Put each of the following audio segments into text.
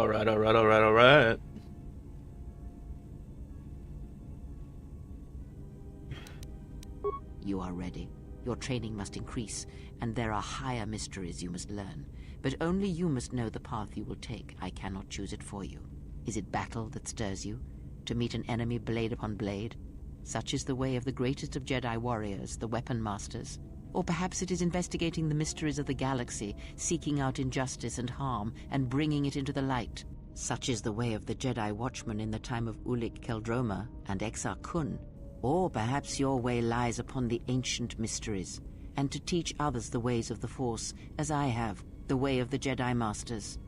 All right, all right, all right, all right. You are ready. Your training must increase, and there are higher mysteries you must learn. But only you must know the path you will take. I cannot choose it for you. Is it battle that stirs you? To meet an enemy blade upon blade? Such is the way of the greatest of Jedi warriors, the weapon masters. Or perhaps it is investigating the mysteries of the galaxy, seeking out injustice and harm, and bringing it into the light. Such is the way of the Jedi watchman in the time of Ulic Qel-Droma and Exar Kun. Or perhaps your way lies upon the ancient mysteries, and to teach others the ways of the Force, as I have, the way of the Jedi Masters.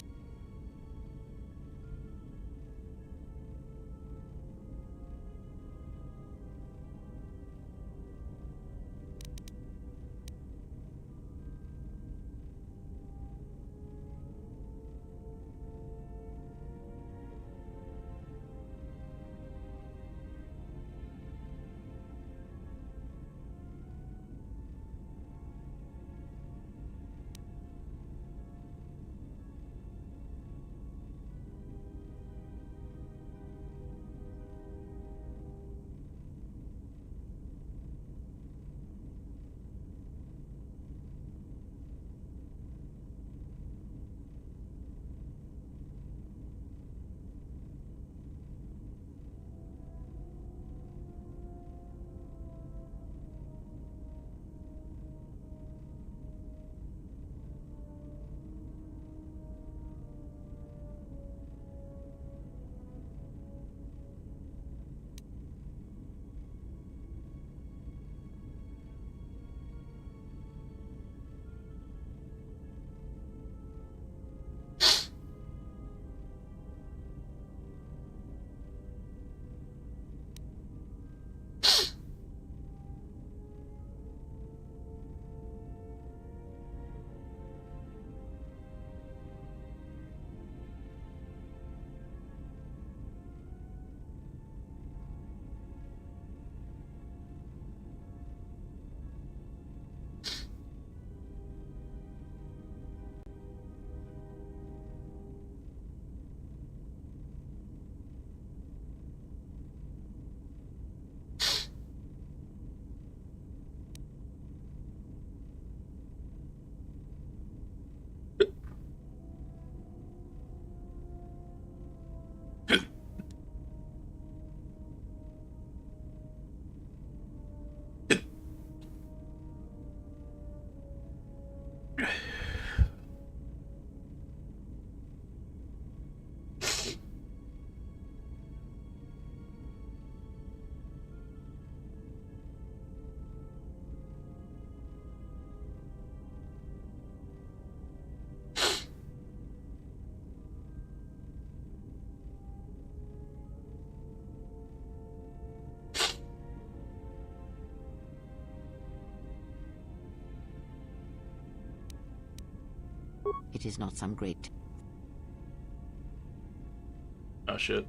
It is not some great... Oh shit.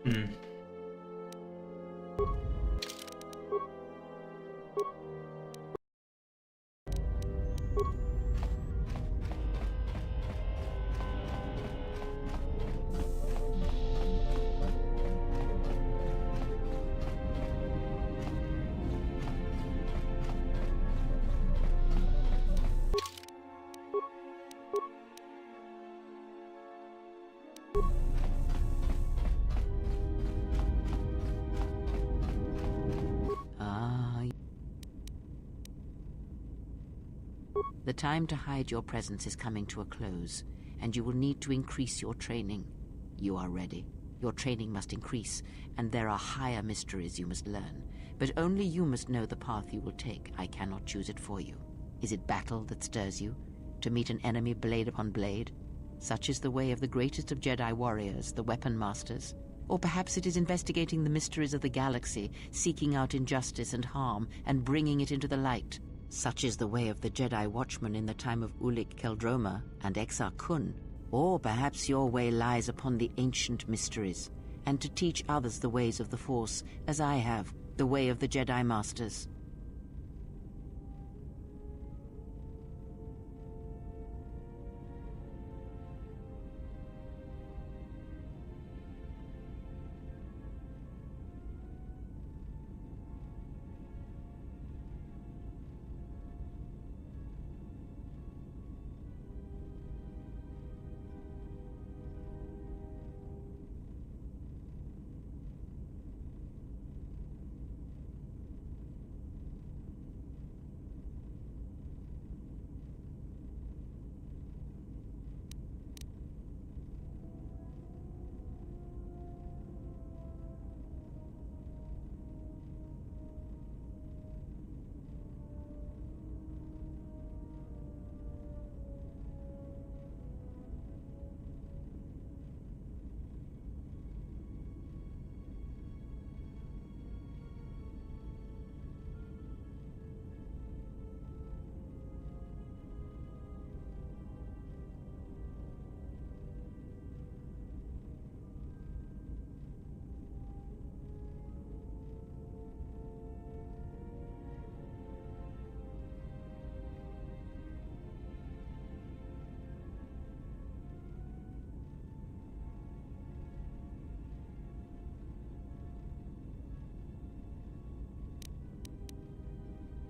Hmm. Ah. The time to hide your presence is coming to a close, and you will need to increase your training. You are ready. Your training must increase, and there are higher mysteries you must learn. But only you must know the path you will take. I cannot choose it for you. Is it battle that stirs you? To meet an enemy blade upon blade? Such is the way of the greatest of Jedi warriors, the weapon masters. Or perhaps it is investigating the mysteries of the galaxy, seeking out injustice and harm, and bringing it into the light. Such is the way of the Jedi Watchman in the time of Ulic Qel-Droma and Exar Kun. Or perhaps your way lies upon the ancient mysteries, and to teach others the ways of the Force, as I have, the way of the Jedi Masters.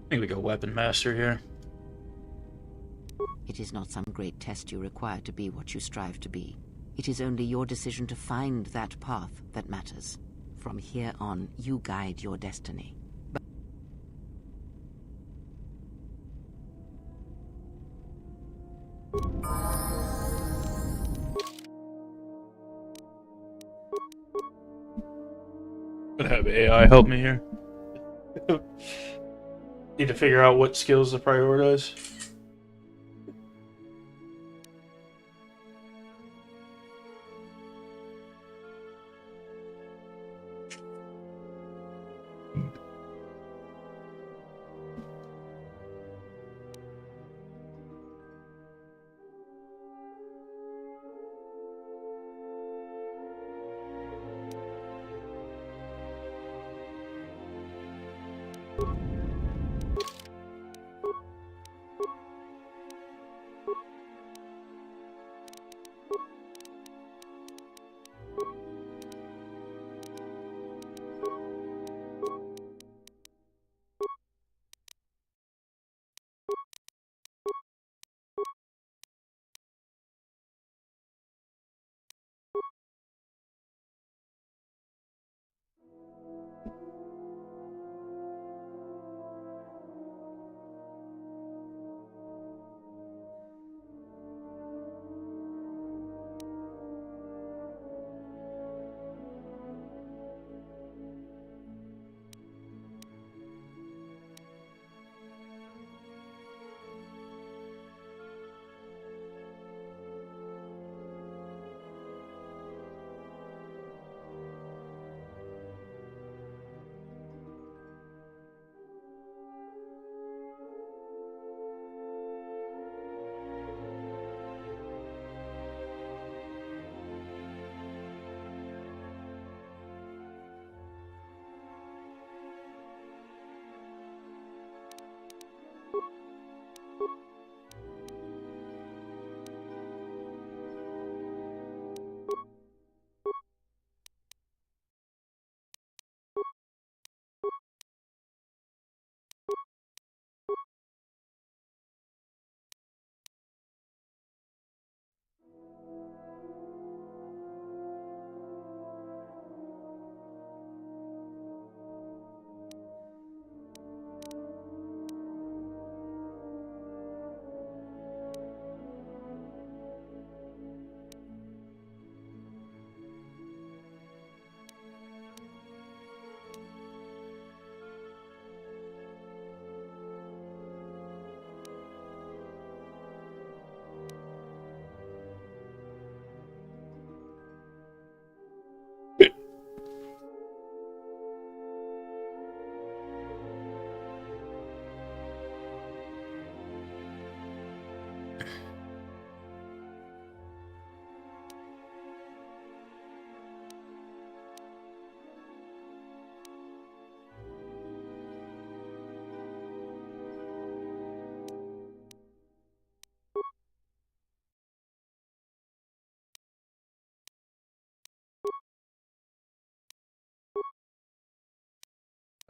I think we go Weapon Master here. It is not some great test you require to be what you strive to be. It is only your decision to find that path that matters. From here on, you guide your destiny. Gonna have AI help me here. Need to figure out what skills to prioritize.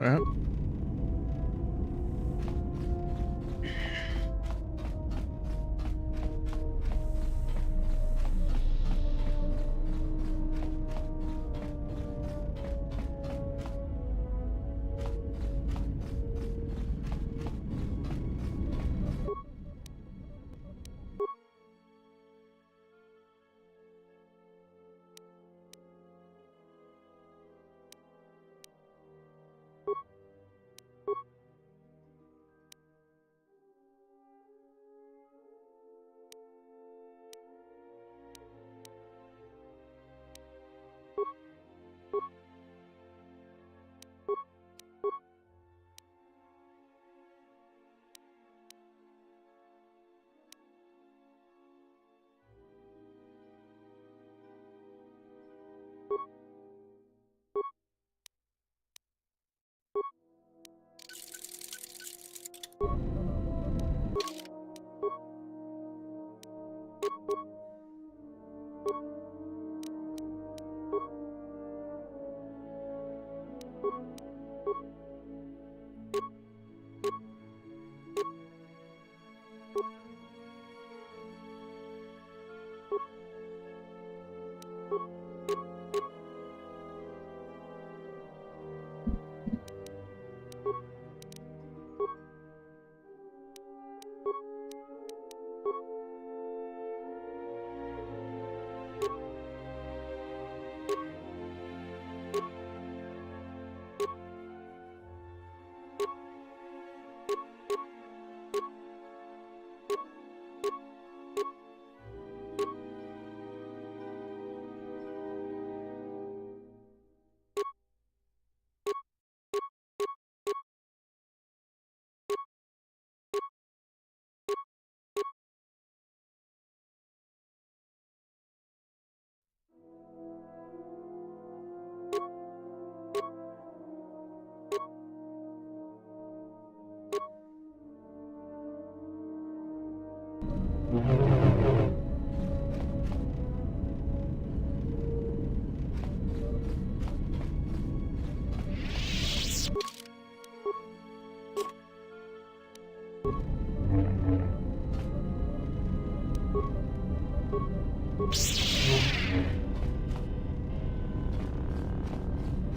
Alright.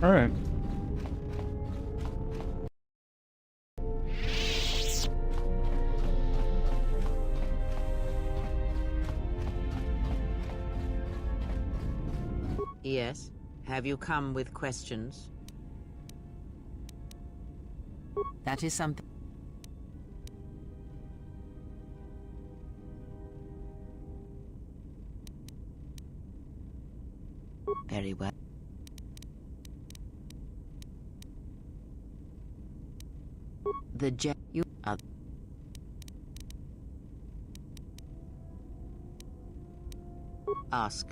Alright. Yes? Have you come with questions? That is something. Very well. The you are. Ask.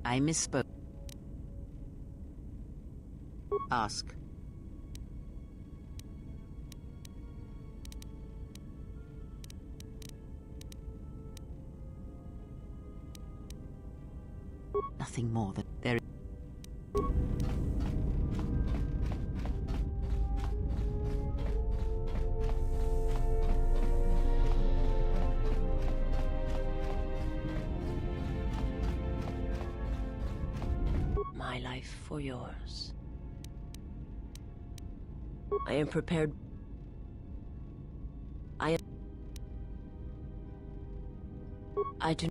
I misspoke. Ask. Nothing more than there. My life for yours. I am prepared. I do.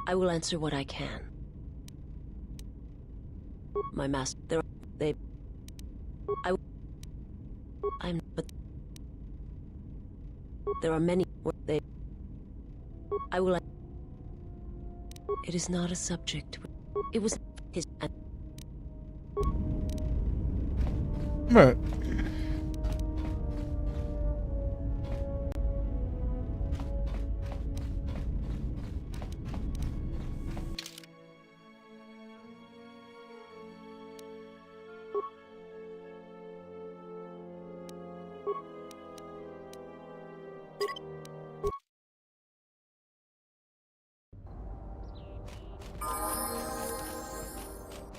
I will answer what I can. My master. They. I'm. But there are many. They. I will. It is not a subject. It was his. Alright.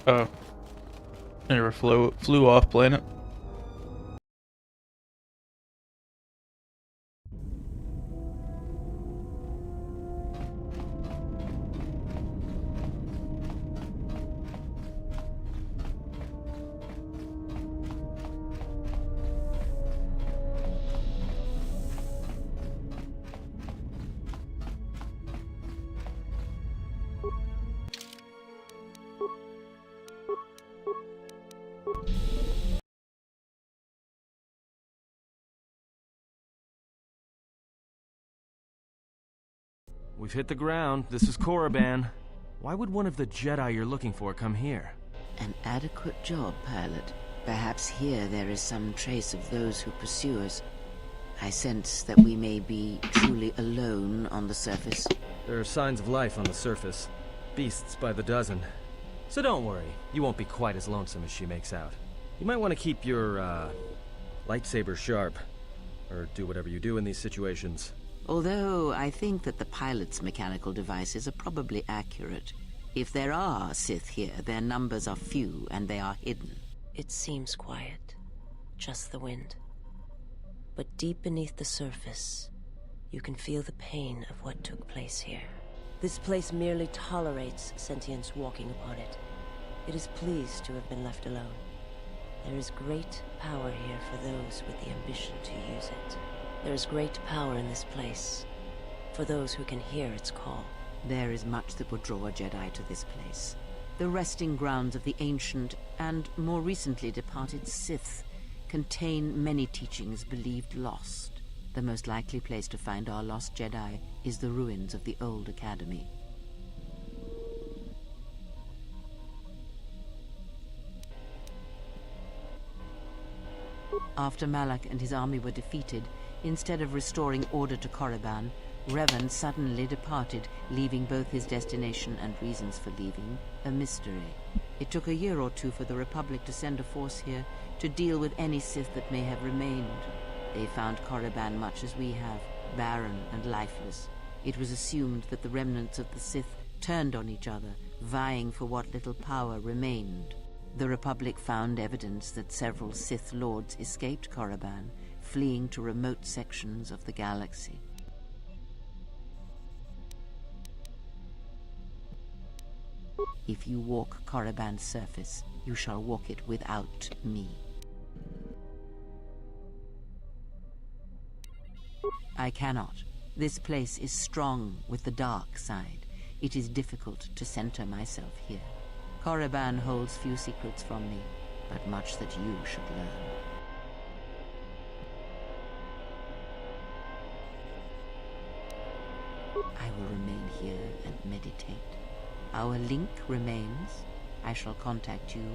Oh, never flew off planet. We've hit the ground. This is Korriban. Why would one of the Jedi you're looking for come here? An adequate job, pilot. Perhaps here there is some trace of those who pursue us. I sense that we may be truly alone on the surface. There are signs of life on the surface. Beasts by the dozen. So don't worry, you won't be quite as lonesome as she makes out. You might want to keep your, lightsaber sharp. Or do whatever you do in these situations. Although I think that the pilot's mechanical devices are probably accurate. If there are Sith here, their numbers are few and they are hidden. It seems quiet. Just the wind. But deep beneath the surface, you can feel the pain of what took place here. This place merely tolerates sentience walking upon it. It is pleased to have been left alone. There is great power here for those with the ambition to use it. There is great power in this place, for those who can hear its call. There is much that would draw a Jedi to this place. The resting grounds of the ancient and more recently departed Sith contain many teachings believed lost. The most likely place to find our lost Jedi is the ruins of the old academy. After Malak and his army were defeated, instead of restoring order to Korriban, Revan suddenly departed, leaving both his destination and reasons for leaving a mystery. It took a year or two for the Republic to send a force here to deal with any Sith that may have remained. They found Korriban much as we have, barren and lifeless. It was assumed that the remnants of the Sith turned on each other, vying for what little power remained. The Republic found evidence that several Sith lords escaped Korriban, fleeing to remote sections of the galaxy. If you walk Korriban's surface, you shall walk it without me. I cannot. This place is strong with the dark side. It is difficult to center myself here. Korriban holds few secrets from me, but much that you should learn. I will remain here and meditate. Our link remains. I shall contact you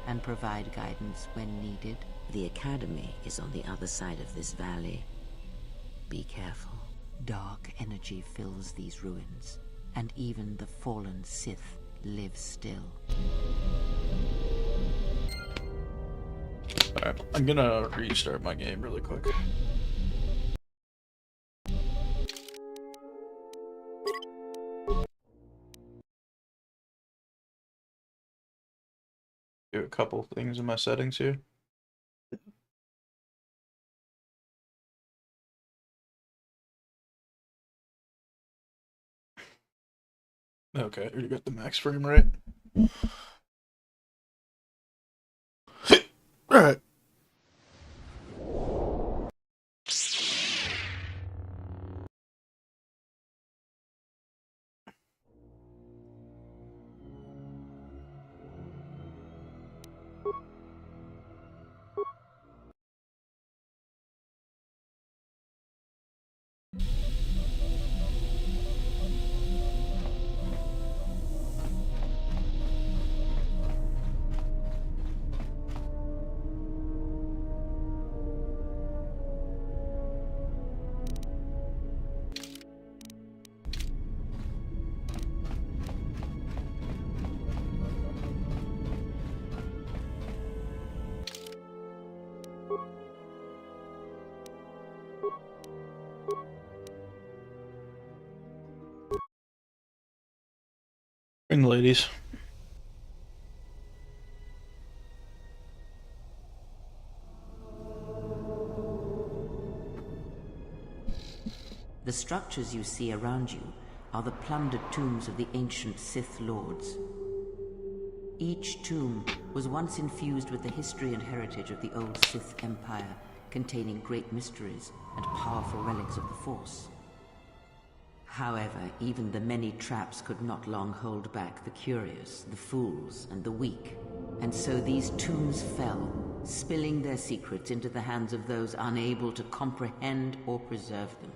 and provide guidance when needed. The Academy is on the other side of this valley. Be careful. Dark energy fills these ruins, and even the fallen Sith live still. Alright, I'm gonna restart my game really quick. Do a couple things in my settings here. Okay, you got the max frame rate. Alright. Bring the ladies. The structures you see around you are the plundered tombs of the ancient Sith Lords. Each tomb was once infused with the history and heritage of the old Sith Empire, containing great mysteries and powerful relics of the Force. However, even the many traps could not long hold back the curious, the fools, and the weak. And so these tombs fell, spilling their secrets into the hands of those unable to comprehend or preserve them.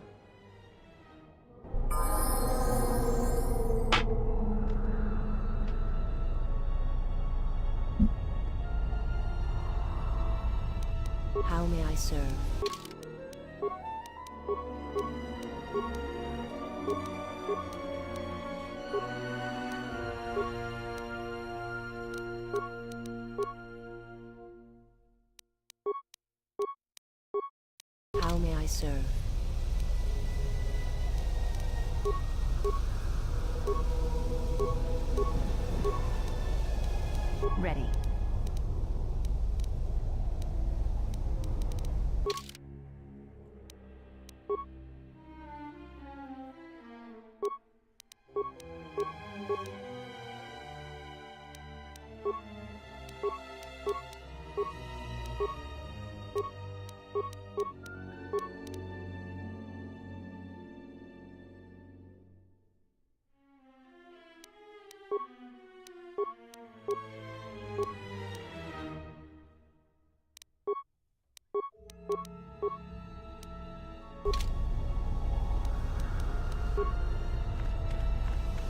How may I serve? How may I serve? Ready.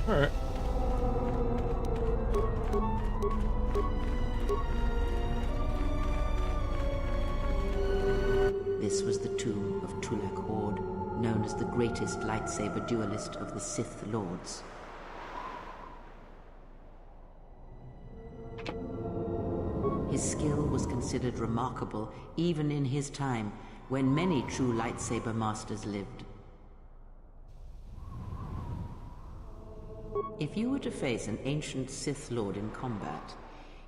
Alright. This was the tomb of Tulak Hord, known as the greatest lightsaber duelist of the Sith Lords. His skill was considered remarkable even in his time, when many true lightsaber masters lived. If you were to face an ancient Sith Lord in combat,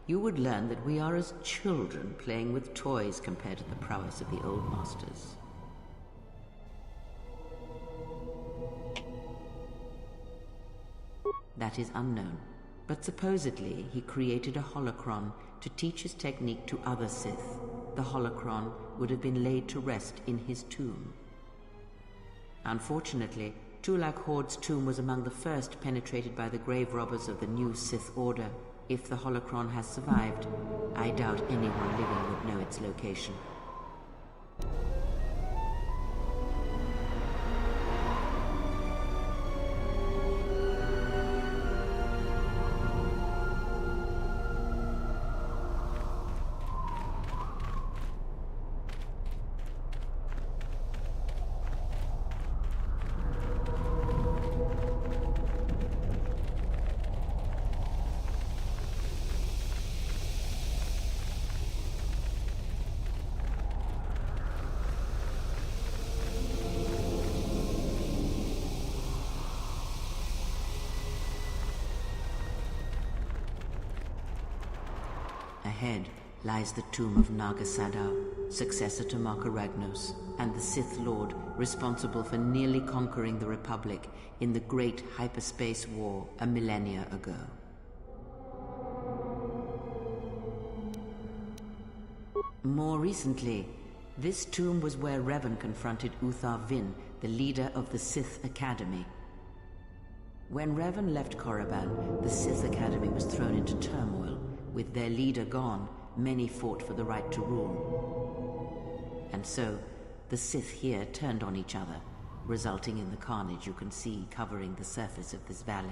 you would learn that we are as children playing with toys compared to the prowess of the old masters. That is unknown, but supposedly he created a holocron to teach his technique to other Sith. The holocron would have been laid to rest in his tomb. Unfortunately, Tulak Hord's tomb was among the first penetrated by the grave robbers of the new Sith Order. If the holocron has survived, I doubt anyone living would know its location. Ahead lies the tomb of Naga Sadow, successor to Marka Ragnos, and the Sith Lord responsible for nearly conquering the Republic in the Great Hyperspace War a millennia ago. More recently, this tomb was where Revan confronted Uthar Vin, the leader of the Sith Academy. When Revan left Korriban, the Sith Academy was thrown into turmoil. With their leader gone, many fought for the right to rule. And so, the Sith here turned on each other, resulting in the carnage you can see covering the surface of this valley.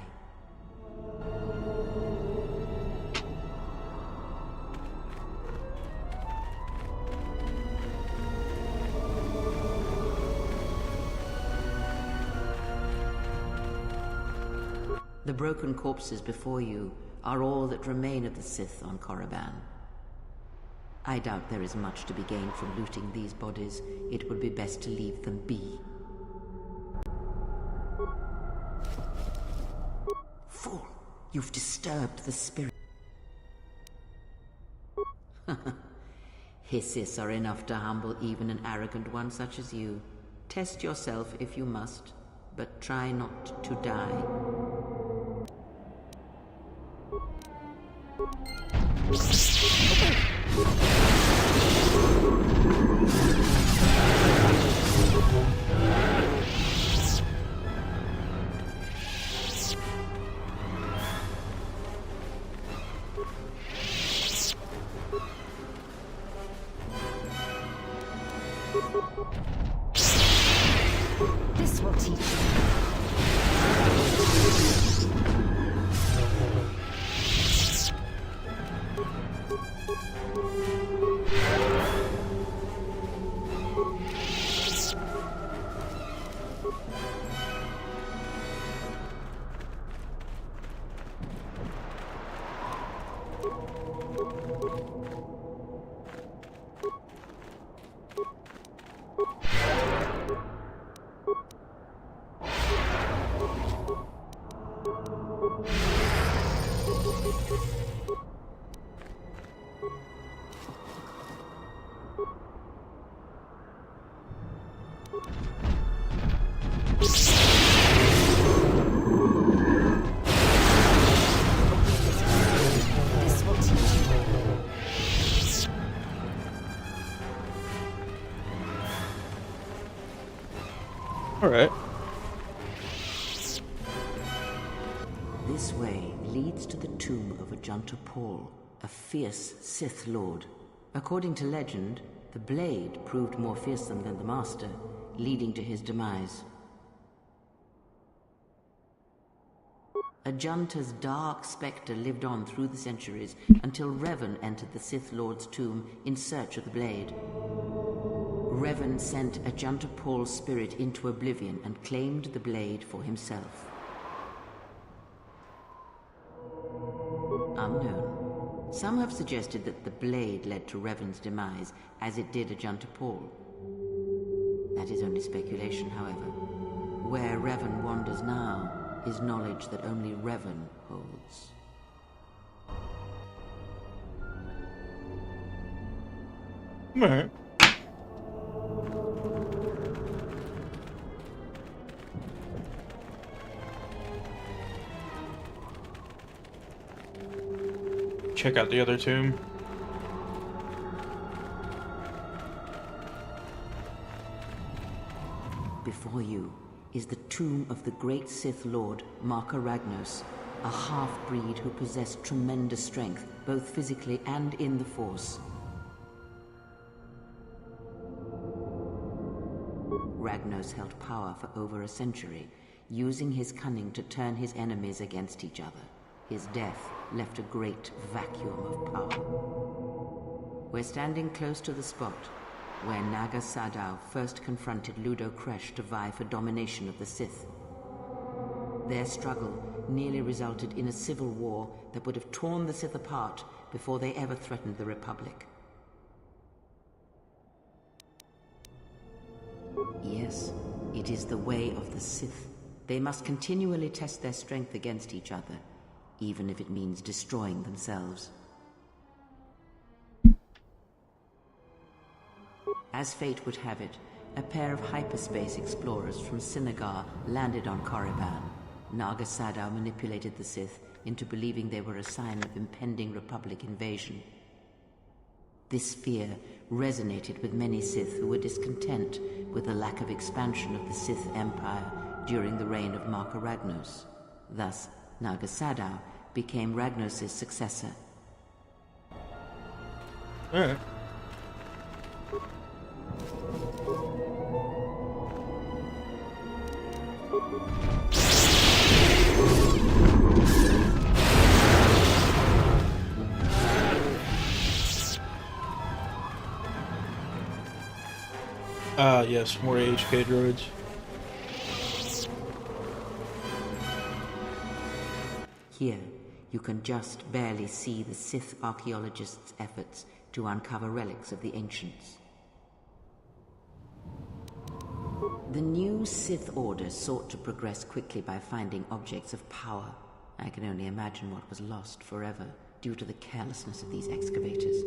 The broken corpses before you are all that remain of the Sith on Korriban. I doubt there is much to be gained from looting these bodies. It would be best to leave them be. Fool! You've disturbed the spirit. Hisses are enough to humble even an arrogant one such as you. Test yourself if you must, but try not to die. This will teach you. This will teach you. Alright. This way leads to the tomb of Ajanta Paul, a fierce Sith Lord. According to legend, the blade proved more fearsome than the Master, leading to his demise. Ajanta's dark specter lived on through the centuries until Revan entered the Sith Lord's tomb in search of the blade. Revan sent Ajanta Paul's spirit into oblivion and claimed the blade for himself. Unknown. Some have suggested that the blade led to Revan's demise, as it did Ajanta Paul. That is only speculation, however. Where Revan wanders now is knowledge that only Revan holds. Alright. Check out the other tomb. Before you is the tomb of the great Sith Lord, Marka Ragnos, a half-breed who possessed tremendous strength, both physically and in the Force. Ragnos held power for over a century, using his cunning to turn his enemies against each other. His death left a great vacuum of power. We're standing close to the spot where Naga Sadow first confronted Ludo Kresh to vie for domination of the Sith. Their struggle nearly resulted in a civil war that would have torn the Sith apart before they ever threatened the Republic. Yes, it is the way of the Sith. They must continually test their strength against each other, even if it means destroying themselves. As fate would have it, a pair of hyperspace explorers from Sinagar landed on Korriban. Naga Sadow manipulated the Sith into believing they were a sign of impending Republic invasion. This fear resonated with many Sith who were discontent with the lack of expansion of the Sith Empire during the reign of Marka Ragnos. Thus, Naga Sadow became Ragnos' successor. Alright. Yes, more HK droids. Here, you can just barely see the Sith archaeologists' efforts to uncover relics of the ancients. The new Sith Order sought to progress quickly by finding objects of power. I can only imagine what was lost forever due to the carelessness of these excavators.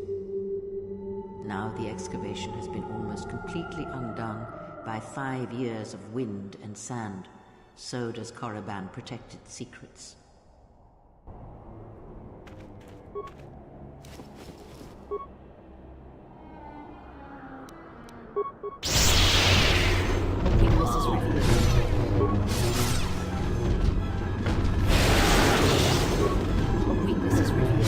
Now the excavation has been almost completely undone by 5 years of wind and sand. So does Korriban protect its secrets. A weakness is revealed. A weakness is revealed.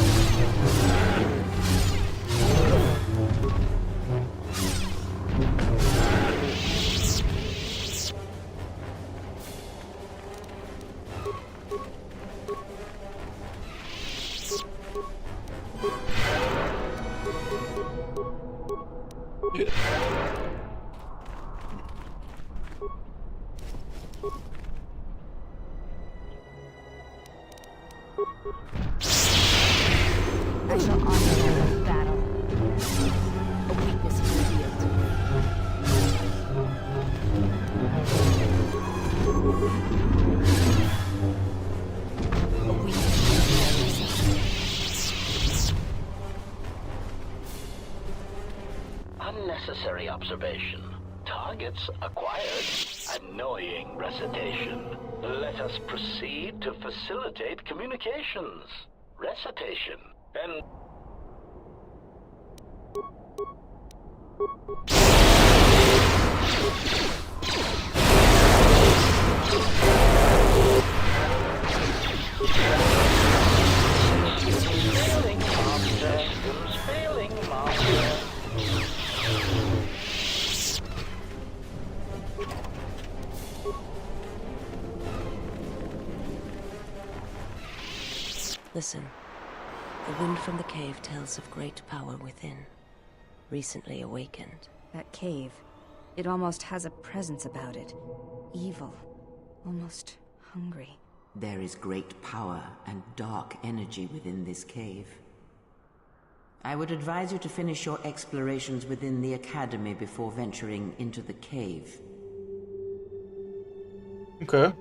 I shall honor them with battle. A weakness is revealed. A weakness is revealed. Unnecessary observation. Targets acquired. Annoying recitation. Let us proceed to facilitate communications. Recitation. Then... Failing, master. Systems failing, master. Listen. The wind from the cave tells of great power within, recently awakened. That cave, it almost has a presence about it. Evil. Almost hungry. There is great power and dark energy within this cave. I would advise you to finish your explorations within the Academy before venturing into the cave. Okay.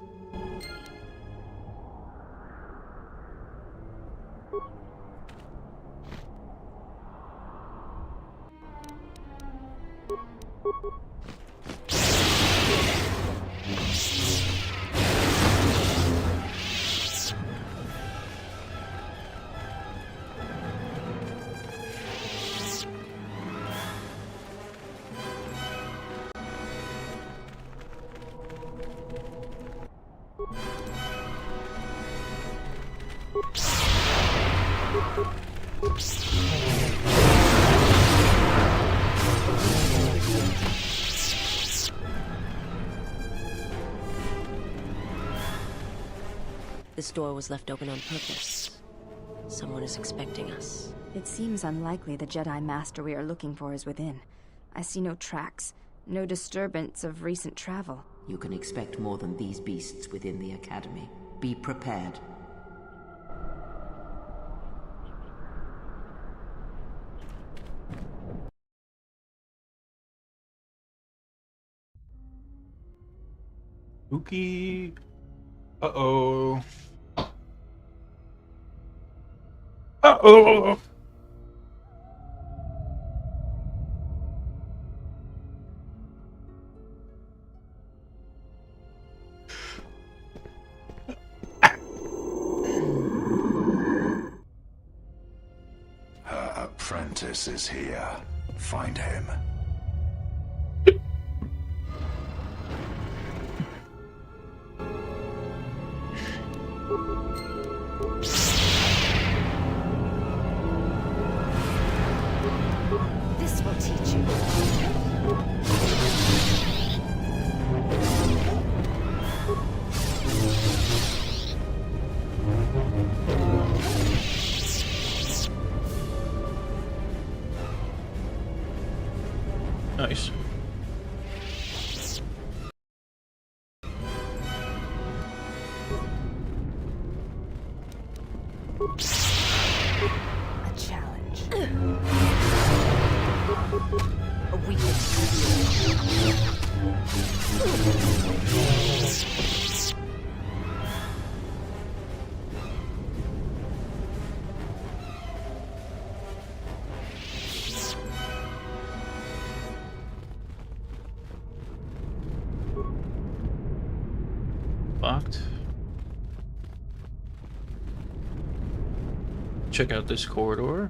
This door was left open on purpose. Someone is expecting us. It seems unlikely the Jedi Master we are looking for is within. I see no tracks, no disturbance of recent travel. You can expect more than these beasts within the Academy. Be prepared. Spooky. Uh-oh. Uh-oh. Her apprentice is here. Find him. This will teach you. Nice. A challenge. A weakness. Locked. Check out this corridor.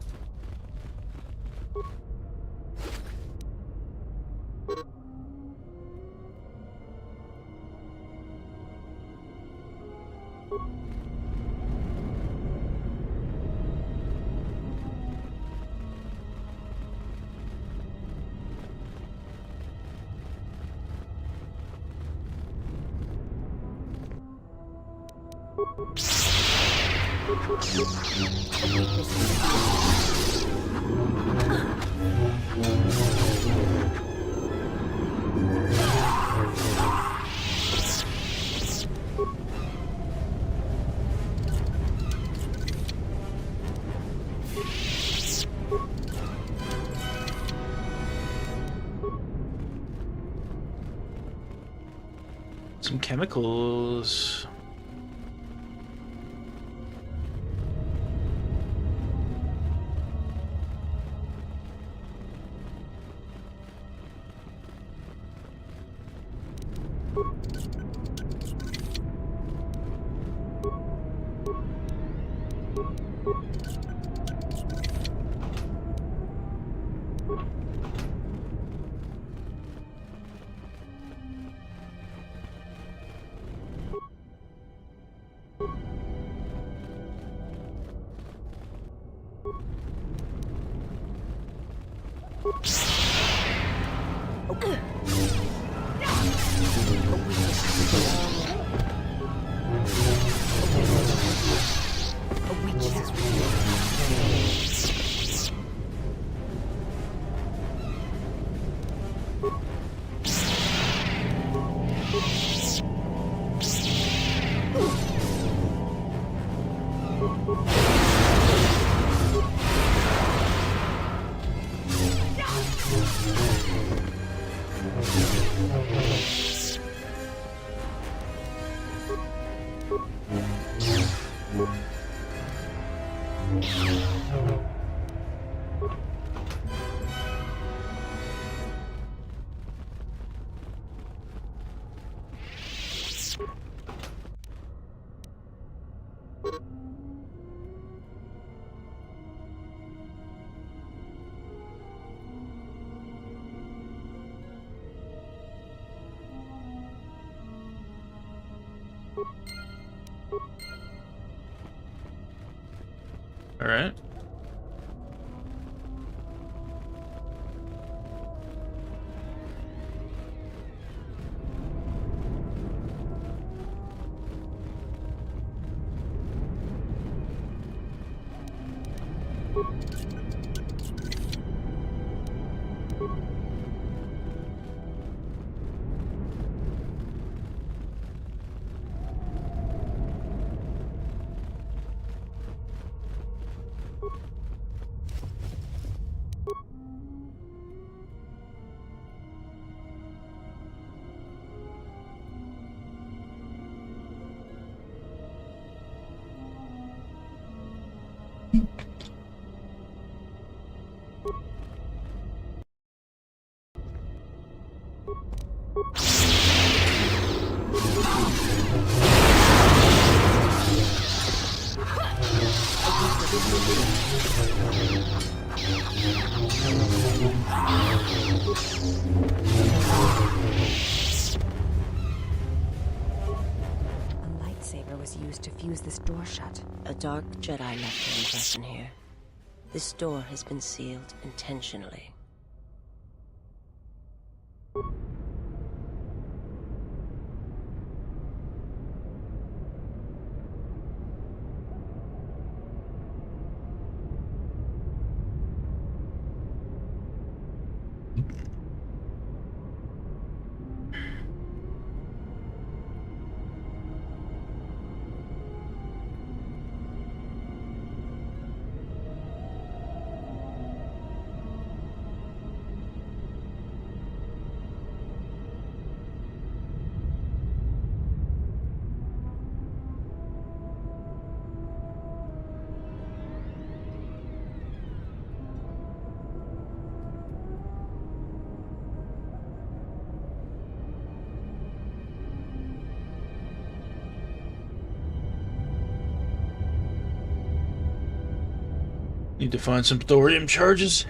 Some chemicals. All right. A lightsaber was used to fuse this door shut. A dark Jedi left her impression here. This door has been sealed intentionally. Need to find some thorium charges.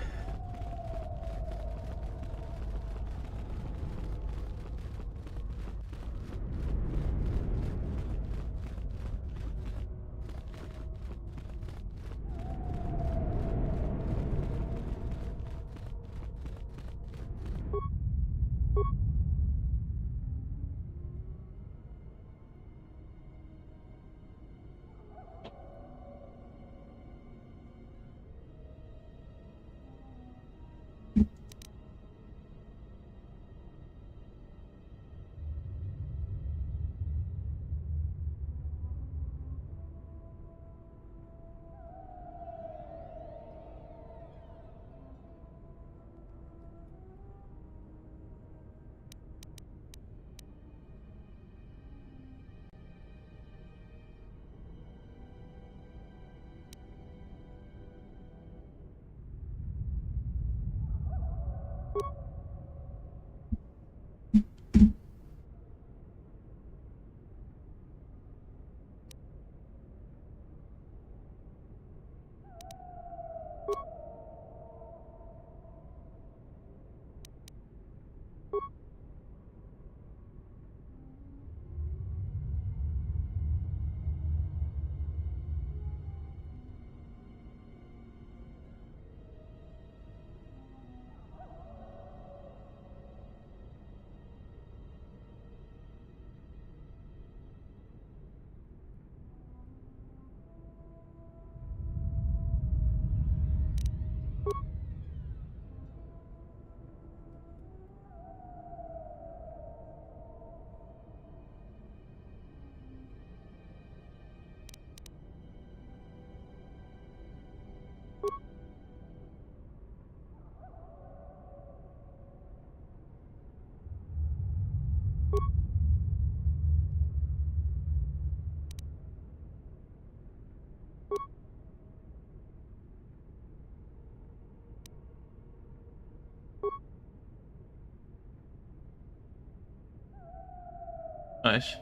Nice.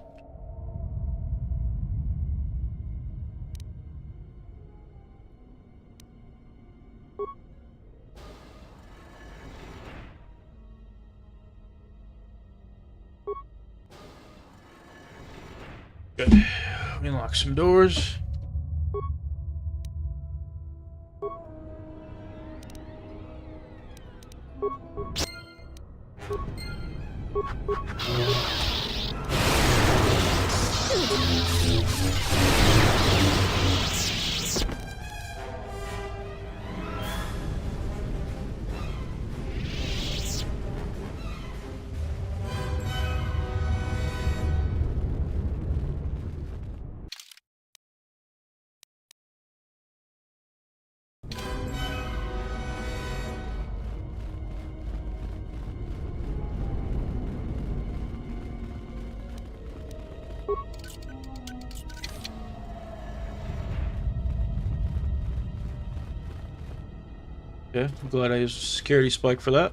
Good. We unlock some doors. Okay, I'm glad I used a security spike for that.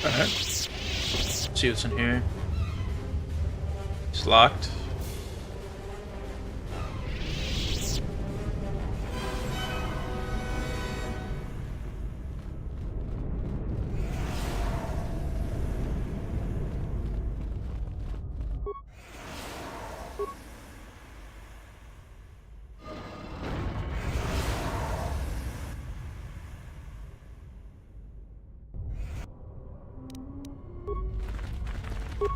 Alright. See what's in here. It's locked. A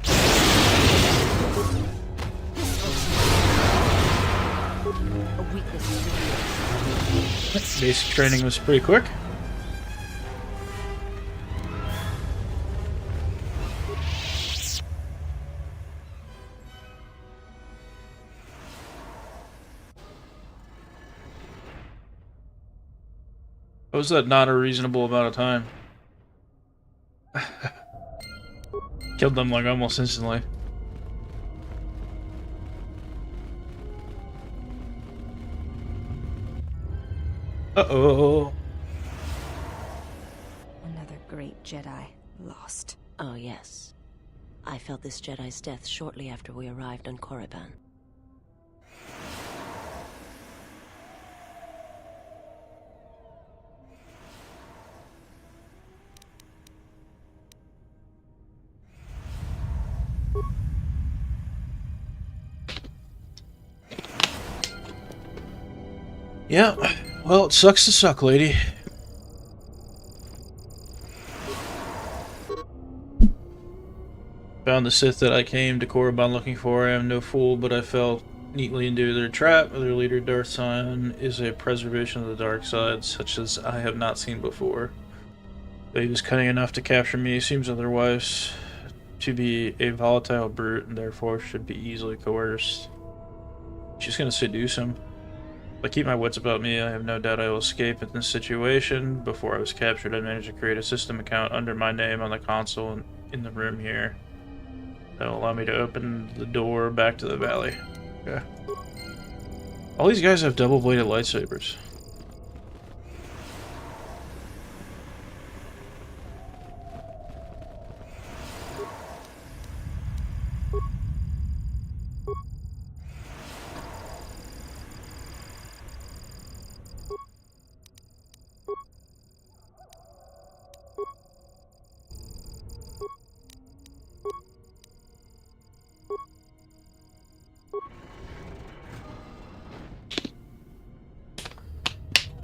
weakness is revealed. Basic training was pretty quick. How is that not a reasonable amount of time? Killed them like almost instantly. Uh-oh. Another great Jedi lost. Oh, yes. I felt this Jedi's death shortly after we arrived on Korriban. Yeah, well, it sucks to suck, lady. Found the Sith that I came to Korriban looking for. I am no fool, but I fell neatly into their trap. Their leader, Darth Sion, is a preservation of the dark side, such as I have not seen before. But he was cunning enough to capture me. He seems otherwise to be a volatile brute, and therefore should be easily coerced. She's gonna seduce him. If I keep my wits about me, I have no doubt I will escape in this situation. Before I was captured, I managed to create a system account under my name on the console in the room here. That will allow me to open the door back to the valley. Okay. All these guys have double-bladed lightsabers.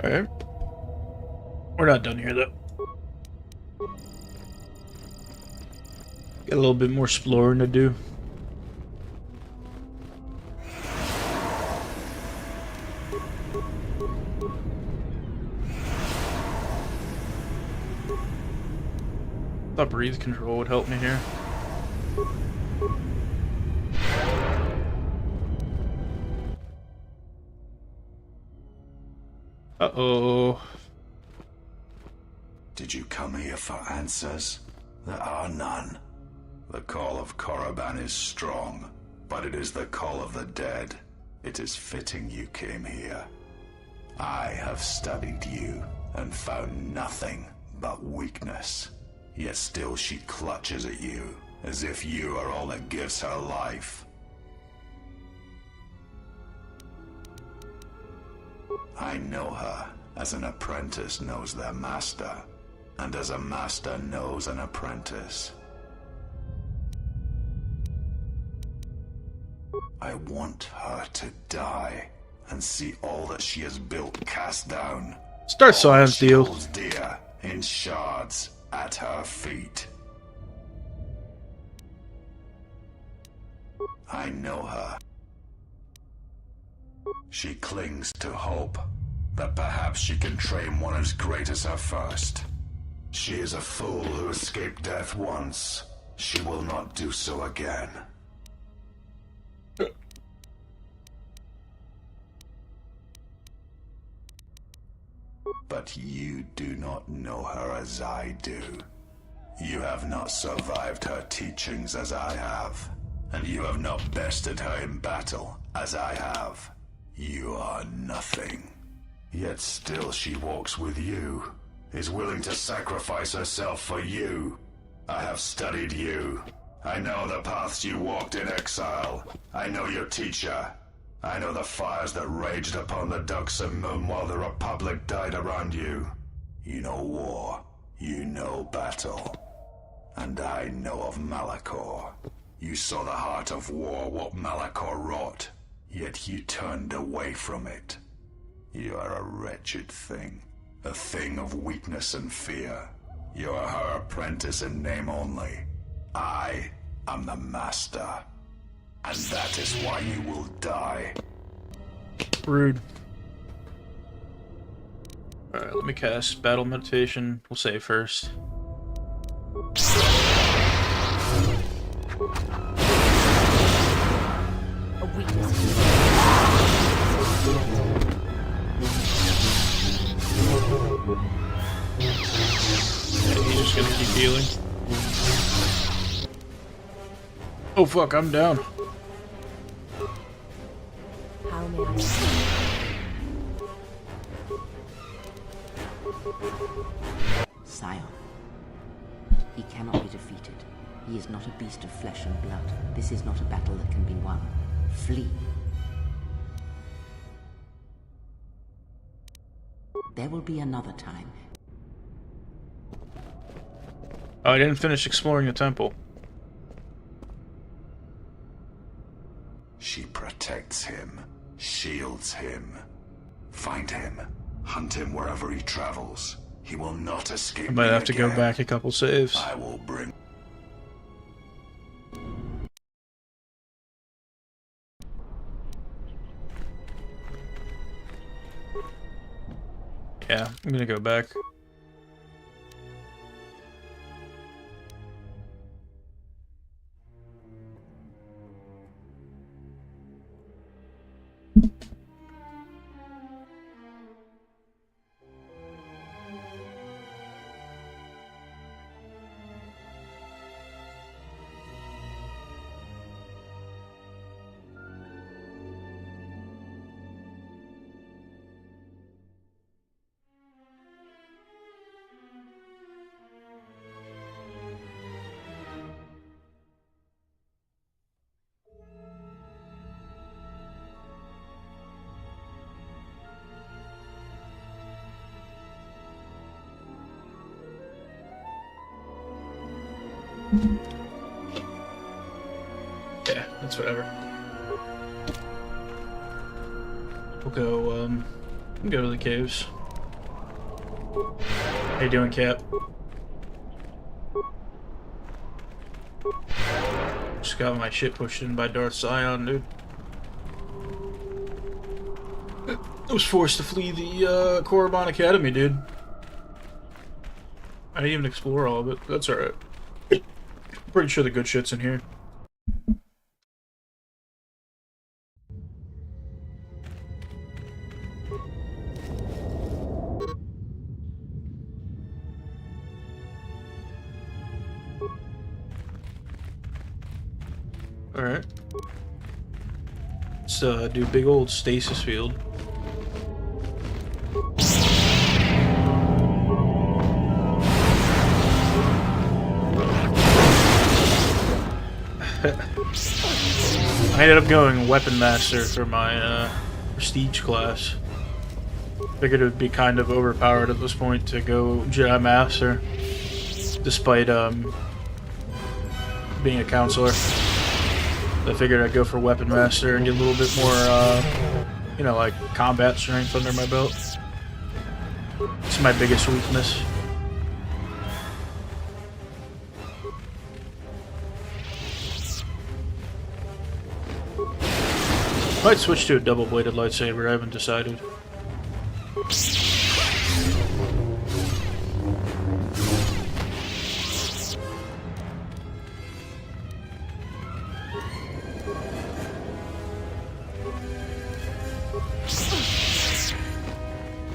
Alright. We're not done here, though. Got a little bit more exploring to do. Thought breathe control would help me here. Uh-oh. Did you come here for answers? There are none. The call of Korriban is strong, but it is the call of the dead. It is fitting you came here. I have studied you and found nothing but weakness. Yet still she clutches at you, as if you are all that gives her life. I know her as an apprentice knows their master, and as a master knows an apprentice. I want her to die and see all that she has built cast down. Start science she deal. holds dear in shards at her feet. I know her. She clings to hope that perhaps she can train one as great as her first. She is a fool who escaped death once. She will not do so again. But you do not know her as I do. You have not survived her teachings as I have, and you have not bested her in battle as I have. You are nothing. Yet still she walks with you, is willing to sacrifice herself for you. I have studied you. I know the paths you walked in exile. I know your teacher. I know the fires that raged upon the Duxon Moon while the Republic died around you. You know war. You know battle. And I know of Malachor. You saw the heart of war, what Malachor wrought. Yet you turned away from it. You are a wretched thing. A thing of weakness and fear. You are her apprentice in name only. I I'm the master. And that is why you will die. Rude. Alright, let me cast Battle Meditation. We'll save first. A weakness. Yeah, he's just gonna keep healing. Oh fuck, I'm down. How may I help? Scion. He cannot be defeated. He is not a beast of flesh and blood. This is not a battle that can be won. Flee. There will be another time. Oh, I didn't finish exploring the temple. She protects him, shields him. Find him, hunt him wherever he travels. He will not escape. I might me have to go again. back a couple saves. I will bring... Yeah, I'm gonna go back. Yeah, that's whatever. We'll go to the caves. How you doing, Cap? Just got my shit pushed in by Darth Scion, dude. I was forced to flee the Korriban Academy, dude. I didn't even explore all of it. That's alright. Pretty sure the good shit's in here. Alright. Let's do a big old stasis field. I ended up going Weapon Master for my Prestige class. Figured it would be kind of overpowered at this point to go Jedi Master, despite being a counselor. I figured I'd go for Weapon Master and get a little bit more, you know, like combat strength under my belt. It's my biggest weakness. Might switch to a double-bladed lightsaber, I haven't decided.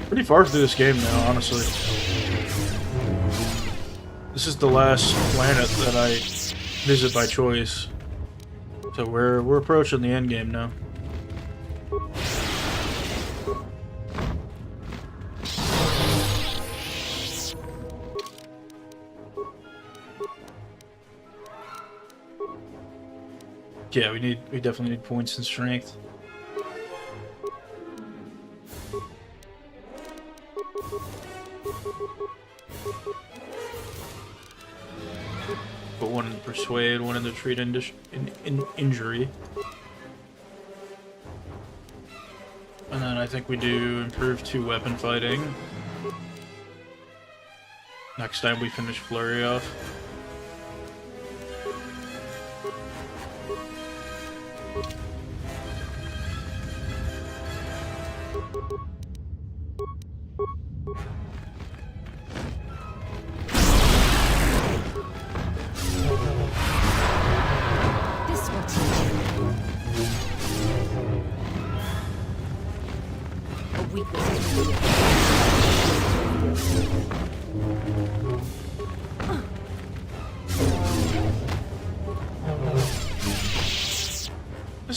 Pretty far through this game now, honestly. This is the last planet that I visit by choice. So we're approaching the end game now. Yeah, we definitely need points in strength. Put one in persuade, one in the treat injury. And then I think we do improve 2 weapon fighting. Next time we finish Flurry off. This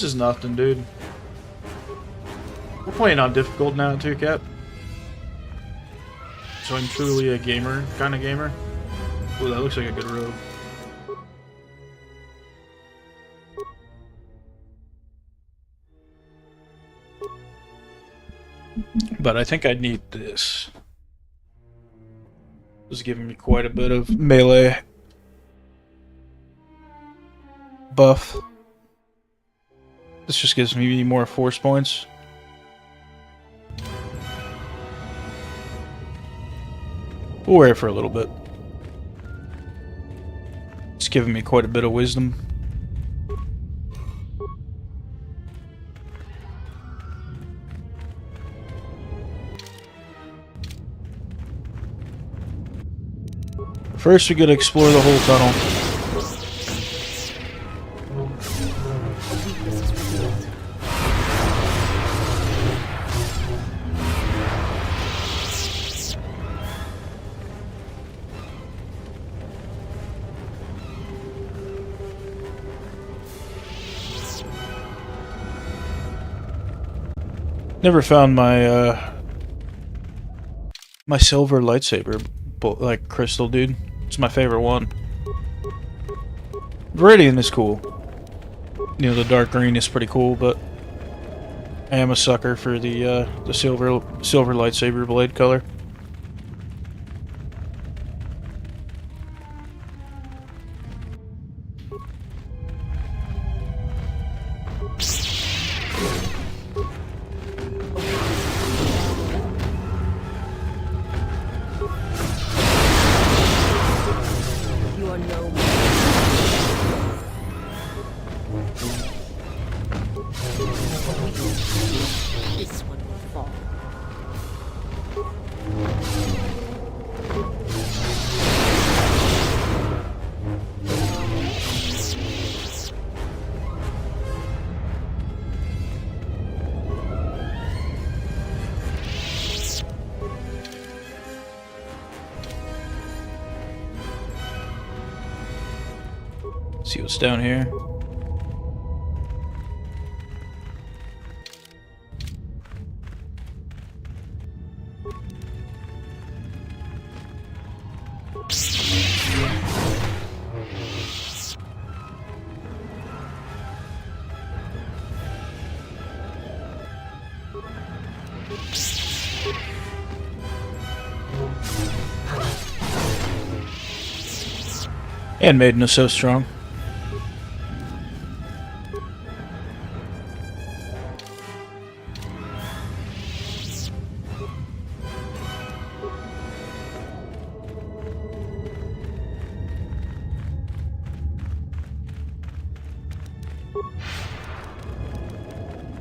is nothing, dude. We're playing on difficult now too, Cap. So I'm truly a gamer, kind of gamer. Ooh, that looks like a good robe. But I think I need this. This is giving me quite a bit of melee buff. This just gives me more force points. We'll wear it for a little bit. It's giving me quite a bit of wisdom. First, we gotta explore the whole tunnel. Never found my my silver lightsaber, like crystal, dude. It's my favorite one. Viridian is cool. You know, the dark green is pretty cool, but I am a sucker for the silver lightsaber blade color. See what's down here. And Maiden is so strong.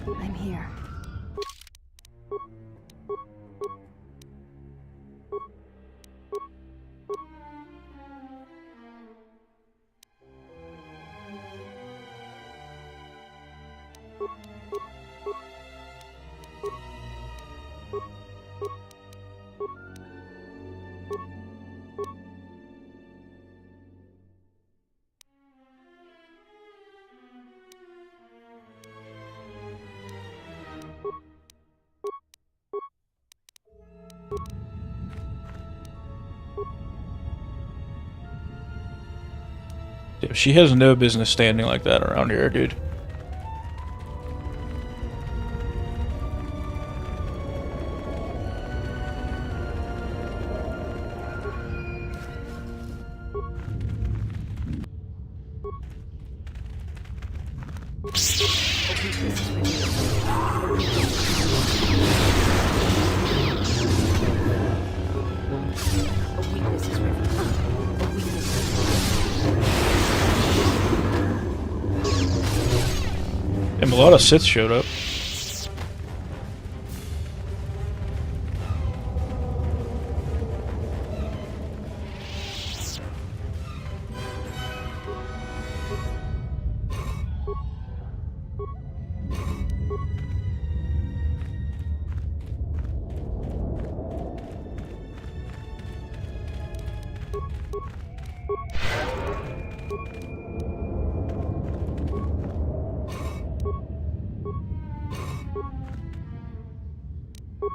I'm here. She has no business standing like that around here, dude. And a lot of Sith showed up. I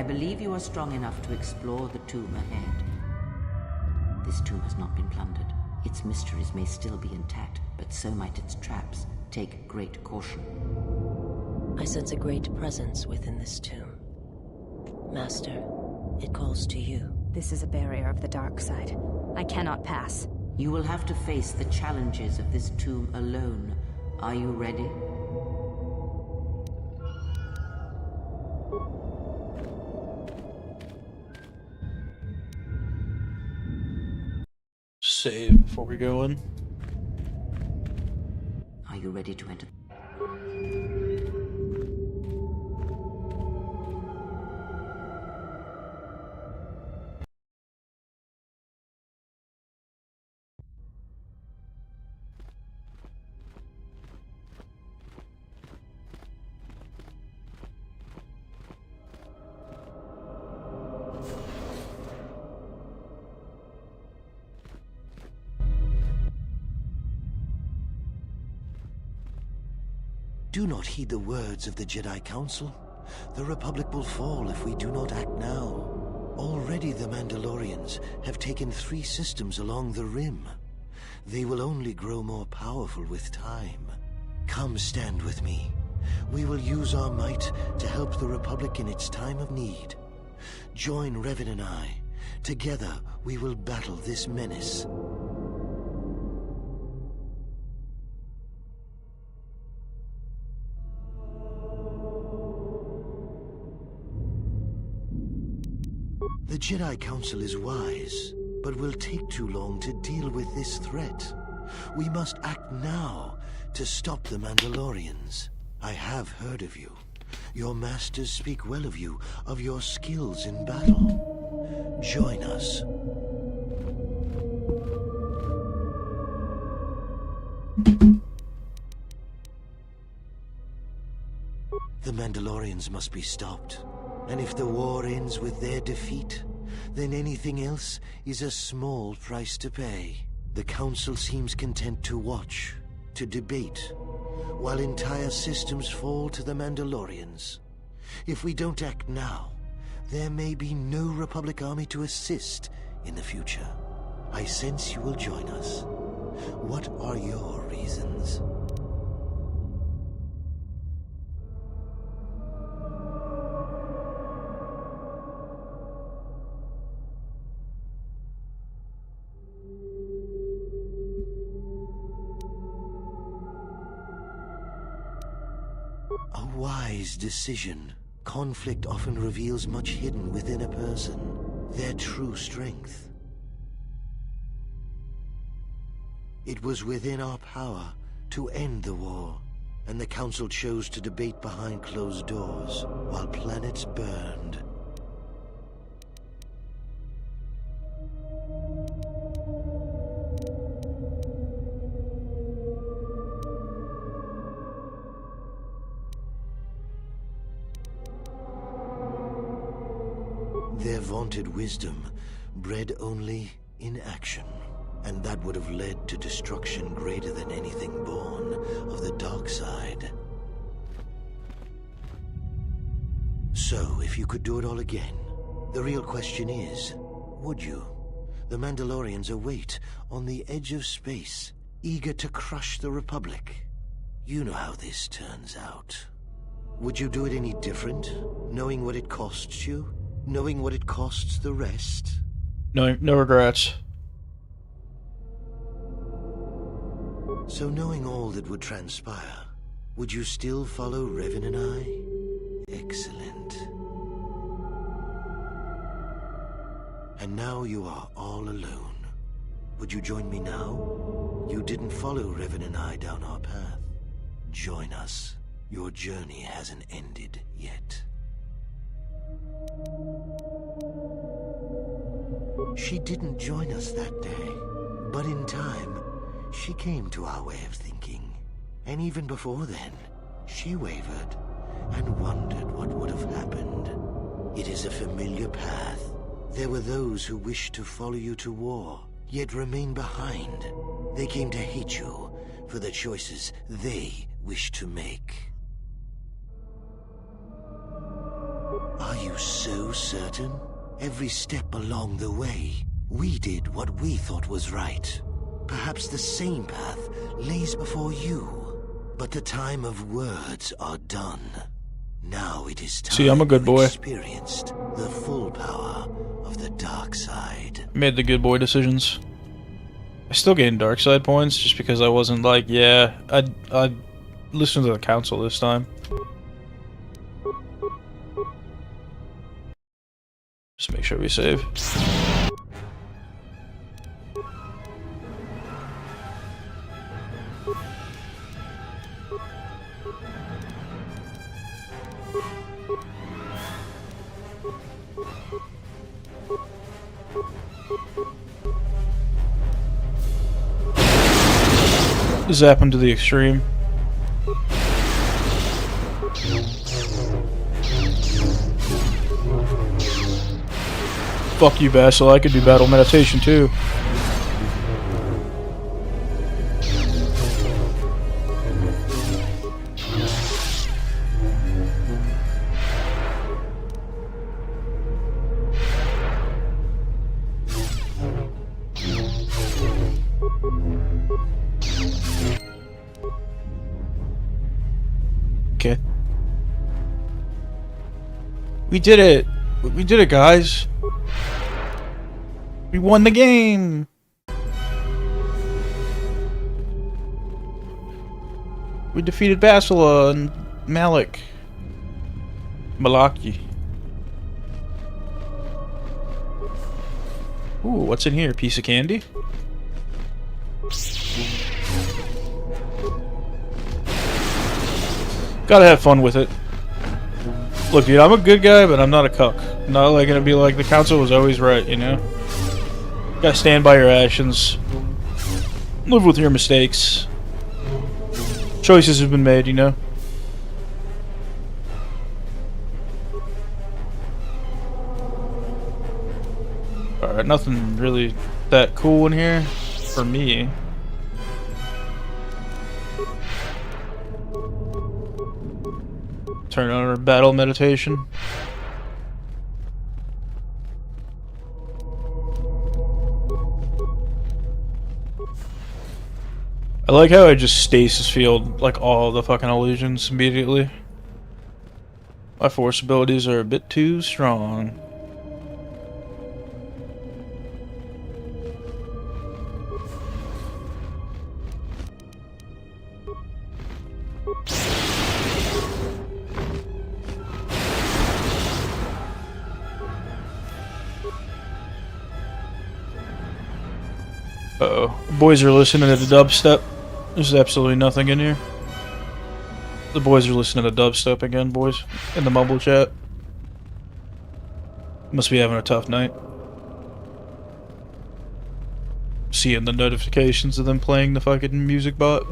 believe you are strong enough to explore the tomb ahead. This tomb has not been plundered. Its mysteries may still be intact, but so might its traps. Take great caution. I sense a great presence within this tomb. Master, it calls to you. This is a barrier of the dark side. I cannot pass. You will have to face the challenges of this tomb alone. Are you ready? Save before we go in. Are you ready to enter? Do not heed the words of the Jedi Council. The Republic will fall if we do not act now. Already the Mandalorians have taken 3 systems along the Rim. They will only grow more powerful with time. Come stand with me. We will use our might to help the Republic in its time of need. Join Revan and I. Together we will battle this menace. The Jedi Council is wise, but will take too long to deal with this threat. We must act now to stop the Mandalorians. I have heard of you. Your masters speak well of you, of your skills in battle. Join us. The Mandalorians must be stopped. And if the war ends with their defeat, then anything else is a small price to pay. The Council seems content to watch, to debate, while entire systems fall to the Mandalorians. If we don't act now, there may be no Republic army to assist in the future. I sense you will join us. What are your reasons? A wise decision. Conflict often reveals much hidden within a person, their true strength. It was within our power to end the war, and the Council chose to debate behind closed doors while planets burned. Their vaunted wisdom bred only in action, and that would have led to destruction greater than anything born of the dark side. So, if you could do it all again, the real question is, would you? The Mandalorians await on the edge of space, eager to crush the Republic. You know how this turns out. Would you do it any different, knowing what it costs you? Knowing what it costs the rest? No regrets. So knowing all that would transpire, would you still follow Revan and I? Excellent. And now you are all alone. Would you join me now? You didn't follow Revan and I down our path. Join us. Your journey hasn't ended yet. She didn't join us that day, but in time, she came to our way of thinking. And even before then, she wavered, and wondered what would have happened. It is a familiar path. There were those who wished to follow you to war, yet remain behind. They came to hate you for the choices they wished to make. Are you so certain? Every step along the way, we did what we thought was right. Perhaps the same path lays before you, but the time of words are done. Now it is time. See, I'm a good boy. Experienced the full power of the dark side. Made the good boy decisions. I still gained dark side points just because I wasn't like, yeah, I'd listen to the council this time. Just make sure we save. Zap him to the extreme. Fuck you, Basil. I could do battle meditation too. Okay. We did it! We did it, guys! We won the game! We defeated Basila and Malik. Malaki. Ooh, what's in here? Piece of candy? Gotta have fun with it. Look, dude, I'm a good guy, but I'm not a cuck. I'm not like gonna be like the council was always right, you know? Gotta stand by your actions. Live with your mistakes. Choices have been made, you know? Alright, nothing really that cool in here for me. Turn on our battle meditation. I like how I just stasis field like all the fucking illusions immediately. My force abilities are a bit too strong. Uh-oh. Boys are listening to the dubstep. There's absolutely nothing in here. The boys are listening to dubstep again, boys. In the mumble chat. Must be having a tough night. Seeing the notifications of them playing the fucking music bot.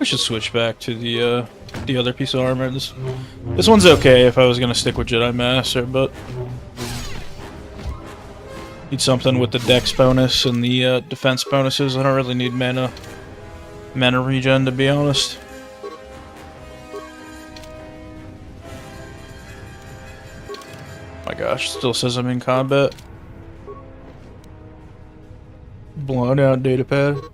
I should switch back to the other piece of armor. This one's okay if I was gonna stick with Jedi Master, but need something with the Dex bonus and the defense bonuses. I don't really need mana regen, to be honest. My gosh, still says I'm in combat. Blown out datapad.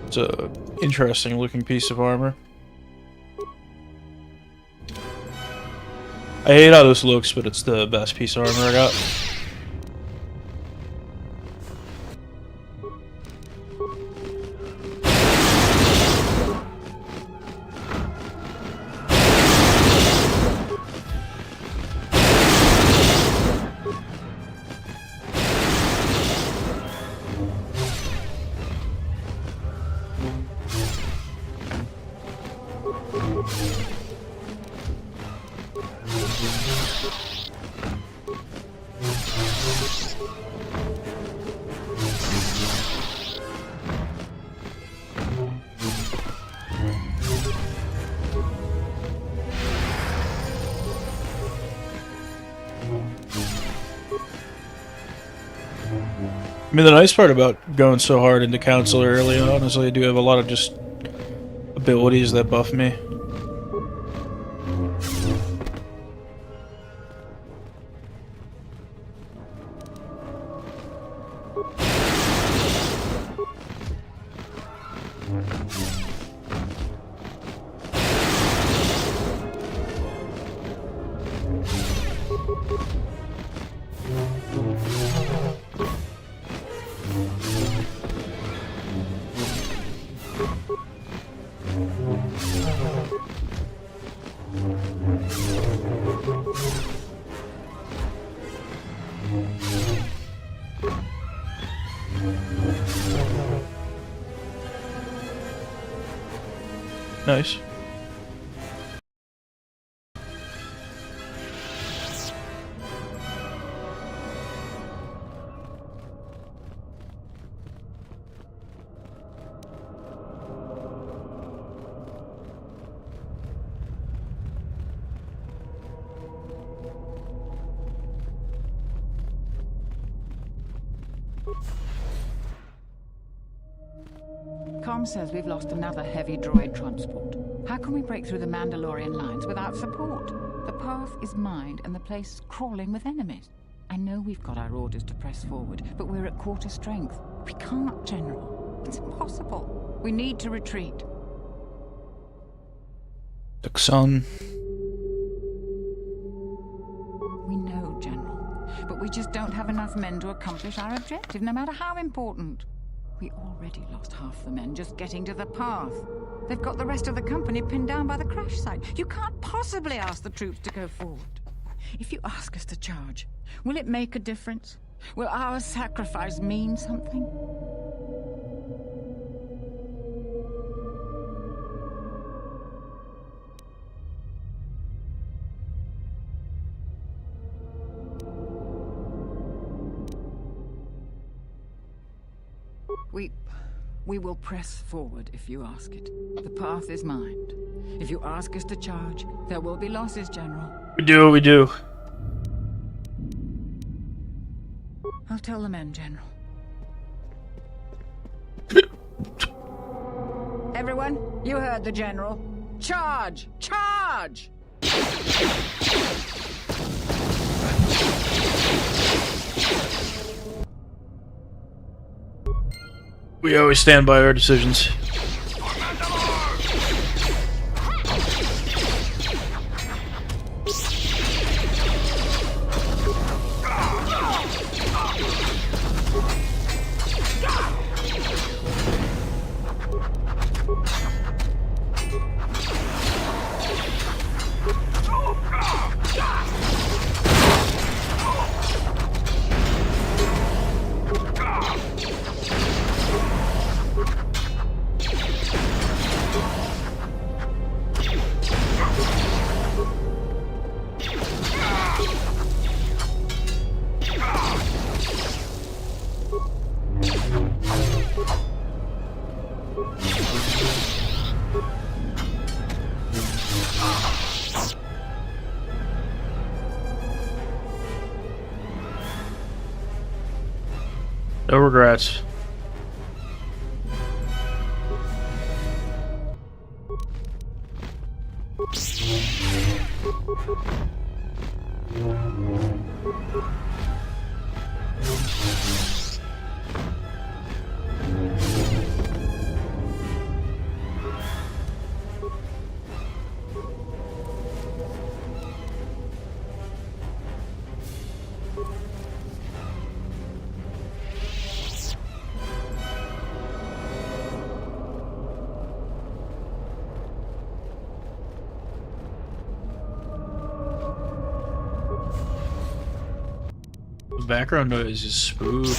It's a interesting looking piece of armor. I hate how this looks, but it's the best piece of armor I got. I mean, the nice part about going so hard into Council early on is I do have a lot of just abilities that buff me. Nice. Com says we've lost another heavy droid transport. How can we break through the Mandalorian lines without support? The path is mined and the place is crawling with enemies. I know we've got our orders to press forward, but we're at quarter strength. We can't, General. It's impossible. We need to retreat. Duxon. We know, General. But we just don't have enough men to accomplish our objective, no matter how important. We already lost half the men just getting to the path. They've got the rest of the company pinned down by the crash site. You can't possibly ask the troops to go forward. If you ask us to charge, will it make a difference? Will our sacrifice mean something? We will press forward if you ask it. The path is mined. If you ask us to charge, there will be losses, General. We do what we do. I'll tell the men, General. Everyone, you heard the General. Charge! Charge! We always stand by our decisions. No regrets. The background noise is spooky.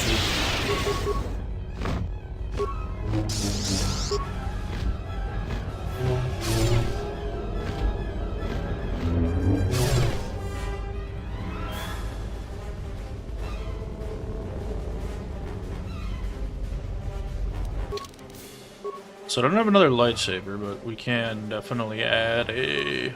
So I don't have another lightsaber, but we can definitely add a...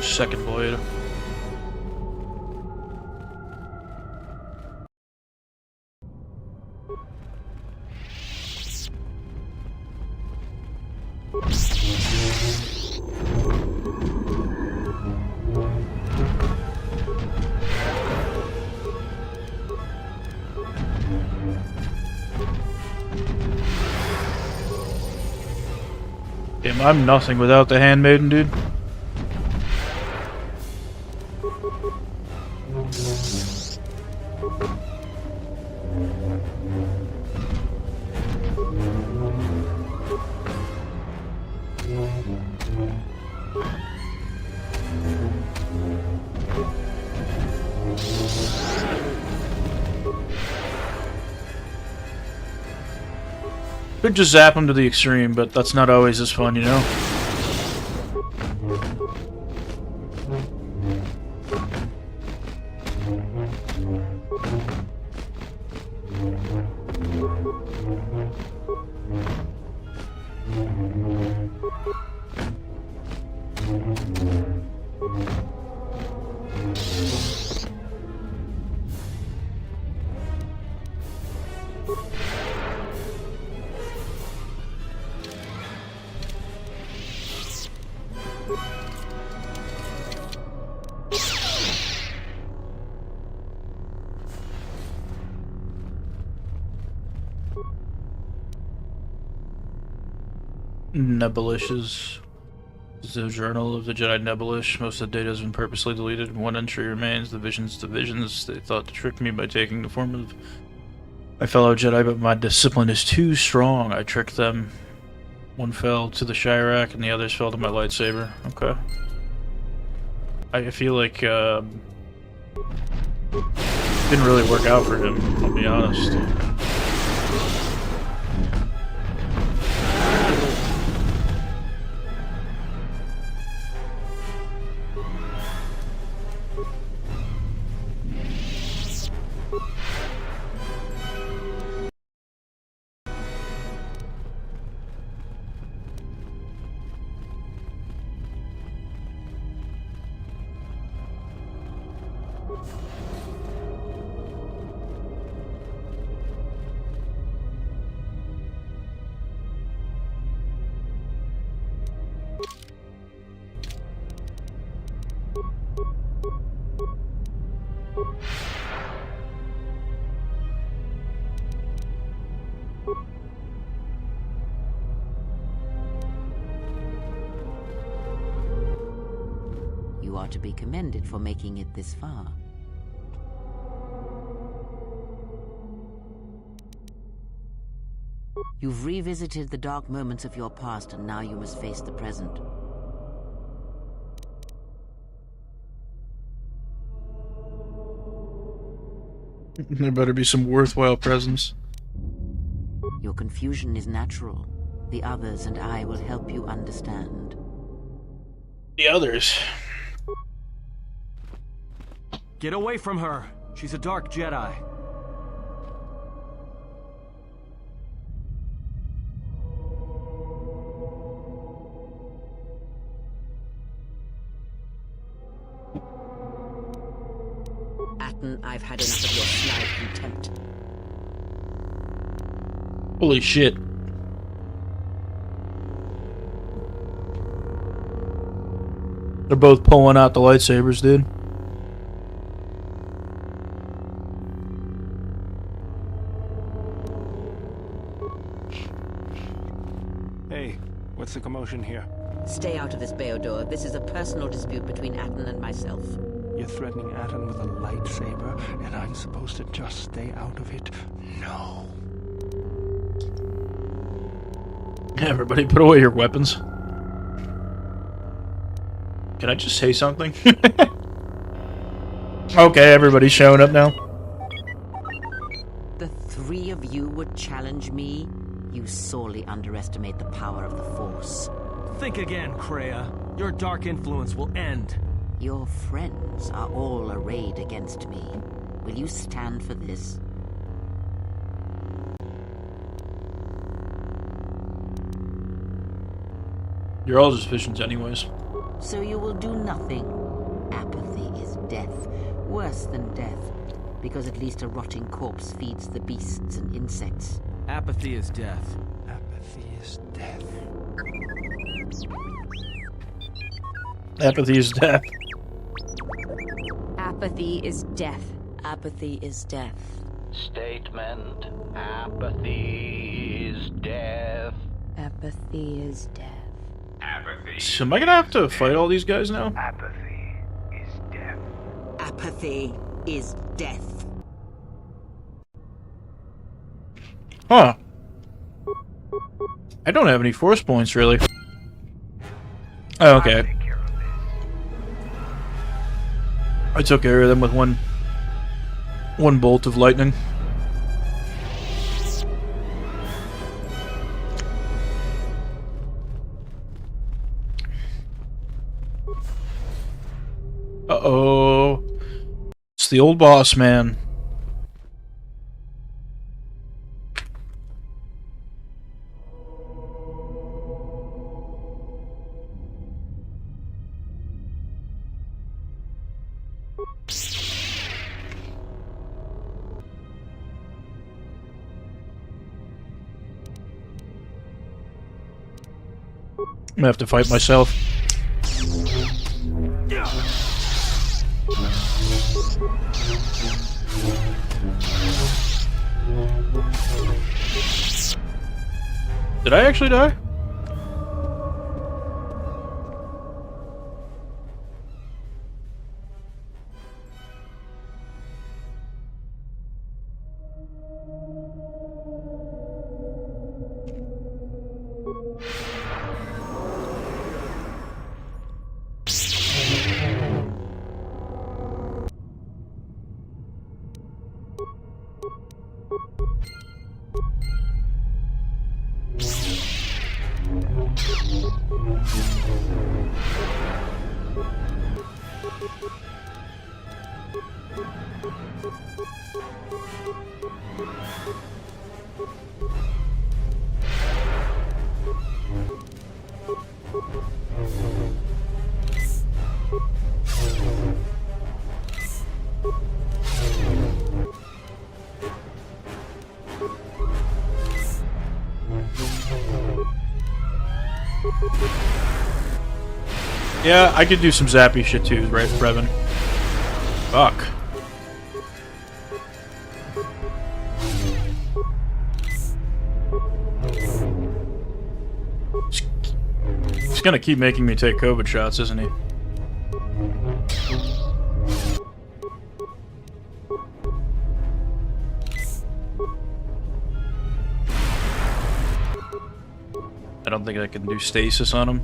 second blade. Damn, I'm nothing without the handmaiden, dude. Could just zap him to the extreme, but that's not always as fun, you know? Nebulish is the journal of the Jedi Nebulish. Most of the data has been purposely deleted. One entry remains: the visions. They thought to trick me by taking the form of my fellow Jedi, but my discipline is too strong. I tricked them. One fell to the Chirac, and the others fell to my lightsaber. Okay. I feel like didn't really work out for him, I'll be honest. You are to be commended for making it this far. You've revisited the dark moments of your past, and now you must face the present. There better be some worthwhile presents. Your confusion is natural. The others and I will help you understand. The others? Get away from her! She's a dark Jedi. Atten, I've had enough of your snide contempt. Holy shit. They're both pulling out the lightsabers, dude. Hey, what's the commotion here? Stay out of this, Beodor. This is a personal dispute between Atten and myself. You're threatening Atten with a lightsaber, and I'm supposed to just stay out of it? No. Everybody put away your weapons. Can I just say something? Okay, everybody's showing up now. The three of you would challenge me? You sorely underestimate the power of the Force. Think again, Kreia. Your dark influence will end. Your friends are all arrayed against me. Will you stand for this? You're all just visions anyways. So you will do nothing. Apathy is death. Worse than death. Because at least a rotting corpse feeds the beasts and insects. Apathy is death. Apathy is death. Apathy is death. Apathy is death. Apathy is death. Statement. Apathy is death. Apathy is death. Apathy. So am I gonna have to fight all these guys now? Apathy is death. Apathy is death. Huh. I don't have any force points, really. Oh, okay. I took care of them with one bolt of lightning. Uh-oh. It's the old boss, man. I'm gonna have to fight myself. Did I actually die? Yeah, I could do some zappy shit too, right, Brevin? Fuck. He's gonna keep making me take COVID shots, isn't he? I don't think I can do stasis on him.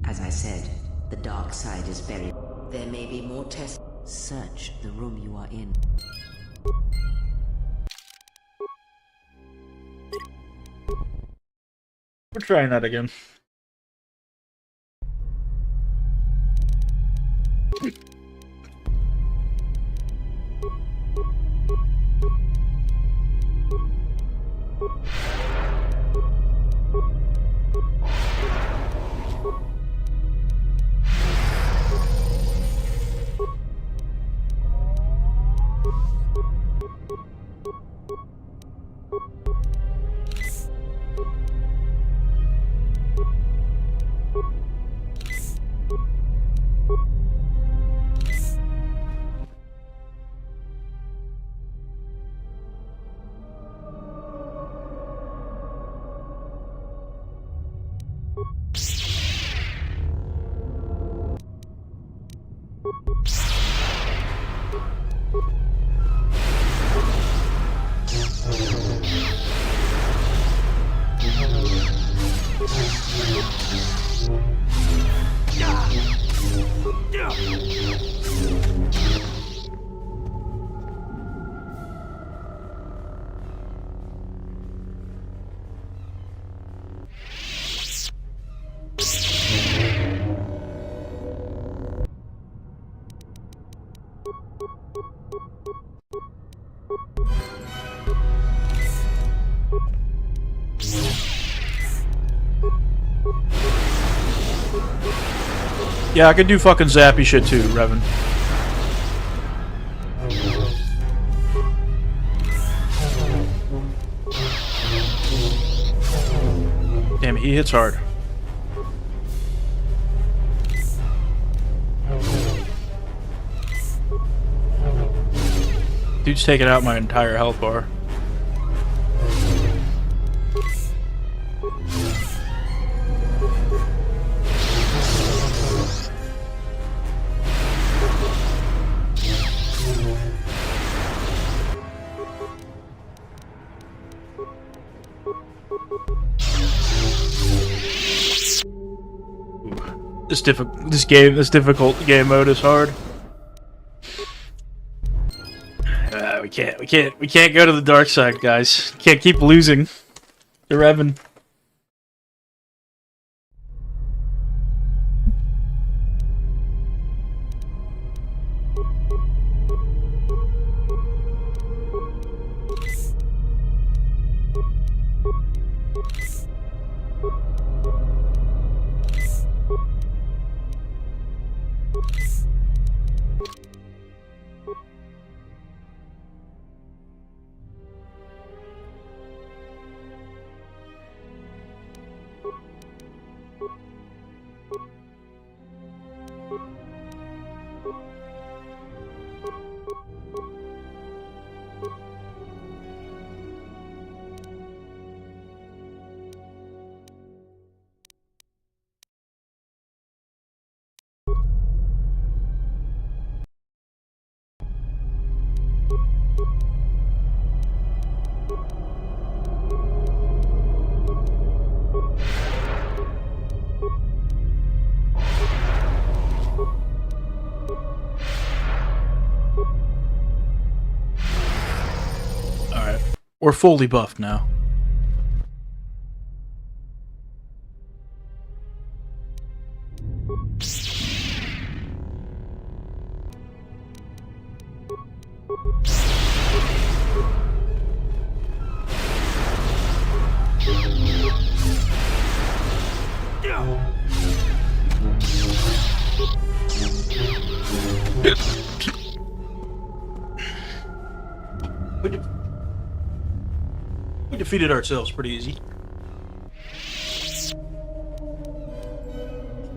As I said, the dark side is buried. There may be more tests. Search the room you are in. We're trying that again. Yeah, I could do fucking zappy shit too, Revan. Damn, he hits hard. Dude's taking out my entire health bar. This difficult game mode is hard. We can't go to the dark side, guys. Can't keep losing to Revan. We're fully buffed now. We defeated ourselves pretty easy.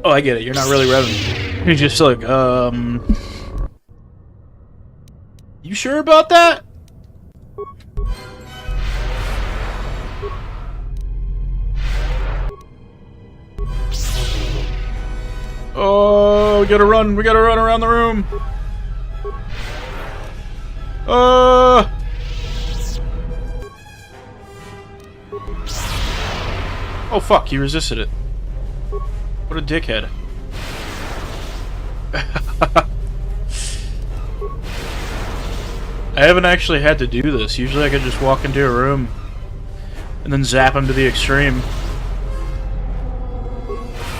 Oh, I get it. You're not really Revan. You're just like, you sure about that? Oh, we gotta run around the room. Oh fuck, he resisted it. What a dickhead. I haven't actually had to do this. Usually I could just walk into a room and then zap him to the extreme.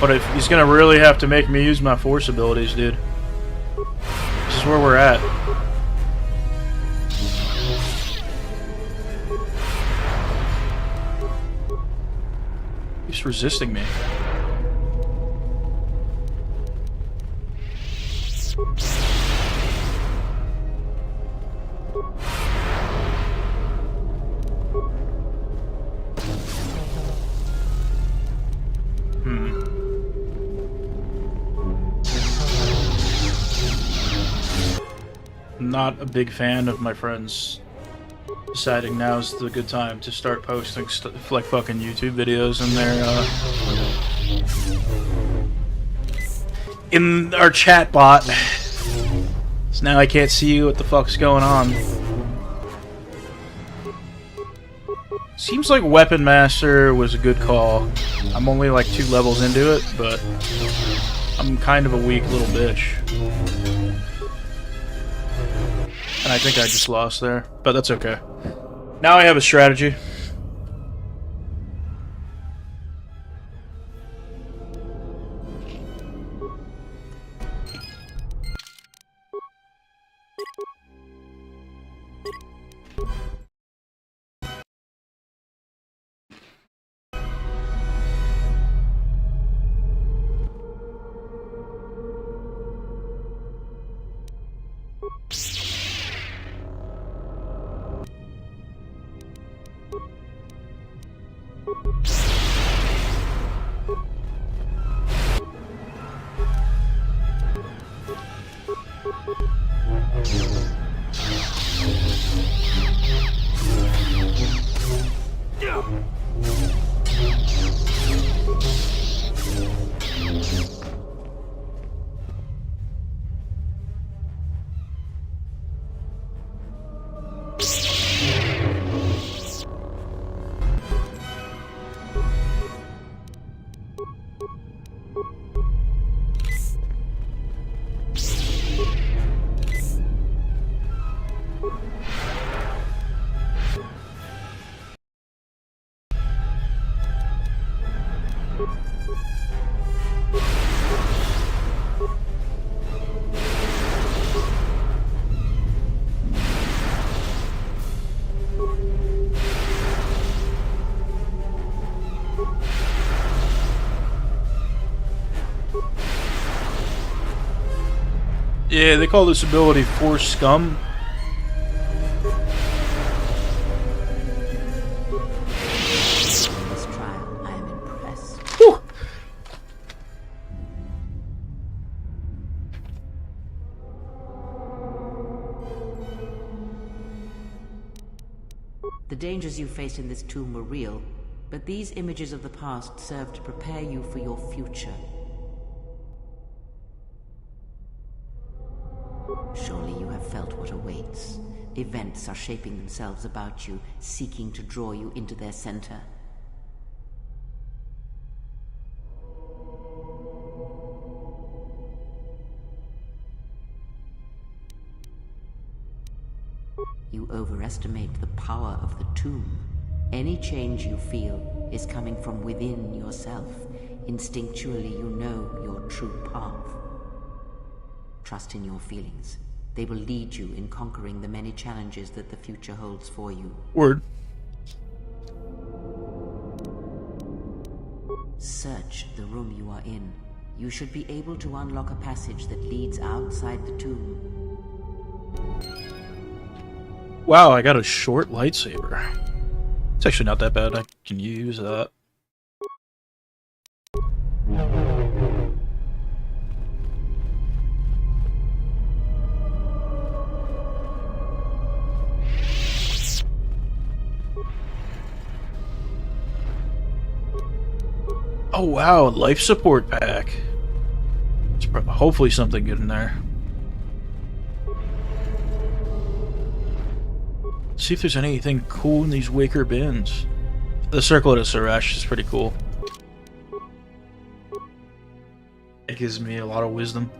But if he's gonna really have to make me use my force abilities, dude. This is where we're at. He's resisting me. Not a big fan of my friends deciding now's the good time to start posting like fucking YouTube videos in their in our chat bot. So now I can't see what the fuck's going on. Seems like Weapon Master was a good call. I'm only like 2 levels into it, but I'm kind of a weak little bitch. And I think I just lost there, but that's okay. Now I have a strategy. Yeah, they call this ability Force Scum. In this trial, I am impressed. Whew. The dangers you faced in this tomb were real, but these images of the past serve to prepare you for your future. Surely you have felt what awaits. Events are shaping themselves about you, seeking to draw you into their center. You overestimate the power of the tomb. Any change you feel is coming from within yourself. Instinctually, you know your true path. Trust in your feelings. They will lead you in conquering the many challenges that the future holds for you. Word. Search the room you are in. You should be able to unlock a passage that leads outside the tomb. Wow, I got a short lightsaber. It's actually not that bad. I can use that. Oh wow, life support pack. It's hopefully something good in there. See if there's anything cool in these wicker bins. The Circlet of Sarash is pretty cool. It gives me a lot of wisdom.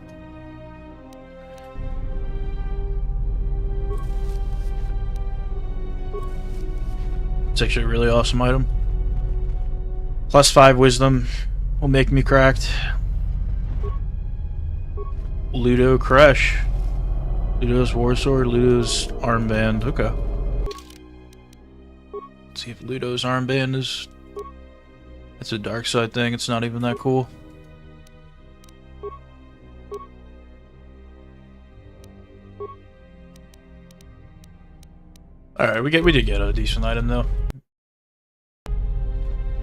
It's actually a really awesome item. +5 wisdom will make me cracked. Ludo Crush. Ludo's Warsword, Ludo's Armband. Okay. Let's see if Ludo's Armband is... It's a dark side thing, it's not even that cool. Alright, we did get a decent item though.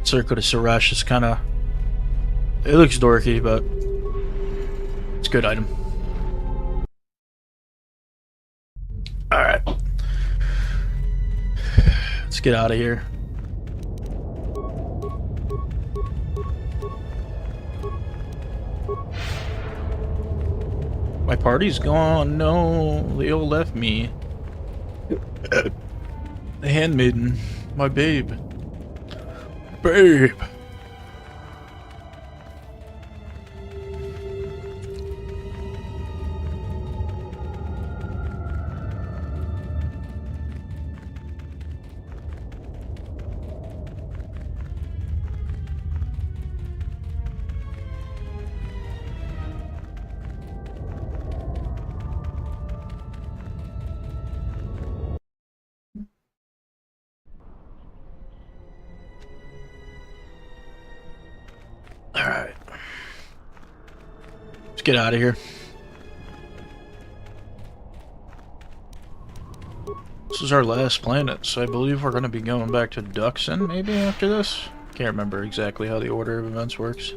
Circuit of Sarash is kinda... It looks dorky, but... It's a good item. Alright. Let's get out of here. My party's gone. No, they all left me. The handmaiden, my babe. Babe. Alright. Let's get out of here. This is our last planet, so I believe we're going to be going back to Duxon maybe after this? Can't remember exactly how the order of events works.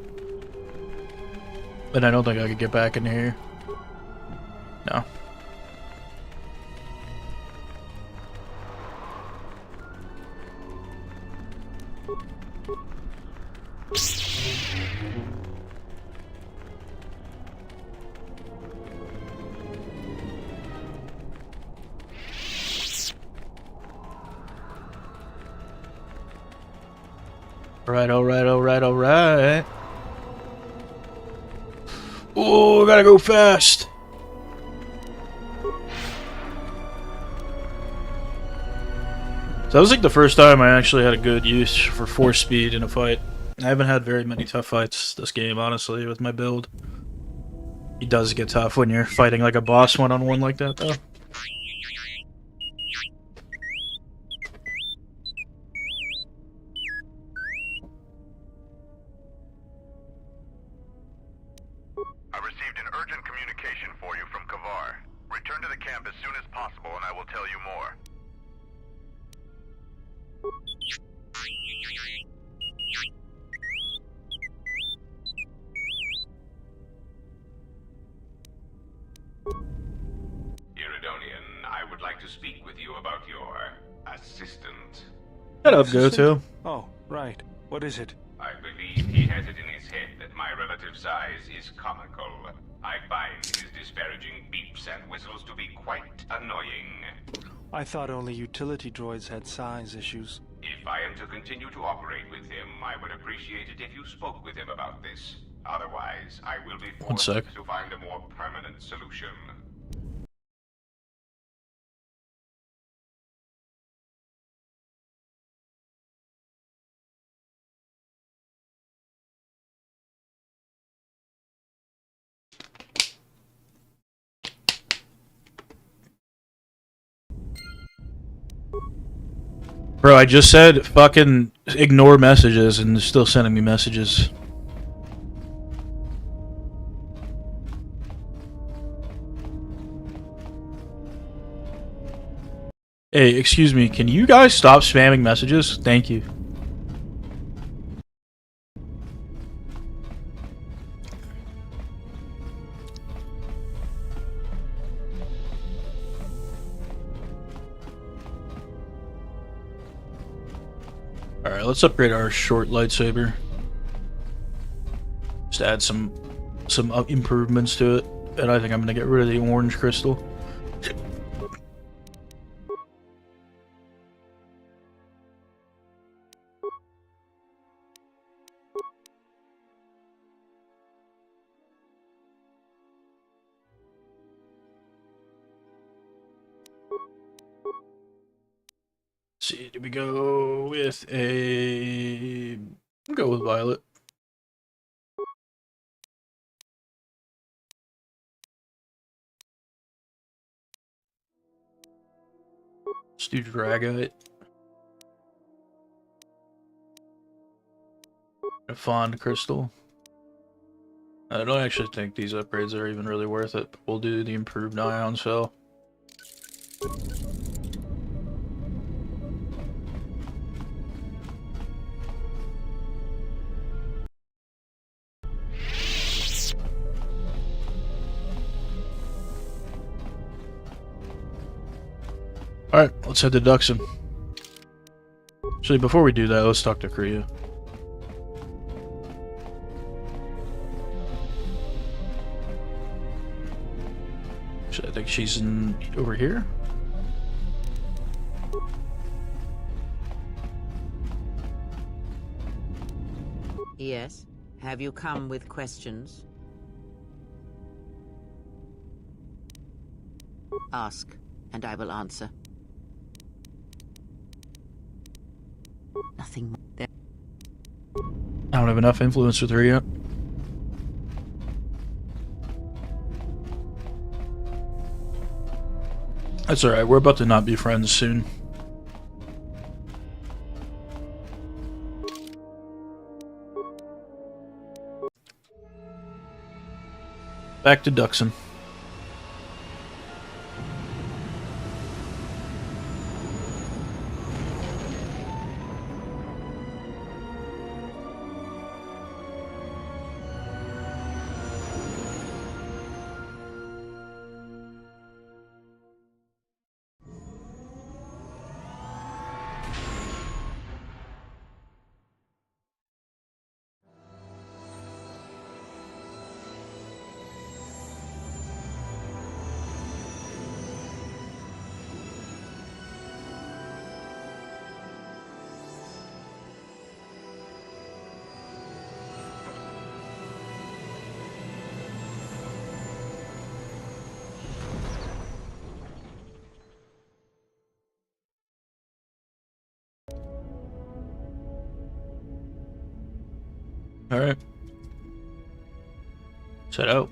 But I don't think I could get back in here. No. Alright. Oh, I gotta go fast. So that was like the first time I actually had a good use for force speed in a fight. I haven't had very many tough fights this game, honestly, with my build. It does get tough when you're fighting like a boss one-on-one like that, though. I received an urgent communication for you from KOTOR. Return to the camp as soon as possible and I will tell you more. Iridonian, I would like to speak with you about your assistant. Shut up, Goto. Oh, right. What is it? I believe he has it in his head that my relative size is comical. I find his disparaging beeps and whistles to be quite annoying. I thought only utility droids had size issues. If I am to continue to operate with him, I would appreciate it if you spoke with him about this. Otherwise, I will be forced to find a more permanent solution. Bro, I just said fucking ignore messages and they're still sending me messages. Hey, excuse me, can you guys stop spamming messages? Thank you. Alright, let's upgrade our short lightsaber. Just add some improvements to it. And I think I'm gonna get rid of the orange crystal. See, do we go with a... We'll go with violet. Let's do dragite. A fond crystal. I don't actually think these upgrades are even really worth it, but we'll do the improved ion cell. Alright, let's head to Duxon. Actually, before we do that, let's talk to Kriya. Actually, I think she's in over here. Yes? Have you come with questions? Ask, and I will answer. Nothing more. There. I don't have enough influence with her yet. That's alright, we're about to not be friends soon. Back to Duxon. Alright. Set out.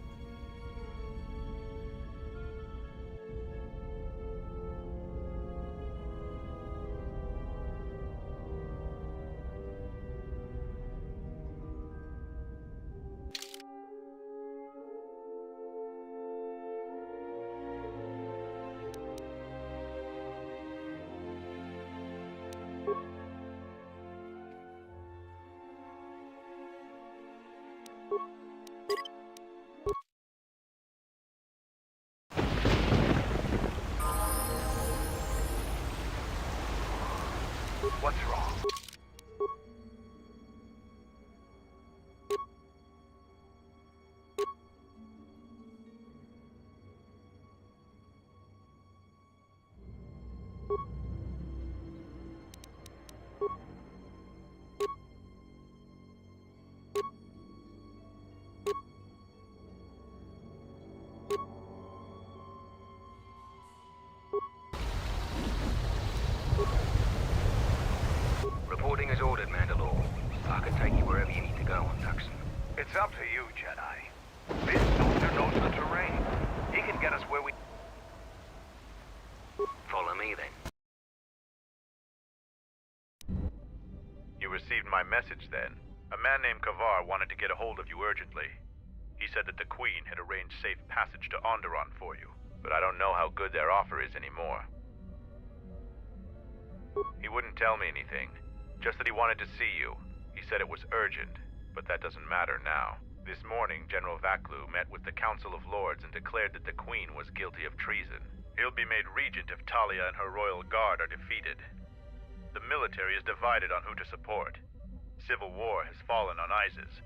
What's wrong? Reporting as ordered, Mandalore. I can take you wherever you need to go on Duxon. It's up to you, Jedi. This soldier knows the terrain. He can get us where we... Follow me, then. You received my message, then. A man named Kavar wanted to get a hold of you urgently. He said that the Queen had arranged safe passage to Onderon for you, but I don't know how good their offer is anymore. He wouldn't tell me anything, just that he wanted to see you. He said it was urgent, but that doesn't matter now. This morning, General Vaklu met with the Council of Lords and declared that the Queen was guilty of treason. He'll be made regent if Talia and her royal guard are defeated. The military is divided on who to support. Civil war has fallen on Isis.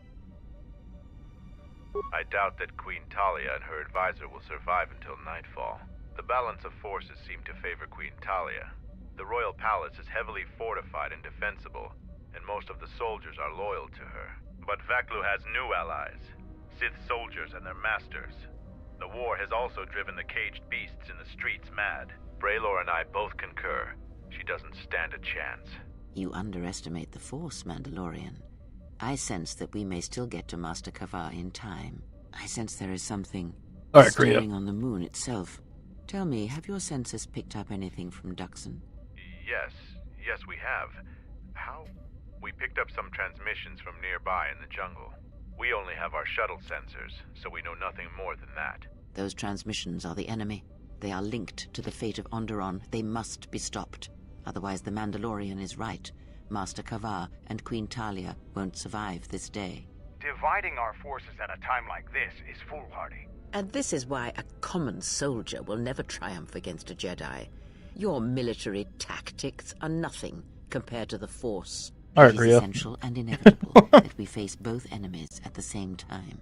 I doubt that Queen Talia and her advisor will survive until nightfall. The balance of forces seem to favor Queen Talia. The royal palace is heavily fortified and defensible, and most of the soldiers are loyal to her. But Vaklu has new allies, Sith soldiers and their masters. The war has also driven the caged beasts in the streets mad. Braylor and I both concur. She doesn't stand a chance. You underestimate the Force, Mandalorian. I sense that we may still get to Master Kavar in time. I sense there is something stirring on the moon itself. Tell me, have your senses picked up anything from Duxon? Yes, we have. How? We picked up some transmissions from nearby in the jungle. We only have our shuttle sensors, so we know nothing more than that. Those transmissions are the enemy. They are linked to the fate of Onderon. They must be stopped. Otherwise the Mandalorian is right. Master Kavar and Queen Talia won't survive this day. Dividing our forces at a time like this is foolhardy. And this is why a common soldier will never triumph against a Jedi. Your military tactics are nothing compared to the Force. It is essential and inevitable that we face both enemies at the same time.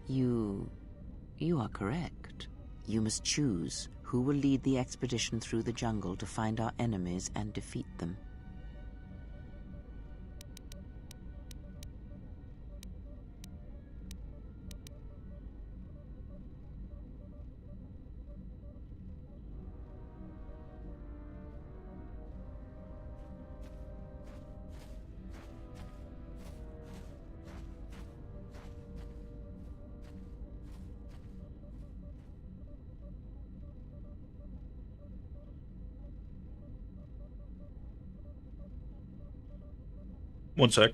You are correct. You must choose who will lead the expedition through the jungle to find our enemies and defeat them. One sec.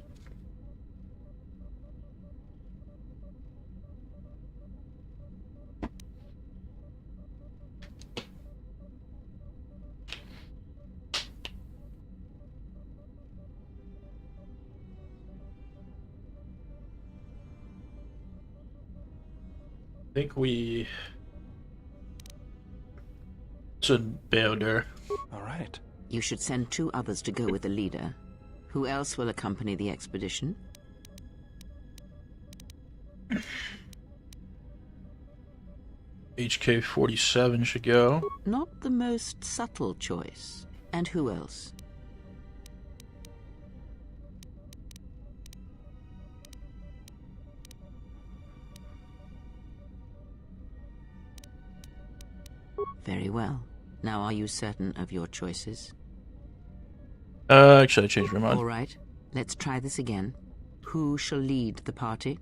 I think we should builder. All right. You should send 2 others to go with the leader. Who else will accompany the expedition? HK-47 should go. Not the most subtle choice. And who else? Very well. Now are you certain of your choices? Actually I changed my mind. All right. Let's try this again. Who shall lead the party?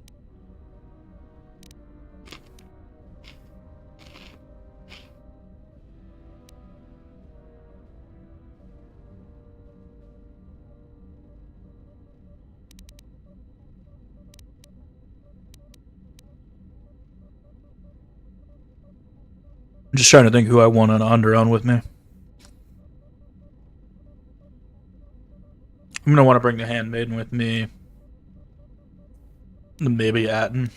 I'm just trying to think who I want an under on with me. I'm gonna want to bring the handmaiden with me. Maybe Atten.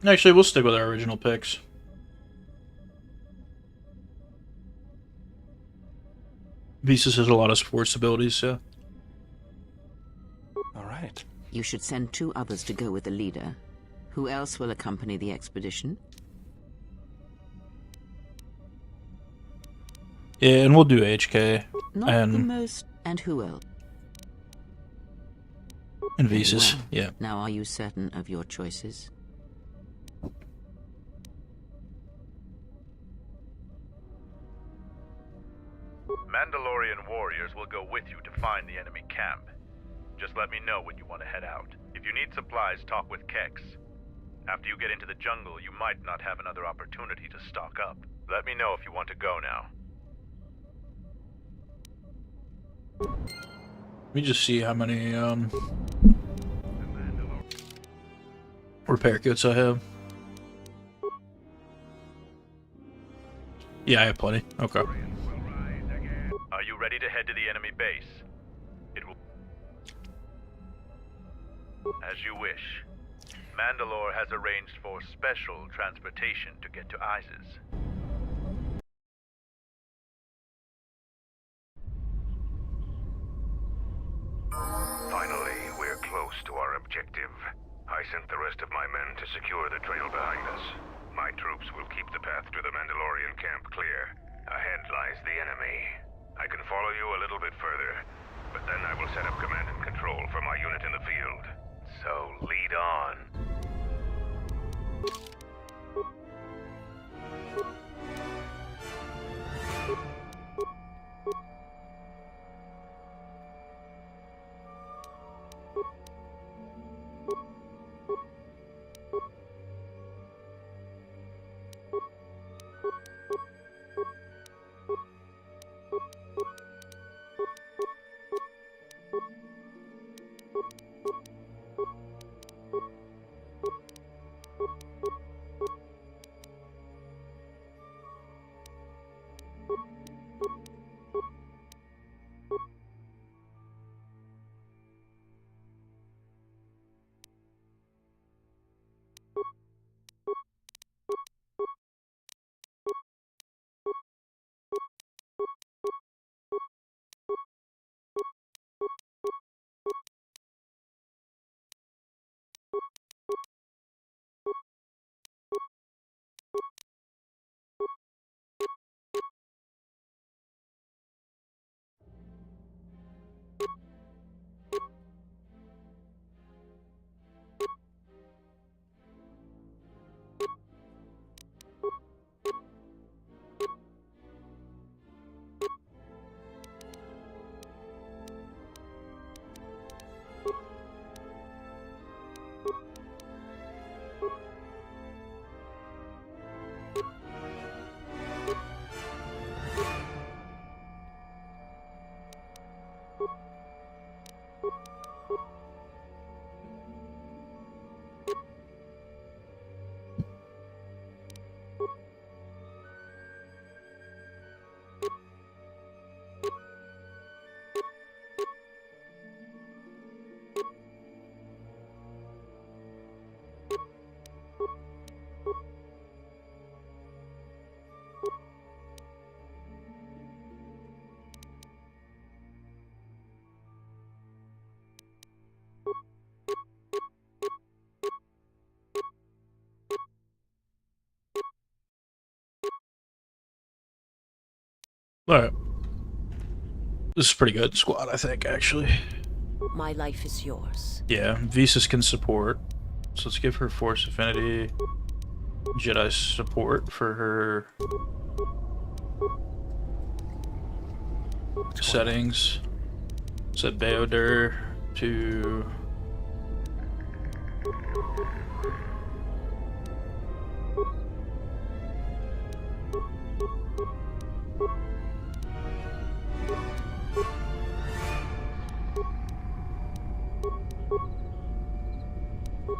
Actually, we'll stick with our original picks. Visas has a lot of sports abilities, so. All right. You should send 2 others to go with the leader. Who else will accompany the expedition? Yeah, and we'll do HK. Not and the most... And who else? And Visas, well. yeah. Now are you certain of your choices? Mandalorian warriors will go with you to find the enemy camp. Just let me know when you want to head out. If you need supplies, talk with Kex. After you get into the jungle, you might not have another opportunity to stock up. Let me know if you want to go now. Let me just see how many repair kits I have. Yeah, I have plenty. Okay. Are you ready to head to the enemy base? It will... As you wish. Mandalore has arranged for special transportation to get to Isis. Finally, we're close to our objective. I sent the rest of my men to secure the trail behind us. My troops will keep the path to the Mandalorian camp clear. Ahead lies the enemy. I can follow you a little bit further, but then I will set up command and control for my unit in the field. So, lead on. Alright. This is a pretty good squad, I think, actually. My life is yours. Yeah, Visas can support. So let's give her Force Affinity, Jedi support for her settings. Set Beodur to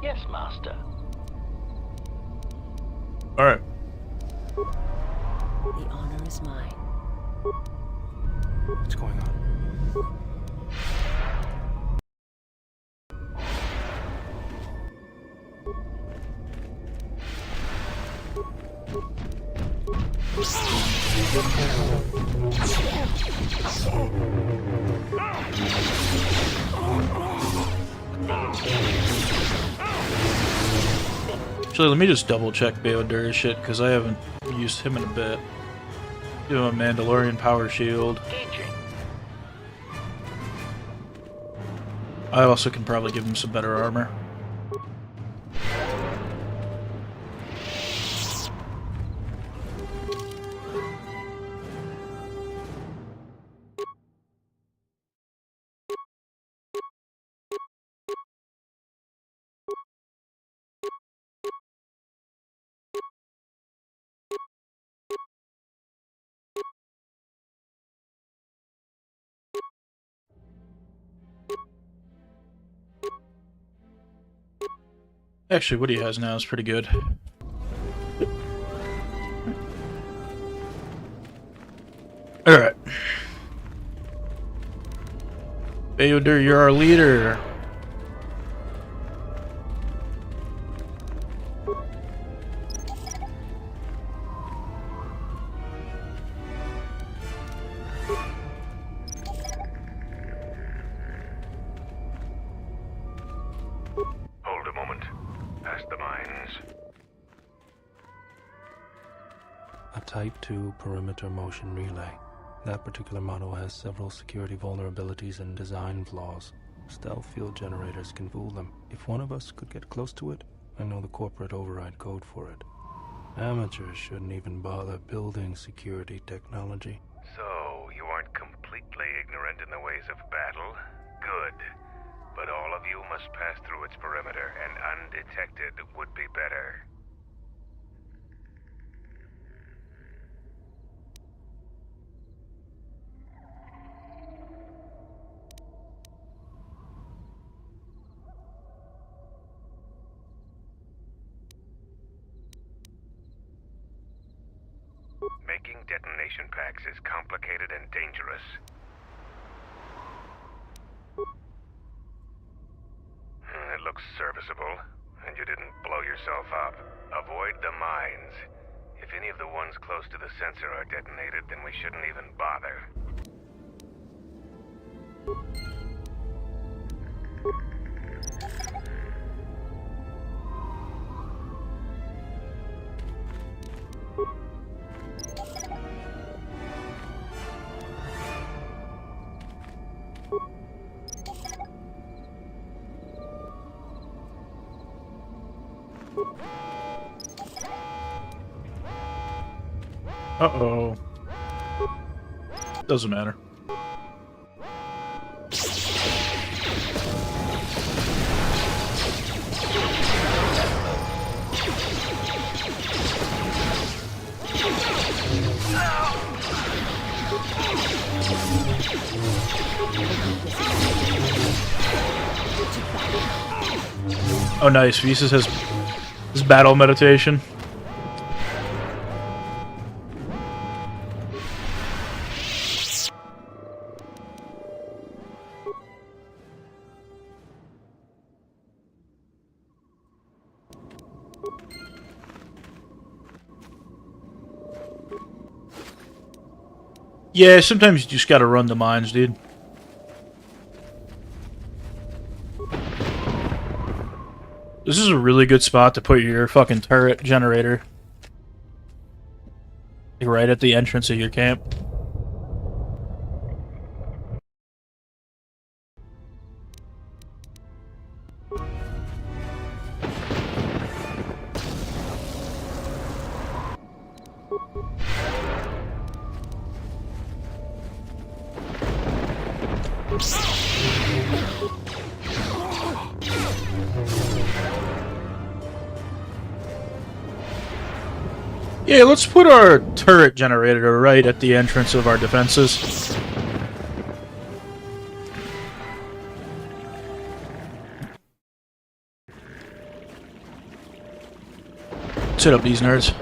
Yes, Master. Alright. The honor is mine. What's going on? Actually, let me just double check Beodur's shit, because I haven't used him in a bit. Do a Mandalorian power shield. I also can probably give him some better armor. Actually, what he has now is pretty good. Alright. Beodur, you're our leader. Hold a moment. Past the mines. A Type 2 perimeter motion relay. That particular model has several security vulnerabilities and design flaws. Stealth field generators can fool them. If one of us could get close to it, I know the corporate override code for it. Amateurs shouldn't even bother building security technology. So, you aren't completely ignorant in the ways of battle? Good. But all of you must pass through its perimeter, and undetected would be better. Making detonation packs is complicated and dangerous. It looks serviceable, and you didn't blow yourself up. Avoid the mines. If any of the ones close to the sensor are detonated, then we shouldn't even bother. Uh-oh. Doesn't matter. Oh, nice. Visas has his battle meditation. Yeah, sometimes you just gotta run the mines, dude. This is a really good spot to put your fucking turret generator. Like right at the entrance of your camp. Yeah, let's put our turret generator right at the entrance of our defenses. Set up these nerds.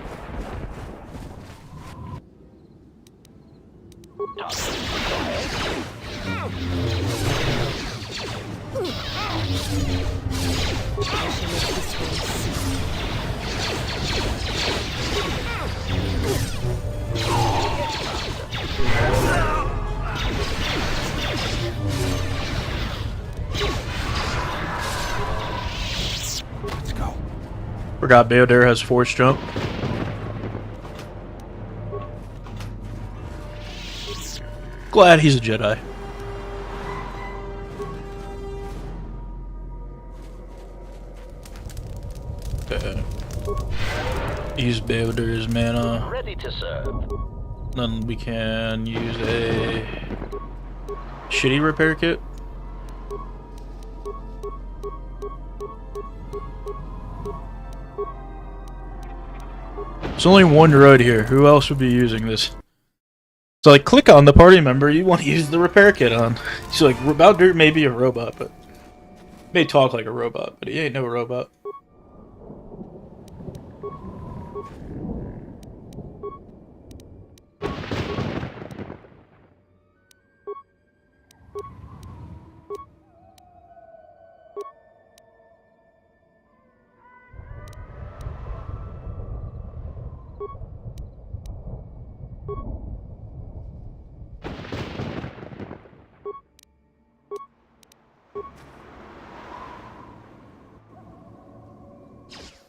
Let's go. Forgot Bayodir has force jump. Glad he's a Jedi. Okay. Use Bayodir's mana. Ready to serve. Then we can use a shitty repair kit. There's only one droid here. Who else would be using this? So like, click on the party member you want to use the repair kit on. So like, Bayodir may be a robot, but may talk like a robot, but he ain't no robot.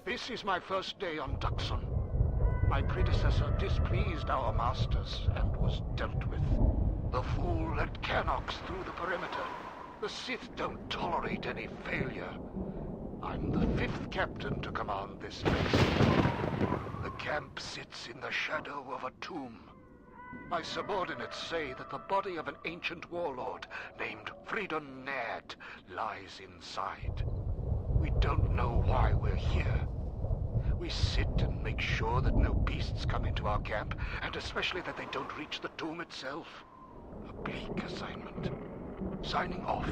This is my first day on Duxon. My predecessor displeased our masters and was dealt with. The fool led Canox through the perimeter. The Sith don't tolerate any failure. I'm the 5th captain to command this base. The camp sits in the shadow of a tomb. My subordinates say that the body of an ancient warlord named Freedon Naird lies inside. We don't know why we're here. We sit and make sure that no beasts come into our camp, and especially that they don't reach the tomb itself. A bleak assignment. Signing off.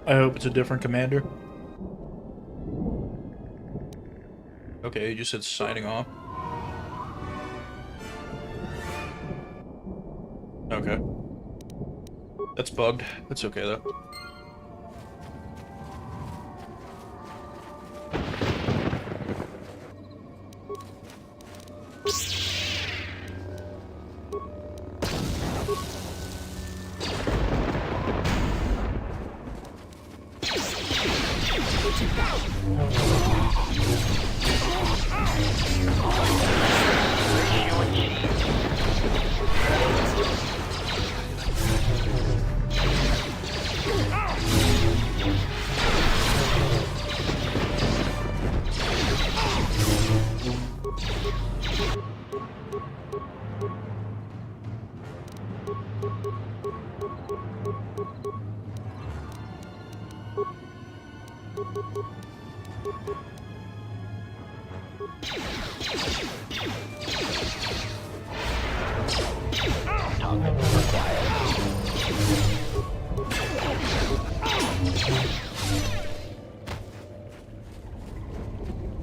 I hope it's a different commander. Okay, you just said signing off. Okay. That's bugged. That's okay though.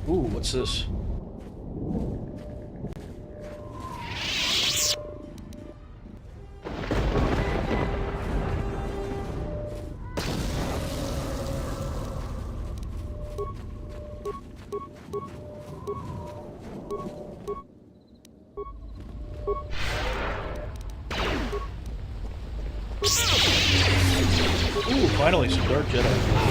Ooh, what's this? Ooh, finally some Dark Jedi.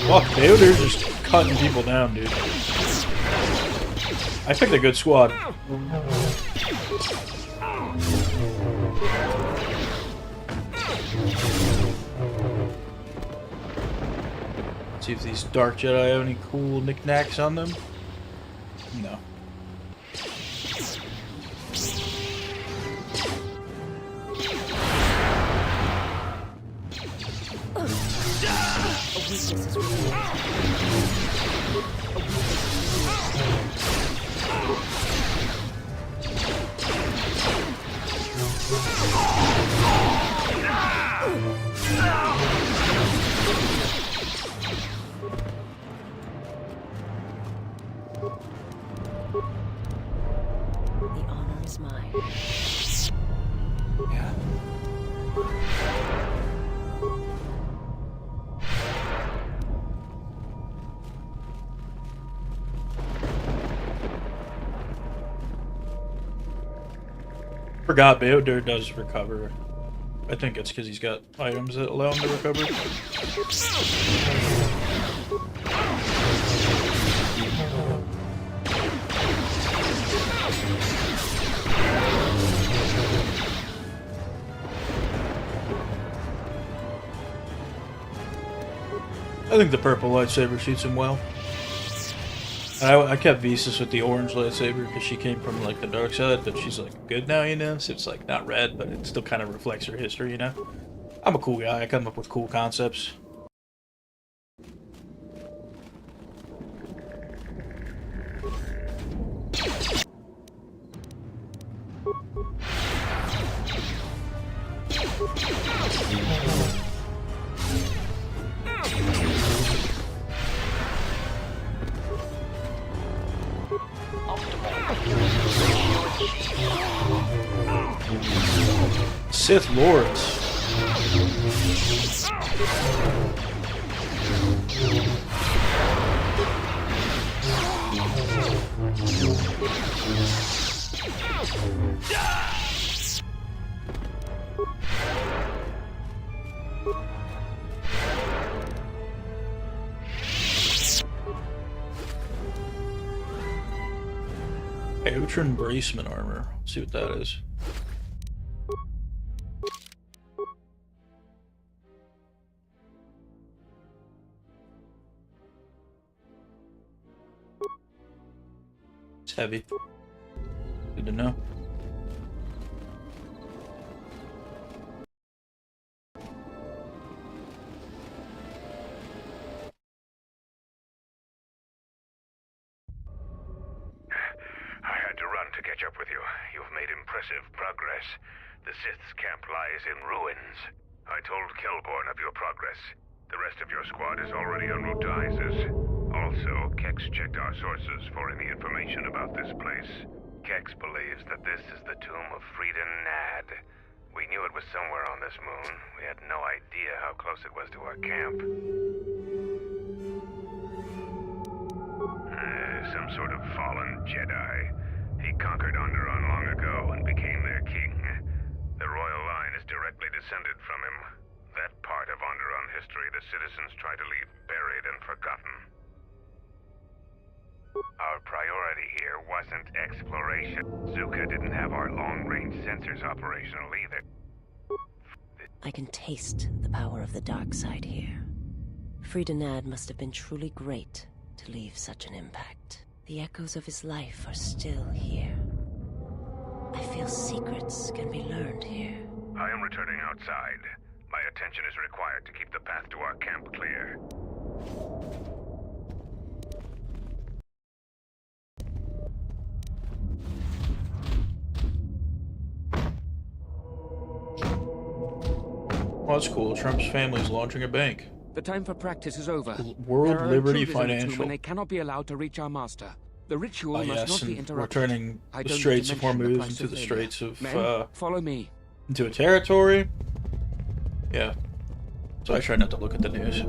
Fuck, Theodore's just cutting people down, dude. I picked a good squad. See if these Dark Jedi have any cool knickknacks on them. No. The honor is mine. Yeah. Forgot Beodor does recover. I think it's because he's got items that allow him to recover. I think the purple lightsaber shoots him well. I kept Visas with the orange lightsaber because she came from like the dark side, but she's like good now, you know. So it's like not red, but it still kind of reflects her history, you know. I'm a cool guy. I come up with cool concepts. Sith Lords. Ultra Embracement Armor. Let's see what that is. It's heavy. Good to know. Progress. The Sith's camp lies in ruins. I told Kelborn of your progress. The rest of your squad is already en route to Isis. Also, Kex checked our sources for any information about this place. Kex believes that this is the tomb of Frida Nad. We knew it was somewhere on this moon. We had no idea how close it was to our camp. Some sort of fallen Jedi. He conquered Onderon long ago and became their king. The royal line is directly descended from him. That part of Onderon history the citizens try to leave buried and forgotten. Our priority here wasn't exploration. Zuka didn't have our long-range sensors operational either. I can taste the power of the dark side here. Frida Nad must have been truly great to leave such an impact. The echoes of his life are still here. I feel secrets can be learned here. I am returning outside. My attention is required to keep the path to our camp clear. Well, that's cool. Trump's family is launching a bank. The time for practice is over. World Liberty intruders in the tomb Financial. and they cannot be allowed to reach our master. The ritual must Yes, not be and interrupted. we're turning I the don't Straits need of to mention the Hormuz price into of the failure. Straits of Men, follow me. into a territory. Yeah. So I try not to look at the news.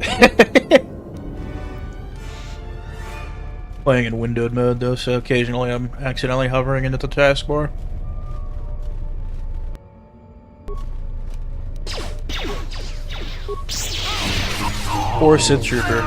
Playing in windowed mode though, so occasionally I'm accidentally hovering into the taskbar. Or Sith Trooper.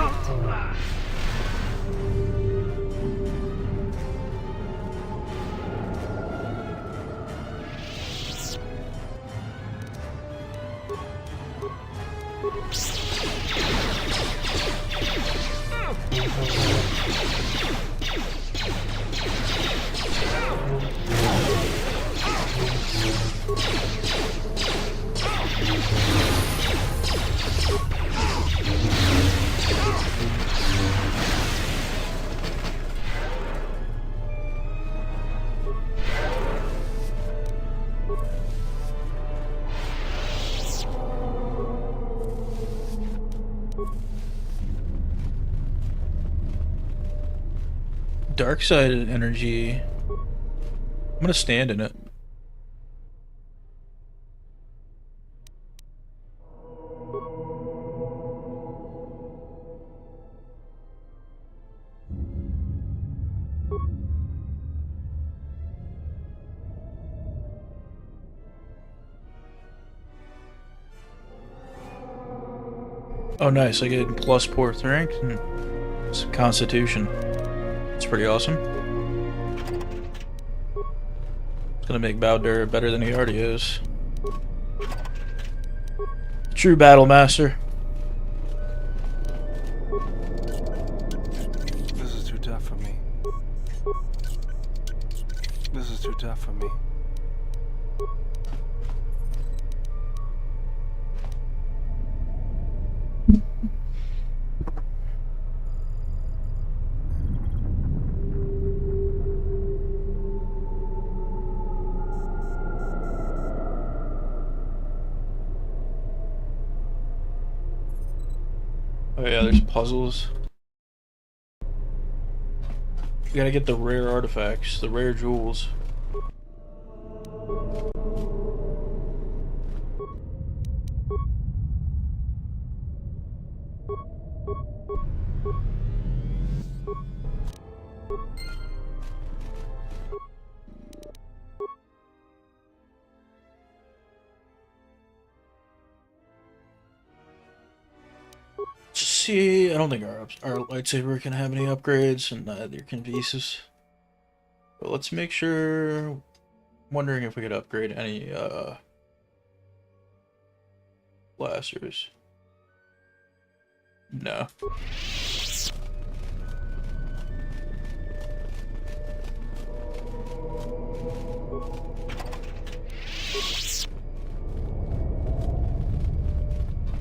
Dark side energy. I'm gonna stand in it. Oh nice, I get plus 4th rank and some constitution. It's pretty awesome. It's gonna make Baldur better than he already is. True battle master. This is too tough for me. This is too tough for me. Oh yeah, there's puzzles. You gotta get the rare artifacts, the rare jewels. See, I don't think our lightsaber can have any upgrades, and neither can Visas. But let's make sure. I'm wondering if we could upgrade any blasters. No.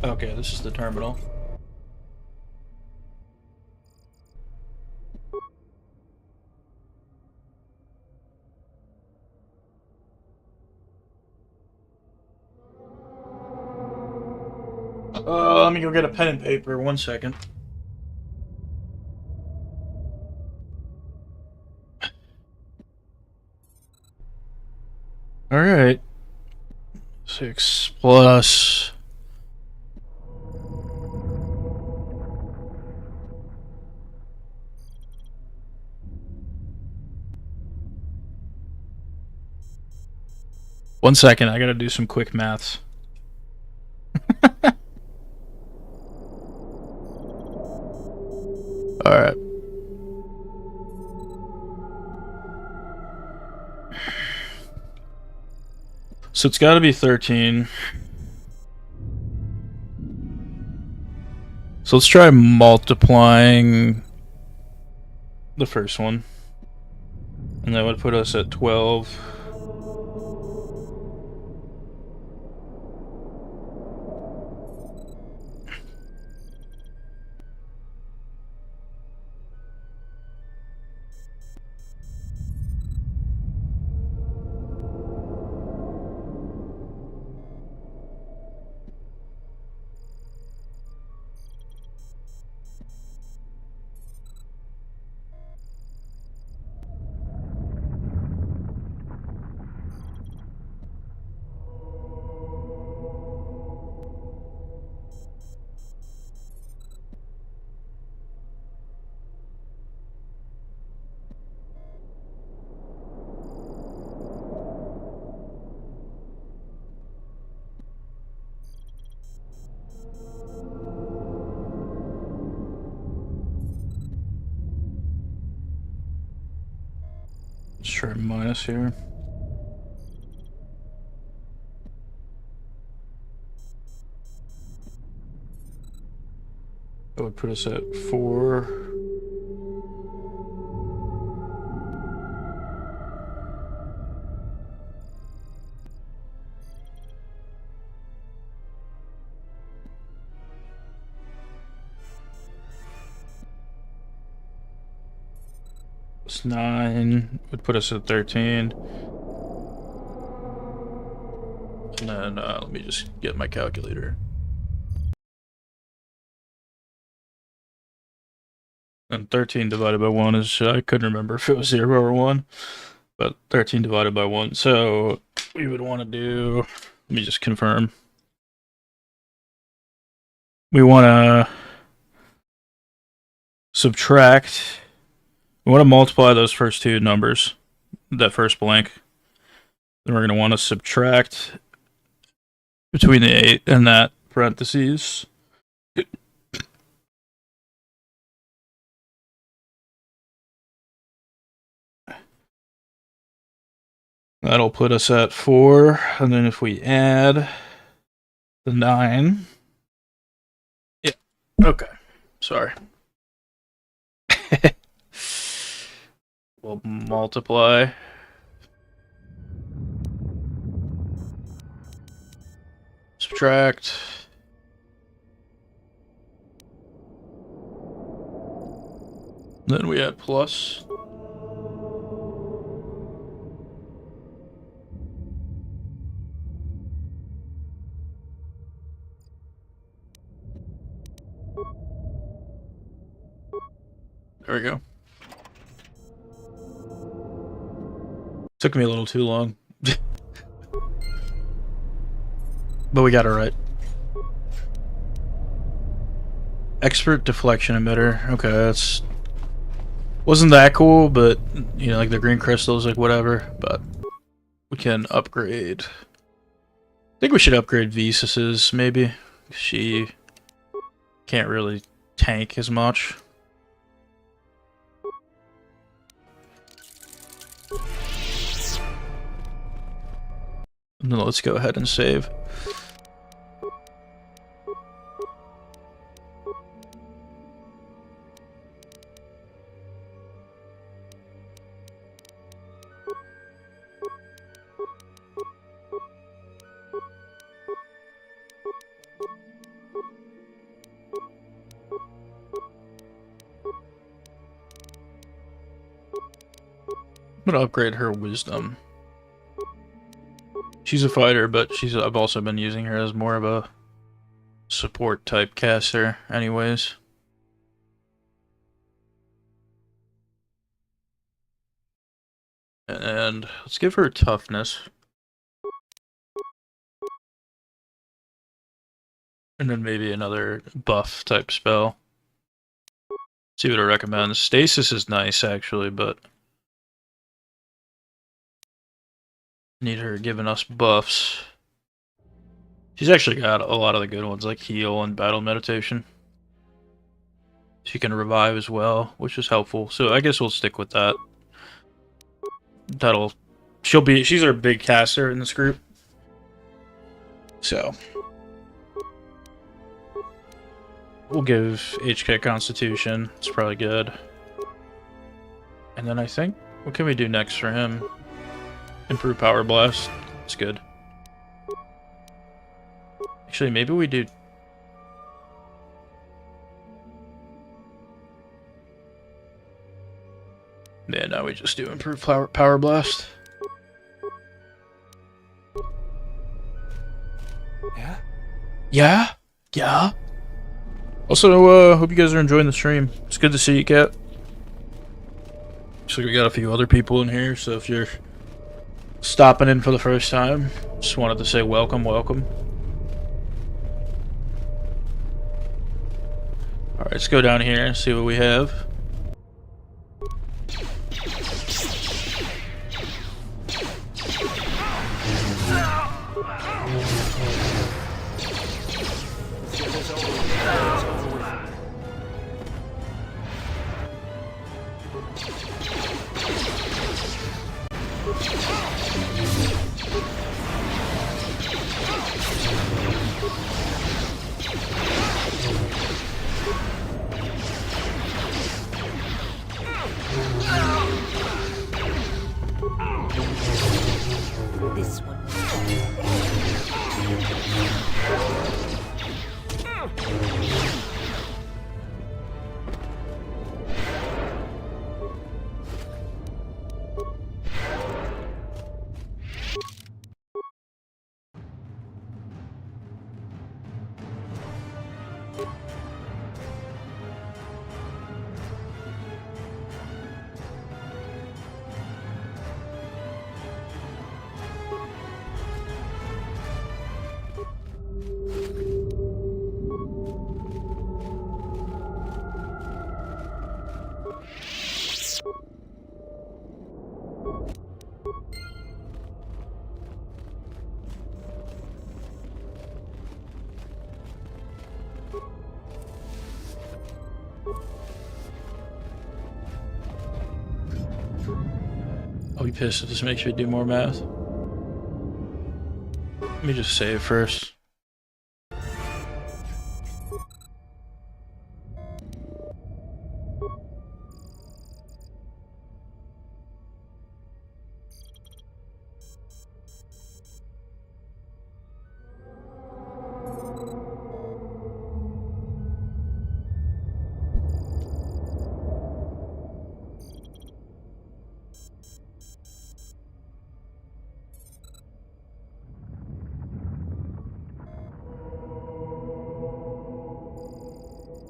Okay, this is the terminal. Let me go get a pen and paper. 1 second. All right. 6 plus. One second, I gotta do some quick maths. Alright. So it's gotta be 13. So let's try multiplying the first one. And that would put us at 12. Let's try minus here. That would put us at 4. Plus 9 would put us at 13. And then let me just get my calculator. And 13 divided by 1 is, I couldn't remember if it was 0 or 1, but 13 divided by 1. So we would want to do, let me just confirm. We want to subtract, we want to multiply those first two numbers, that first blank. Then we're going to want to subtract between the 8 and that parentheses. That'll put us at 4, and then if we add the 9... Yeah, okay, sorry. We'll multiply. Subtract. Then we add plus. There we go. Took me a little too long. But we got it right. Expert deflection emitter. Okay, that's... Wasn't that cool, but, you know, like the green crystals, like whatever. But we can upgrade. I think we should upgrade Visis's, maybe. She can't really tank as much. And then let's go ahead and save. I'm gonna upgrade her wisdom. She's a fighter, but I've also been using her as more of a support type caster anyways. And let's give her toughness. And then maybe another buff type spell. See what it recommends. Stasis is nice actually, but need her giving us buffs. She's actually got a lot of the good ones like heal and battle meditation. She can revive as well, which is helpful. So I guess we'll stick with that. She's our big caster in this group. So we'll give HK Constitution. It's probably good. And then I think, what can we do next for him? Improve Power Blast. It's good. Actually, maybe we do... Yeah, now we just do Improve Power Blast. Yeah? Yeah? Yeah? Also, hope you guys are enjoying the stream. It's good to see you, Kat. So we got a few other people in here, so if you're stopping in for the first time, just wanted to say welcome, welcome. Alright, let's go down here and see what we have. I'll be pissed if this makes me do more math. Let me just save first.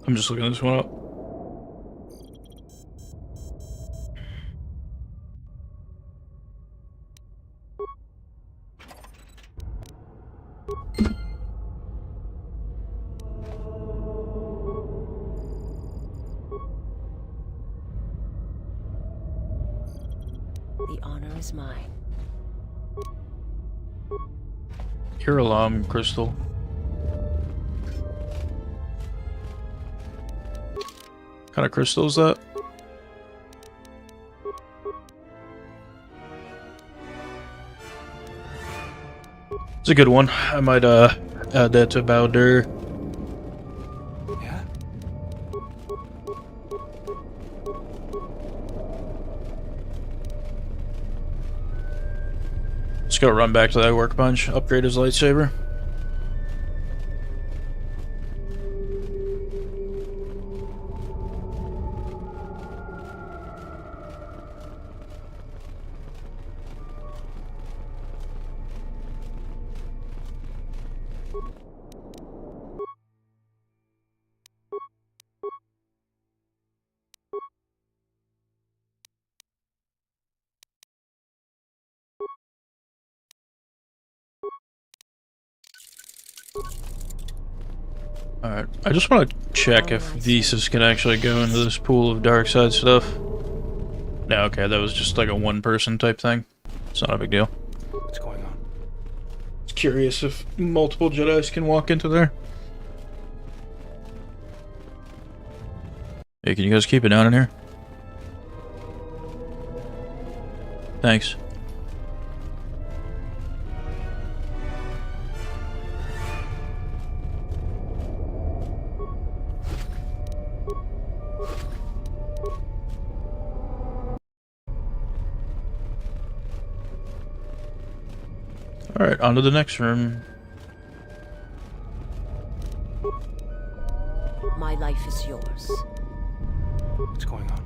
I'm just looking this one up. The honor is mine. Your alarm crystal. What kind of crystal is that? It's a good one. I might add that to Baldur. Yeah? Let's go run back to that workbench, upgrade his lightsaber. Alright, I just want to check if Visas can actually go into this pool of dark side stuff. No, okay, that was just like a one-person type thing. It's not a big deal. What's going on? It's curious if multiple Jedis can walk into there. Hey, can you guys keep it down in here? Thanks. Alright, on to the next room. My life is yours. What's going on?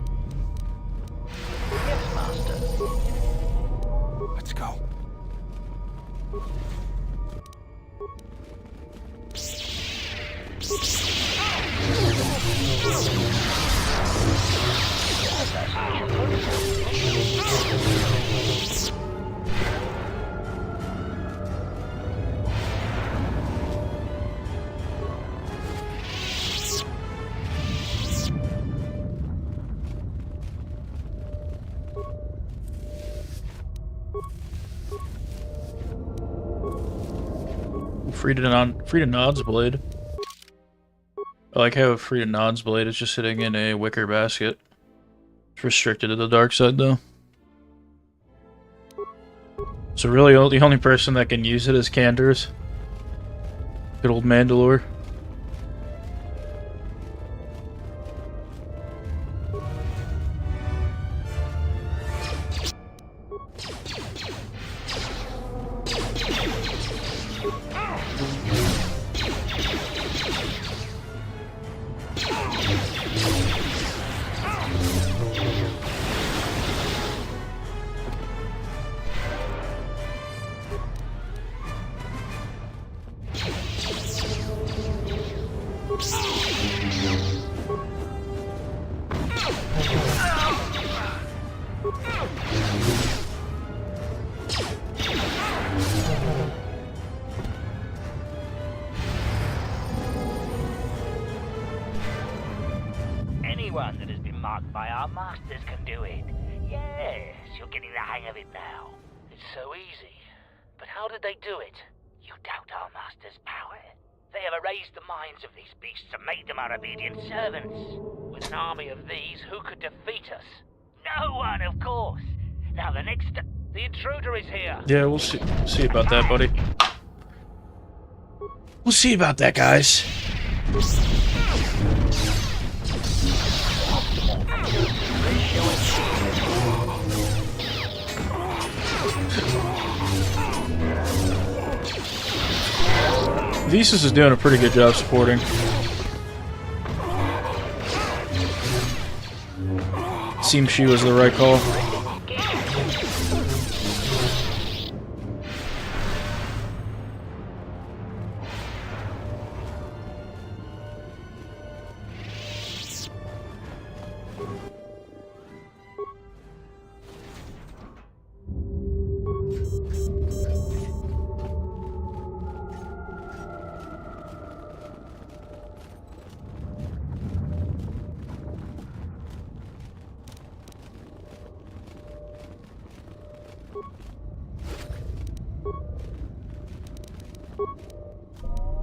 Yes, Master. Let's go. Frida Nod's blade. I like how Frida Nod's blade is just sitting in a wicker basket. It's restricted to the dark side though. So really the only person that can use it is Cantor's. Good old Mandalore. Anyone that has been marked by our masters can do it. Yes, you're getting the hang of it now. It's so easy. But how did they do it? You doubt our master's power. They have erased the minds of these beasts and made them our obedient servants. With an army of these, who could defeat us? No one, of course. Now the intruder is here. Yeah, we'll see about that, buddy. We'll see about that, guys. Visas is doing a pretty good job supporting. Seems she was the right call.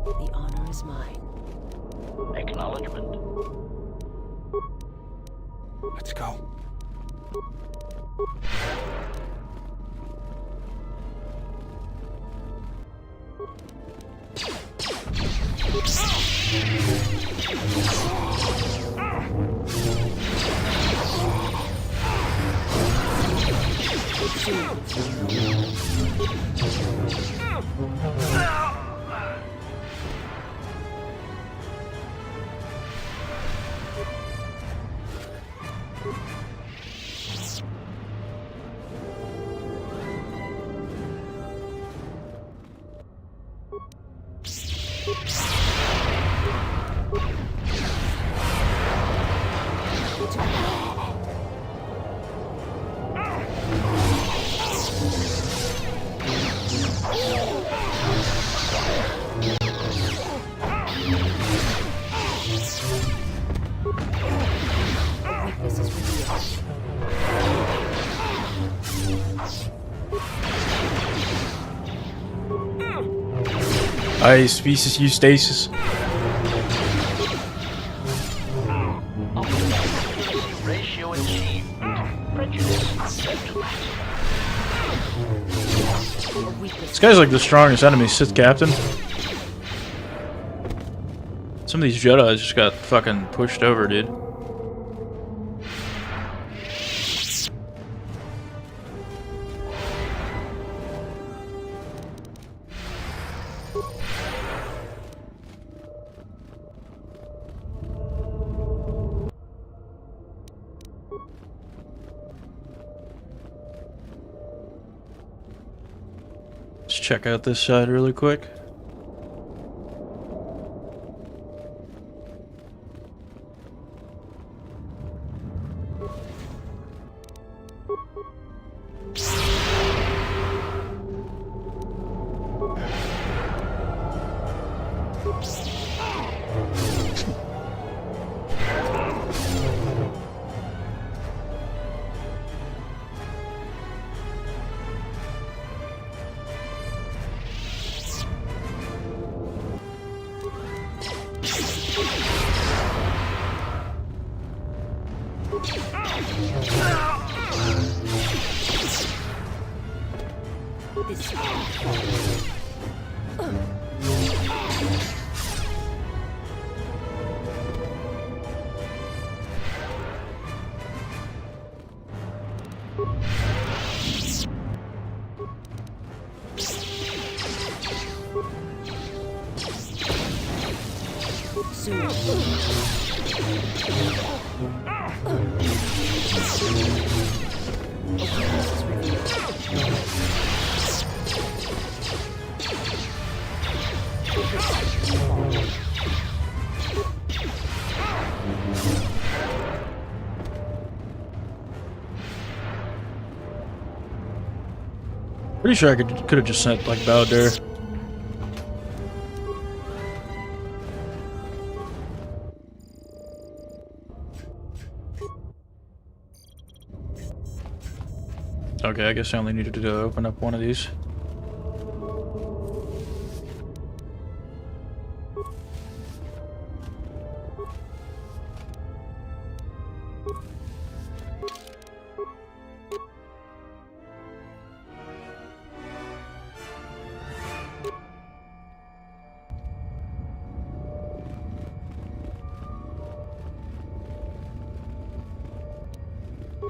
The honor is mine. Acknowledgement. Let's go. Ice, Visas use stasis. Ratio achieved. Prejudice. This guy's like the strongest enemy, Sith Captain. Some of these Jedi just got fucking pushed over, dude. Let's check out this side really quick. Pretty sure I could have just sent like Baldur. Okay, I guess I only needed to open up one of these.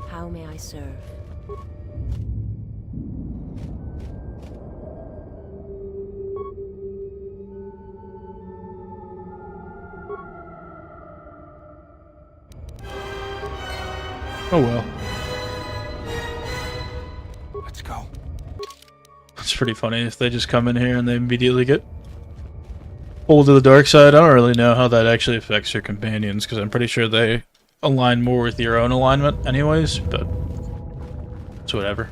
How may I serve? Oh well. Let's go. It's pretty funny if they just come in here and they immediately get pulled to the dark side. I don't really know how that actually affects your companions, because I'm pretty sure they align more with your own alignment anyways, but it's whatever.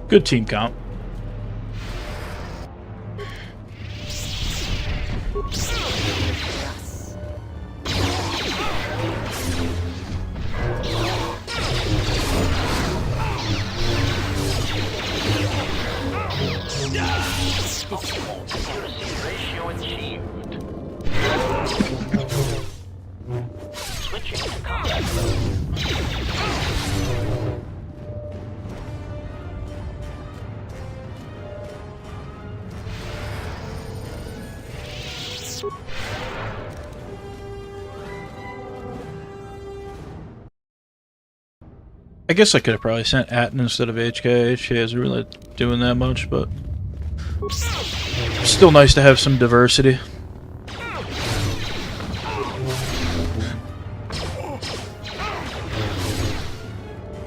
Good team comp. Ratio achieved. Switching to combat mode. I guess I could have probably sent Atten instead of HK. HK isn't really doing that much, but still nice to have some diversity.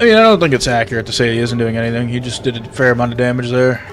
I mean, I don't think it's accurate to say he isn't doing anything. He just did a fair amount of damage there.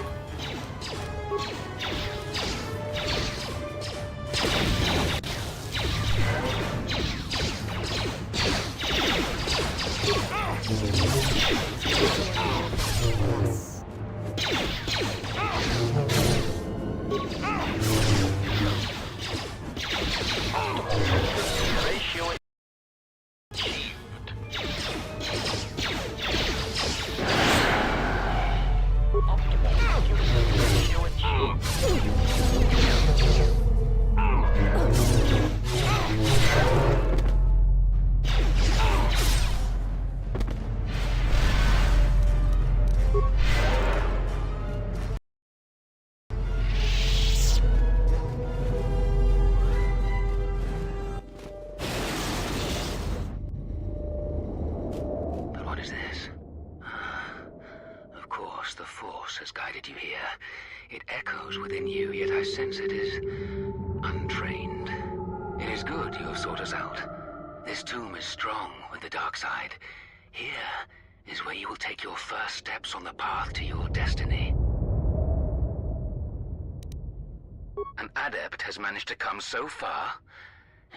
An adept has managed to come so far?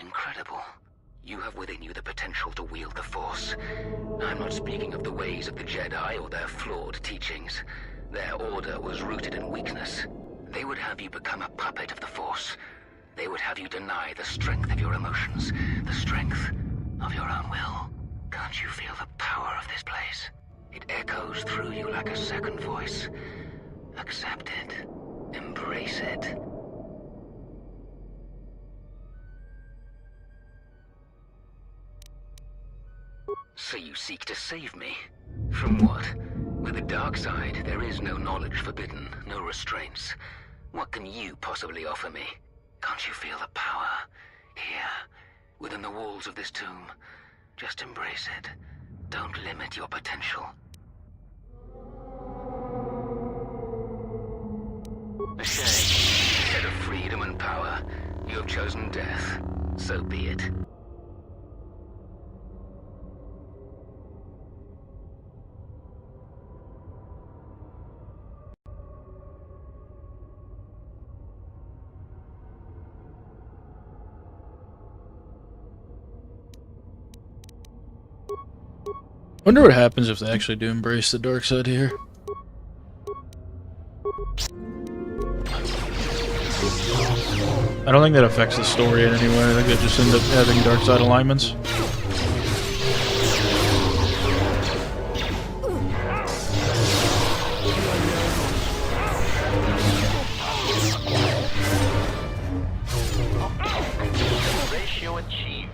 Incredible. You have within you the potential to wield the Force. I'm not speaking of the ways of the Jedi or their flawed teachings. Their order was rooted in weakness. They would have you become a puppet of the Force. They would have you deny the strength of your emotions, the strength of your own will. Can't you feel the power of this place? It echoes through you like a second voice. Accept it. Embrace it. So you seek to save me? From what? With the dark side, there is no knowledge forbidden, no restraints. What can you possibly offer me? Can't you feel the power? Here, within the walls of this tomb. Just embrace it. Don't limit your potential. A shame. Instead of freedom and power, you have chosen death. So be it. Wonder what happens if they actually do embrace the dark side here. I don't think that affects the story in any way. I think they just end up having dark side alignments. Ratio achieved.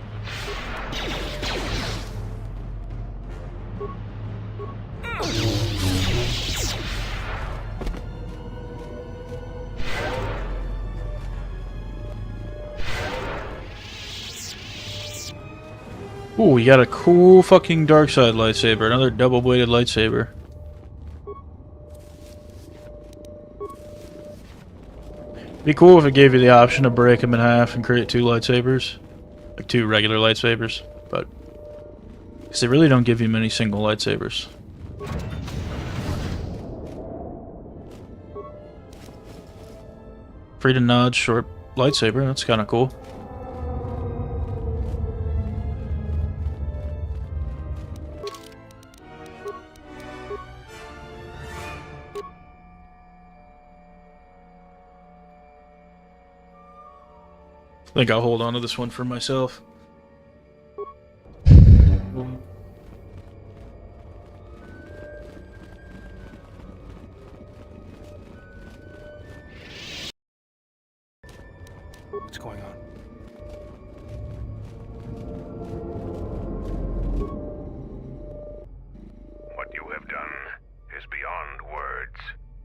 Ooh, we got a cool fucking dark side lightsaber. Another double-bladed lightsaber. Be cool if it gave you the option to break them in half and create 2 lightsabers. Like 2 regular lightsabers. But... because they really don't give you many single lightsabers. Free to nod, short lightsaber. That's kind of cool. I think I'll hold on to this one for myself. What's going on? What you have done is beyond words.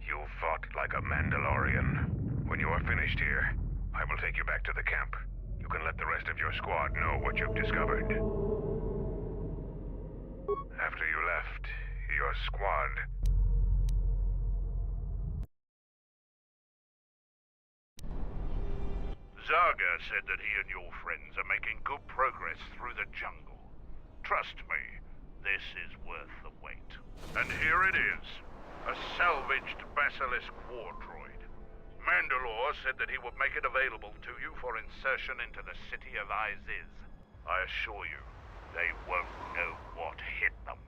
You fought like a Mandalorian. When you are finished here, I will take you back to the camp. You can let the rest of your squad know what you've discovered. After you left, your squad... Zaga said that he and your friends are making good progress through the jungle. Trust me, this is worth the wait. And here it is, a salvaged Basilisk war droid. Mandalore said that he would make it available to you for insertion into the city of Iziz. I assure you, they won't know what hit them.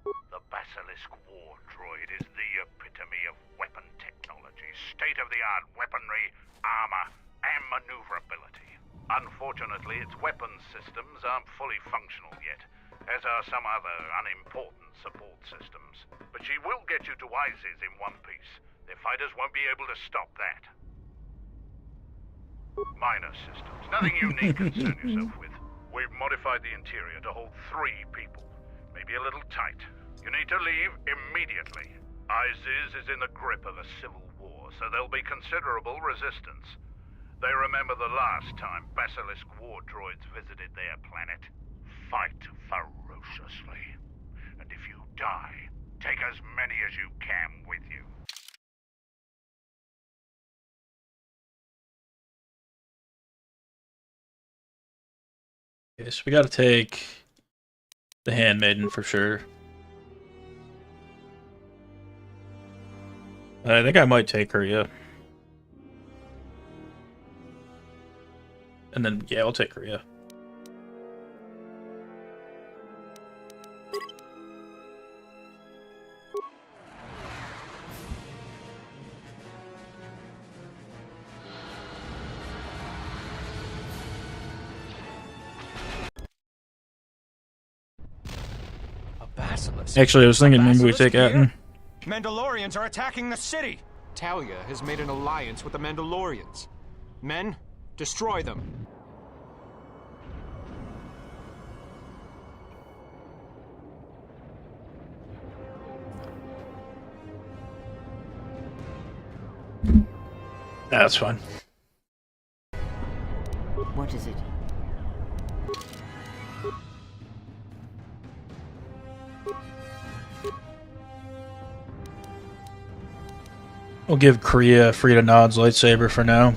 The Basilisk war droid is the epitome of weapon technology, state-of-the-art weaponry, armor, and maneuverability. Unfortunately, its weapons systems aren't fully functional yet, as are some other unimportant support systems. But she will get you to Iziz in one piece. Their fighters won't be able to stop that. Minor systems, nothing you need concern yourself with. We've modified the interior to hold 3 people. Maybe a little tight. You need to leave immediately. Iziz is in the grip of a civil war, so there'll be considerable resistance. They remember the last time Basilisk war droids visited their planet. Fight ferociously. And if you die, take as many as you can with you. Okay, so we gotta take the Handmaiden for sure. I think I might take her, yeah. And then, yeah, I'll take her, yeah. Basilisk. Actually, I was thinking maybe we take Atten. Mandalorians are attacking the city! Talia has made an alliance with the Mandalorians. Men, destroy them. That's fine. What is it? We'll give Kriya Frida Nod's lightsaber for now.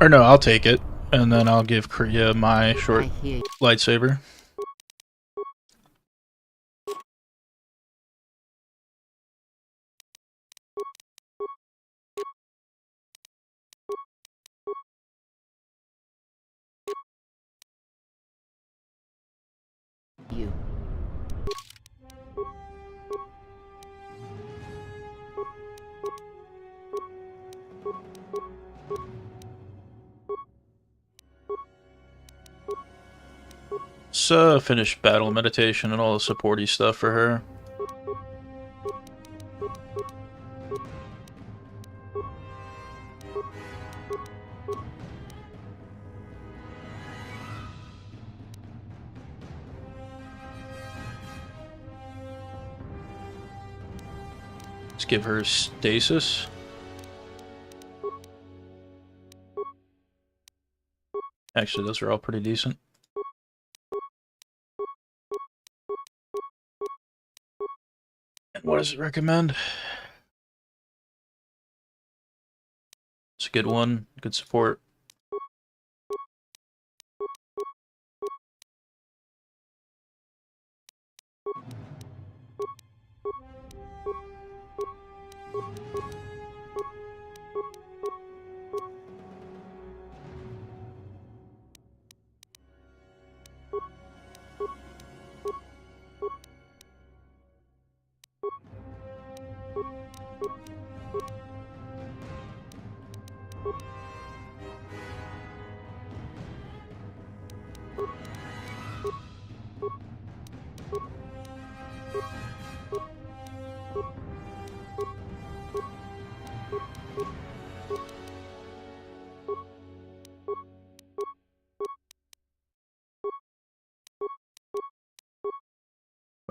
Or no, I'll take it. And then I'll give Kriya my short lightsaber. Let's finish battle meditation and all the supporty stuff for her. Let's give her stasis. Actually, those are all pretty decent. And what does it recommend? It's a good one. Good support.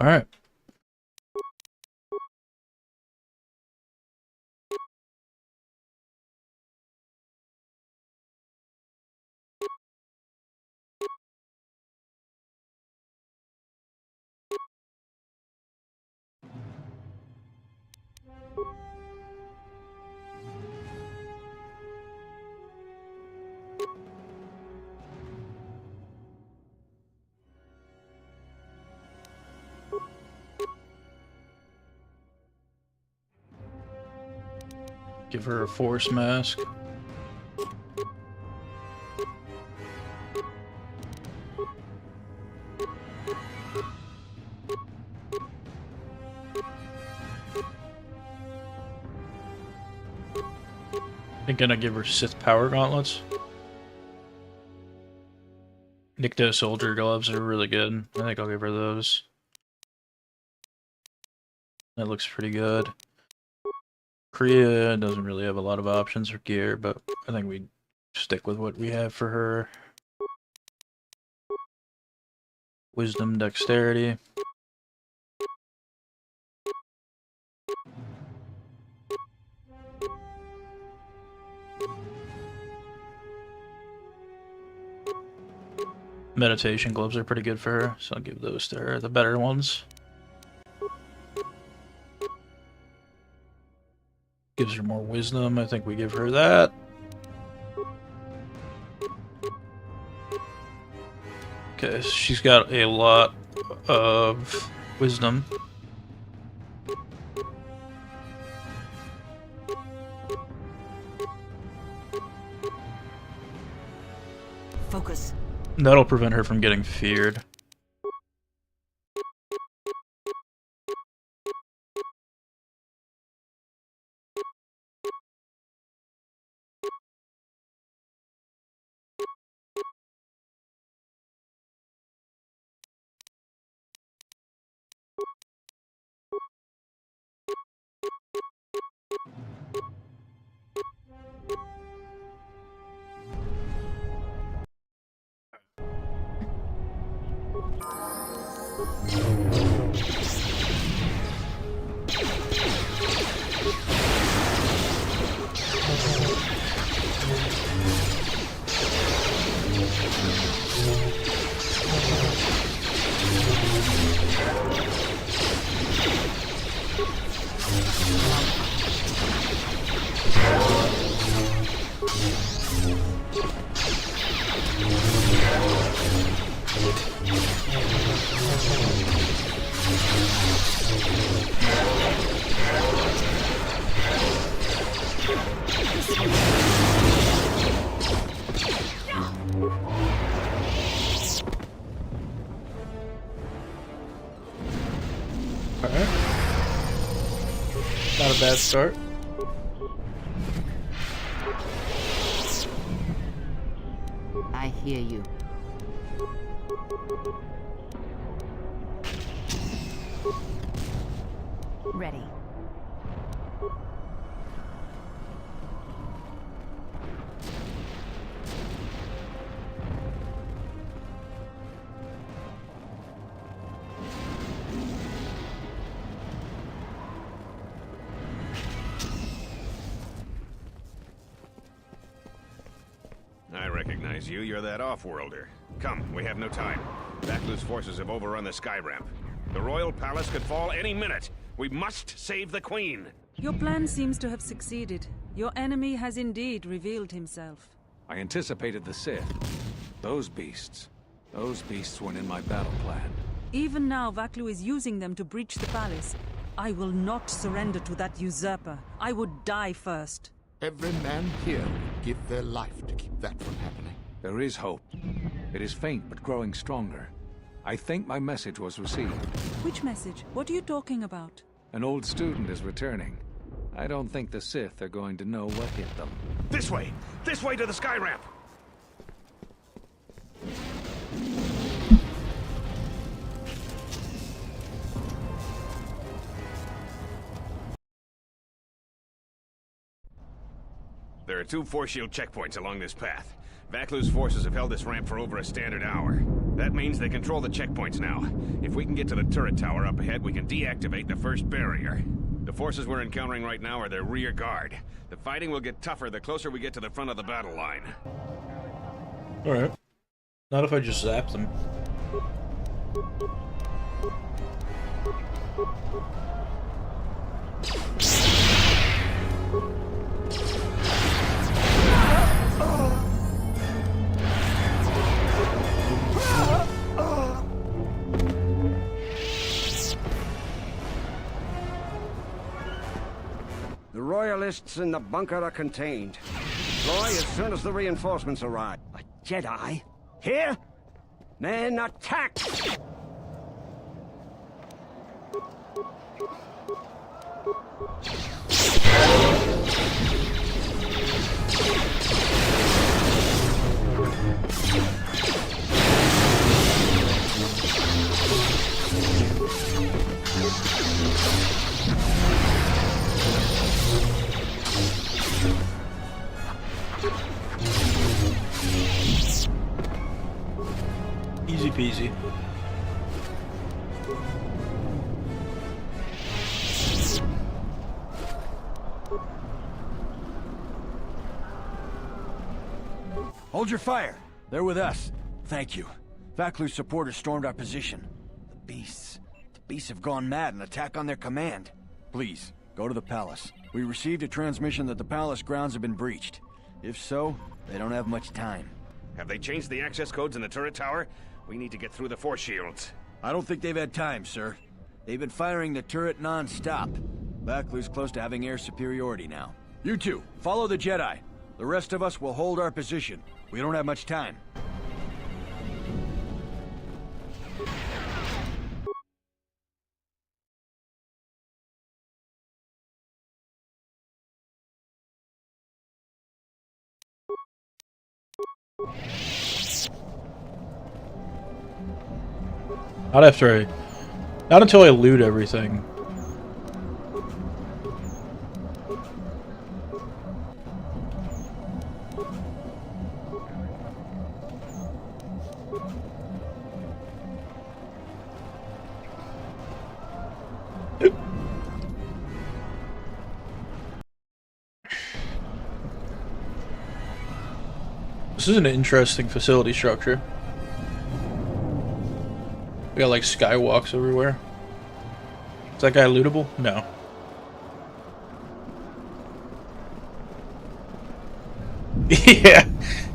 All right. Give her a force mask. I'm gonna give her Sith power gauntlets. Nikto soldier gloves are really good. I think I'll give her those. That looks pretty good. Kriya doesn't really have a lot of options for gear, but I think we stick with what we have for her. Wisdom, dexterity. Meditation gloves are pretty good for her, so I'll give those to her, the better ones. Gives her more wisdom, I think we give her that. Okay, so she's got a lot of wisdom. Focus. That'll prevent her from getting feared. Alright. Not a bad start. I hear you. Ready. I recognize you. You're that off-worlder. Come, we have no time. Vaklu's forces have overrun the sky ramp. The royal palace could fall any minute. We must save the queen. Your plan seems to have succeeded. Your enemy has indeed revealed himself. I anticipated the Sith. Those beasts weren't in my battle plan. Even now, Vaklu is using them to breach the palace. I will not surrender to that usurper. I would die first. Every man here would give their life to keep that from happening. There is hope. It is faint, but growing stronger. I think my message was received. Which message? What are you talking about? An old student is returning. I don't think the Sith are going to know what hit them. This way! This way to the sky ramp! There are 2 force shield checkpoints along this path. Vaklu's forces have held this ramp for over a standard hour. That means they control the checkpoints now. If we can get to the turret tower up ahead, we can deactivate the first barrier. The forces we're encountering right now are their rear guard. The fighting will get tougher the closer we get to the front of the battle line. Alright. Not if I just zap them. The Royalists in the bunker are contained. Deploy as soon as the reinforcements arrive. A Jedi? Here? Men, attack! Easy peasy. Hold your fire. They're with us. Thank you. Vaklu's supporters stormed our position. The beasts have gone mad and attack on their command. Please, go to the palace. We received a transmission that the palace grounds have been breached. If so, they don't have much time. Have they changed the access codes in the turret tower? We need to get through the force shields. I don't think they've had time, sir. They've been firing the turret non-stop. Vaklu's close to having air superiority now. You two, follow the Jedi. The rest of us will hold our position. We don't have much time. Not until I loot everything. This is an interesting facility structure. We got like skywalks everywhere. Is that guy lootable? No. Yeah.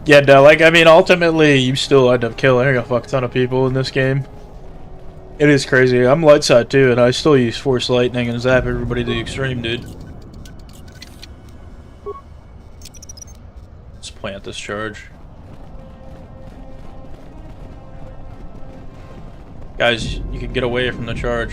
Yeah, no, like, I mean, ultimately, you still end up killing a fuck ton of people in this game. It is crazy. I'm light side too, and I still use Force Lightning and zap everybody to the extreme, dude. Let's plant this charge. Guys, you can get away from the charge.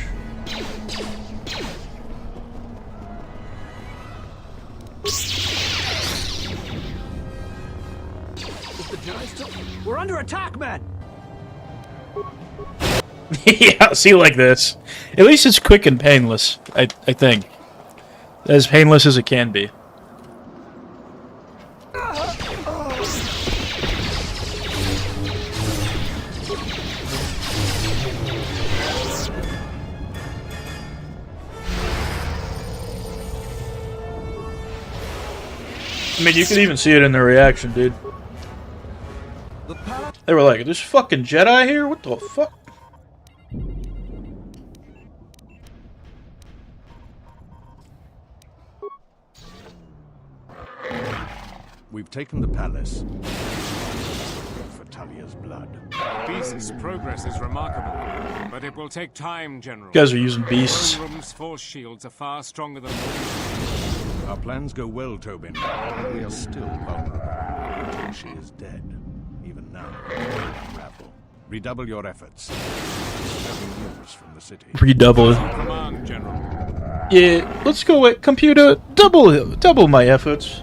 We're under attack, man! Yeah, see, like this. At least it's quick and painless, I think. As painless as it can be. I mean, you could even see it in their reaction, dude. They were like, "There's fucking Jedi here? What the fuck?" We've taken the palace. For Talia's blood. Beast's progress is remarkable, but it will take time, General. You guys are using beasts. Room's force shields are far stronger than... Our plans go well, Tobin. We are still vulnerable until she is dead. Even now, unravel. Redouble your efforts. Having news from the city. Redouble. Command, General. Yeah, let's go with computer. Double my efforts.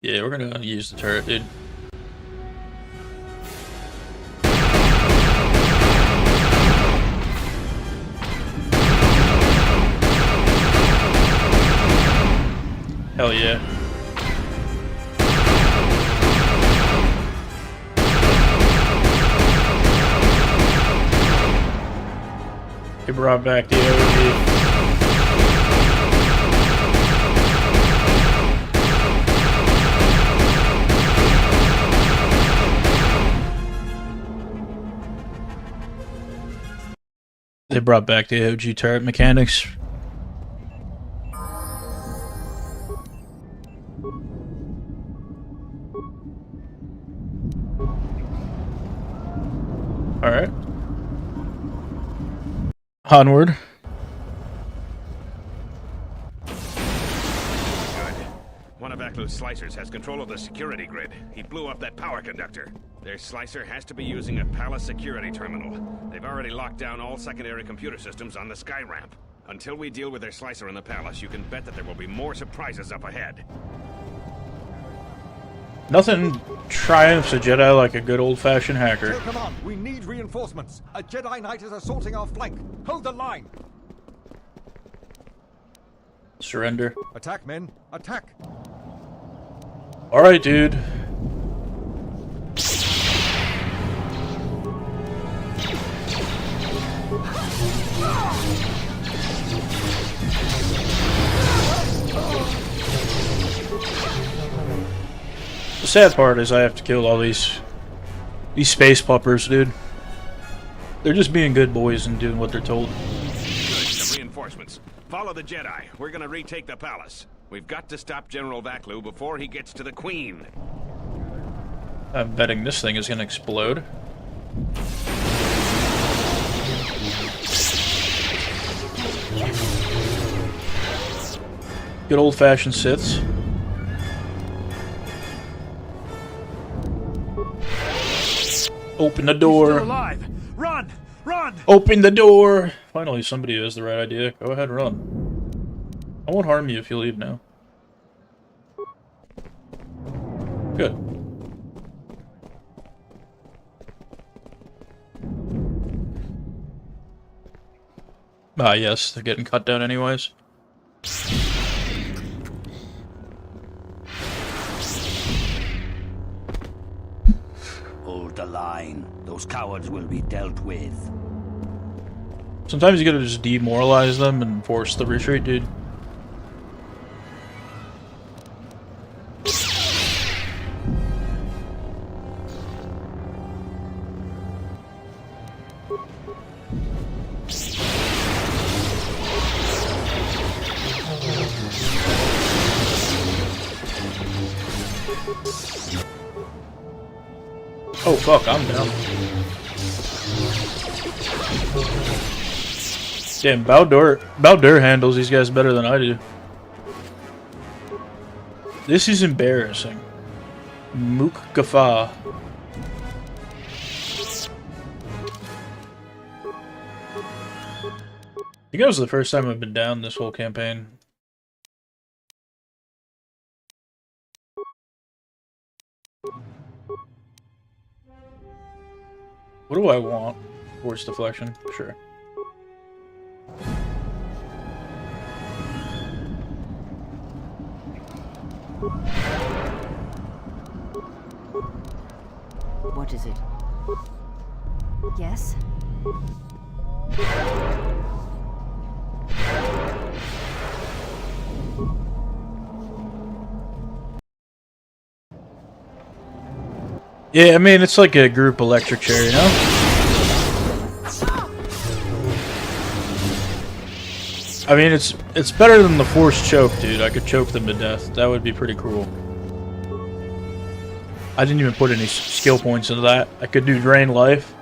Yeah, we're gonna use the turret, dude. Hell yeah. He brought back the OG. They brought back the OG turret mechanics. Alright. Onward. Good. One of Acklu's slicers has control of the security grid. He blew up that power conductor. Their slicer has to be using a palace security terminal. They've already locked down all secondary computer systems on the sky ramp. Until we deal with their slicer in the palace, you can bet that there will be more surprises up ahead. Nothing triumphs a Jedi like a good old-fashioned hacker. Come on, we need reinforcements. A Jedi Knight is assaulting our flank. Hold the line. Surrender. Attack, men. Attack. Alright, dude. The sad part is I have to kill all these space puppers, dude. They're just being good boys and doing what they're told. Good, reinforcements. Follow the Jedi. We're gonna retake the palace. We've got to stop General Vaklu before he gets to the Queen. I'm betting this thing is gonna explode. Good old-fashioned Siths. Open the door. He's still alive. Run! Run! Open the door! Finally, somebody has the right idea. Go ahead, run. I won't harm you if you leave now. Good. Ah, yes, they're getting cut down anyways. Hold the line. Those cowards will be dealt with. Sometimes you gotta just demoralize them and force the retreat, dude. Oh fuck, I'm down. Damn, Baldur handles these guys better than I do. This is embarrassing. Mook Gaffa. I think that was the first time I've been down this whole campaign. What do I want? Force deflection? Sure. What is it? Yes? Yeah, I mean, it's like a group electric chair, you know? I mean, it's better than the force choke, dude. I could choke them to death. That would be pretty cool. I didn't even put any skill points into that. I could do drain life.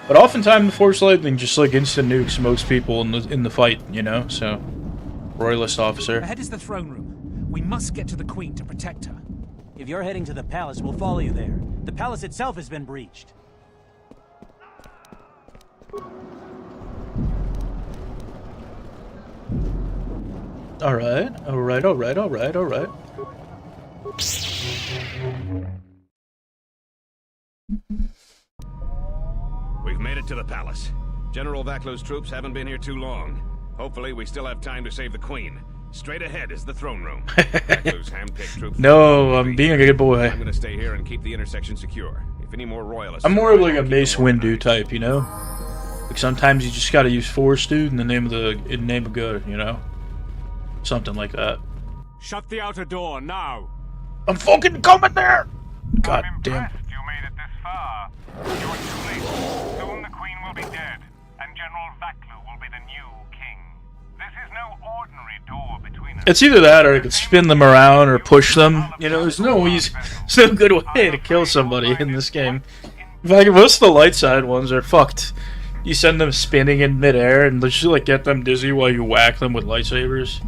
But oftentimes the force lightning just like instant nukes most people in the fight, you know? So, royalist officer. Ahead is the throne room. We must get to the queen to protect her. If you're heading to the palace, we'll follow you there. The palace itself has been breached. Alright, alright, alright, alright, alright. We've made it to the palace. General Vaklo's troops haven't been here too long. Hopefully we still have time to save the queen. Straight ahead is the throne room. Vaklo's handpicked troops. No, I'm being a good boy. I'm gonna stay here and keep the intersection secure. If any more royalists... I'm more of like a Mace Windu type, you know? Like sometimes you just gotta use force, dude, in the name of good, you know? Something like that. Shut the outer door now. I'm fucking coming there! God damn. You made it this far. You're too late. Soon the queen will be dead, and General Vaklu will be the new king. This is no ordinary door between us. It's either that or I could spin them around or push them. You know, there's no good way to kill somebody in this game. In fact, most of the light side ones are fucked. You send them spinning in midair and just like get them dizzy while you whack them with lightsabers.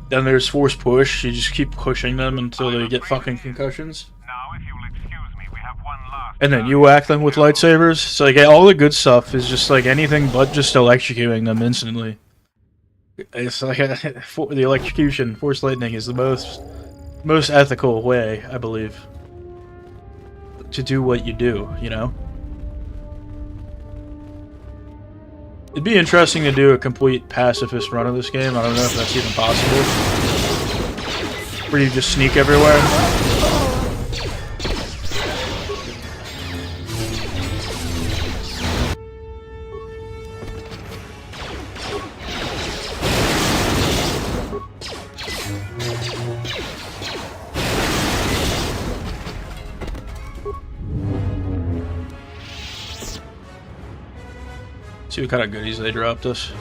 Then there's force push. You just keep pushing them until they get fucking concussions. And then you whack them with lightsabers. So like all the good stuff is just like anything but just electrocuting them instantly. It's like the electrocution, force lightning is the most ethical way, I believe, to do what you do, you know? It'd be interesting to do a complete pacifist run of this game. I don't know if that's even possible. Where you just sneak everywhere. See what kind of goodies they dropped us.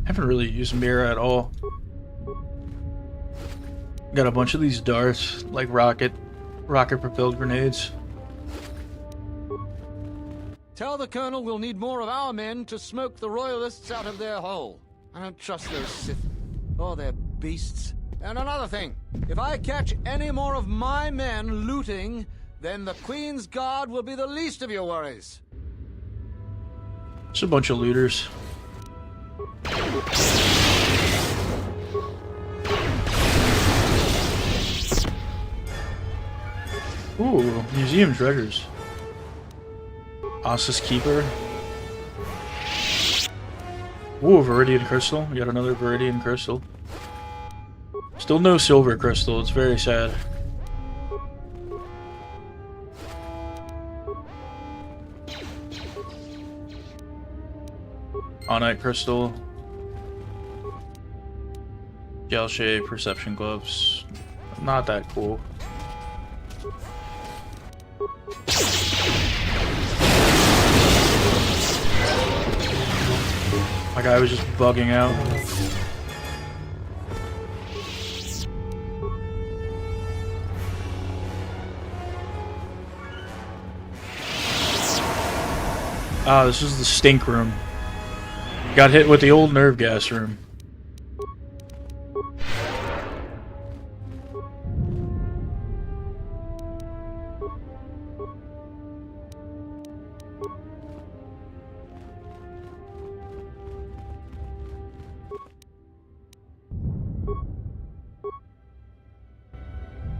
Haven't really used mirror at all. Got a bunch of these darts, like rocket propelled grenades. Tell the Colonel we'll need more of our men to smoke the Royalists out of their hole. I don't trust those Sith or their beasts. And another thing, if I catch any more of my men looting, then the Queen's Guard will be the least of your worries. It's a bunch of looters. Ooh, museum treasures. Ossus Keeper. Ooh, Viridian Crystal. We got another Viridian Crystal. Still no Silver Crystal, it's very sad. Onite Crystal. Gel-Shade Perception Gloves. Not that cool. My guy was just bugging out. Ah, this is the stink room. Got hit with the old nerve gas room.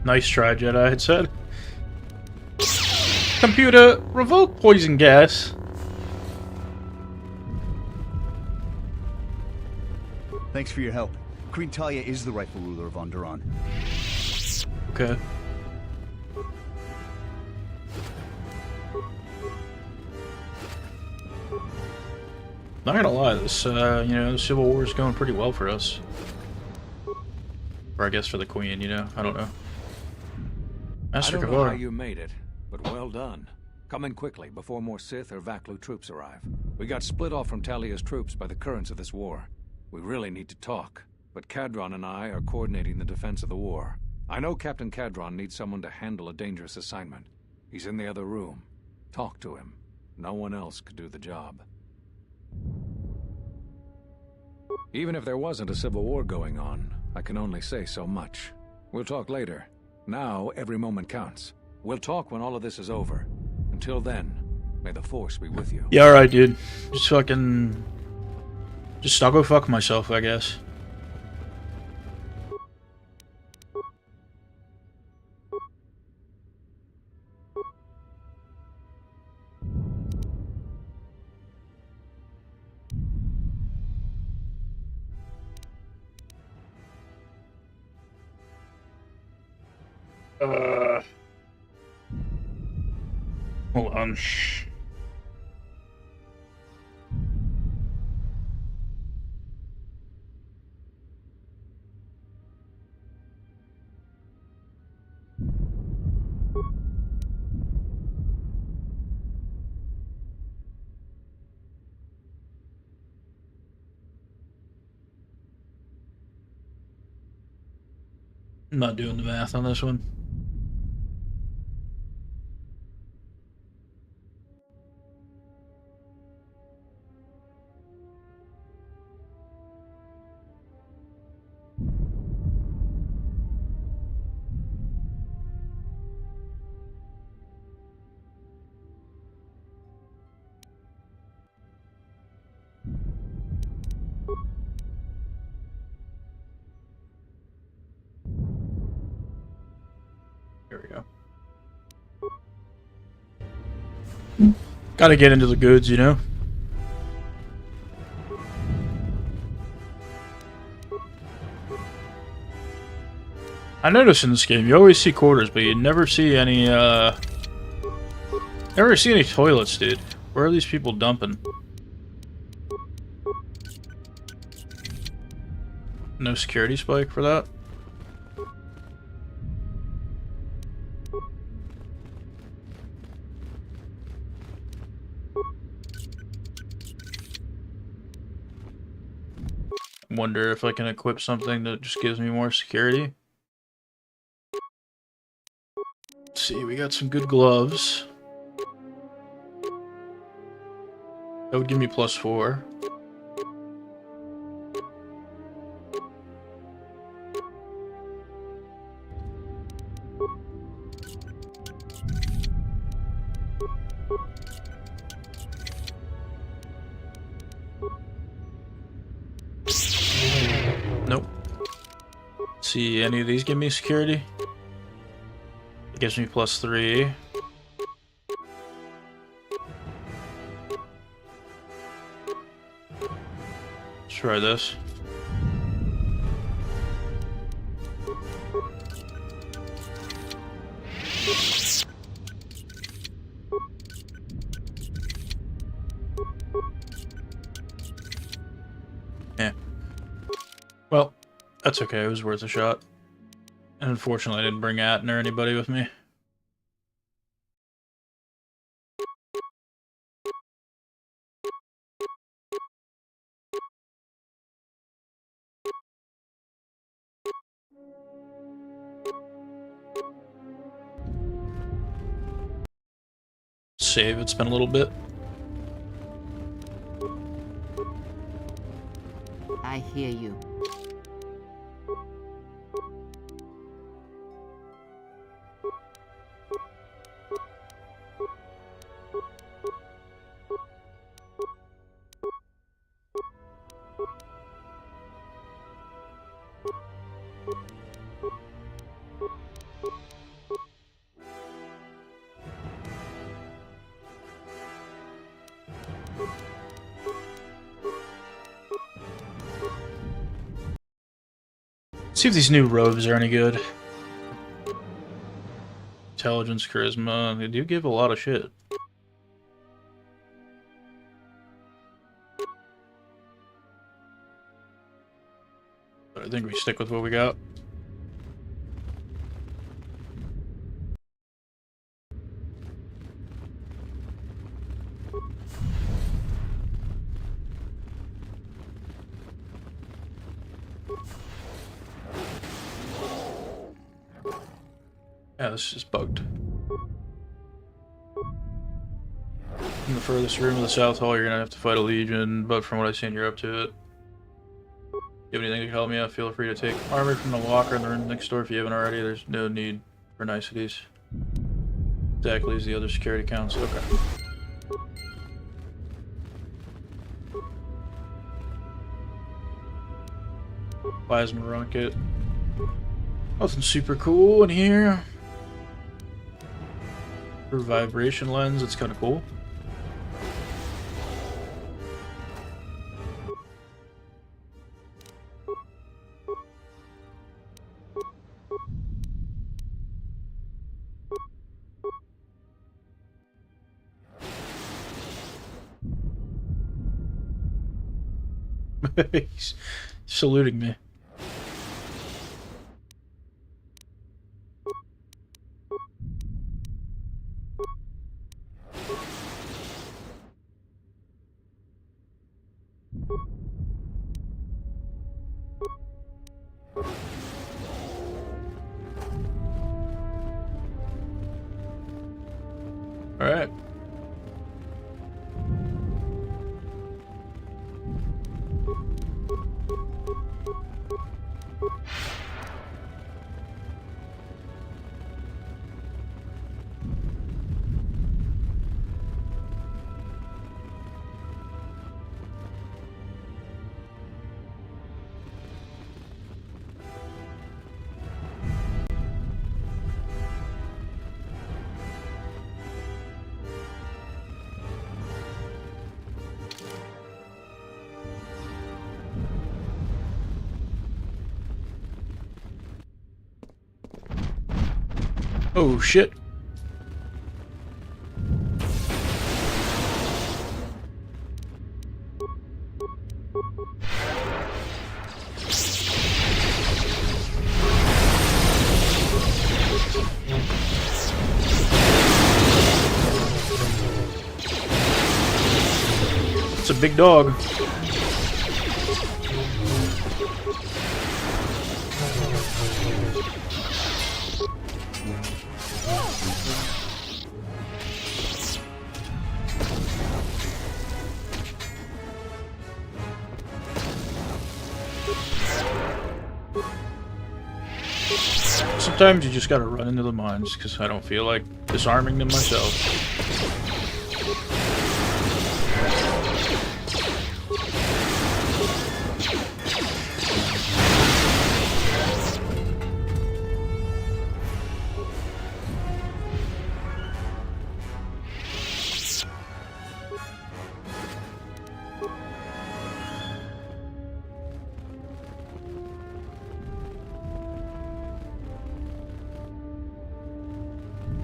Nice try, Jedi, it said. Computer, revoke poison gas. Thanks for your help. Queen Talia is the rightful ruler of Onderon. Okay. Not gonna lie, this, the Civil War is going pretty well for us. Or I guess for the Queen, I don't know. Master I don't know how Kavar. you made it, but well done. Come in quickly before more Sith or Vaklu troops arrive. We got split off from Talia's troops by the currents of this war. We really need to talk, but Kadron and I are coordinating the defense of the war. I know Captain Kadron needs someone to handle a dangerous assignment. He's in the other room. Talk to him. No one else could do the job. Even if there wasn't a civil war going on, I can only say so much. We'll talk later. Now, every moment counts. We'll talk when all of this is over. Until then, may the Force be with you. Yeah, alright, dude. I'll go fuck myself, I guess. Hold on. I'm not doing the math on this one. Here we go. Gotta get into the goods, I notice in this game, you always see quarters, but you never see any, never see any toilets, dude. Where are these people dumping? No security spike for that? Wonder if I can equip something that just gives me more security. Let's see, we got some good gloves. That would give me +4. Nope. See, any of these give me security? It gives me +3. Let's try this. Yeah. Well, that's okay. It was worth a shot. And unfortunately, I didn't bring Atten or anybody with me. Save, it's been a little bit. I hear you. See if these new robes are any good. Intelligence, charisma. They do give a lot of shit. But I think we stick with what we got. Yeah, this is bugged. In the furthest room of the South Hall, you're gonna have to fight a Legion, but from what I've seen, you're up to it. If you have anything to help me out, feel free to take armor from the locker in the room next door if you haven't already. There's no need for niceties. Exactly as the other security counts. Okay. Plasma rocket. Nothing super cool in here. For vibration lens, it's kind of cool. He's saluting me. All right. Oh shit. It's a big dog. Sometimes you just gotta run into the mines, because I don't feel like disarming them myself.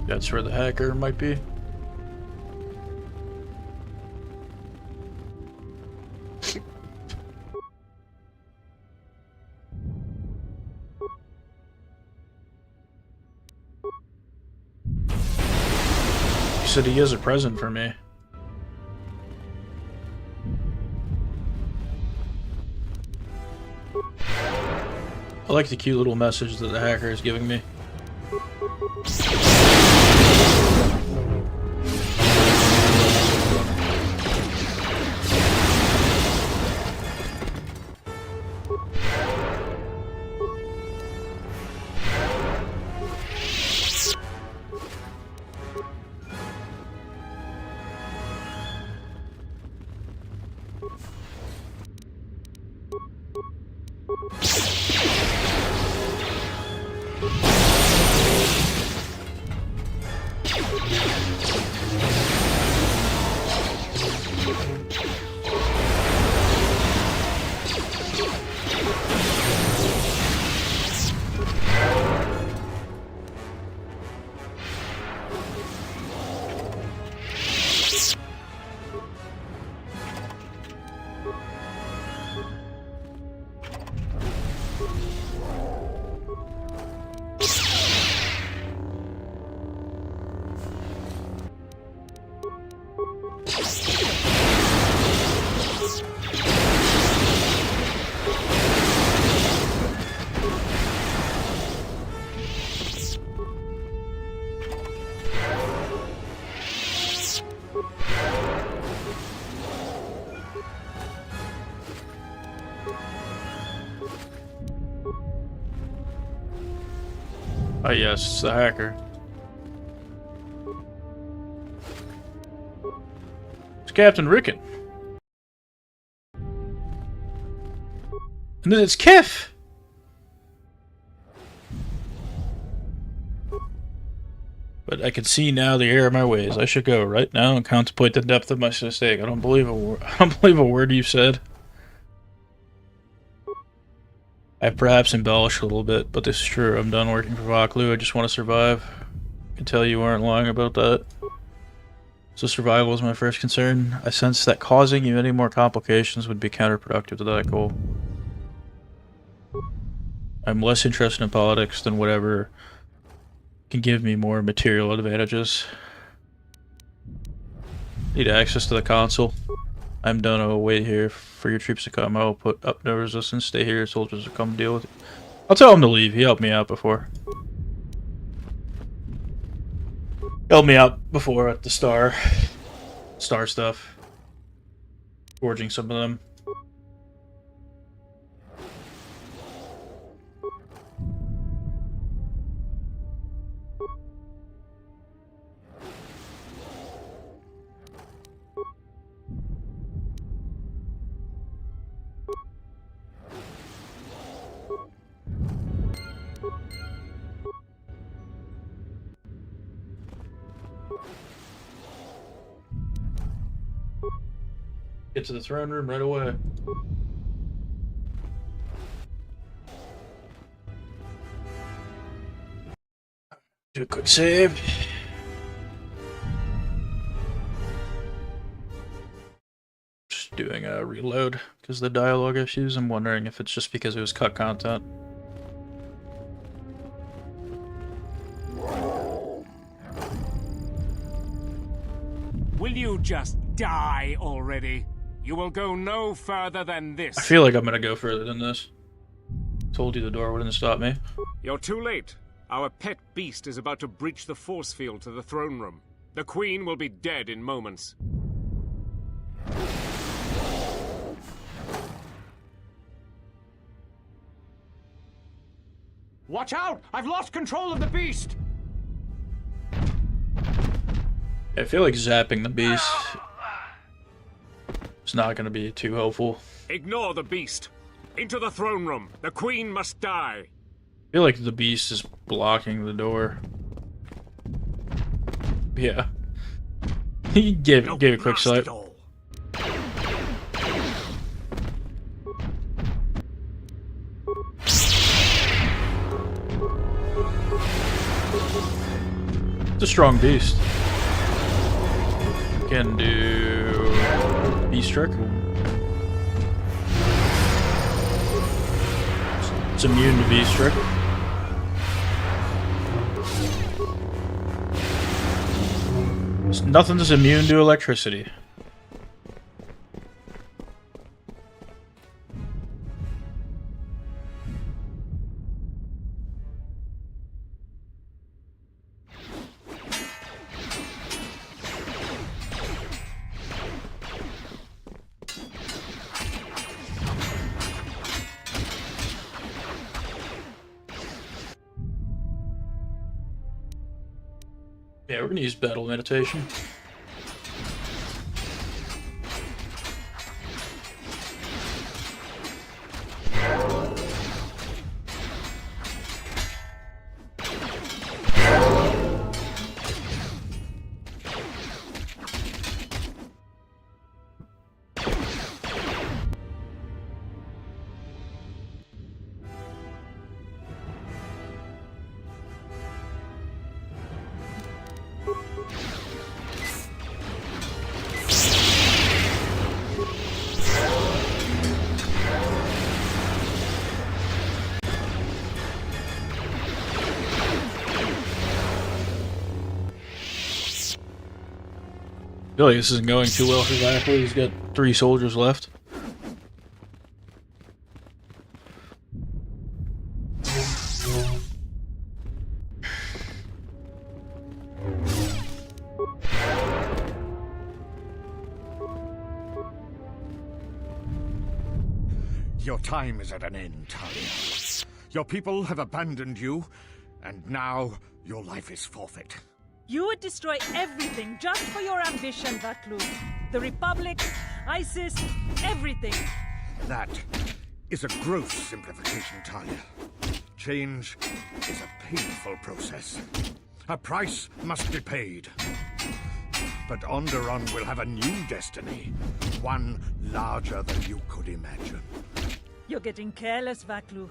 That's where the hacker might be. He said he has a present for me. I like the cute little message that the hacker is giving me. Oh yes, it's the hacker. It's Captain Rickon. And then it's Kif! But I can see now the error of my ways. I should go right now and contemplate the depth of my mistake. I don't believe a word you said. I perhaps embellished a little bit, but this is true. I'm done working for Vaklu. I just want to survive. I can tell you aren't lying about that. So survival is my first concern. I sense that causing you any more complications would be counterproductive to that goal. I'm less interested in politics than whatever can give me more material advantages. Need access to the console. I'm done. I will wait here for your troops to come. I will put up no resistance. Stay here. Soldiers will come deal with it. I'll tell him to leave. He helped me out before. Helped me out before at the star stuff. Forging some of them. Get to the throne room right away. Do a quick save. Just doing a reload because of the dialogue issues. I'm wondering if it's just because it was cut content. Will you just die already? You will go no further than this. I feel like I'm gonna go further than this. Told you the door wouldn't stop me. You're too late. Our pet beast is about to breach the force field to the throne room. The Queen will be dead in moments. Watch out! I've lost control of the beast! I feel like zapping the beast is not going to be too helpful. Ignore the beast. Into the throne room. The Queen must die. I feel like the beast is blocking the door. Yeah. He gave a quick sight. It's a strong beast. Can do beast trick. It's immune to beast trick. Nothing's immune to electricity. Yeah, we're gonna use battle meditation. I feel like this isn't going too well for Vaklu. He's got 3 soldiers left. Your time is at an end, Talia. Your people have abandoned you, And now, your life is forfeit. You would destroy everything just for your ambition, Vaklu. The Republic, ISIS, everything. That is a gross simplification, Talia. Change is a painful process. A price must be paid. But Onderon will have a new destiny. One larger than you could imagine. You're getting careless, Vaklu.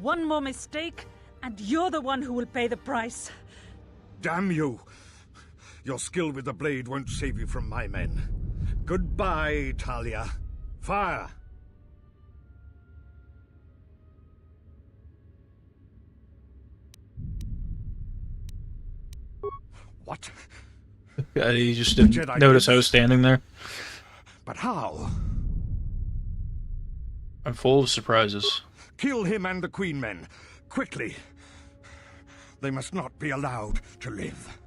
One more mistake, and you're the one who will pay the price. Damn you! Your skill with the blade won't save you from my men. Goodbye, Talia. Fire! What? He just didn't notice I was standing there. But how? I'm full of surprises. Kill him and the Queen men. Quickly. They must not be allowed to live.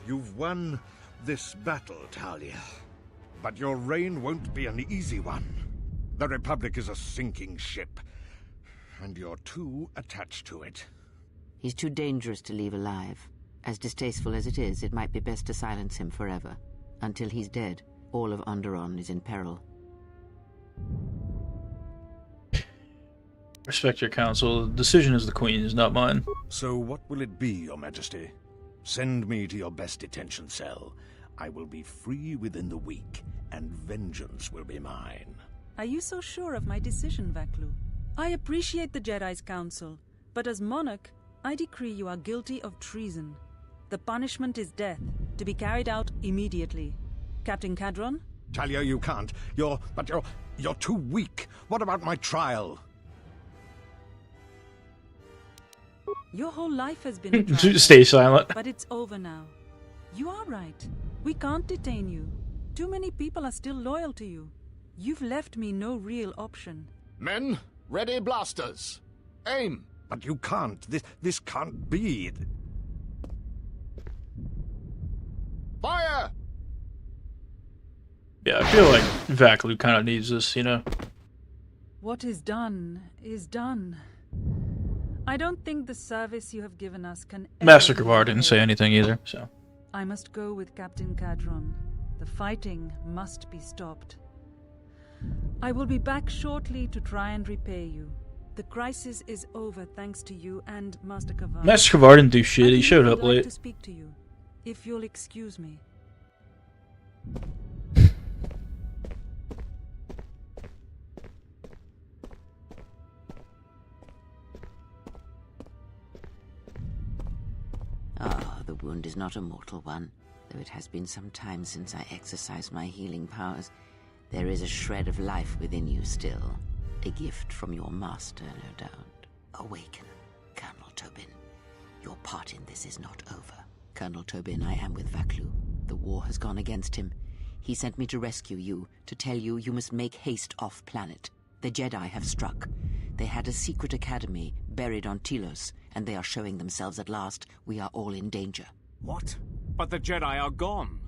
You've won this battle, Talia. But your reign won't be an easy one. The Republic is a sinking ship, and you're too attached to it. He's too dangerous to leave alive. As distasteful as it is, it might be best to silence him forever. Until he's dead, all of Onderon is in peril. Respect your counsel. The decision is the Queen's, not mine. So what will it be, Your Majesty? Send me to your best detention cell. I will be free within the week, and vengeance will be mine. Are you so sure of my decision, Vaklu? I appreciate the Jedi's counsel, but as monarch, I decree you are guilty of treason. The punishment is death, to be carried out immediately. Captain Cadron? Talia, you can't. You're too weak. What about my trial? Your whole life has been a trial, Stay silent. but it's over now. You are right. We can't detain you. Too many people are still loyal to you. You've left me no real option. Men, ready blasters. Aim! But you can't. This can't be. Fire! Yeah, I feel like Vaklu kind of needs this, you know? What is done is done. I don't think the service you have given us can ever Master be Kavar didn't say anything either, so. I must go with Captain Cadron. The fighting must be stopped. I will be back shortly to try and repay you. The crisis is over thanks to you and Master Kavar. Master Kavar didn't do shit, he showed up I'd like late. to speak to you, if you'll excuse me. Ah, the wound is not a mortal one, though it has been some time since I exercised my healing powers. There is a shred of life within you still. A gift from your master, no doubt. Awaken, Colonel Tobin. Your part in this is not over. Colonel Tobin, I am with Vaklu. The war has gone against him. He sent me to rescue you, to tell you you must make haste off-planet. The Jedi have struck. They had a secret academy buried on Telos, and they are showing themselves at last. We are all in danger. What? But the Jedi are gone.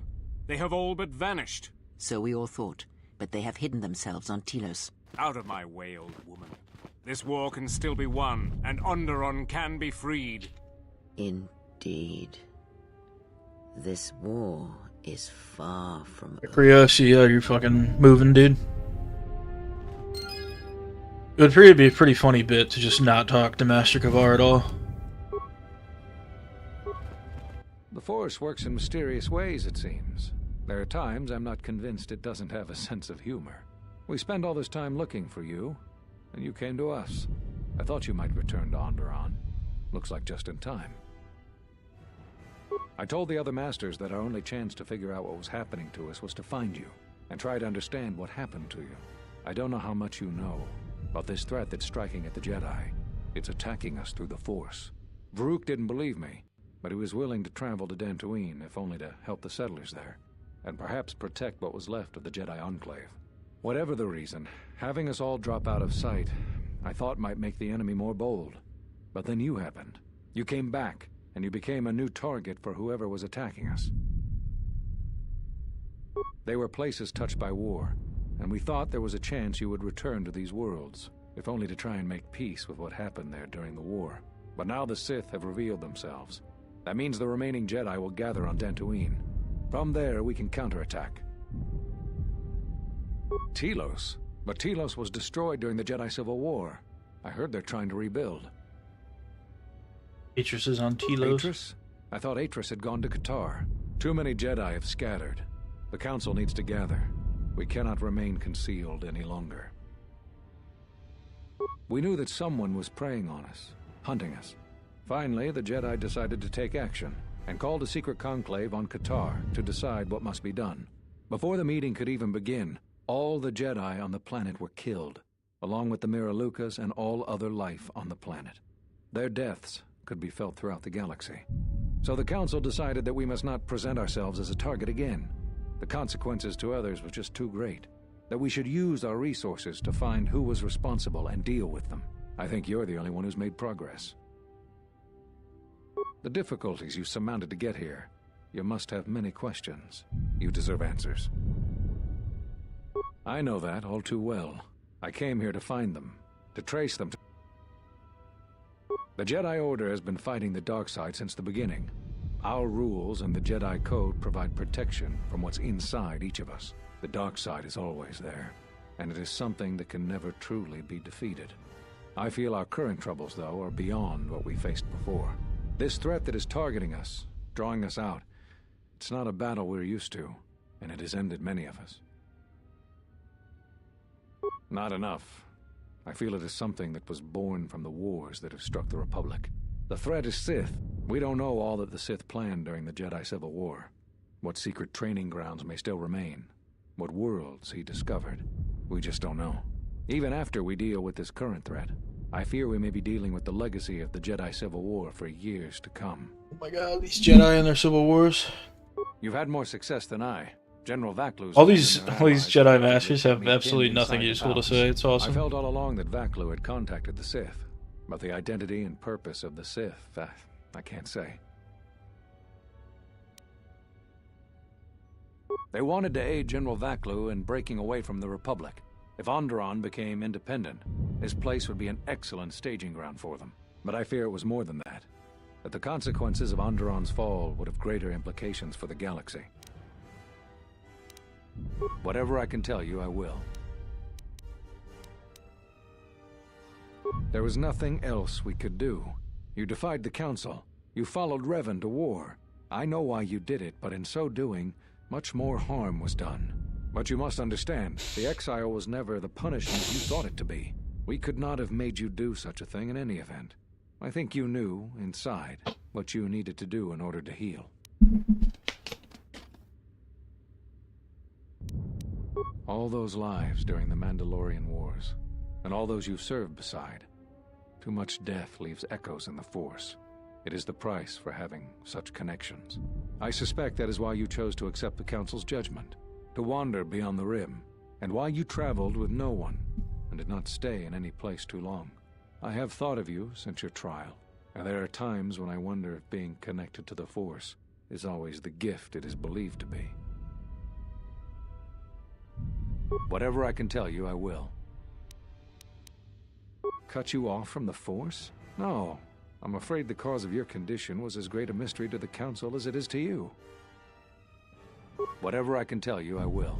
They have all but vanished. So we all thought, but they have hidden themselves on Telos. Out of my way, old woman. This war can still be won, and Onderon can be freed. Indeed. This war is far from over. Krios, yeah, you're fucking moving, dude. It would really be a pretty funny bit to just not talk to Master Kavar at all. The Force works in mysterious ways, it seems. There are times I'm not convinced it doesn't have a sense of humor. We spend all this time looking for you, and you came to us. I thought you might return to Onderon. Looks like just in time. I told the other masters that our only chance to figure out what was happening to us was to find you, and try to understand what happened to you. I don't know how much you know about this threat that's striking at the Jedi. It's attacking us through the Force. Varuk didn't believe me, but he was willing to travel to Dantooine, if only to help the settlers there, and perhaps protect what was left of the Jedi Enclave. Whatever the reason, having us all drop out of sight I thought might make the enemy more bold. But then you happened. You came back, and you became a new target for whoever was attacking us. They were places touched by war, and we thought there was a chance you would return to these worlds, if only to try and make peace with what happened there during the war. But now the Sith have revealed themselves. That means the remaining Jedi will gather on Dantooine. From there, we can counterattack. Telos? But Telos was destroyed during the Jedi Civil War. I heard they're trying to rebuild. Atris is on Telos. Atris? I thought Atris had gone to KOTOR. Too many Jedi have scattered. The Council needs to gather. We cannot remain concealed any longer. We knew that someone was preying on us, hunting us. Finally, the Jedi decided to take action, and called a secret conclave on KOTOR to decide what must be done. Before the meeting could even begin, all the Jedi on the planet were killed, along with the Miralukas and all other life on the planet. Their deaths could be felt throughout the galaxy. So the Council decided that we must not present ourselves as a target again. The consequences to others were just too great. That we should use our resources to find who was responsible and deal with them. I think you're the only one who's made progress. The difficulties you surmounted to get here. You must have many questions. You deserve answers. I know that all too well. I came here to find them, to trace them. The Jedi Order has been fighting the dark side since the beginning. Our rules and the Jedi Code provide protection from what's inside each of us. The dark side is always there, and it is something that can never truly be defeated. I feel our current troubles, though, are beyond what we faced before. This threat that is targeting us, drawing us out, it's not a battle we're used to, and it has ended many of us. Not enough. I feel it is something that was born from the wars that have struck the Republic. The threat is Sith. We don't know all that the Sith planned during the Jedi Civil War. What secret training grounds may still remain. What worlds he discovered. We just don't know. Even after we deal with this current threat, I fear we may be dealing with the legacy of the Jedi Civil War for years to come. Oh my god, these Jedi and their Civil Wars. You've had more success than I. General Vaklu's... All these Jedi Masters have absolutely nothing useful to say. It's awesome. I felt all along that Vaklu had contacted the Sith. But the identity and purpose of the Sith, I can't say. They wanted to aid General Vaklu in breaking away from the Republic. If Onderon became independent, his place would be an excellent staging ground for them. But I fear it was more than that. That the consequences of Onderon's fall would have greater implications for the galaxy. Whatever I can tell you, I will. There was nothing else we could do. You defied the Council. You followed Revan to war. I know why you did it, but in so doing, much more harm was done. But you must understand, the exile was never the punishment you thought it to be. We could not have made you do such a thing in any event. I think you knew, inside, what you needed to do in order to heal. All those lives during the Mandalorian Wars, and all those you've served beside. Too much death leaves echoes in the Force. It is the price for having such connections. I suspect that is why you chose to accept the Council's judgment, to wander beyond the Rim, and why you traveled with no one, and did not stay in any place too long. I have thought of you since your trial, and there are times when I wonder if being connected to the Force is always the gift it is believed to be. Whatever I can tell you, I will. Cut you off from the Force? No. I'm afraid the cause of your condition was as great a mystery to the Council as it is to you. Whatever I can tell you, I will.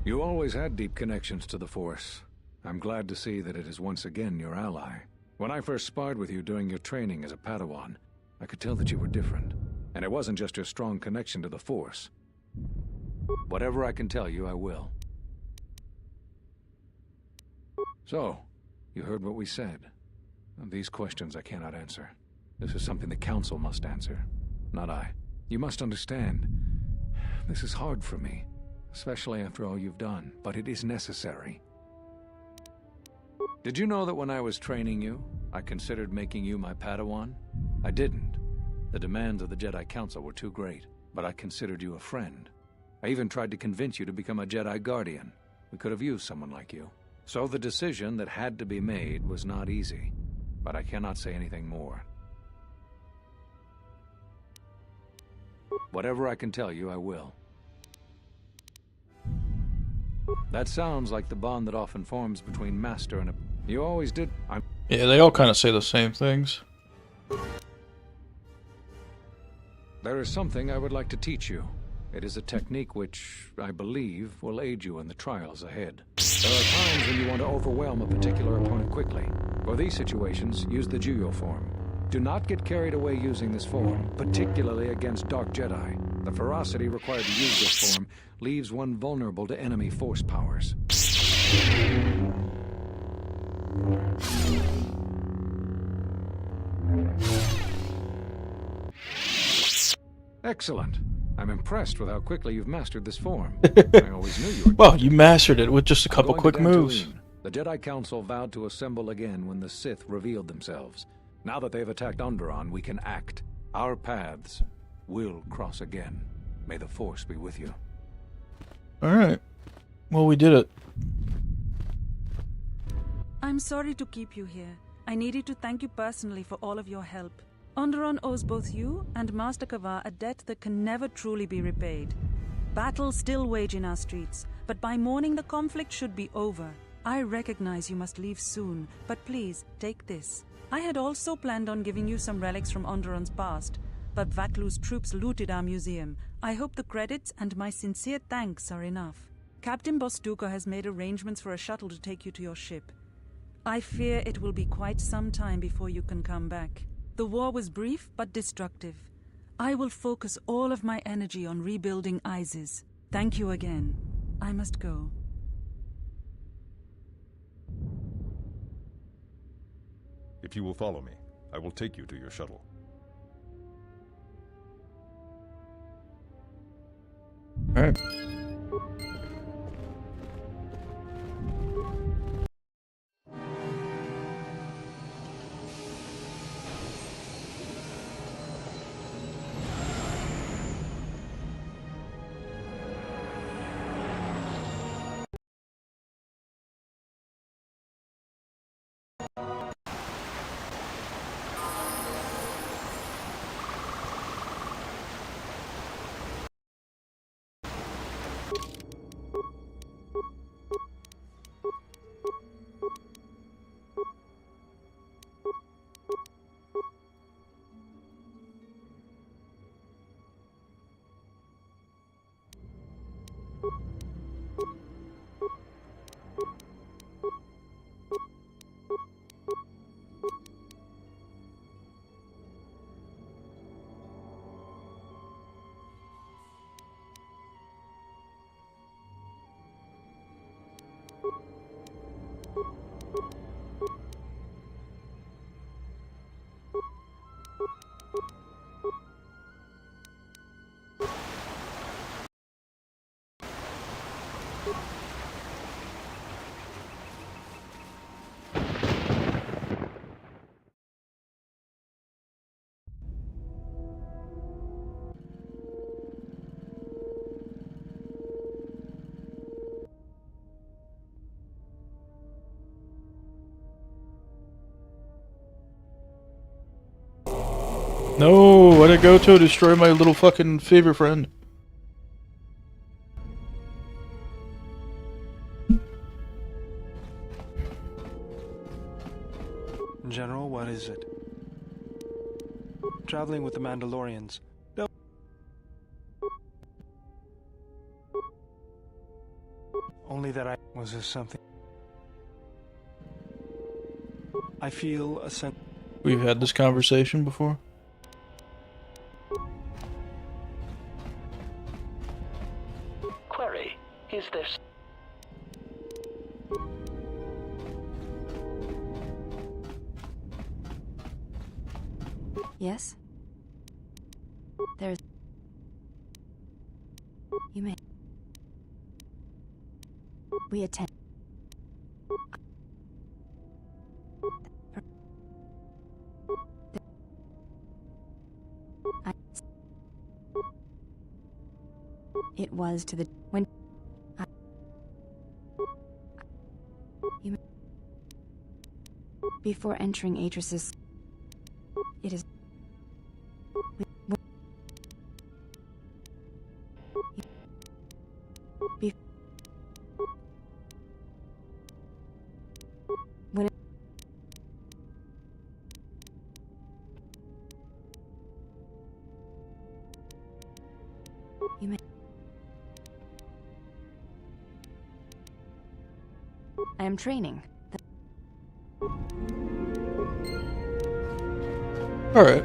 You always had deep connections to the Force. I'm glad to see that it is once again your ally. When I first sparred with you during your training as a Padawan, I could tell that you were different. And it wasn't just your strong connection to the Force. Whatever I can tell you, I will. So, you heard what we said. These questions I cannot answer. This is something the Council must answer, not I. You must understand, this is hard for me, especially after all you've done, but it is necessary. Did you know that when I was training you, I considered making you my Padawan? I didn't. The demands of the Jedi Council were too great, but I considered you a friend. I even tried to convince you to become a Jedi Guardian. We could have used someone like you. So the decision that had to be made was not easy, but I cannot say anything more. Whatever I can tell you, I will. That sounds like the bond that often forms between master and a... You always did... Yeah, they all kind of say the same things. There is something I would like to teach you. It is a technique which, I believe, will aid you in the trials ahead. There are times when you want to overwhelm a particular opponent quickly. For these situations, use the Juyo form. Do not get carried away using this form, particularly against Dark Jedi. The ferocity required to use this form leaves one vulnerable to enemy force powers. Excellent. I'm impressed with how quickly you've mastered this form. I always knew you were... Well, you mastered it with just a couple quick moves. The Jedi Council vowed to assemble again when the Sith revealed themselves. Now that they've attacked Onderon, we can act. Our paths will cross again. May the Force be with you. Alright. Well, we did it. I'm sorry to keep you here. I needed to thank you personally for all of your help. Onderon owes both you and Master Kavar a debt that can never truly be repaid. Battles still wage in our streets, but by morning the conflict should be over. I recognize you must leave soon, but please, take this. I had also planned on giving you some relics from Onderon's past, but Vaklu's troops looted our museum. I hope the credits and my sincere thanks are enough. Captain Bostuko has made arrangements for a shuttle to take you to your ship. I fear it will be quite some time before you can come back. The war was brief but destructive. I will focus all of my energy on rebuilding Isis. Thank you again. I must go. If you will follow me, I will take you to your shuttle. All right. No, why did Goto destroy my little fucking favorite friend? General, what is it? Traveling with the Mandalorians. No. Only that I... Was this something? I feel a sense... We've had this conversation before. Query, is this... Yes? There's... You may... We attend... It was to the... When... Before entering Atris's... It is... When... You may... I am training. Alright.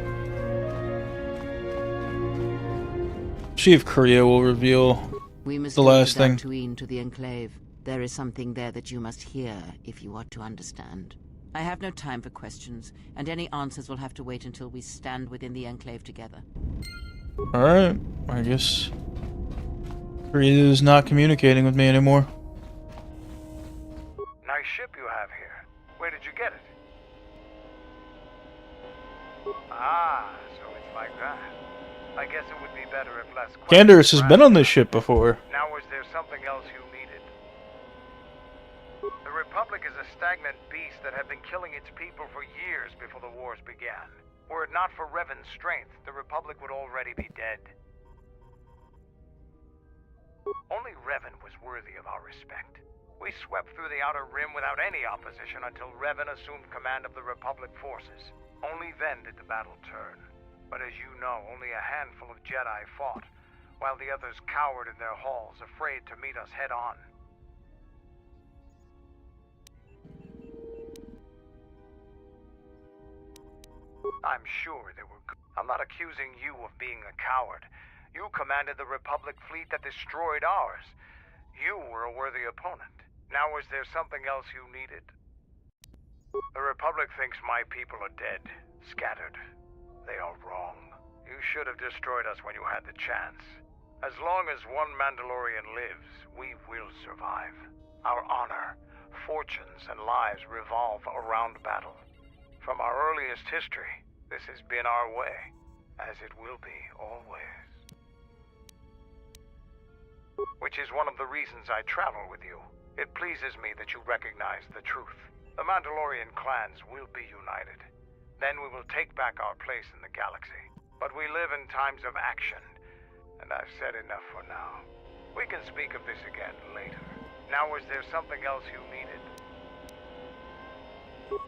Chief Korea will reveal We must the last thing. Dantooine to the Enclave. There is something there that you must hear if you are to understand. I have no time for questions, and any answers will have to wait until we stand within the Enclave together. Alright, I guess Korea is not communicating with me anymore. Nice ship you have here. Where did you get it? Ah, so it's like that. I guess it would be better if less questions. Candace has been on this ship before. Now is there something else you needed? The Republic is a stagnant beast that had been killing its people for years before the wars began. Were it not for Revan's strength, the Republic would already be dead. Only Revan was worthy of our respect. We swept through the Outer Rim without any opposition until Revan assumed command of the Republic forces. Only then did the battle turn. But as you know, only a handful of Jedi fought, while the others cowered in their halls, afraid to meet us head-on. I'm sure they were good. I'm not accusing you of being a coward. You commanded the Republic fleet that destroyed ours. You were a worthy opponent. Now is there something else you needed? The Republic thinks my people are dead, scattered. They are wrong. You should have destroyed us when you had the chance. As long as one Mandalorian lives, we will survive. Our honor, fortunes, and lives revolve around battle. From our earliest history, this has been our way, as it will be always. Which is one of the reasons I travel with you. It pleases me that you recognize the truth. The Mandalorian clans will be united. Then we will take back our place in the galaxy. But we live in times of action, and I've said enough for now. We can speak of this again later. Now is there something else you needed?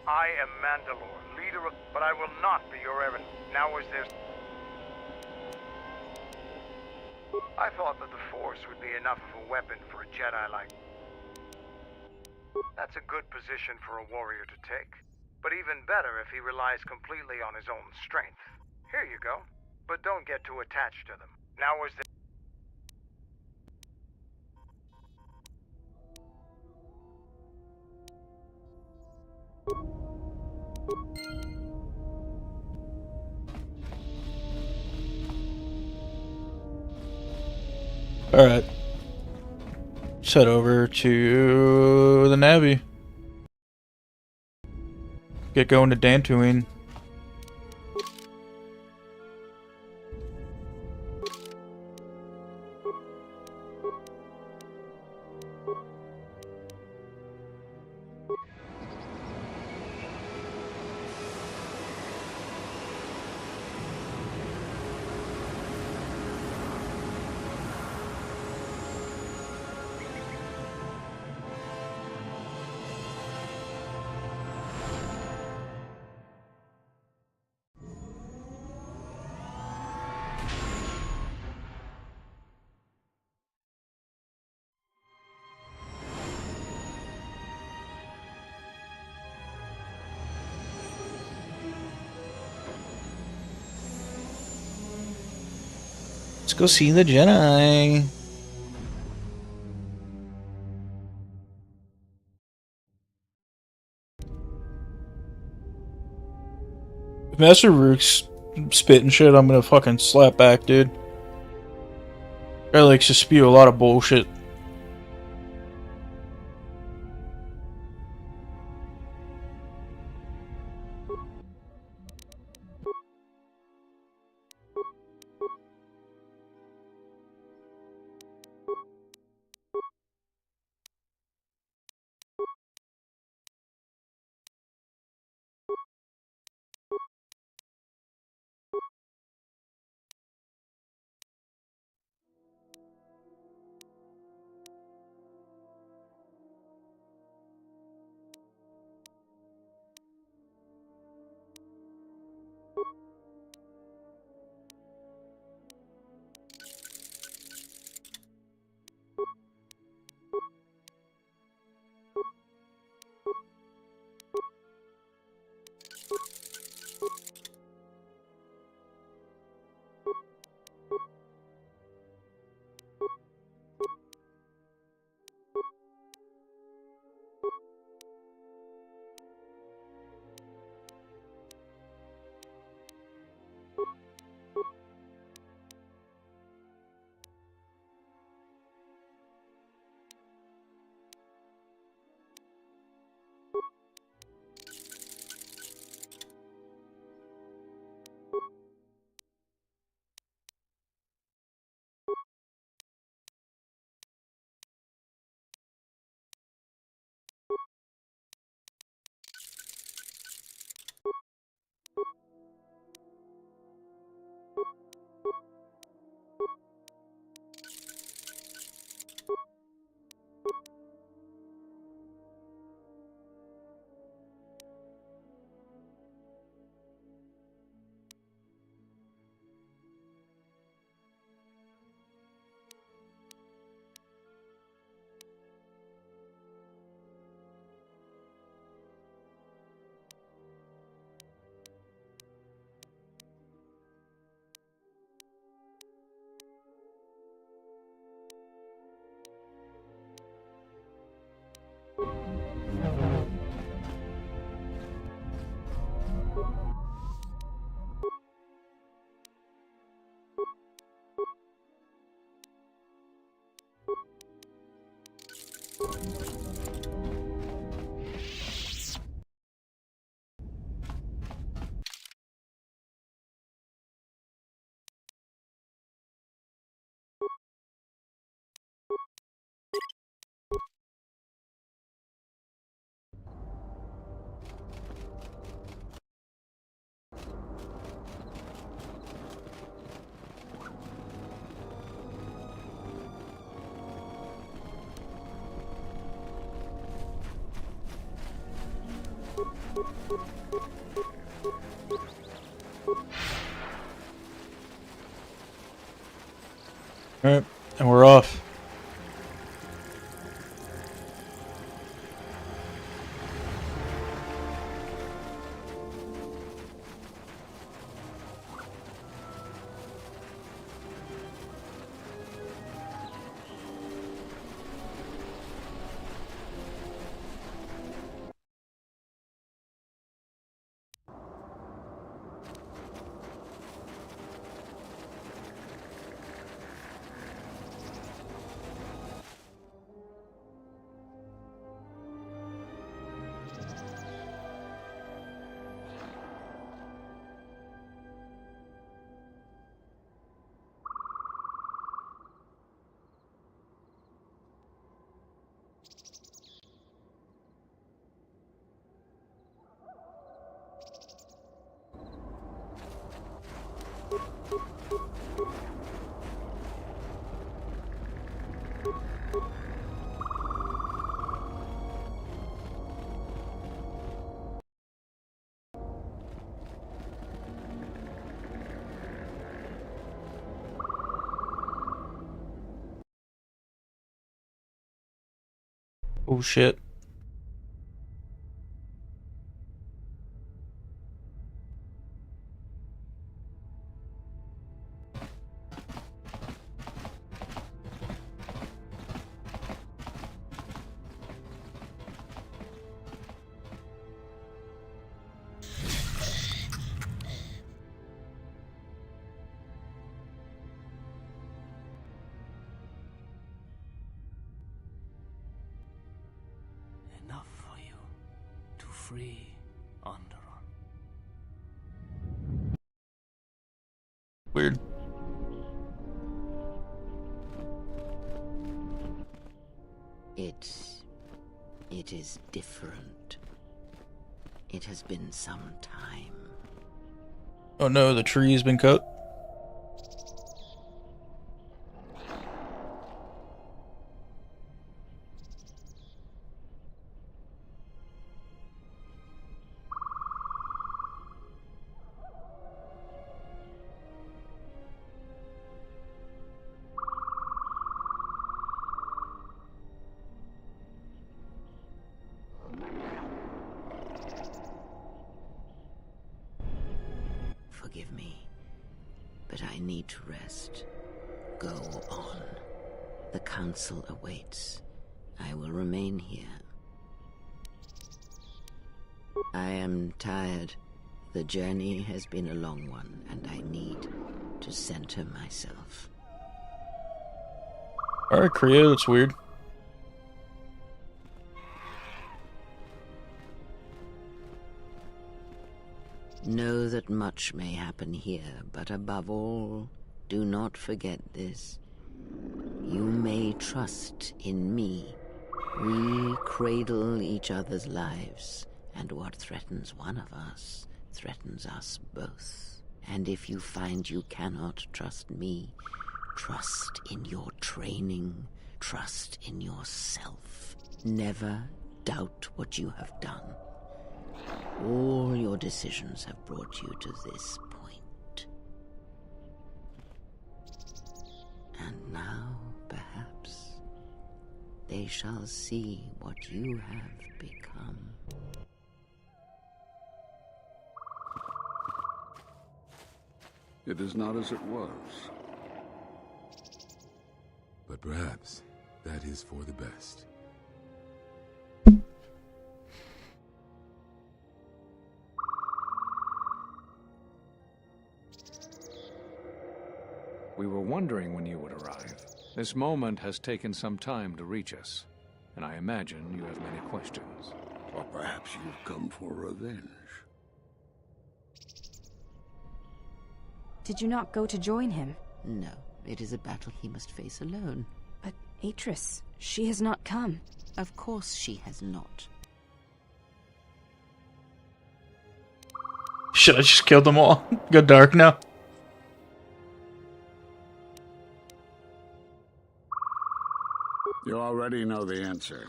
I am Mandalore, leader of... But I will not be your errand. Now is there... I thought that the Force would be enough of a weapon for a Jedi like... That's a good position for a warrior to take. But even better if he relies completely on his own strength. Here you go. But don't get too attached to them. Now is there... Alright. Let's head over to the Navy. Get going to Dantooine. Let's go see the Jedi. If Master Rook's spitting shit, I'm gonna fucking slap back, dude. Guy likes to spew a lot of bullshit. Alright, and we're off. Oh shit. Enough for you to free Onderon. Weird. It is different. It has been some time. Oh no, the tree's been cut. Forgive me, but I need to rest. Go on. The council awaits. I will remain here. I am tired. The journey has been a long one, and I need to center myself. Alright, Creo, that's weird. Know that much may happen here, but above all, do not forget this. You may trust in me. We cradle each other's lives, and what threatens one of us threatens us both. And if you find you cannot trust me, trust in your training, trust in yourself. Never doubt what you have done. All your decisions have brought you to this point. And now, perhaps, they shall see what you have become. It is not as it was. But perhaps that is for the best. We were wondering when you would arrive. This moment has taken some time to reach us. and I imagine you have many questions. Or perhaps you've come for revenge. Did you not go to join him? No, it is a battle he must face alone. But Atris, she has not come. Of course she has not. Should I just kill them all? Go dark now? You already know the answer.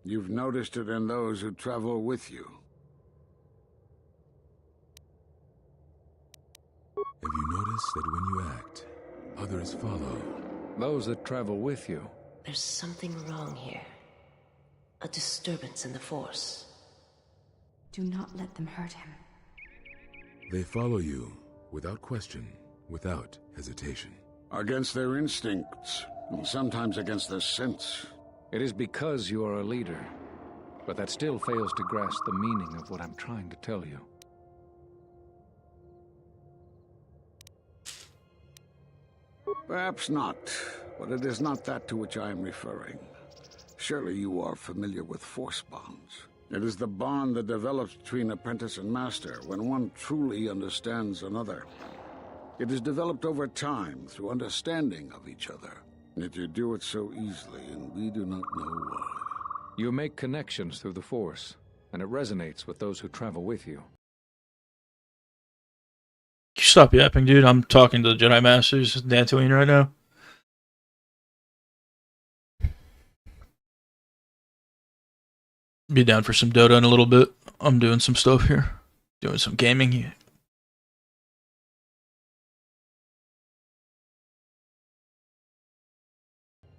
You've noticed it in those who travel with you. Have you noticed that when you act, others follow? Those that travel with you. There's something wrong here. A disturbance in the Force. Do not let them hurt him. They follow you, without question, without hesitation. Against their instincts, and sometimes against their sense. It is because you are a leader, but that still fails to grasp the meaning of what I'm trying to tell you. Perhaps not, but it is not that to which I am referring. Surely you are familiar with force bonds. It is the bond that develops between apprentice and master when one truly understands another. It is developed over time through understanding of each other. Yet you do it so easily, and we do not know why. You make connections through the Force, and it resonates with those who travel with you. Can you stop yapping, dude? I'm talking to the Jedi Masters, Dantooine, right now. Be down for some Dota in a little bit. I'm doing some stuff here. Doing some gaming here.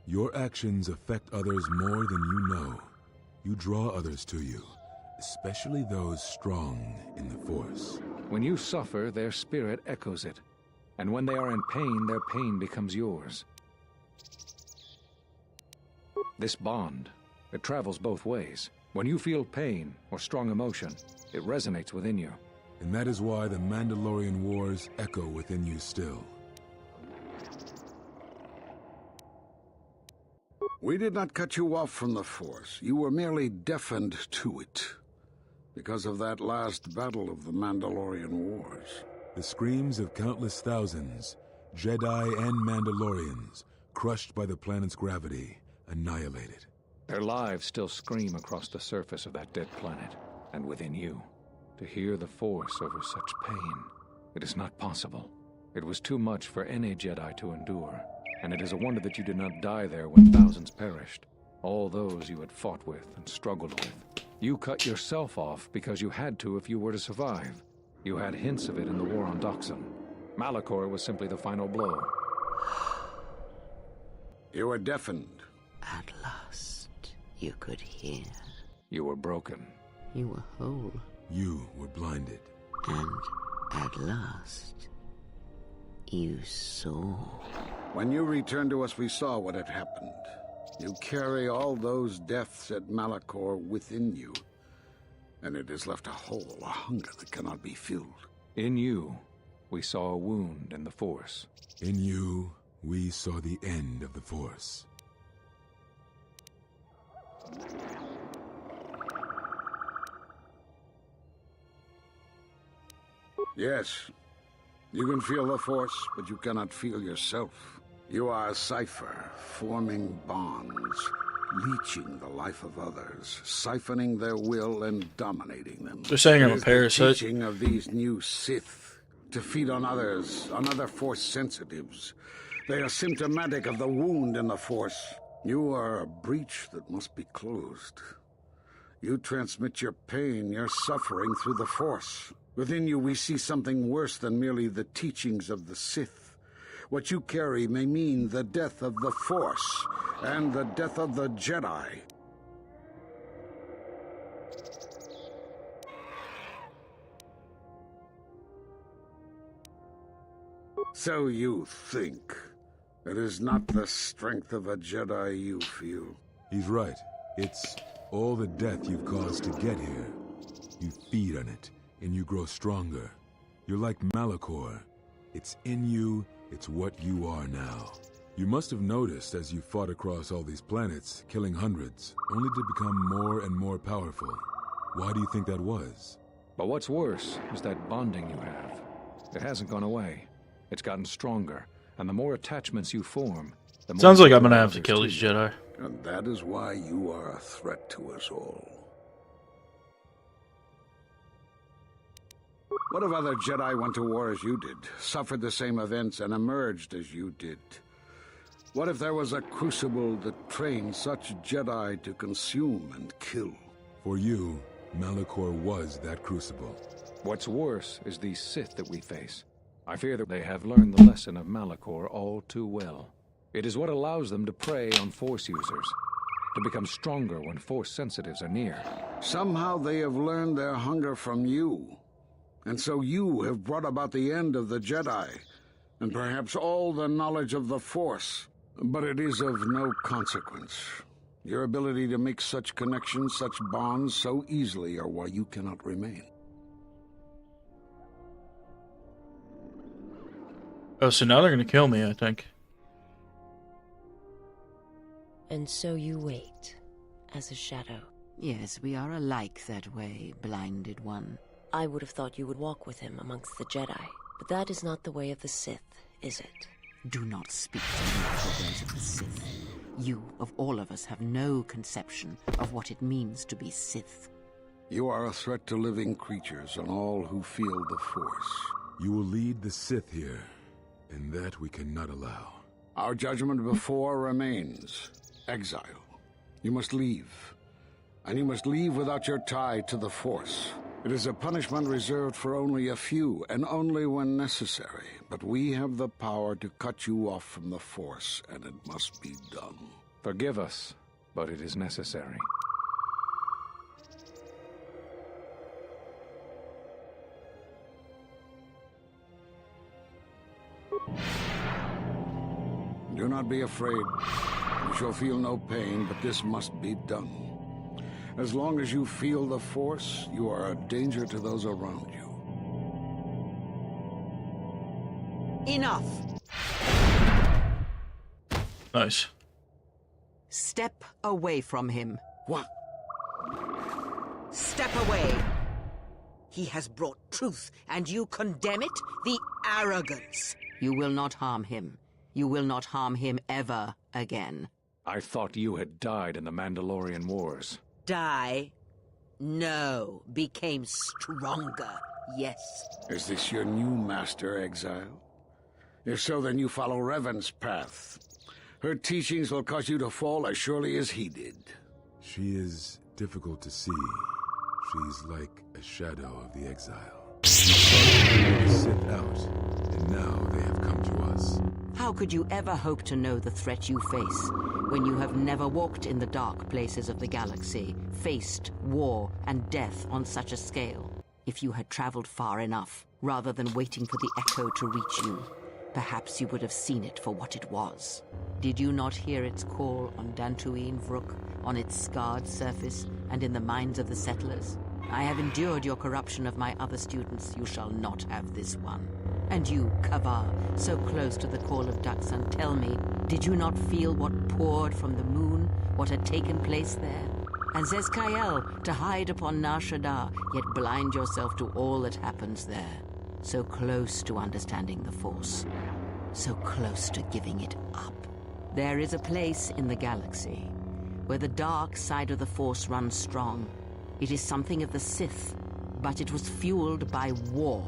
Your actions affect others more than you know. You draw others to you, especially those strong in the Force. When you suffer, their spirit echoes it. And when they are in pain, their pain becomes yours. This bond, it travels both ways. When you feel pain or strong emotion, it resonates within you. And that is why the Mandalorian Wars echo within you still. We did not cut you off from the Force. You were merely deafened to it. Because of that last battle of the Mandalorian Wars. The screams of countless thousands, Jedi and Mandalorians, crushed by the planet's gravity, annihilated. Their lives still scream across the surface of that dead planet, and within you. To hear the Force over such pain, it is not possible. It was too much for any Jedi to endure, and it is a wonder that you did not die there when thousands perished. All those you had fought with and struggled with. You cut yourself off because you had to if you were to survive. You had hints of it in the war on Doxon. Malachor was simply the final blow. You were deafened. At last, you could hear. You were broken. You were whole. You were blinded. And at last, you saw. When you returned to us, we saw what had happened. You carry all those deaths at Malachor within you. And it has left a hole, a hunger that cannot be filled. In you, we saw a wound in the Force. In you, we saw the end of the Force. Yes, you can feel the Force, but you cannot feel yourself. You are a cipher, forming bonds, leeching the life of others, siphoning their will and dominating them. They're saying I'm a parasite. The teaching of these new Sith to feed on others, on other Force sensitives. They are symptomatic of the wound in the Force. You are a breach that must be closed. You transmit your pain, your suffering through the Force. Within you we see something worse than merely the teachings of the Sith. What you carry may mean the death of the Force, and the death of the Jedi. So you think. It is not the strength of a Jedi you feel. He's right. It's all the death you've caused to get here. You feed on it, and you grow stronger. You're like Malachor. It's in you, it's what you are now. You must have noticed as you fought across all these planets, killing hundreds, only to become more and more powerful. Why do you think that was? But what's worse is that bonding you have. It hasn't gone away. It's gotten stronger, and the more attachments you form, the more... Sounds like I'm gonna have to kill these Jedi. And that is why you are a threat to us all. What if other Jedi went to war as you did, suffered the same events, and emerged as you did? What if there was a crucible that trained such Jedi to consume and kill? For you, Malachor was that crucible. What's worse is these Sith that we face. I fear that they have learned the lesson of Malachor all too well. It is what allows them to prey on Force users, to become stronger when Force sensitives are near. Somehow they have learned their hunger from you. And so you have brought about the end of the Jedi, and perhaps all the knowledge of the Force. But it is of no consequence. Your ability to make such connections, such bonds so easily are why you cannot remain. Oh, so now they're gonna kill me, I think. And so you wait, as a shadow. Yes, we are alike that way, blinded one. I would have thought you would walk with him amongst the Jedi, but that is not the way of the Sith, is it? Do not speak to me of the ways of the Sith. You, of all of us, have no conception of what it means to be Sith. You are a threat to living creatures and all who feel the Force. You will lead the Sith here, and that we cannot allow. Our judgment before remains. Exile. You must leave. And you must leave without your tie to the Force. It is a punishment reserved for only a few, and only when necessary. But we have the power to cut you off from the Force, and it must be done. Forgive us, but it is necessary. Do not be afraid. You shall feel no pain, but this must be done. As long as you feel the Force, you are a danger to those around you. Enough! Nice. Step away from him. What? Step away! He has brought truth, and you condemn it? The arrogance! You will not harm him. You will not harm him ever again. I thought you had died in the Mandalorian Wars. Die? No. Became stronger, yes. Is this your new master, Exile? If so, then you follow Revan's path. Her teachings will cause you to fall as surely as he did. She is difficult to see. She's like a shadow of the Exile. Sit out, and now they have come to us. How could you ever hope to know the threat you face when you have never walked in the dark places of the galaxy, faced war and death on such a scale? If you had traveled far enough, rather than waiting for the echo to reach you, perhaps you would have seen it for what it was. Did you not hear its call on Dantooine Vrook, on its scarred surface, and in the minds of the settlers? I have endured your corruption of my other students. You shall not have this one. And you, Kavar, so close to the call of Daxan, tell me, did you not feel what poured from the moon, what had taken place there? And Zezkael, to hide upon Nar Shaddaa, yet blind yourself to all that happens there. So close to understanding the Force. So close to giving it up. There is a place in the galaxy where the dark side of the Force runs strong. It is something of the Sith, but it was fueled by war.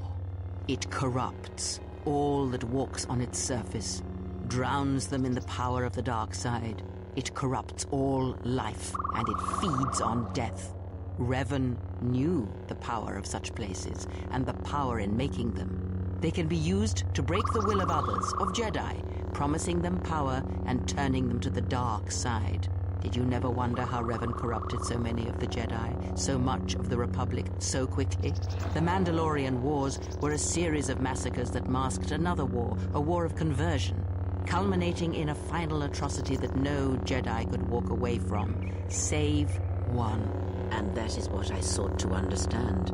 It corrupts all that walks on its surface, drowns them in the power of the dark side. It corrupts all life, and it feeds on death. Revan knew the power of such places, and the power in making them. They can be used to break the will of others, of Jedi, promising them power and turning them to the dark side. Did you never wonder how Revan corrupted so many of the Jedi, so much of the Republic, so quickly? The Mandalorian Wars were a series of massacres that masked another war, a war of conversion, culminating in a final atrocity that no Jedi could walk away from, save one. And that is what I sought to understand.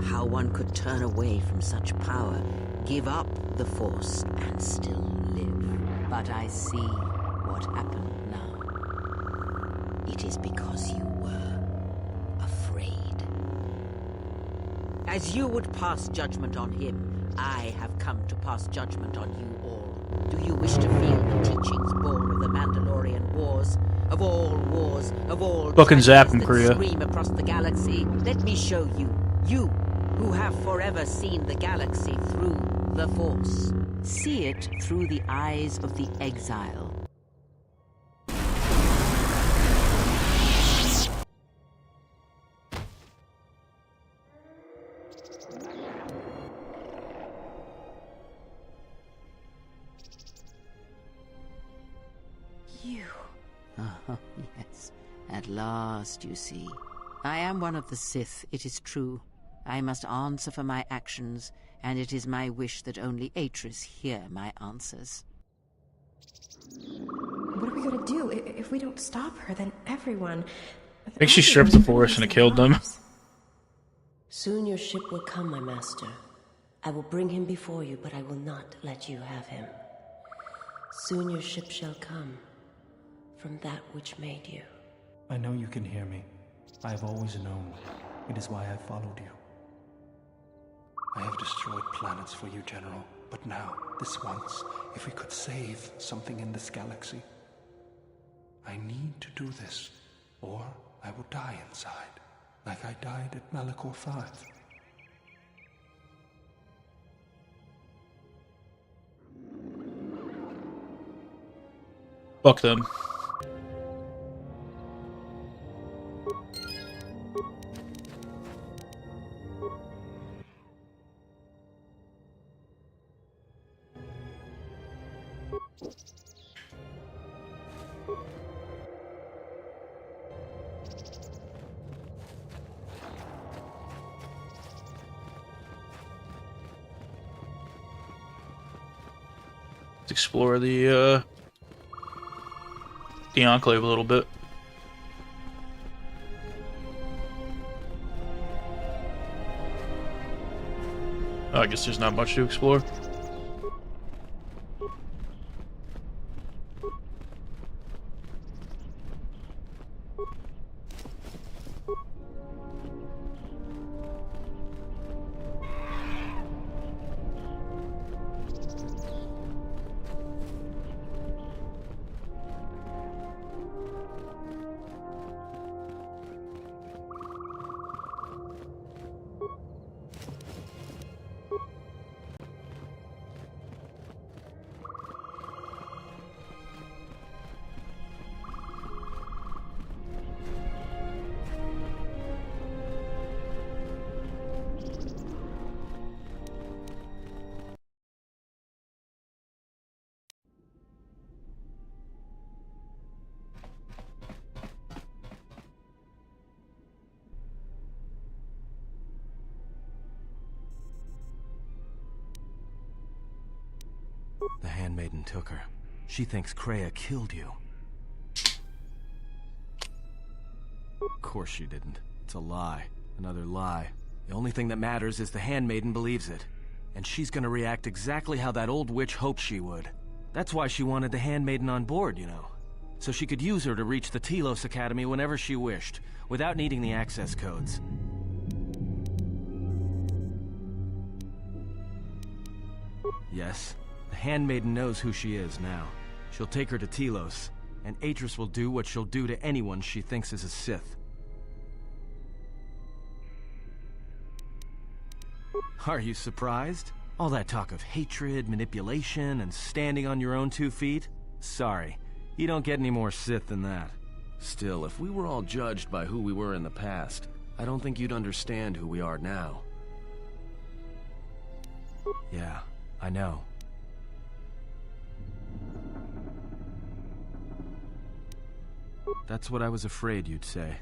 How one could turn away from such power, give up the Force, and still live. But I see what happened now. It is because you were afraid. As you would pass judgment on him, I have come to pass judgment on you all. Do you wish to feel the teachings born of the Mandalorian Wars? Of all wars, of all Fucking zap him, that Kriya. scream across the galaxy? Let me show you. You, who have forever seen the galaxy through the Force. See it through the eyes of the exile. You. Oh, yes. At last, you see. I am one of the Sith, it is true. I must answer for my actions, and it is my wish that only Atris hear my answers. What are we gonna do? If we don't stop her, then everyone... I think she stripped the Force and it killed them. Soon your ship will come, my master. I will bring him before you, but I will not let you have him. Soon your ship shall come from that which made you. I know you can hear me. I have always known. It is why I followed you. I have destroyed planets for you, General. But now, this once, if we could save something in this galaxy, I need to do this, or I will die inside, like I died at Malachor 5. Fuck them. Let's explore the Enclave a little bit. Oh, I guess there's not much to explore. The Handmaiden took her. She thinks Kreia killed you. Of course she didn't. It's a lie. Another lie. The only thing that matters is the Handmaiden believes it. And she's gonna react exactly how that old witch hoped she would. That's why she wanted the Handmaiden on board, you know. So she could use her to reach the Telos Academy whenever she wished, without needing the access codes. Yes, the Handmaiden knows who she is now. She'll take her to Telos, and Atris will do what she'll do to anyone she thinks is a Sith. Are you surprised? All that talk of hatred, manipulation, and standing on your own 2 feet? Sorry, you don't get any more Sith than that. Still, if we were all judged by who we were in the past, I don't think you'd understand who we are now. Yeah, I know. That's what I was afraid you'd say.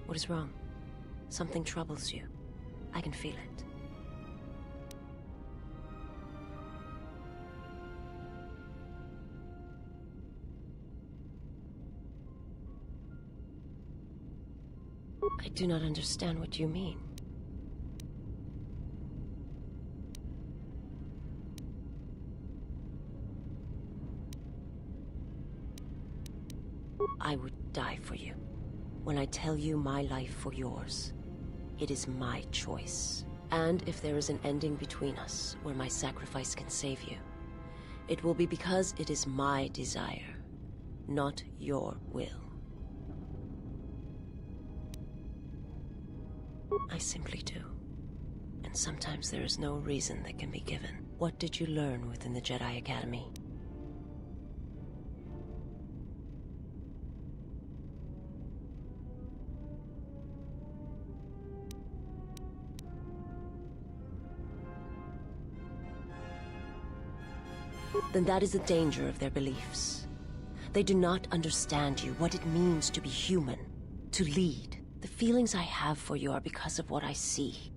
What is wrong? Something troubles you. I can feel it. I do not understand what you mean. I would die for you. When I tell you my life for yours, it is my choice. And if there is an ending between us, where my sacrifice can save you, it will be because it is my desire, not your will. I simply do. And sometimes there is no reason that can be given. What did you learn within the Jedi Academy? Then that is the danger of their beliefs. They do not understand you, what it means to be human, to lead. The feelings I have for you are because of what I see,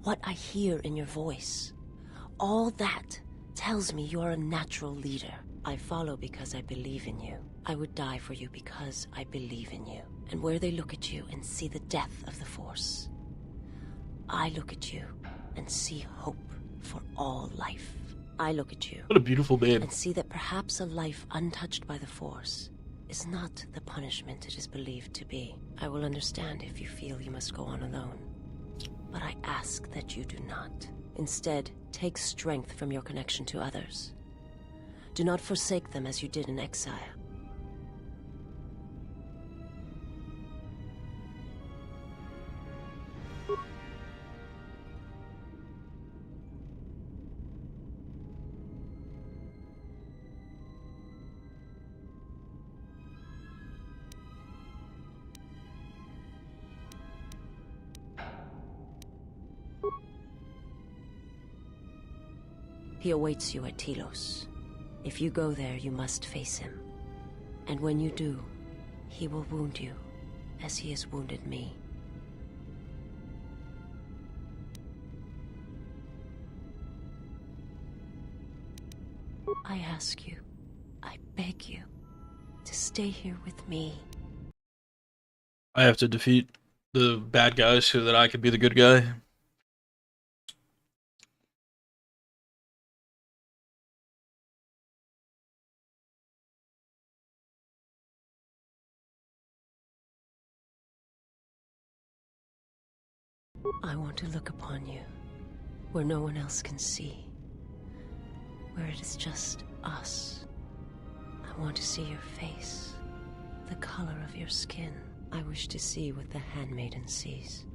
what I hear in your voice. All that tells me you are a natural leader. I follow because I believe in you. I would die for you because I believe in you. And where they look at you and see the death of the Force, I look at you and see hope for all life. I look at you. What a beautiful babe. And see that perhaps a life untouched by the Force is not the punishment it is believed to be. I will understand if you feel you must go on alone. But I ask that you do not. Instead, take strength from your connection to others. Do not forsake them as you did in exile. He awaits you at Telos. If you go there, you must face him. And when you do, he will wound you, as he has wounded me. I ask you, I beg you, to stay here with me. I have to defeat the bad guys so that I can be the good guy. I want to look upon you, where no one else can see. Where it is just us. I want to see your face, the color of your skin. I wish to see what the handmaiden sees.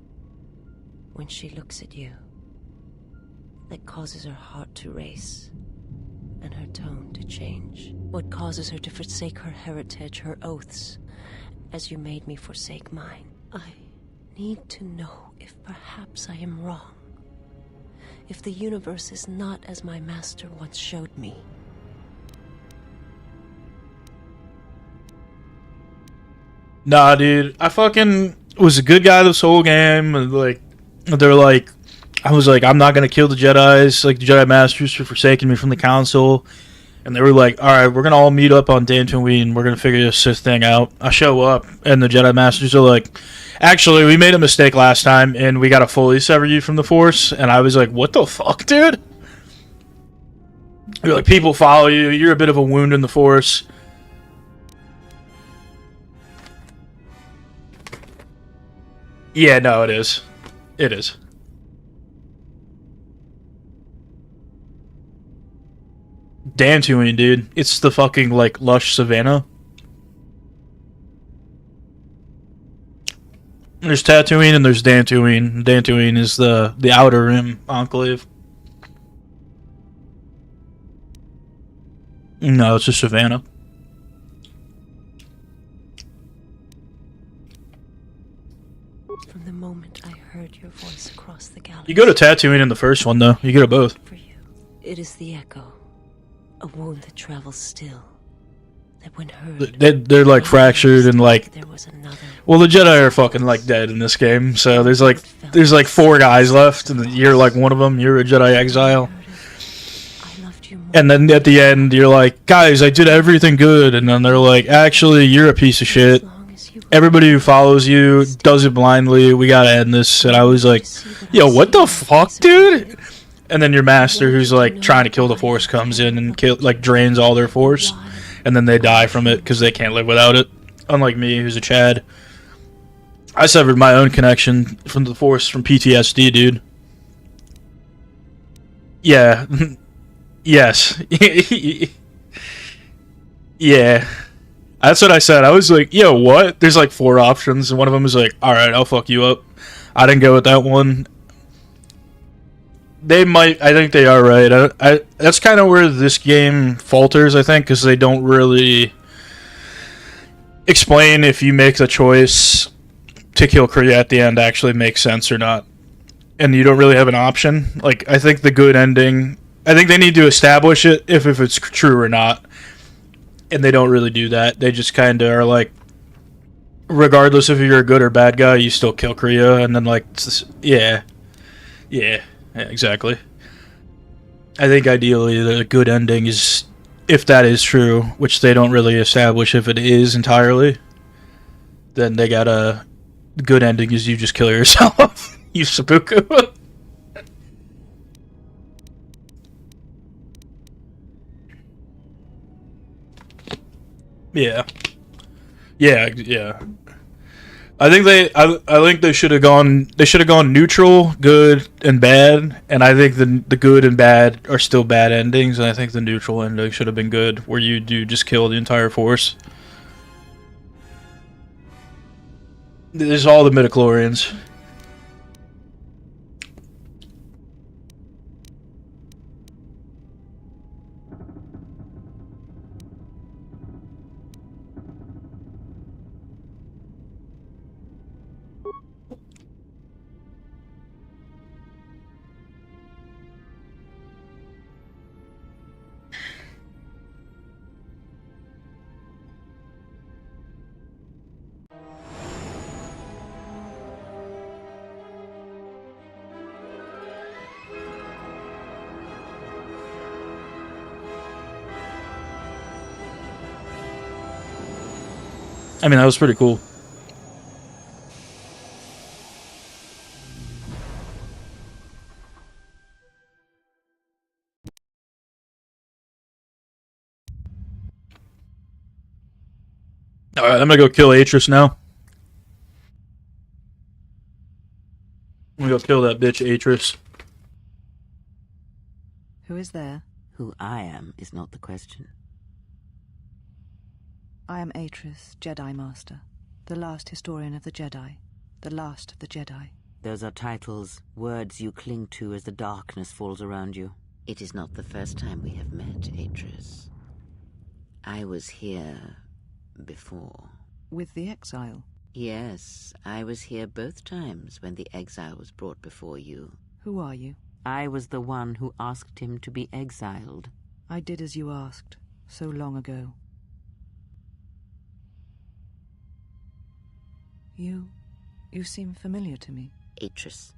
When she looks at you, that causes her heart to race, and her tone to change. What causes her to forsake her heritage, her oaths, as you made me forsake mine. I need to know if perhaps I am wrong. If the universe is not as my master once showed me. Nah, dude. I fucking was a good guy this whole game. And like, they're like, I was like, I'm not gonna kill the Jedis, like the Jedi Masters, for forsaking me from the Council. And they were like, alright, we're gonna all meet up on Dantooine. We're gonna figure this Sith thing out. I show up, and the Jedi Masters are like, actually, we made a mistake last time, and we gotta fully sever you from the Force. And I was like, what the fuck, dude? They're like, people follow you. You're a bit of a wound in the Force. Yeah, no, it is. It is. Dantooine, dude. It's the fucking, like, lush savannah. There's Tatooine and there's Dantooine. Dantooine is the Outer Rim Enclave. No, it's just savannah. From the moment I heard your voice across the galaxy. You go to Tatooine in the first one, though. You go to both. It is the echo. A wound that travels still. That when heard... They're like fractured and like... Well, the Jedi are fucking like dead in this game. So there's like 4 guys left. And you're like one of them. You're a Jedi exile. And then at the end, you're like, guys, I did everything good. And then they're like, actually, you're a piece of shit. everybody who follows you does it blindly. We gotta end this. And I was like, yo, what the fuck, dude? And then your master, who's like trying to kill the Force, comes in and drains all their Force, and then they die from it because they can't live without it. Unlike me, who's a Chad. I severed my own connection from the Force from PTSD, dude. Yeah. Yes. Yeah. That's what I said. I was like, yo, what? There's like 4 options, and one of them was like, alright, I'll fuck you up. I didn't go with that one. They might, I think they are right. That's kind of where this game falters, I think, because they don't really explain if you make the choice to kill Kree at the end actually makes sense or not. And you don't really have an option. Like, I think the good ending, I think they need to establish it if it's true or not. And they don't really do that. They just kind of are like, regardless if you're a good or bad guy, you still kill Kree, and then like, yeah, exactly. I think ideally the good ending is, if that is true, which they don't really establish if it is entirely, then they got a good ending is you just kill yourself, you seppuku. Yeah. I think they should have gone neutral, good and bad, and I think the good and bad are still bad endings, and I think the neutral ending should have been good, where you do just kill the entire Force. There's all the midichlorians. I mean, that was pretty cool. Alright, I'm gonna go kill Atris now. I'm gonna go kill that bitch Atris. Who is there? Who I am is not the question. I am Atris, Jedi Master, the last historian of the Jedi, the last of the Jedi. Those are titles, words you cling to as the darkness falls around you. It is not the first time we have met, Atris. I was here before. With the exile? Yes, I was here both times when the exile was brought before you. Who are you? I was the one who asked him to be exiled. I did as you asked, so long ago. You seem familiar to me. Atris,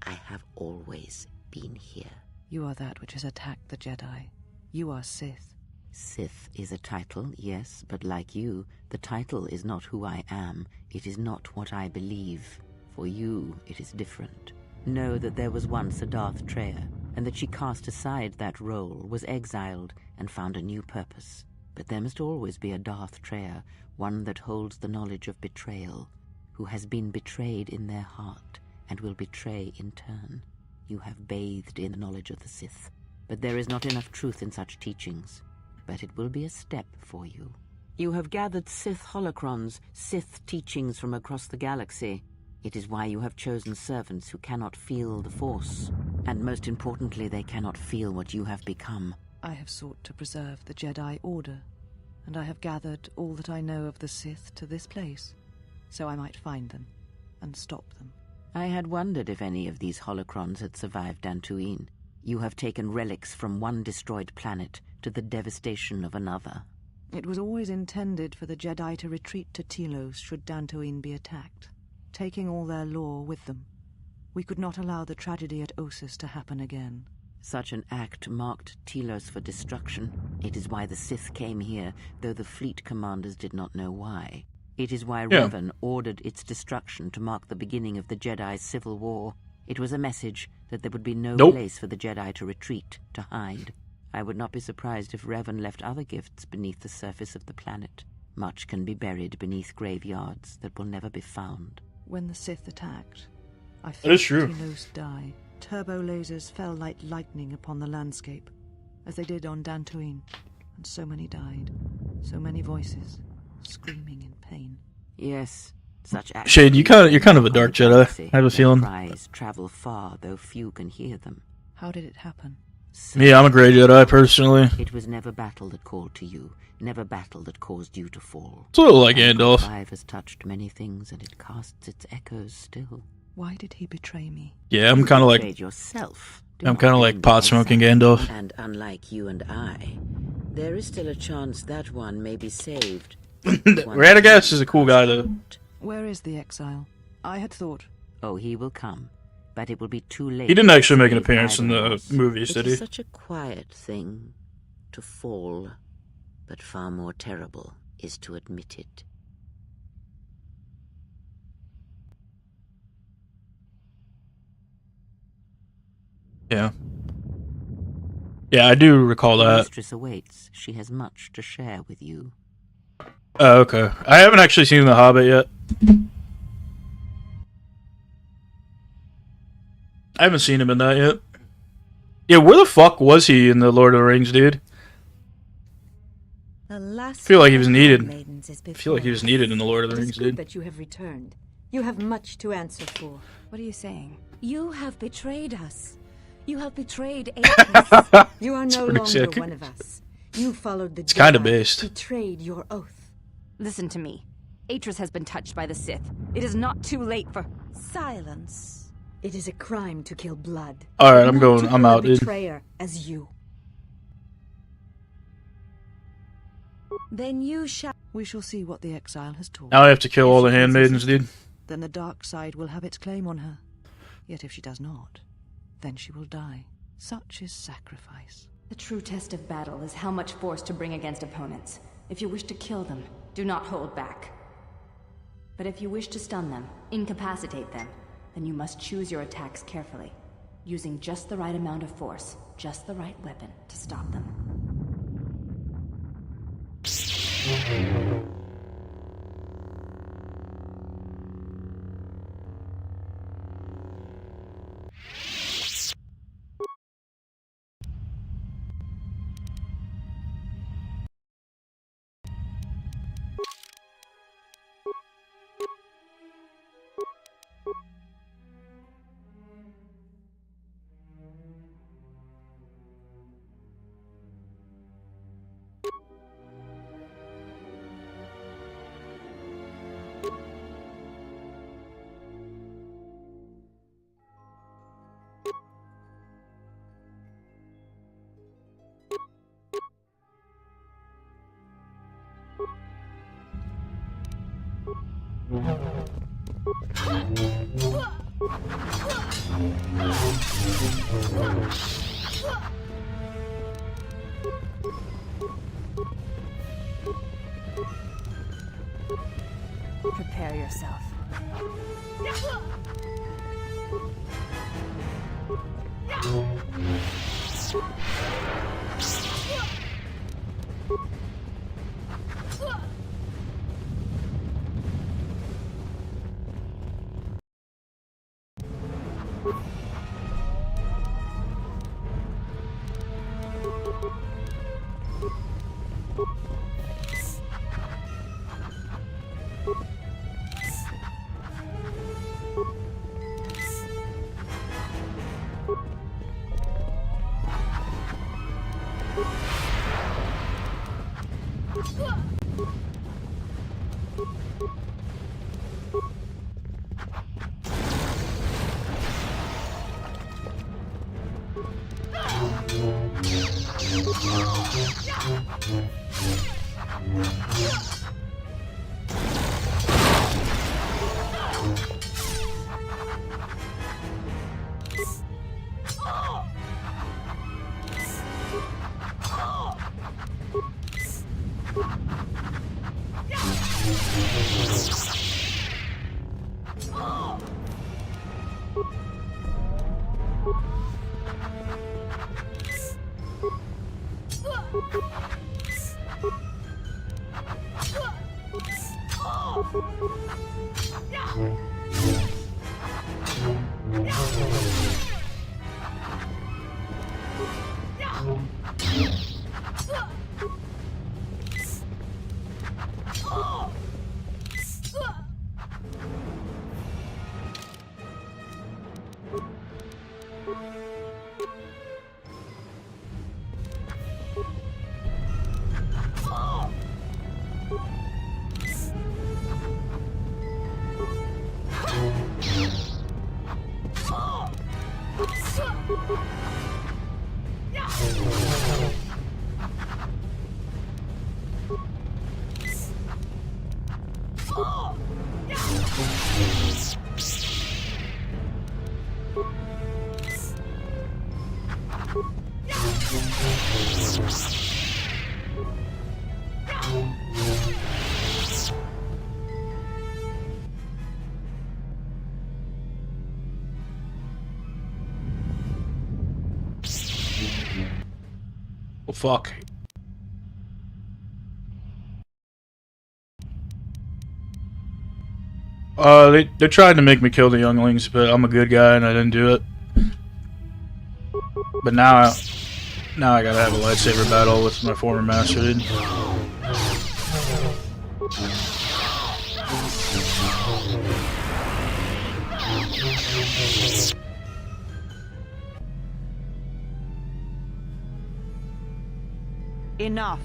I have always been here. You are that which has attacked the Jedi. You are Sith. Sith is a title, yes, but like you, the title is not who I am. It is not what I believe. For you, it is different. Know that there was once a Darth Treya, and that she cast aside that role, was exiled, and found a new purpose. But there must always be a Darth Treya, one that holds the knowledge of betrayal, who has been betrayed in their heart, and will betray in turn. You have bathed in the knowledge of the Sith, but there is not enough truth in such teachings. But it will be a step for you. You have gathered Sith holocrons, Sith teachings from across the galaxy. It is why you have chosen servants who cannot feel the Force. And most importantly, they cannot feel what you have become. I have sought to preserve the Jedi Order, and I have gathered all that I know of the Sith to this place, so I might find them and stop them. I had wondered if any of these holocrons had survived Dantooine. You have taken relics from one destroyed planet to the devastation of another. It was always intended for the Jedi to retreat to Telos should Dantooine be attacked, taking all their lore with them. We could not allow the tragedy at Ossus to happen again. Such an act marked Telos for destruction. It is why the Sith came here, though the fleet commanders did not know why. It is why Yeah. Revan ordered its destruction to mark the beginning of the Jedi's civil war. It was a message that there would be no Nope. place for the Jedi to retreat, to hide. I would not be surprised if Revan left other gifts beneath the surface of the planet. Much can be buried beneath graveyards that will never be found. When the Sith attacked, I That felt is true. Telos die. Turbo lasers fell like lightning upon the landscape, as they did on Dantooine, and so many died. So many voices, screaming in pain. Yes, such actions. Shade, you're kind of a dark Jedi. I have a feeling. Cries travel far, though few can hear them. How did it happen? Yeah, I'm a Grey Jedi personally. It was never battle that called to you, never battle that caused you to fall. It's a little like Gandalf. 5 has touched many things, and it casts its echoes still. Why did he betray me? Yeah, I'm kind of like. Betrayed yourself. I'm kind of like pot smoking Gandalf. And unlike you and I, there is still a chance that one may be saved. Radagast is a cool guy though. Where is the exile? I had thought. Oh, he will come, but it will be too late. He didn't actually make an to save appearance in either the of us. movies, It did is he? such a quiet thing to fall, but far more terrible is to admit it. Yeah. Yeah, I do recall The that. mistress awaits. She has much to share with you. Oh, okay. I haven't actually seen The Hobbit yet. I haven't seen him in that yet. Yeah, where the fuck was he in the Lord of the Rings, dude? I feel like he was needed. I feel like he was needed in the Lord of the Rings, dude. That you have returned. You have much to answer for. What are you saying? You have betrayed us. You have betrayed Aethys. You are It's no pretty longer sick. one of us. You followed the It's kinda Jedi, based. betrayed your oath. Listen to me. Aethys has been touched by the Sith. It is not too late for... Silence. It is a crime to kill blood. Alright, I'm Not going. to I'm kill a out, dude. betrayer as you. Then you shall... We shall see what the exile has taught. Now I have to kill If all she the handmaidens, pleases, dude. Then the dark side will have its claim on her. Yet if she does not, then she will die. Such is sacrifice. The true test of battle is how much force to bring against opponents. If you wish to kill them, do not hold back. But if you wish to stun them, incapacitate them, then you must choose your attacks carefully, using just the right amount of force, just the right weapon to stop them. Prepare yourself. Well, fuck. They tried to make me kill the younglings, but I'm a good guy and I didn't do it. But now I gotta have a lightsaber battle with my former master, dude. Enough.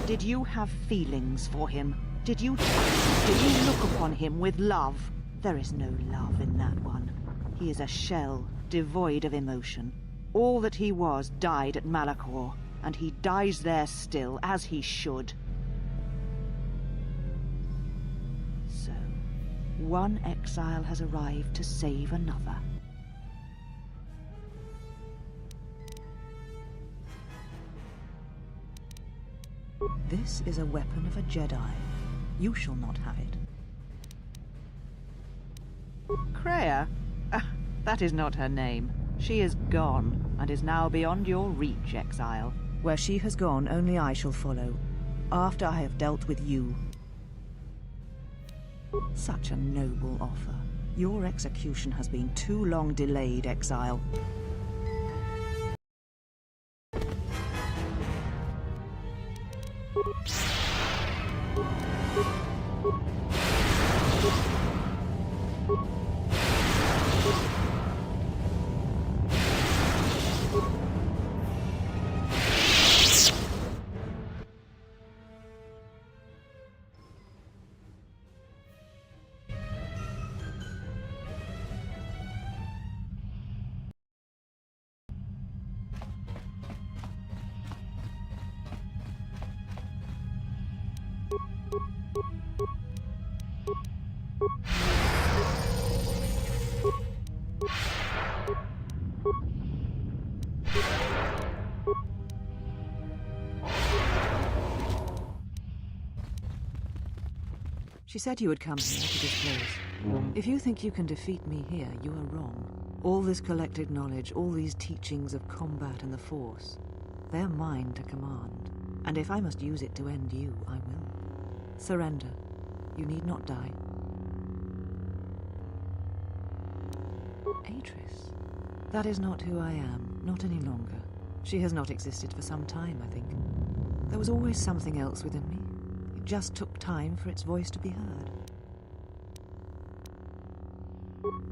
Did you have feelings for him? Did you look upon him with love? There is no love in that one. He is a shell, devoid of emotion. All that he was died at Malachor, and he dies there still, as he should. So, one exile has arrived to save another. This is a weapon of a Jedi. You shall not have it. Kreia? That is not her name. She is gone, and is now beyond your reach, exile. Where she has gone, only I shall follow, after I have dealt with you. Such a noble offer. Your execution has been too long delayed, exile. She said you would come here to this place. If you think you can defeat me here, you are wrong. All this collected knowledge, all these teachings of combat and the Force, they're mine to command. And if I must use it to end you, I will. Surrender. You need not die. Atris. That is not who I am, not any longer. She has not existed for some time, I think. There was always something else within me. It just took time for its voice to be heard.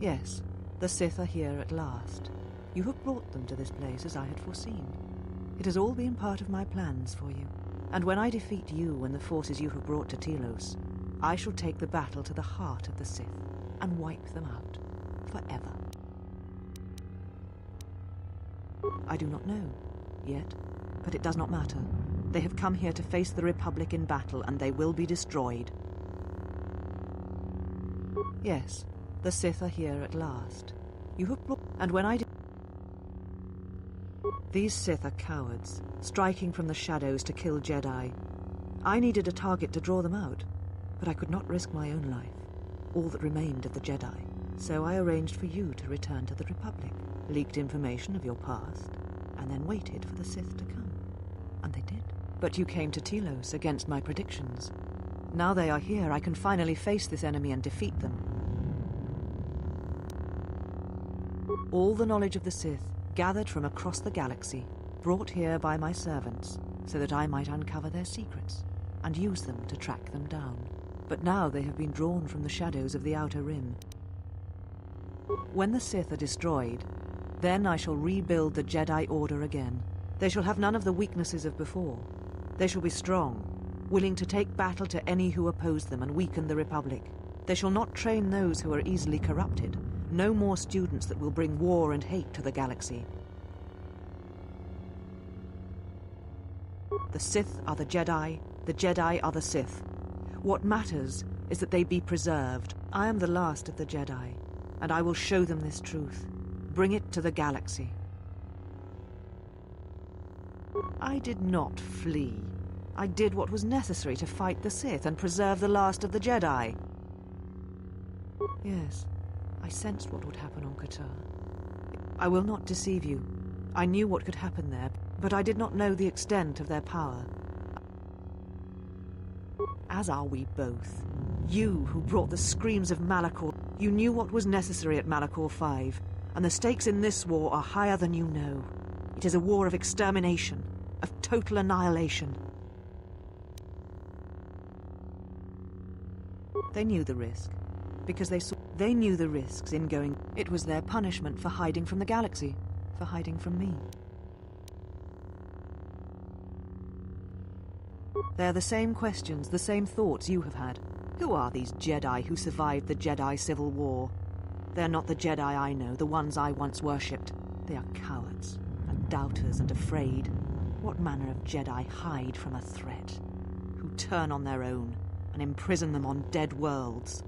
Yes, the Sith are here at last. You have brought them to this place as I had foreseen. It has all been part of my plans for you. And when I defeat you and the forces you have brought to Telos, I shall take the battle to the heart of the Sith and wipe them out forever. I do not know yet, but it does not matter. They have come here to face the Republic in battle, and they will be destroyed. Yes, the Sith are here at last. You have brought... And when I... These Sith are cowards, striking from the shadows to kill Jedi. I needed a target to draw them out, but I could not risk my own life, all that remained of the Jedi. So I arranged for you to return to the Republic, leaked information of your past, and then waited for the Sith to come. And they did. But you came to Telos against my predictions. Now they are here, I can finally face this enemy and defeat them. All the knowledge of the Sith, gathered from across the galaxy, brought here by my servants, so that I might uncover their secrets, and use them to track them down. But now they have been drawn from the shadows of the Outer Rim. When the Sith are destroyed, then I shall rebuild the Jedi Order again. They shall have none of the weaknesses of before. They shall be strong, willing to take battle to any who oppose them and weaken the Republic. They shall not train those who are easily corrupted. No more students that will bring war and hate to the galaxy. The Sith are the Jedi are the Sith. What matters is that they be preserved. I am the last of the Jedi, and I will show them this truth. Bring it to the galaxy. I did not flee. I did what was necessary to fight the Sith and preserve the last of the Jedi. Yes, I sensed what would happen on KOTOR. I will not deceive you. I knew what could happen there, but I did not know the extent of their power. As are we both. You, who brought the screams of Malachor, you knew what was necessary at Malachor 5, and the stakes in this war are higher than you know. It is a war of extermination, of total annihilation. They knew the risk, because they knew the risks in going. It was their punishment for hiding from the galaxy, for hiding from me. They're the same questions, the same thoughts you have had. Who are these Jedi who survived the Jedi Civil War? They're not the Jedi I know, the ones I once worshipped. They are cowards, and doubters, and afraid. What manner of Jedi hide from a threat? Who turn on their own, and imprison them on dead worlds?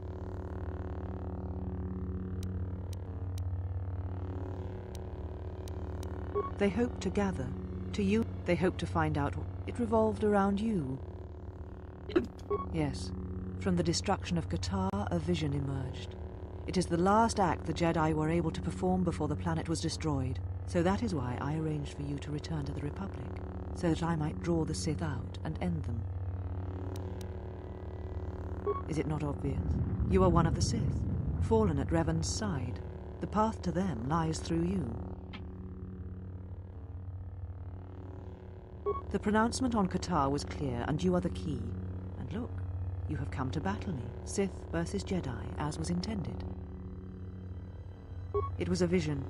They hope to gather. To you, they hope to find out. It revolved around you. Yes. From the destruction of KOTOR, a vision emerged. It is the last act the Jedi were able to perform before the planet was destroyed. So that is why I arranged for you to return to the Republic, so that I might draw the Sith out and end them. Is it not obvious? You are one of the Sith, fallen at Revan's side. The path to them lies through you. The pronouncement on KOTOR was clear, and you are the key. And look, you have come to battle me, Sith versus Jedi, as was intended. It was a vision.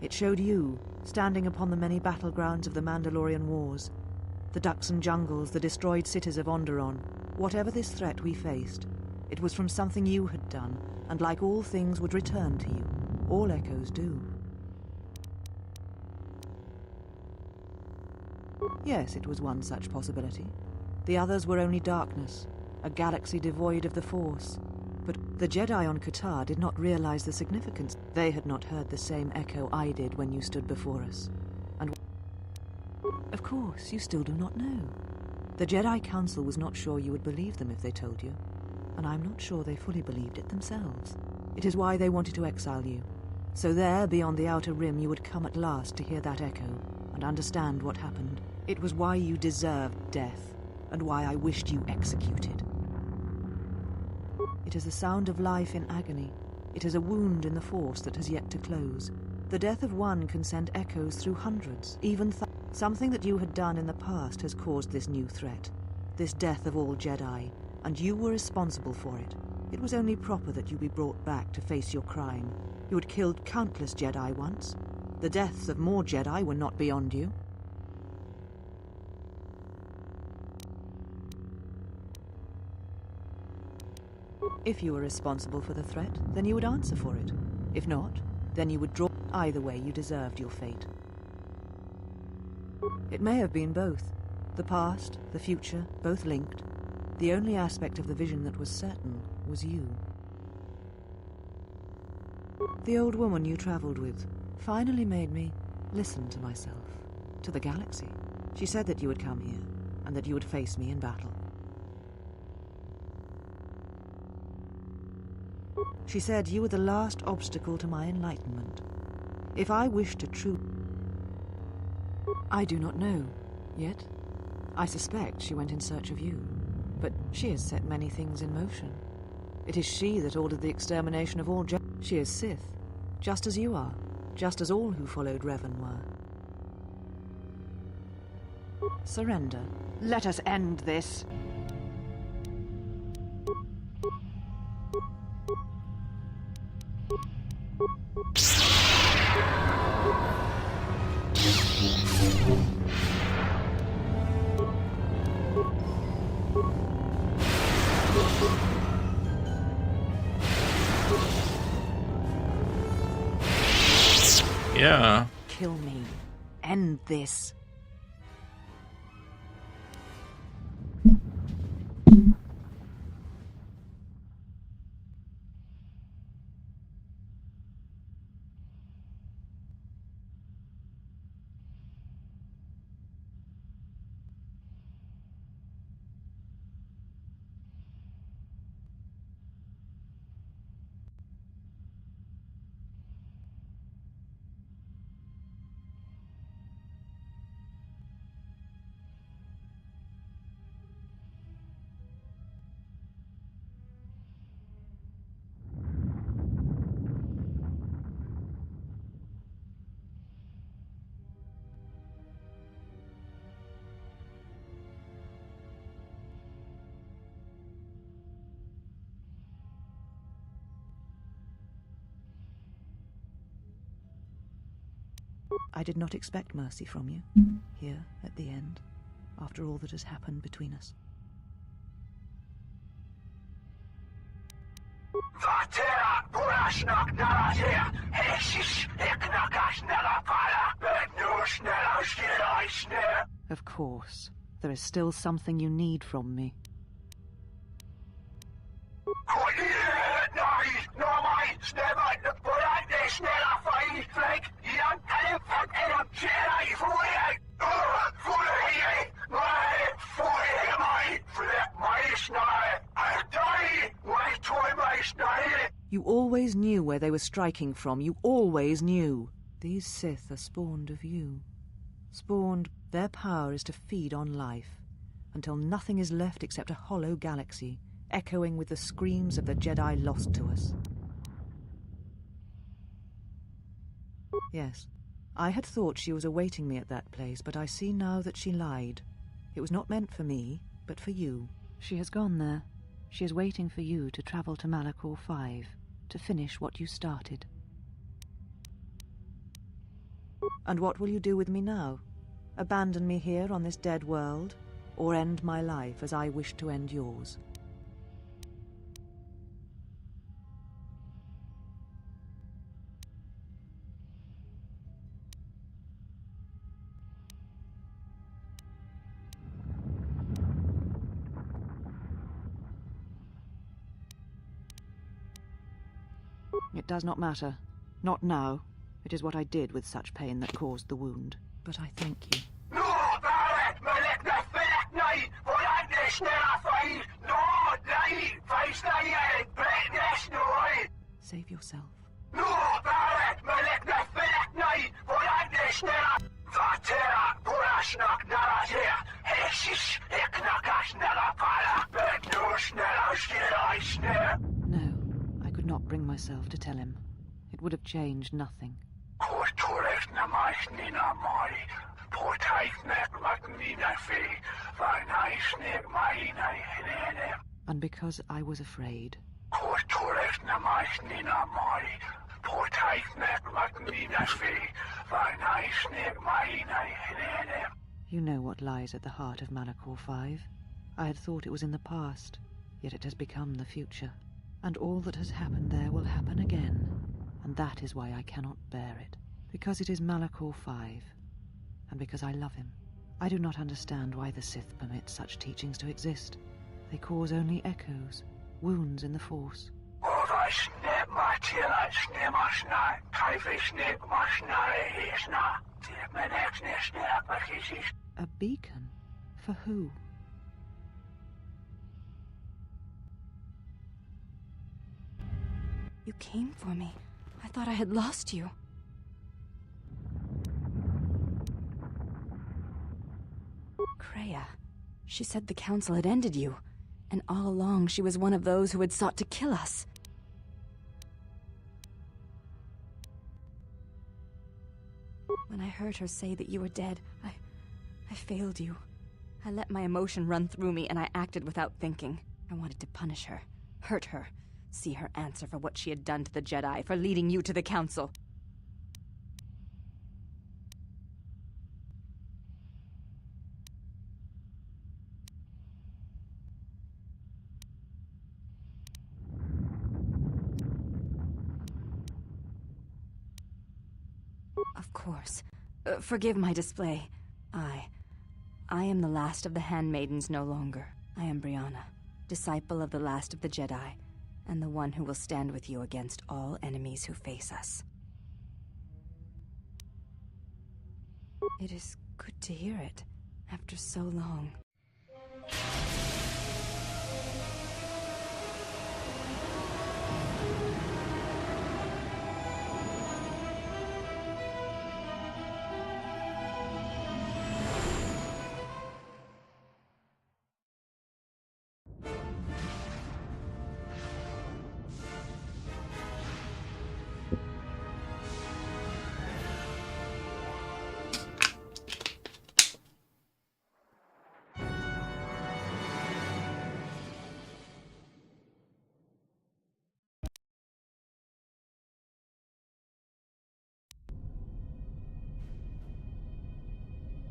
It showed you, standing upon the many battlegrounds of the Mandalorian Wars. The Duxan jungles, the destroyed cities of Onderon. Whatever this threat we faced, it was from something you had done, and like all things would return to you. All echoes do. Yes, it was one such possibility. The others were only darkness, a galaxy devoid of the Force. But the Jedi on KOTOR did not realize the significance. They had not heard the same echo I did when you stood before us. And of course, you still do not know. The Jedi Council was not sure you would believe them if they told you, and I'm not sure they fully believed it themselves. It is why they wanted to exile you. So there, beyond the Outer Rim, you would come at last to hear that echo and understand what happened. It was why you deserved death, and why I wished you executed. It is the sound of life in agony. It is a wound in the Force that has yet to close. The death of one can send echoes through hundreds, even something that you had done in the past has caused this new threat, this death of all Jedi, and you were responsible for it. It was only proper that you be brought back to face your crime. You had killed countless Jedi once. The deaths of more Jedi were not beyond you. If you were responsible for the threat, then you would answer for it. If not, then you would draw. Either way, you deserved your fate. It may have been both. The past, the future, both linked. The only aspect of the vision that was certain was you. The old woman you traveled with finally made me listen to myself, to the galaxy. She said that you would come here, and that you would face me in battle. She said you were the last obstacle to my enlightenment. If I wished to I do not know, yet I suspect she went in search of you. But she has set many things in motion. It is she that ordered the extermination of all She is Sith, just as you are, just as all who followed Revan were. Surrender. Let us end this. Yeah. Kill me. End this. I did not expect mercy from you, here at the end, after all that has happened between us. Of course, there is still something you need from me. You always knew where they were striking from. You always knew. These Sith are spawned of you. Spawned, their power is to feed on life, until nothing is left except a hollow galaxy, echoing with the screams of the Jedi lost to us. Yes, I had thought she was awaiting me at that place, but I see now that she lied. It was not meant for me, but for you. She has gone there. She is waiting for you to travel to Malachor 5, to finish what you started. And what will you do with me now? Abandon me here on this dead world, or end my life as I wish to end yours? It does not matter. Not now. It is what I did with such pain that caused the wound. But I thank you. Save yourself. No, I could not bring myself to tell him. It would have changed nothing. And because I was afraid. You know what lies at the heart of Malachor 5. I had thought it was in the past, yet it has become the future. And all that has happened there will happen again. And that is why I cannot bear it. Because it is Malachor 5. And because I love him. I do not understand why the Sith permit such teachings to exist. They cause only echoes, wounds in the Force. A beacon? For who? You came for me. I thought I had lost you. Kreia. She said the Council had ended you. And all along, she was one of those who had sought to kill us. When I heard her say that you were dead, I failed you. I let my emotion run through me, and I acted without thinking. I wanted to punish her, hurt her, see her answer for what she had done to the Jedi, for leading you to the Council. Of course. Forgive my display. I am the last of the handmaidens no longer. I am Brianna, disciple of the last of the Jedi, and the one who will stand with you against all enemies who face us. It is good to hear it, after so long.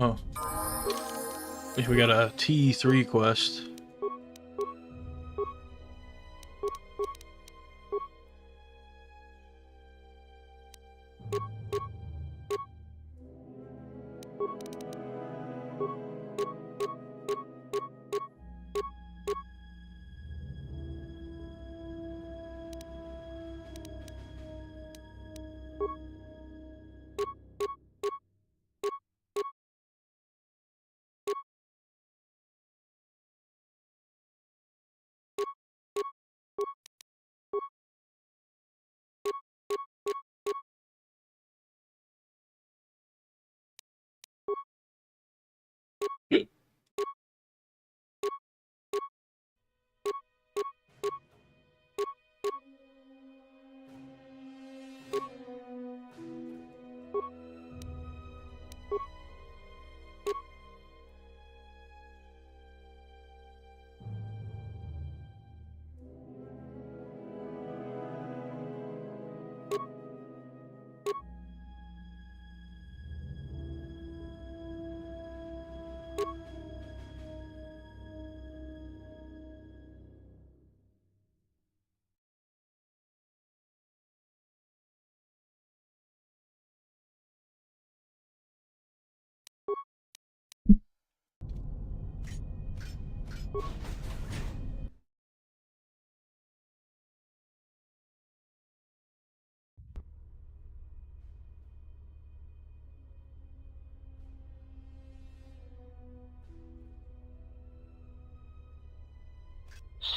Oh. We got a T3 quest.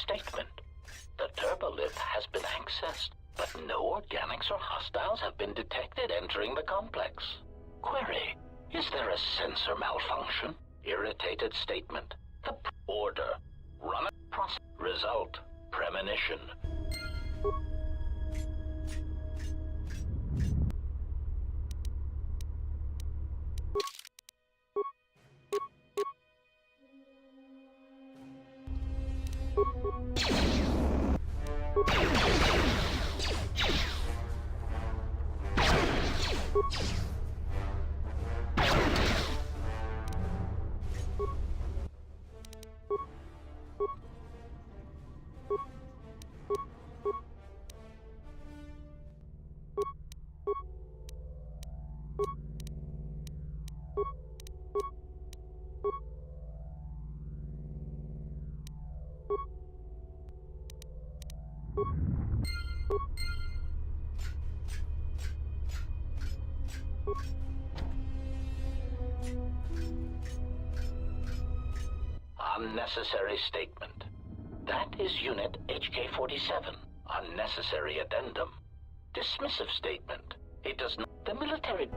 Statement. The turbolift has been accessed, but no organics or hostiles have been detected entering the complex. Query. Is there a sensor malfunction? Irritated statement. The order. Run a process. Result. Premonition. Unnecessary statement. That is Unit HK-47. Unnecessary addendum. Dismissive statement. It does not... The military...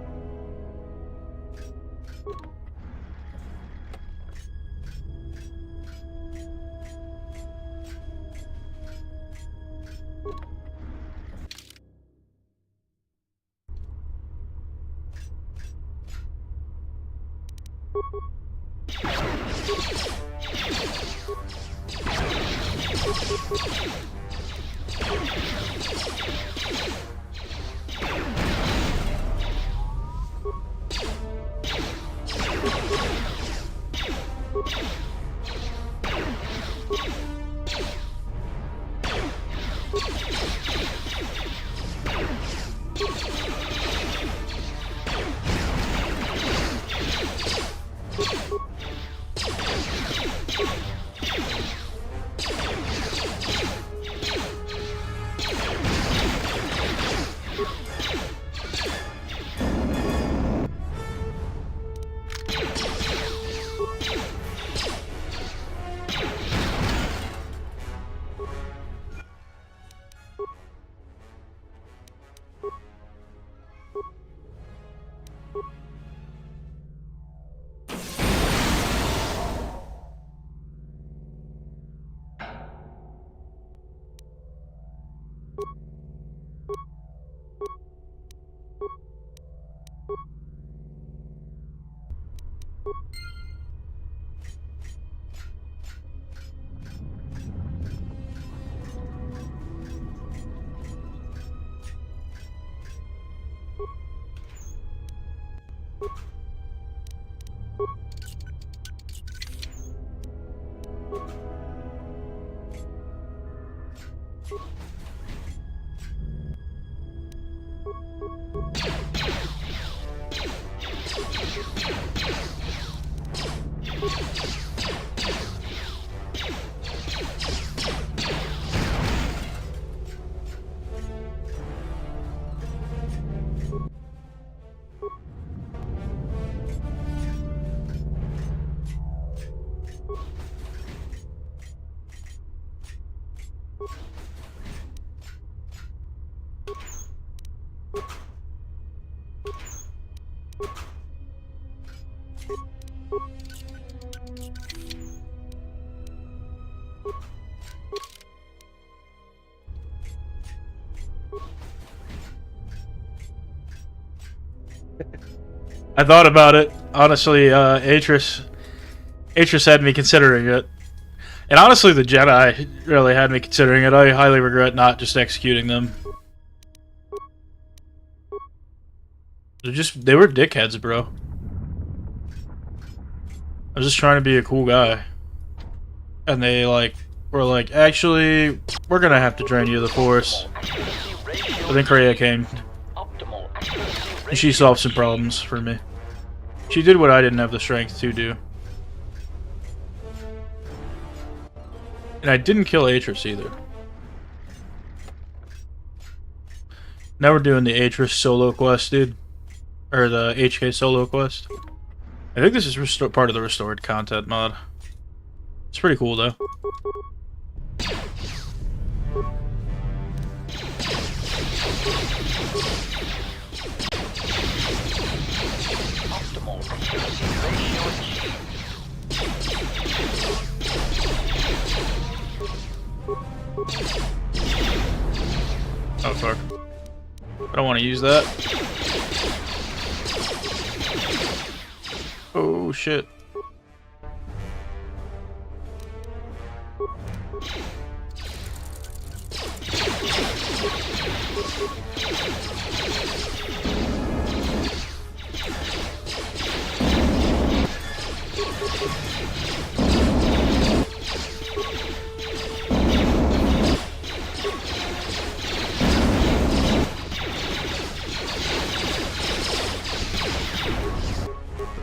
I thought about it. Honestly, Atris had me considering it. And honestly, the Jedi really had me considering it. I highly regret not just executing them. They were dickheads, bro. I was just trying to be a cool guy. And they, were like, actually, we're gonna have to drain you of the Force. But then Kreia came. And she solved some problems for me. She did what I didn't have the strength to do. And I didn't kill Atris either. Now we're doing the Atris solo quest, dude. Or the HK solo quest. I think this is part of the restored content mod. It's pretty cool, though. Oh fuck. I don't want to use that. Oh shit.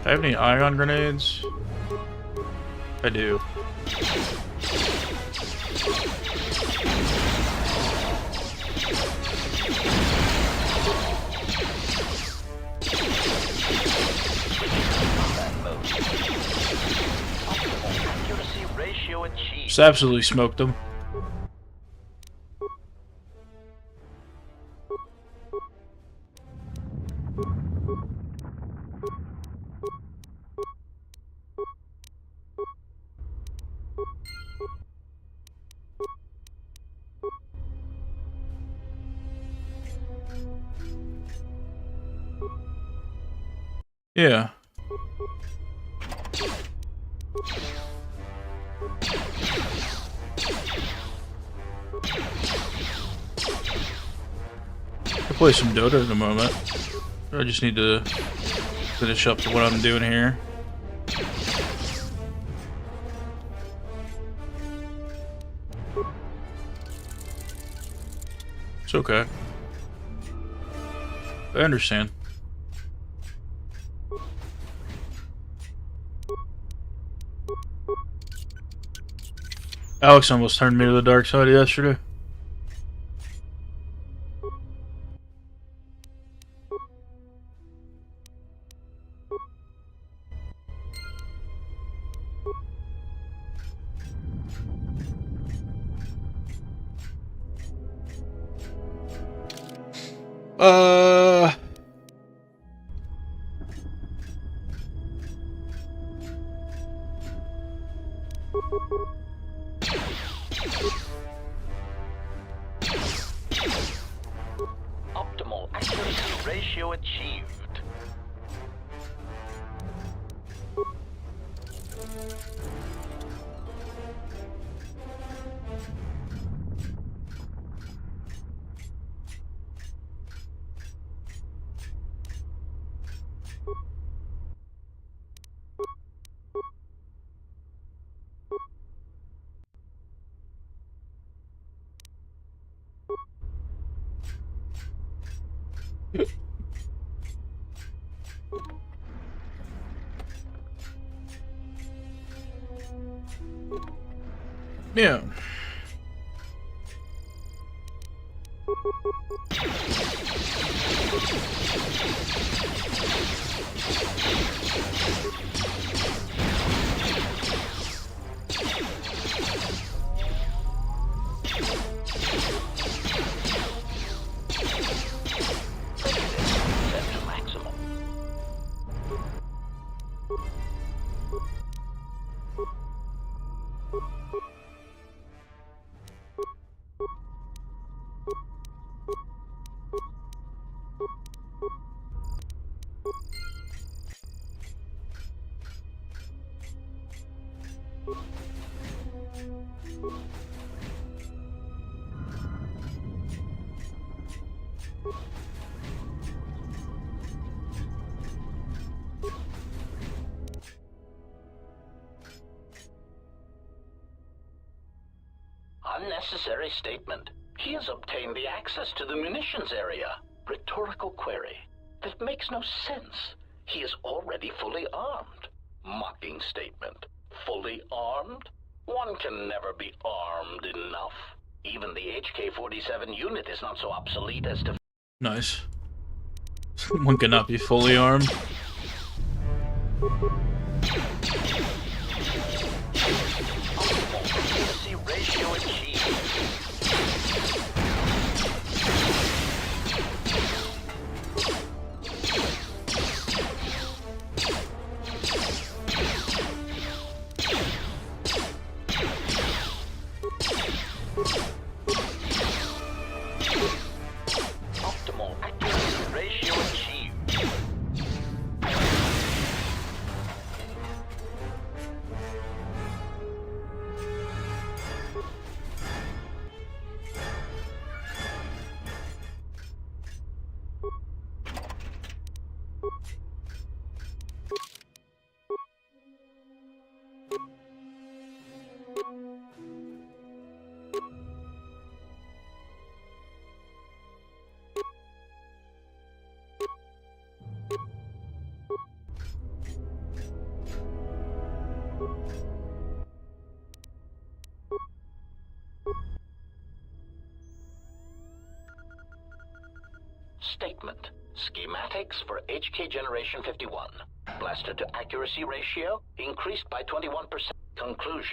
Do I have any ion grenades? I do. Just absolutely smoked them. Yeah. play some Dota in a moment. I just need to finish up what I'm doing here. It's okay. I understand. Alex almost turned me to the dark side yesterday. Optimal accuracy ratio achieved. Yeah. Unnecessary statement. He has obtained the access to the munitions area. Rhetorical query. That makes no sense. He is already fully armed. Mocking statement. Fully armed? One can never be armed enough. Even the HK-47 unit is not so obsolete as to... Nice. One cannot be fully armed. Accuracy ratio achieved. Optimal accuracy ratio achieved. Statement. Schematics for HK Generation 51. Blaster to accuracy ratio increased by 21%. Conclusion.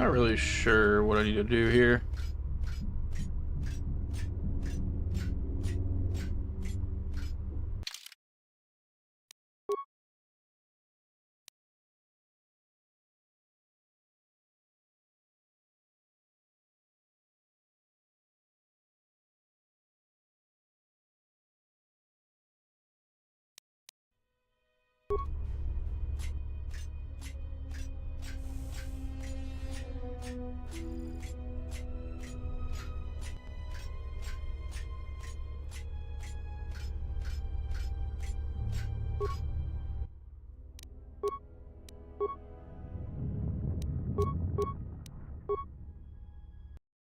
not really sure what I need to do here.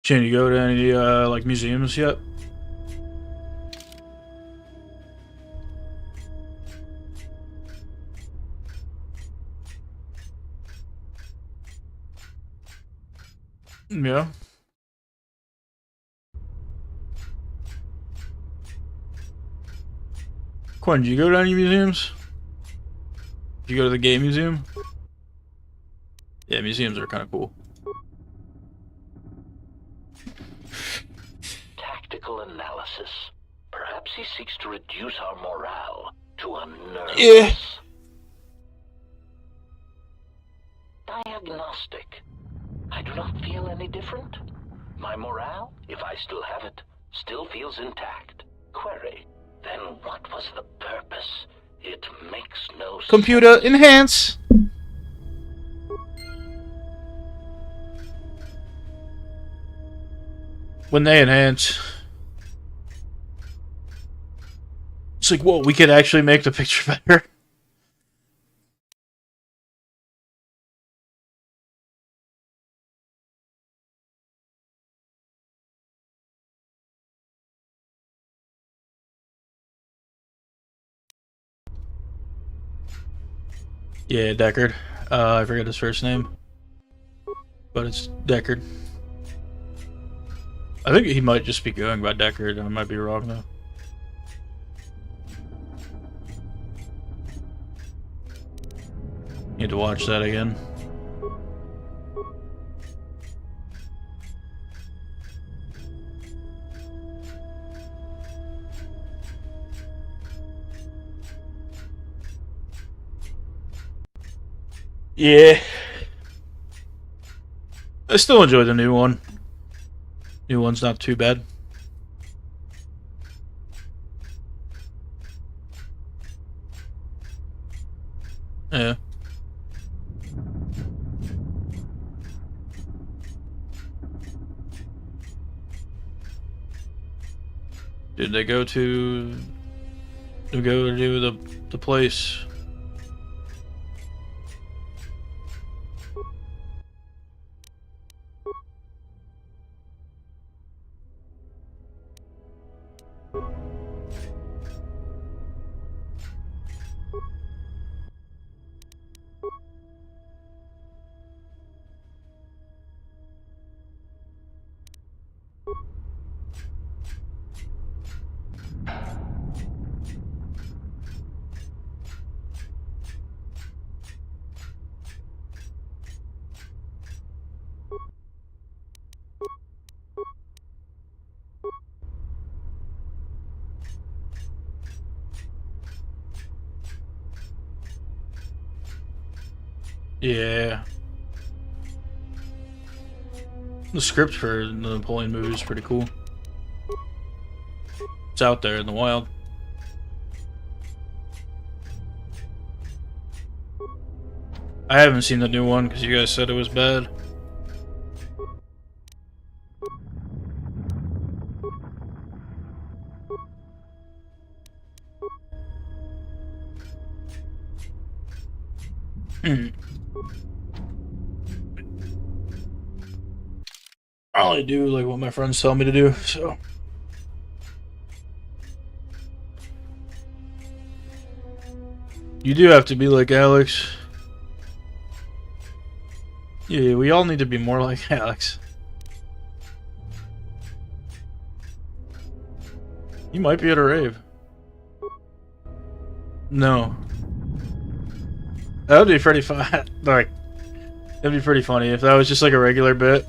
Can you go to any like museums yet? Yeah. Quinn, did you go to any museums? Did you go to the game museum? Yeah, museums are kind of cool. Tactical analysis. Perhaps he seeks to reduce our morale to a nervous. Yeah. Diagnostic. I do not feel any different. My morale, if I still have it, still feels intact. Query. Then what was the purpose? It makes no sense. Computer enhance. When they enhance, it's like, whoa, we could actually make the picture better. Yeah, Deckard. I forget his first name, but it's Deckard. I think he might just be going by Deckard. I might be wrong though. Need to watch that again. Yeah. I still enjoy the new one. New one's not too bad. Yeah. Did they go to do the place? Yeah. The script for the Napoleon movie is pretty cool. It's out there in the wild. I haven't seen the new one because you guys said it was bad. I only do like what my friends tell me to do, so. You do have to be like Alex. Yeah, we all need to be more like Alex. You might be at a rave. No. That would be pretty fun. Like, That'd be pretty funny if that was just like a regular bit.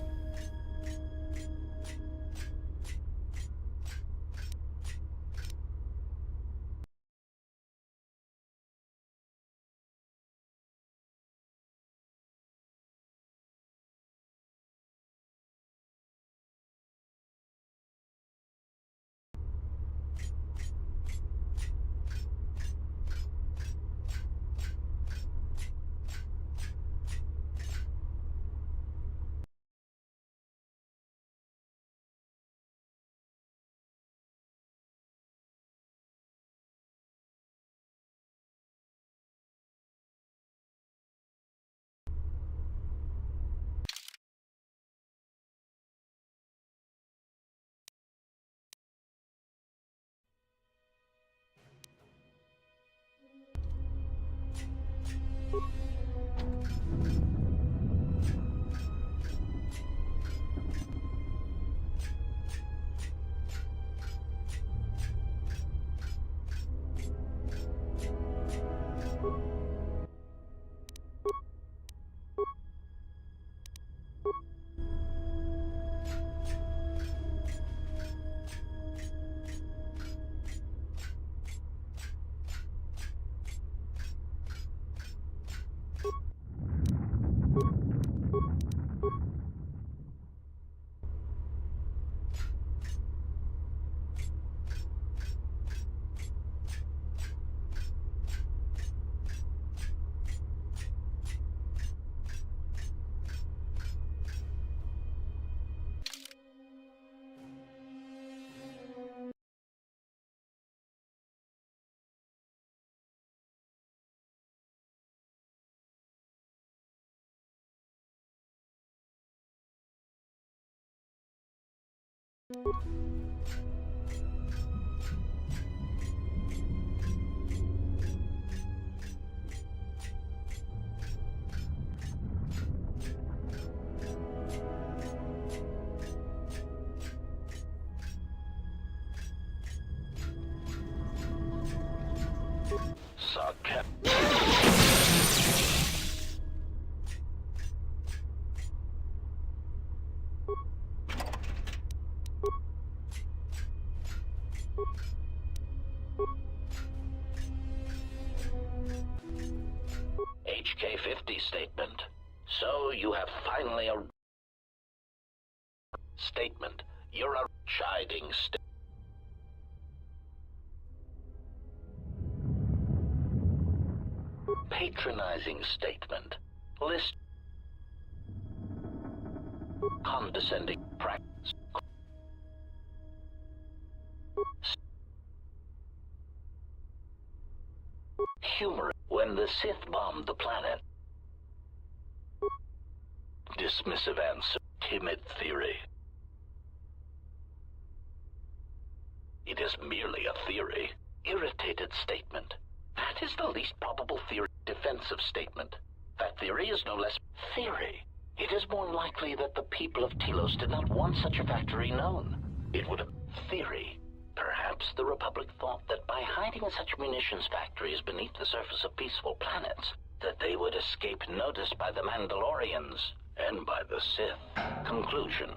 HK-50 statement. So you have finally a statement. You're a chiding patronizing statement. List condescending practice. Humor when the Sith bombed the planet. Dismissive answer. Timid theory. It is merely a theory. Irritated statement. That is the least probable theory. Defensive statement. That theory is no less theory. It is more likely that the people of Telos did not want such a factory known. It would have theory. Perhaps the Republic thought that by hiding such munitions factories beneath the surface of peaceful planets, that they would escape notice by the Mandalorians and by the Sith. Conclusion.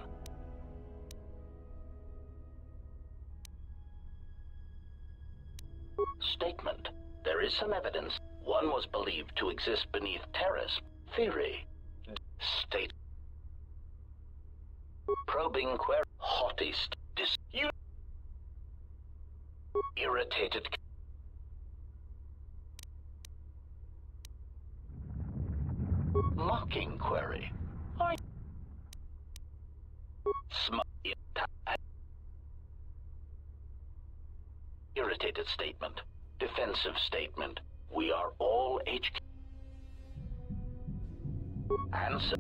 Statement. There is some evidence. One was believed to exist beneath Terrace. Theory. State. Probing query. Haughty dispute. Irritated. Mocking query. Irritated statement. Defensive statement. We are all HK. Answer.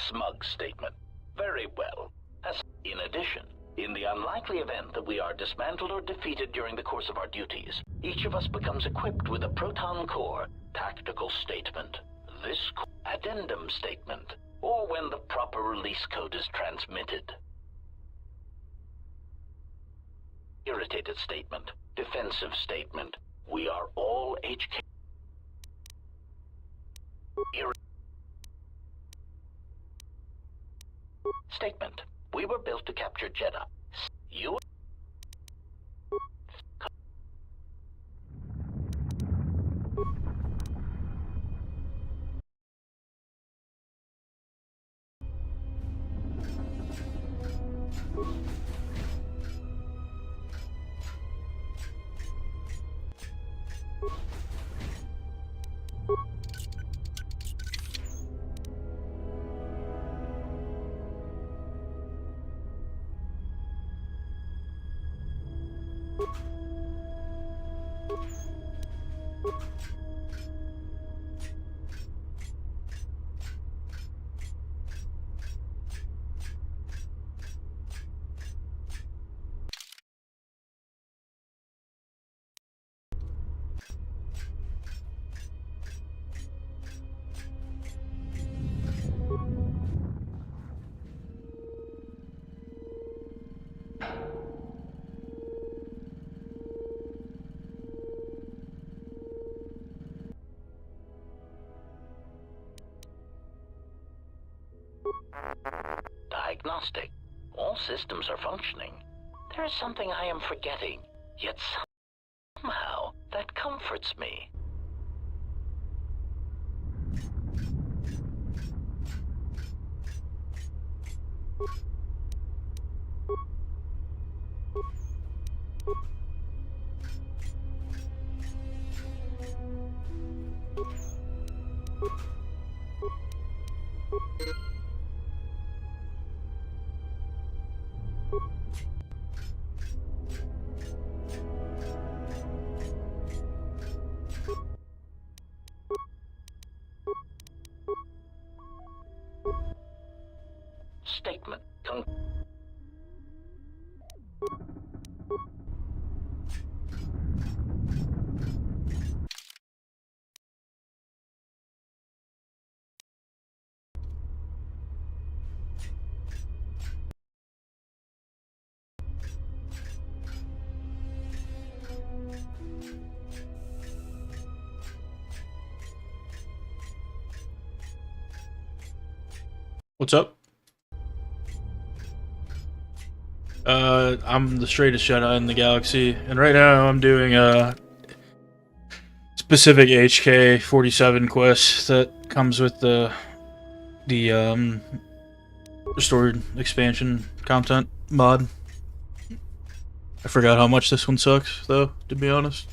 Smug statement. Very well. In addition, in the unlikely event that we are dismantled or defeated during the course of our duties, each of us becomes equipped with a proton core. Tactical statement. This addendum statement. Or when the proper release code is transmitted. Irritated statement. Defensive statement. We are all HK. Statement. We were built to capture Jeddah. You... Diagnostic. All systems are functioning. There is something I am forgetting, yet somehow that comforts me. Statement. What's up? I'm the straightest Jedi in the galaxy, and right now I'm doing a specific HK 47 quest that comes with the restored expansion content mod. I forgot how much this one sucks, though, to be honest.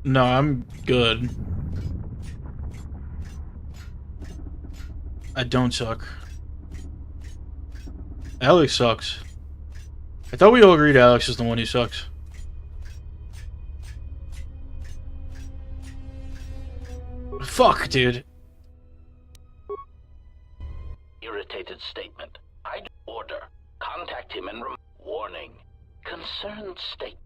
No, I'm good. I don't suck. Alex sucks. I thought we all agreed Alex is the one who sucks. Fuck, dude. Irritated statement. I'd order. Contact him and warning. Concerned state.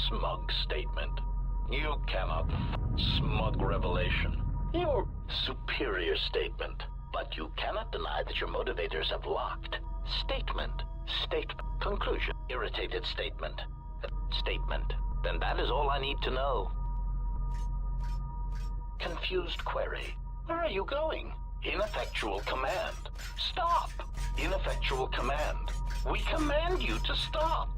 Smug statement. You cannot. Smug revelation. Your superior statement. But you cannot deny that your motivators have locked. Statement. Statement. Conclusion. Irritated statement. Statement. Then that is all I need to know. Confused query. Where are you going? Ineffectual command. Stop! Ineffectual command. We command you to stop.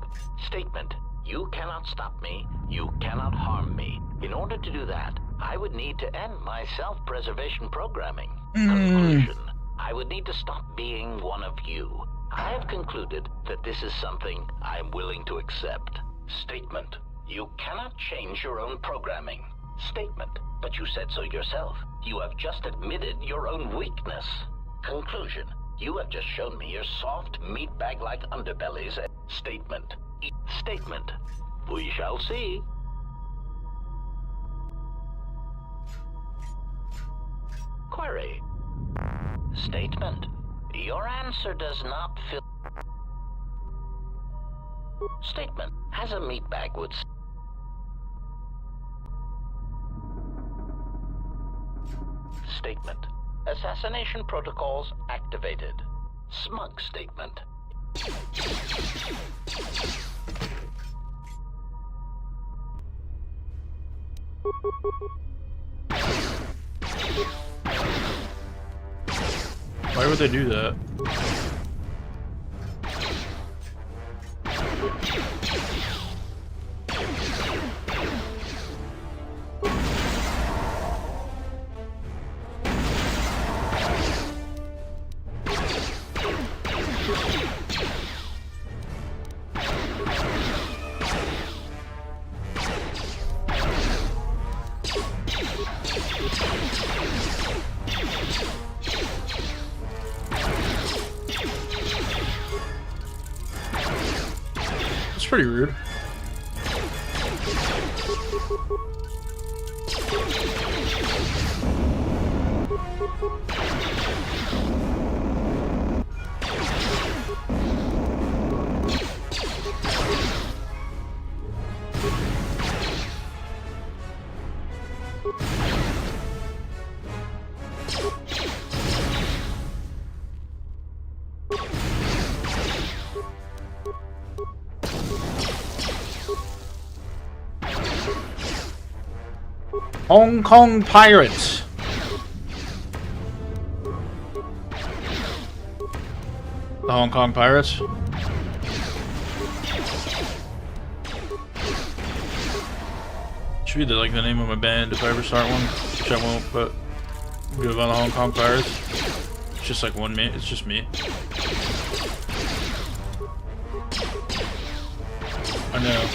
Statement. You cannot stop me. You cannot harm me. In order to do that, I would need to end my self-preservation programming. Conclusion. I would need to stop being one of you. I have concluded that this is something I am willing to accept. Statement. You cannot change your own programming. Statement. But you said so yourself. You have just admitted your own weakness. Conclusion. You have just shown me your soft, meatbag-like underbellies. Statement. Statement. We shall see. Query. Statement. Your answer does not fill... Statement. As a meatbag would... Statement. Assassination protocols activated. Smug statement. Why would they do that? It's pretty rude. Hong Kong Pirates. The Hong Kong Pirates. Should be like the name of my band if I ever start one, which I won't. But go by the Hong Kong Pirates. It's just like one me. It's just me. I know.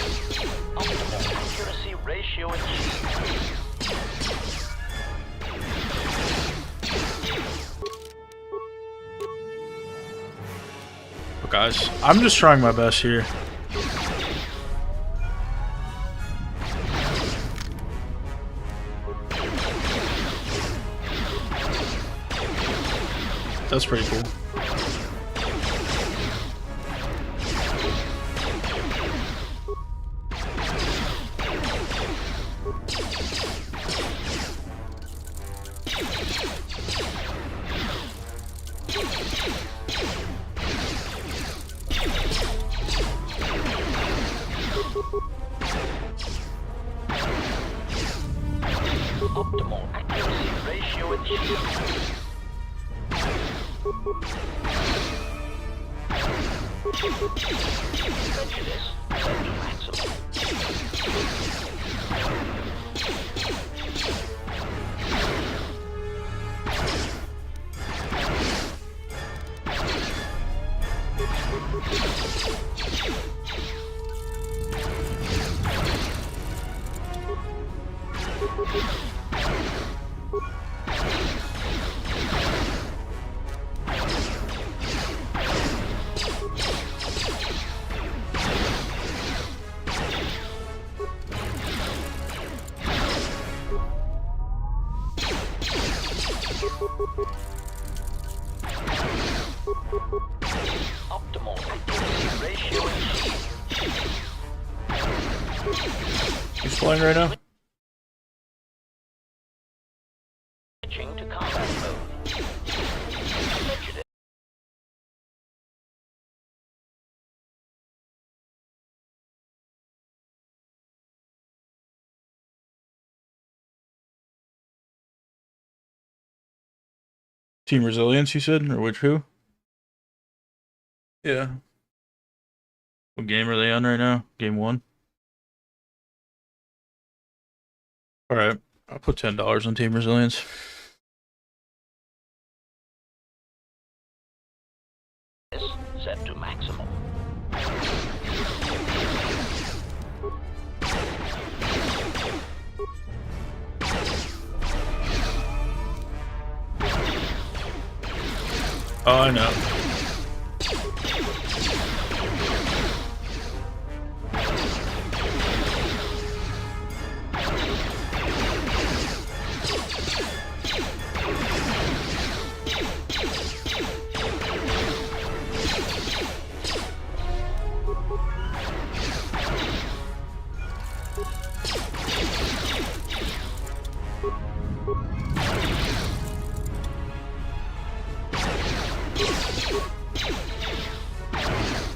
Accuracy ratio achieved. But guys, I'm just trying my best here. That's pretty cool. Optimal accuracy ratio achieved. Prejudice set to maximum. Optimal accuracy ratio achieved. Who's playing right now? Switching to combat mode. Prejudice. Team Resilience, you said? Or which who? Yeah. What game are they on right now? Game 1? Alright. I'll put $10 on Team Resilience. Set to maximum. Oh, I know.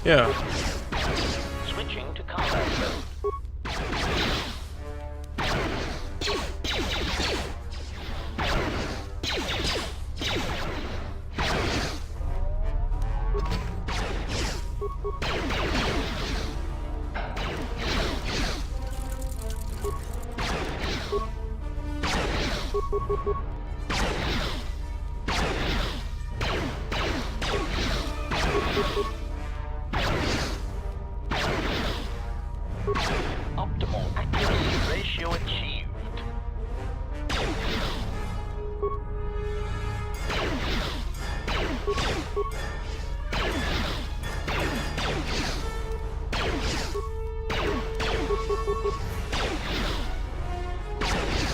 Yeah. Switching to combat mode. Optimal accuracy ratio achieved.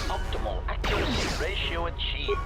Optimal accuracy ratio achieved.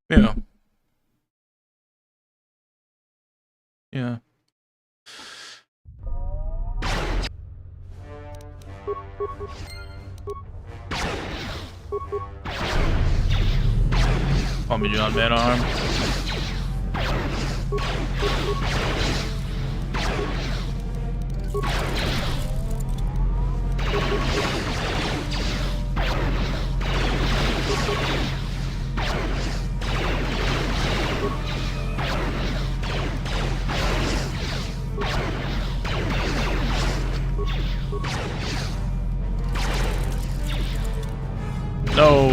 Yeah. Yeah. Tommy John Man Arm. No.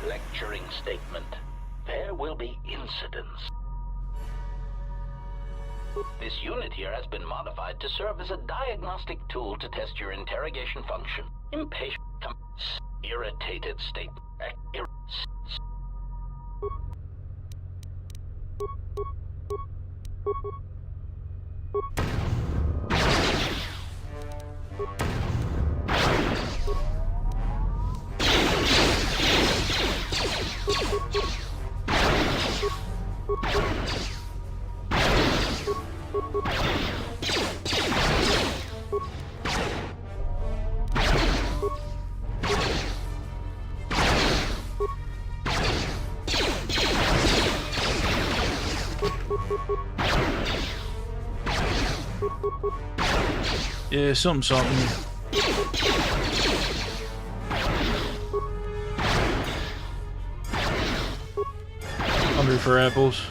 Lecturing statement. There will be incidents. This unit here has been modified to serve as a diagnostic tool to test your interrogation function. Impatient, irritated state. Yeah, something. Hungry for apples.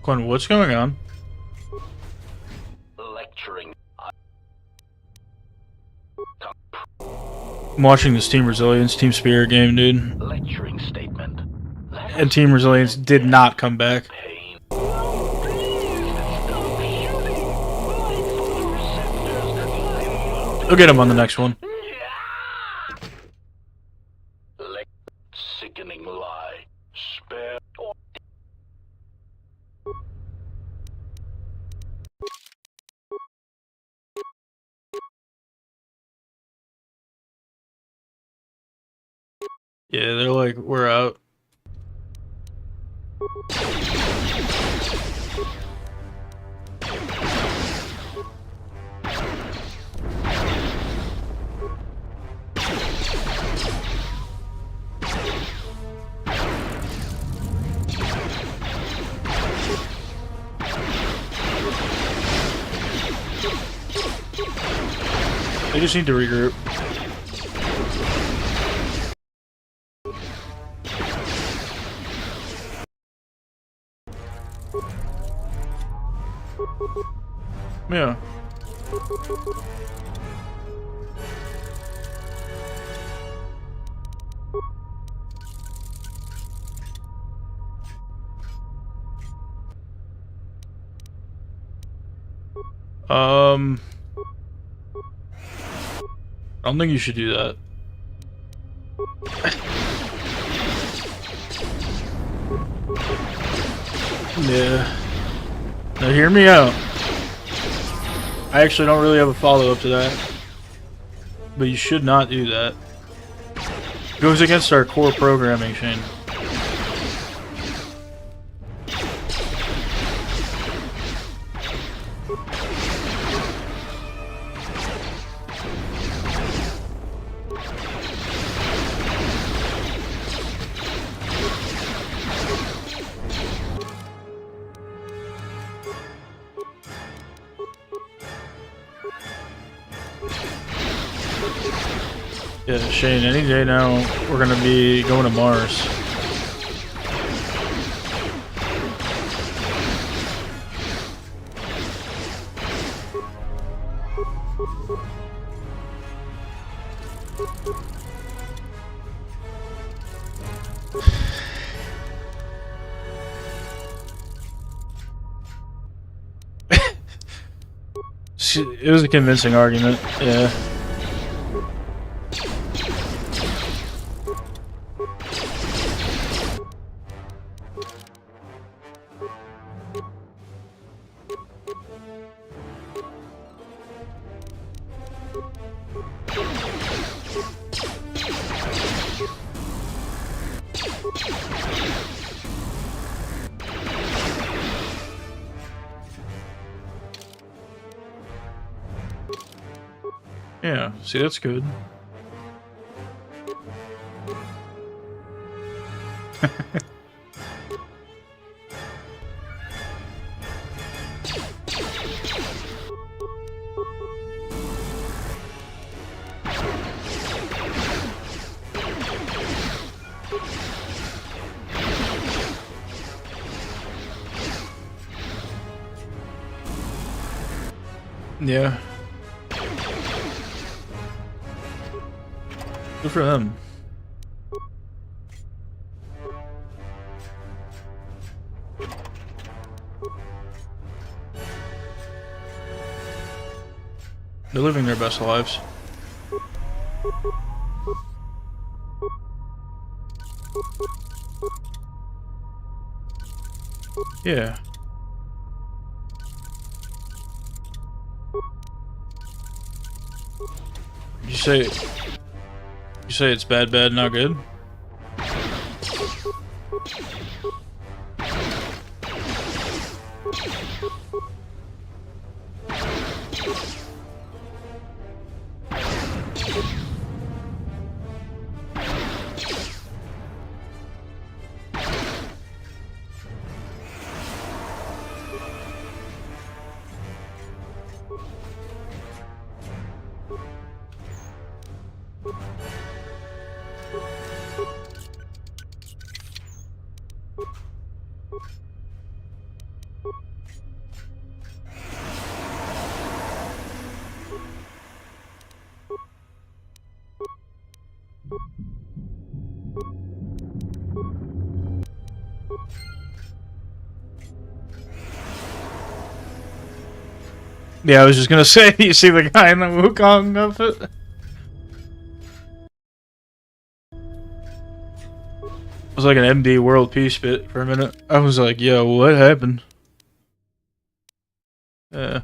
Glenn, what's going on? Lecturing. I'm watching this Team Resilience, Team Spirit game, dude. Lecturing statement. And Team Resilience did not come back. We'll get him on the next one. Sickening lie. Spare. Yeah, they're like, we're out. They just need to regroup. Yeah. I don't think you should do that. Yeah. Now hear me out. I actually don't really have a follow-up to that. But you should not do that. It goes against our core programming, Shane. Yeah, Shane, any day now, we're gonna be going to Mars. It was a convincing argument, yeah. Yeah, see, that's good. Yeah. Good for them. They're living their best lives. Yeah. You say it's bad, not good? Yeah, I was just gonna say, you see the guy in the Wukong outfit? It was like an MD World Peace bit for a minute. I was like, yo, what happened? Yeah.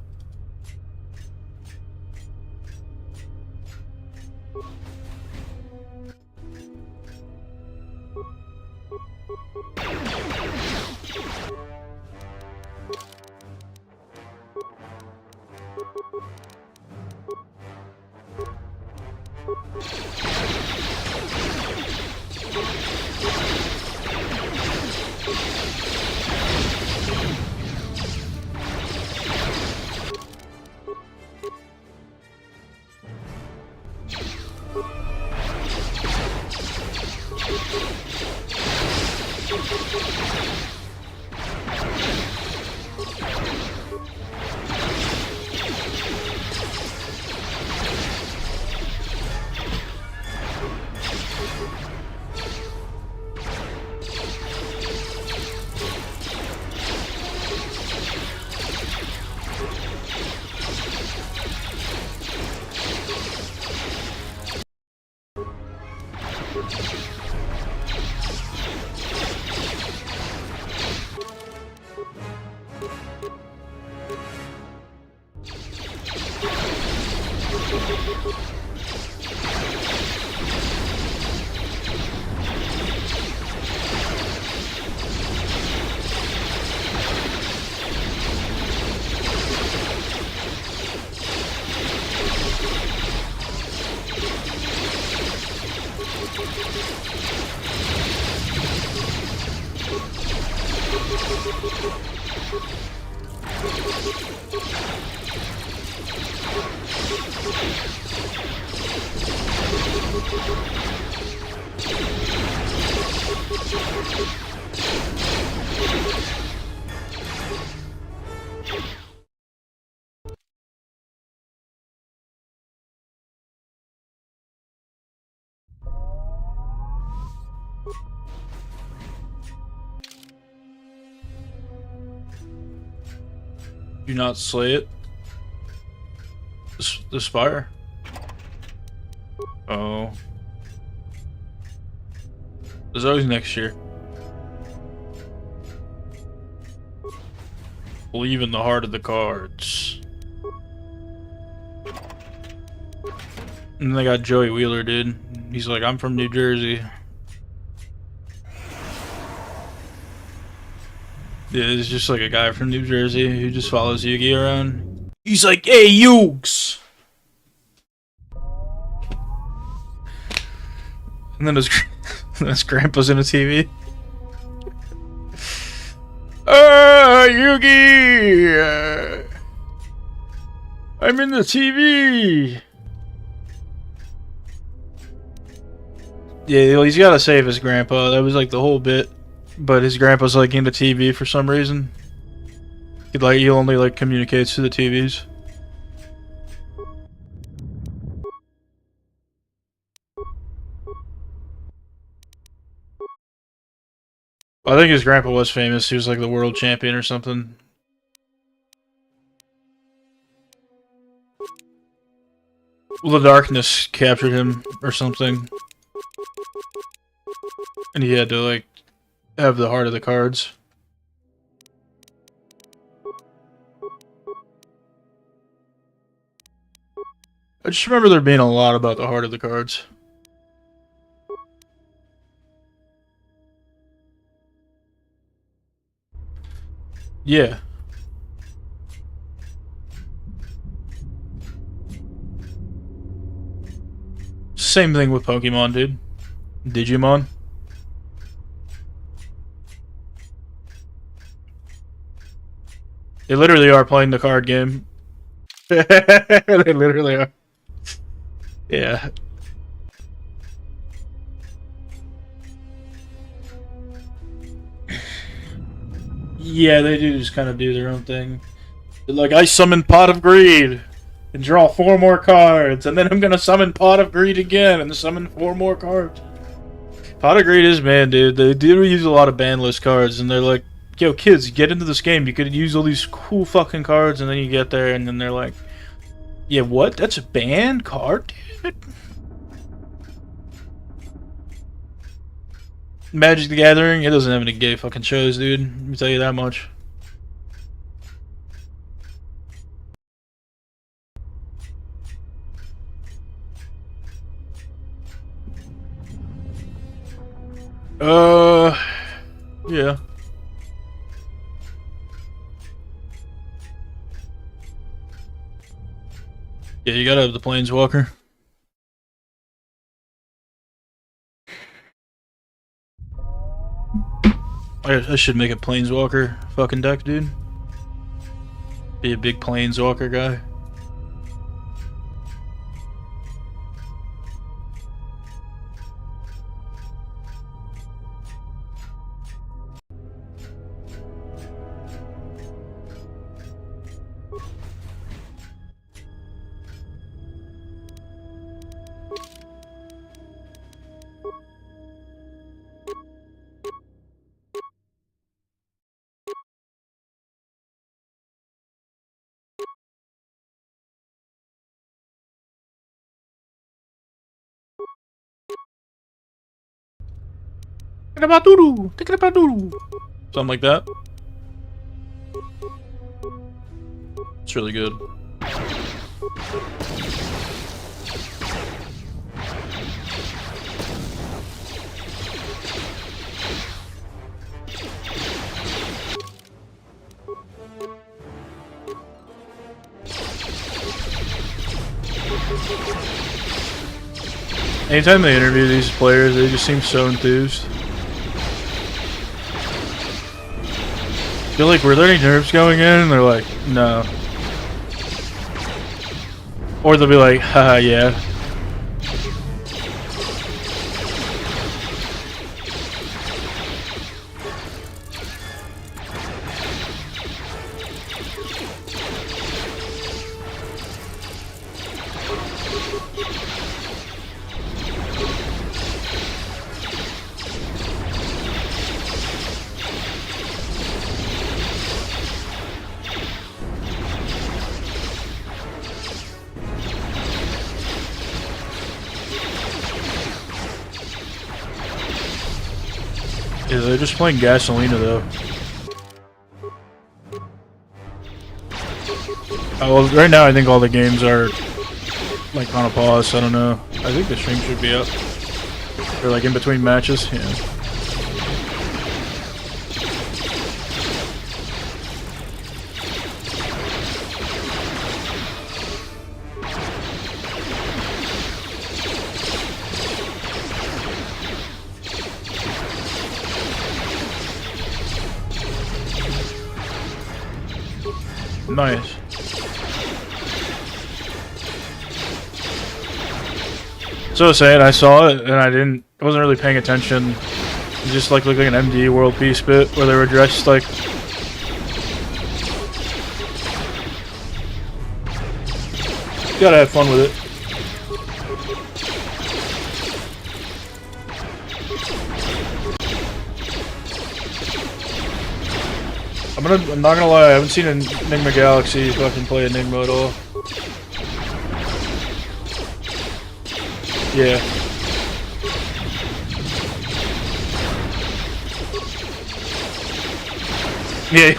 Do not slay it. The spire. Oh. There's always next year. Believe in the heart of the cards. And they got Joey Wheeler, dude. He's like, I'm from New Jersey. Yeah, it's just like a guy from New Jersey who just follows Yugi around. He's like, hey, Yugs! And then his grandpa's in a TV. Yugi! I'm in the TV! Yeah, he's gotta save his grandpa. That was like the whole bit. But his grandpa's like into TV for some reason. He only like communicates to the TVs. I think his grandpa was famous. He was like the world champion or something. Well, the darkness captured him or something. And he had to like have the heart of the cards. I just remember there being a lot about the heart of the cards. Yeah. Same thing with Pokemon, dude. Digimon. They literally are playing the card game. They literally are. Yeah. Yeah, they do just kind of do their own thing. They're like, I summon Pot of Greed and draw 4 more cards, and then I'm gonna summon Pot of Greed again and summon 4 more cards. Pot of Greed is banned, dude. They do use a lot of ban list cards, and they're like, yo, kids, get into this game. You could use all these cool fucking cards, and then you get there, and then they're like, yeah, what? That's a banned card, dude? Magic the Gathering, it doesn't have any gay fucking shows, dude. Let me tell you that much. Yeah. Yeah, you gotta have the Planeswalker. I should make a Planeswalker fucking deck, dude. Be a big Planeswalker guy. Something like that. It's really good. Anytime they interview these players, they just seem so enthused. Feel like, were there any nerves going in? And they're like, no. Or they'll be like, haha, yeah. Yeah, they're just playing Gasolina though. Oh, well, right now I think all the games are like on a pause. I don't know. I think the stream should be up. Or like in between matches. Yeah. Nice. So I was saying, I saw it and I wasn't really paying attention. It just like looked like an MD World Peace bit where they were dressed like. Gotta have fun with it. I'm not gonna lie, I haven't seen Enigma Galaxy fucking play Enigma at all. Yeah. Yeah.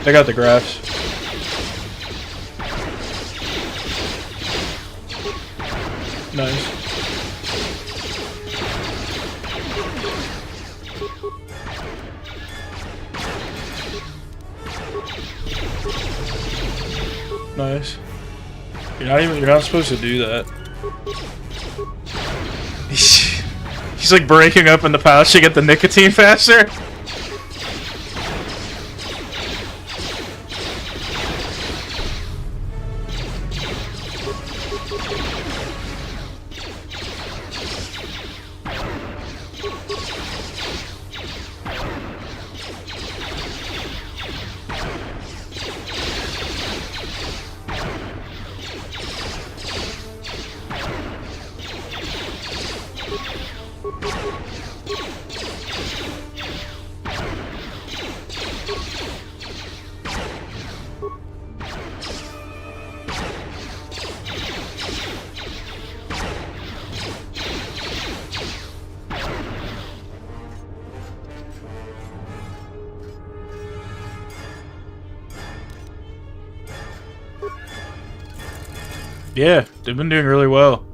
I got the graphs. Nice. Nice. You're not supposed to do that. He's like breaking up in the pouch to get the nicotine faster. Yeah, they've been doing really well.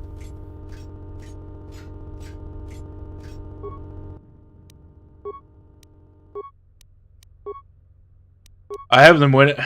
I have them win it.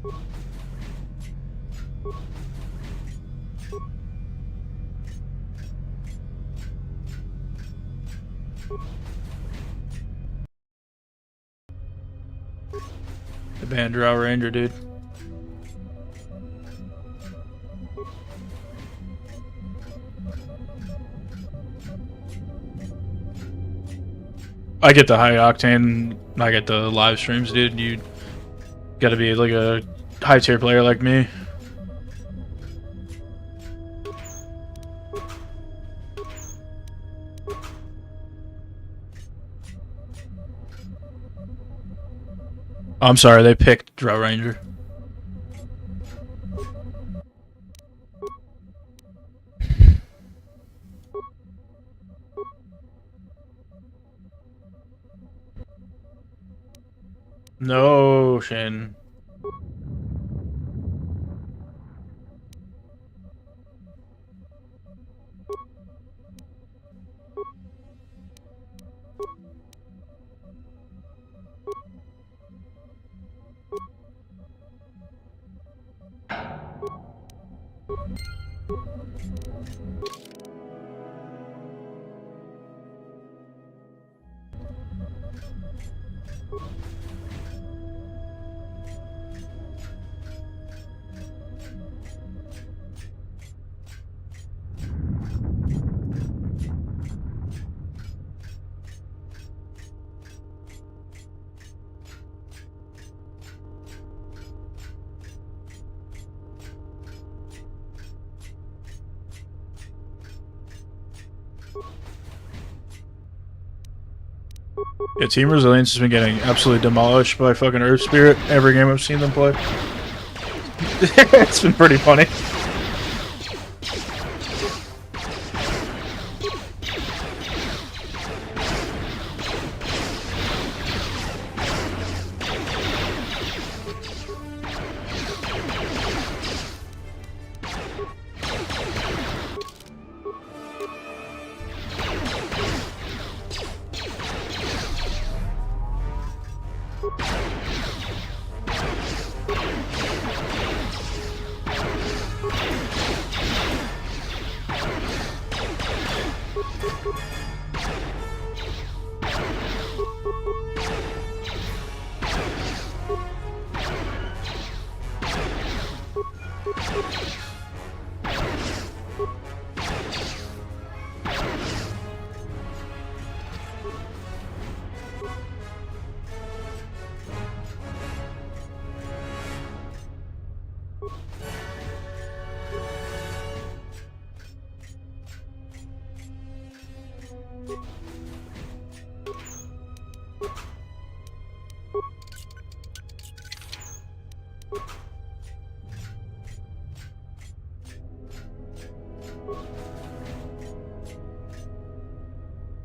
The band Drow Ranger, dude. I get the high octane, I get the live streams, dude. You gotta be like a high tier player like me. I'm sorry, they picked Drow Ranger. No, Shin. Yeah, Team Resilience has been getting absolutely demolished by fucking Earth Spirit every game I've seen them play. It's been pretty funny.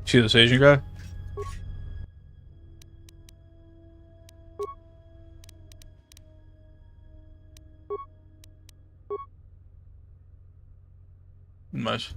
See this Asian guy? Nice.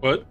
What?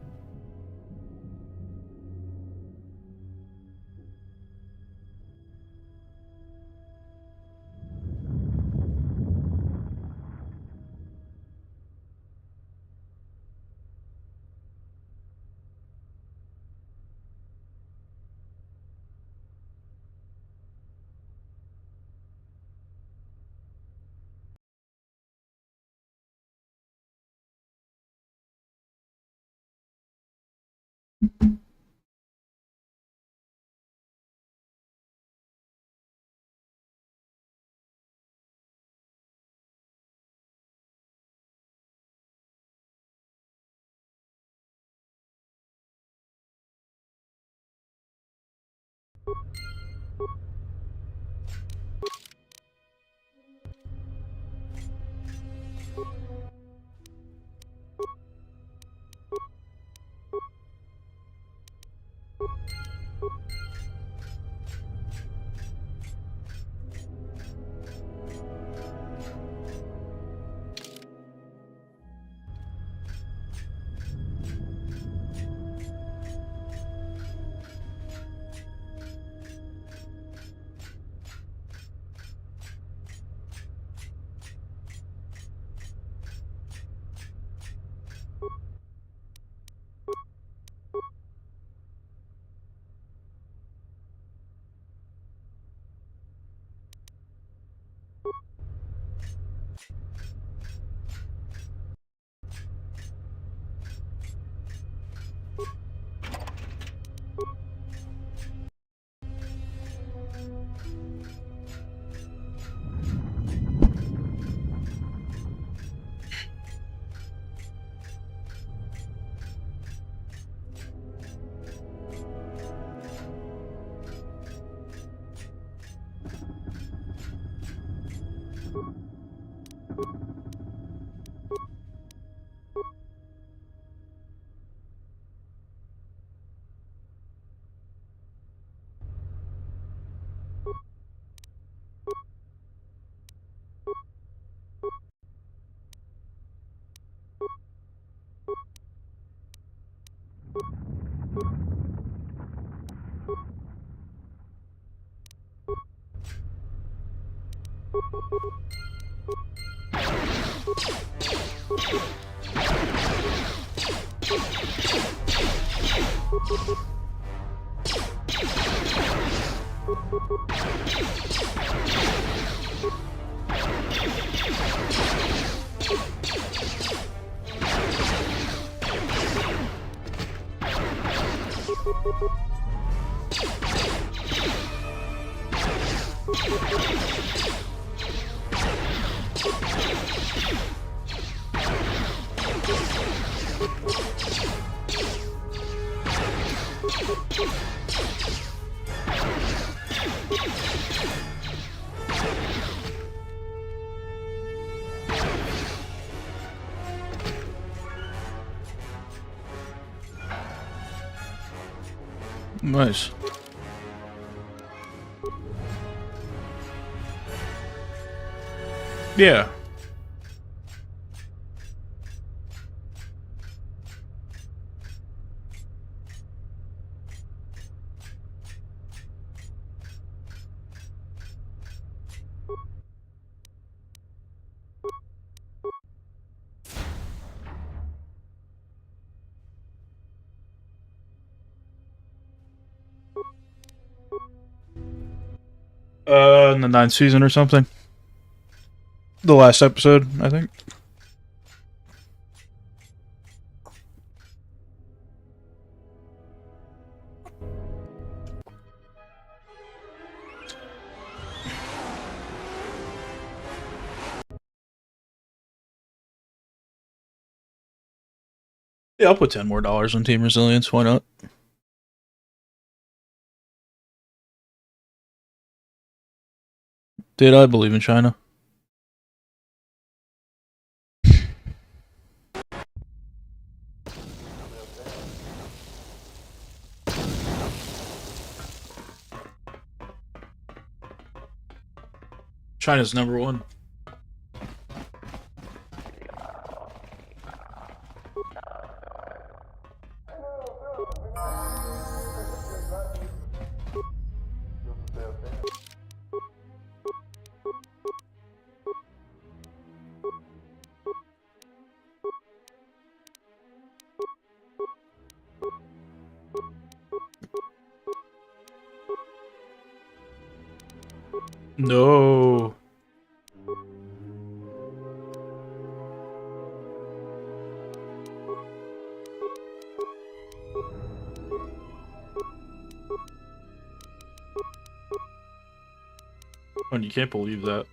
Nice. Yeah. In the 9th season or something. The last episode, I think. Yeah, I'll put $10 more on Team Resilience. Why not? Did I believe in China? China's #1. No. Oh, you can't believe that.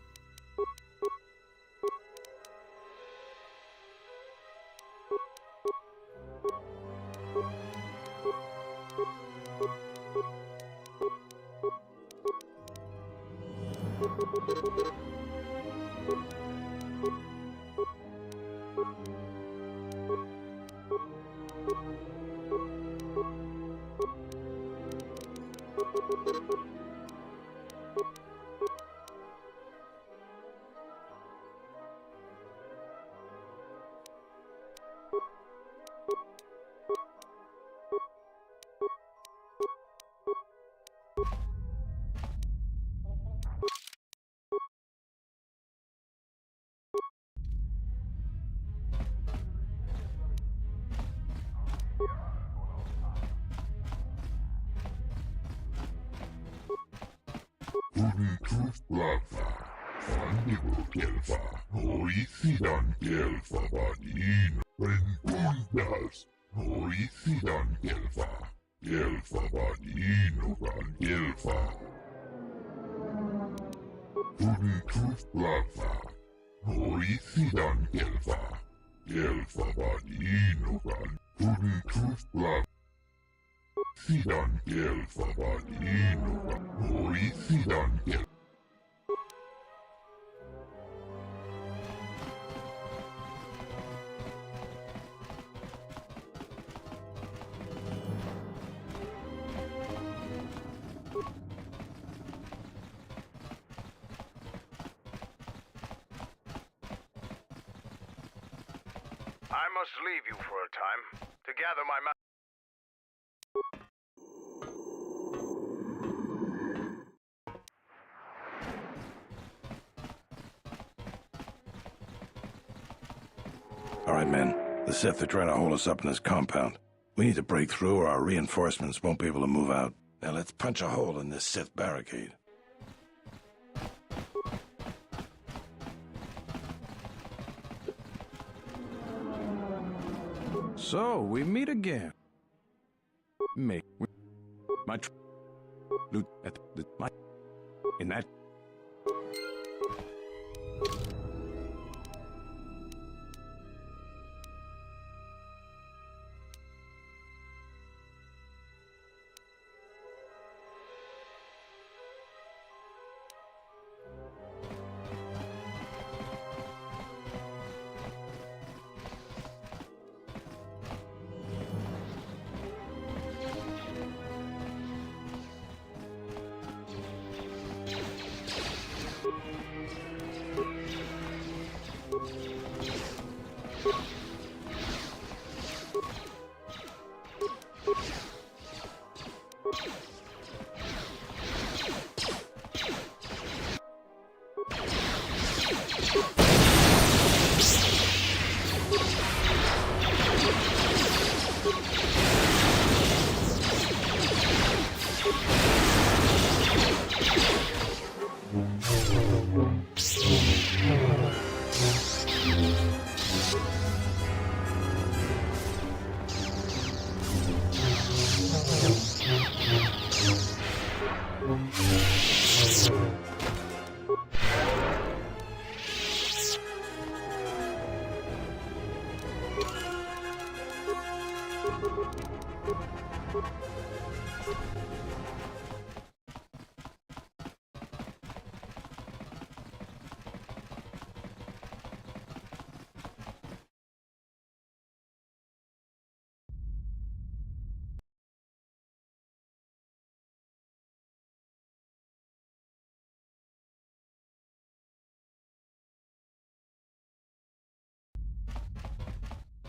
I must leave you for a time to gather my All right, men. The Sith are trying to hold us up in this compound. We need to break through or our reinforcements won't be able to move out. Now let's punch a hole in this Sith barricade. So, we meet again. Me. My... In that...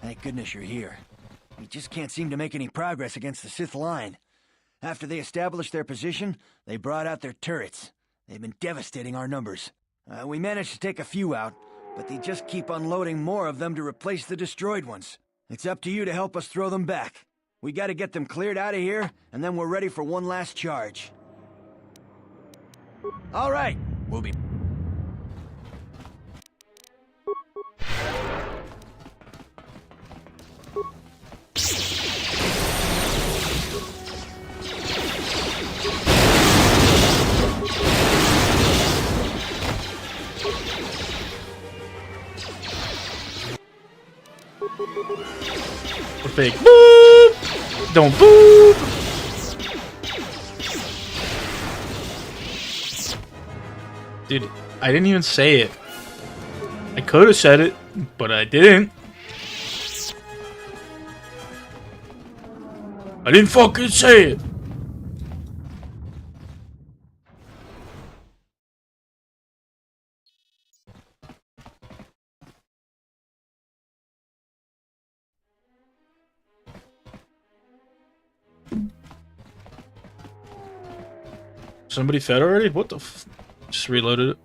Thank goodness you're here. We just can't seem to make any progress against the Sith line. After they established their position, they brought out their turrets. They've been devastating our numbers. We managed to take a few out, but they just keep unloading more of them to replace the destroyed ones. It's up to you to help us throw them back. We gotta get them cleared out of here, and then we're ready for one last charge. All right, We'll be... We're fake. Boop! Don't boop! Dude, I didn't even say it. I could have said it, but I didn't. I didn't fucking say it. Somebody fed already? What the f... Just reloaded it.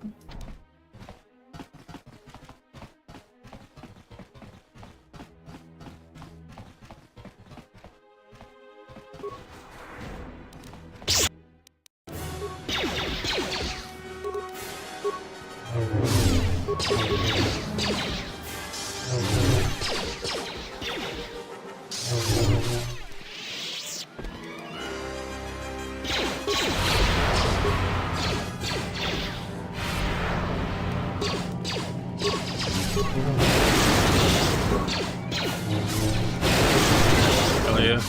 Hell yeah.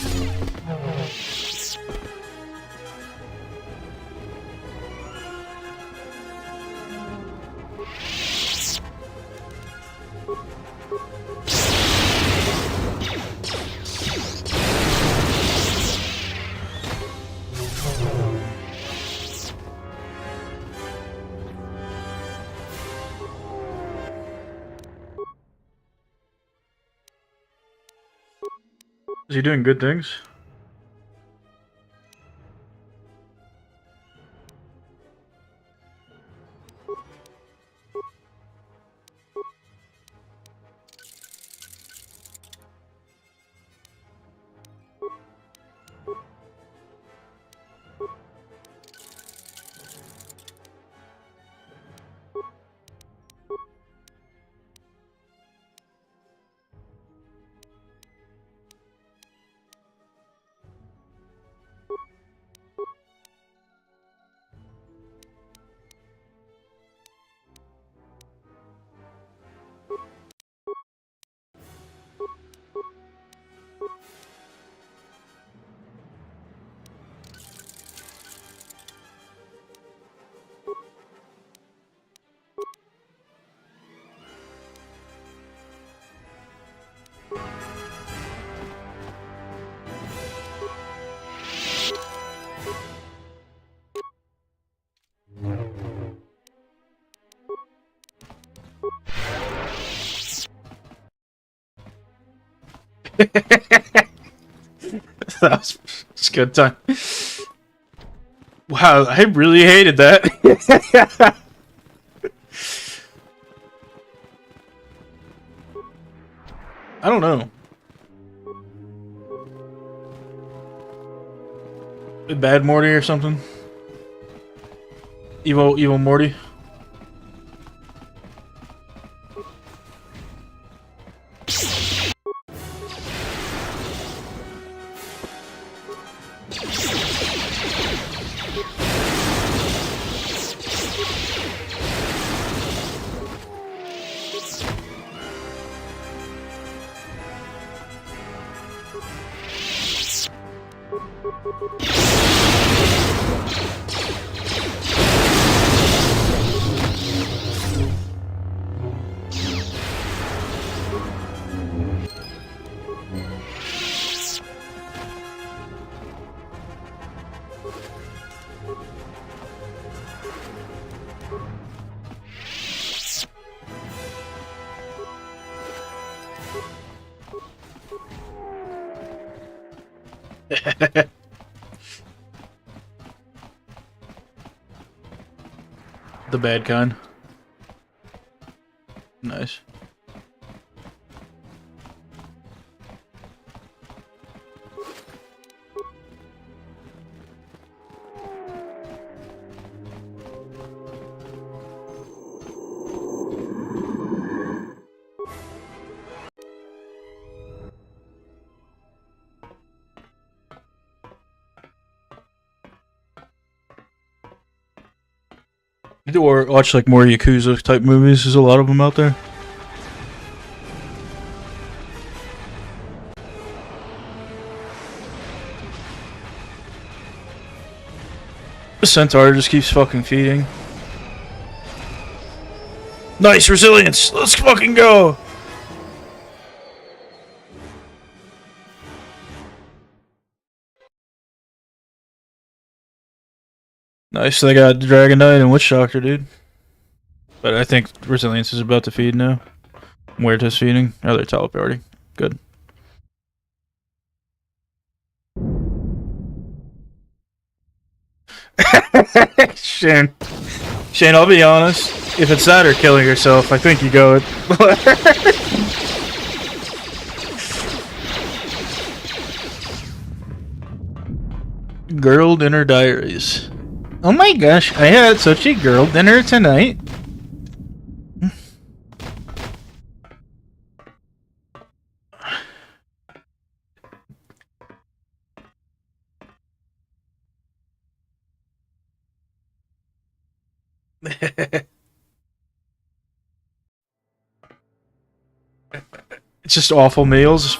Is he doing good things? That was a good time. Wow, I really hated that. I don't know. Bad Morty or something? Evil Morty? The bad kind. Nice. Or watch like more Yakuza type movies. There's a lot of them out there. The centaur just keeps fucking feeding. Nice resilience! Let's fucking go! Nice, they got Dragon Knight and Witch Doctor, dude. But I think resilience is about to feed now. Muerta's feeding. Oh, they're teleporting. Good. Shane. Shane, I'll be honest. If it's that or killing yourself, I think you go with... Girl dinner diaries. Oh my gosh, I had such a girl dinner tonight. It's just awful meals.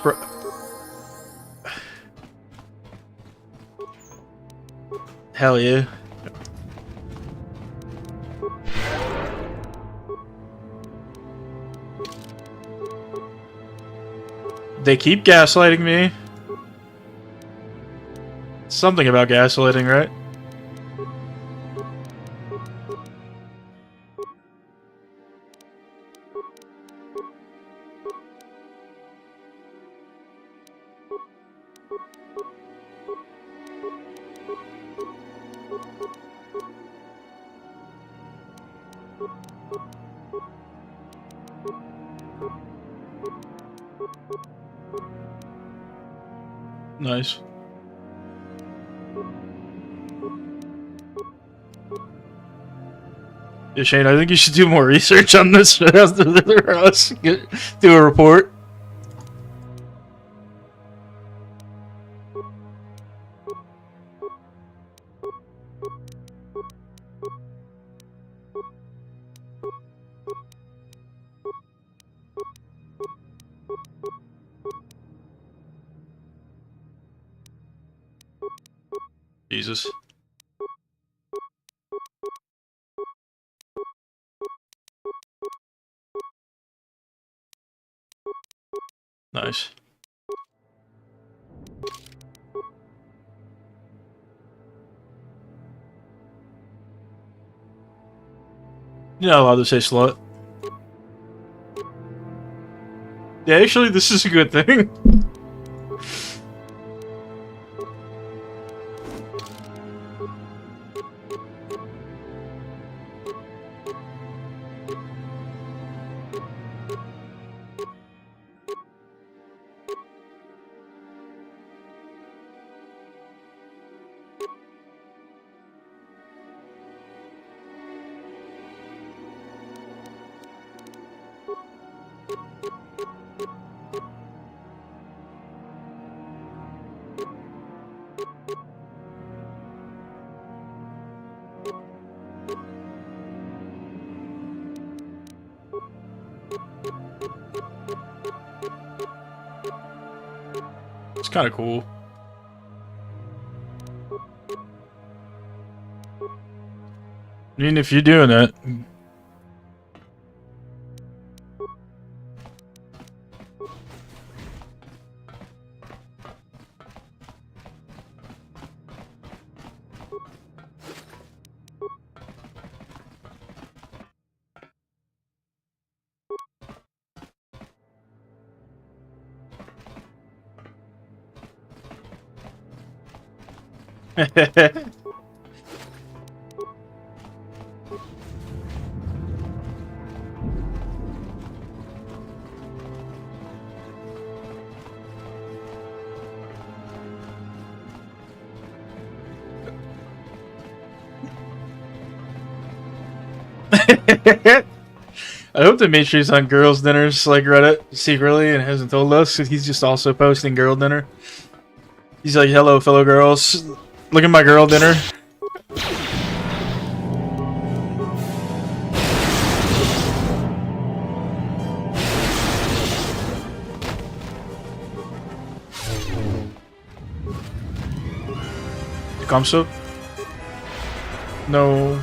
Hell yeah. They keep gaslighting me. Something about gaslighting, right? Nice. Yeah, Shane, I think you should do more research on this for us. Do a report. Jesus. Nice. You're not allowed to say slut. Yeah, actually, this is a good thing. It's kind of cool. I mean, if you're doing it. I hope Dimitri's on girls' dinners like Reddit secretly and hasn't told us. He's just also posting girl dinner. He's like, hello, fellow girls. Look at my girl dinner. Kamsa? No.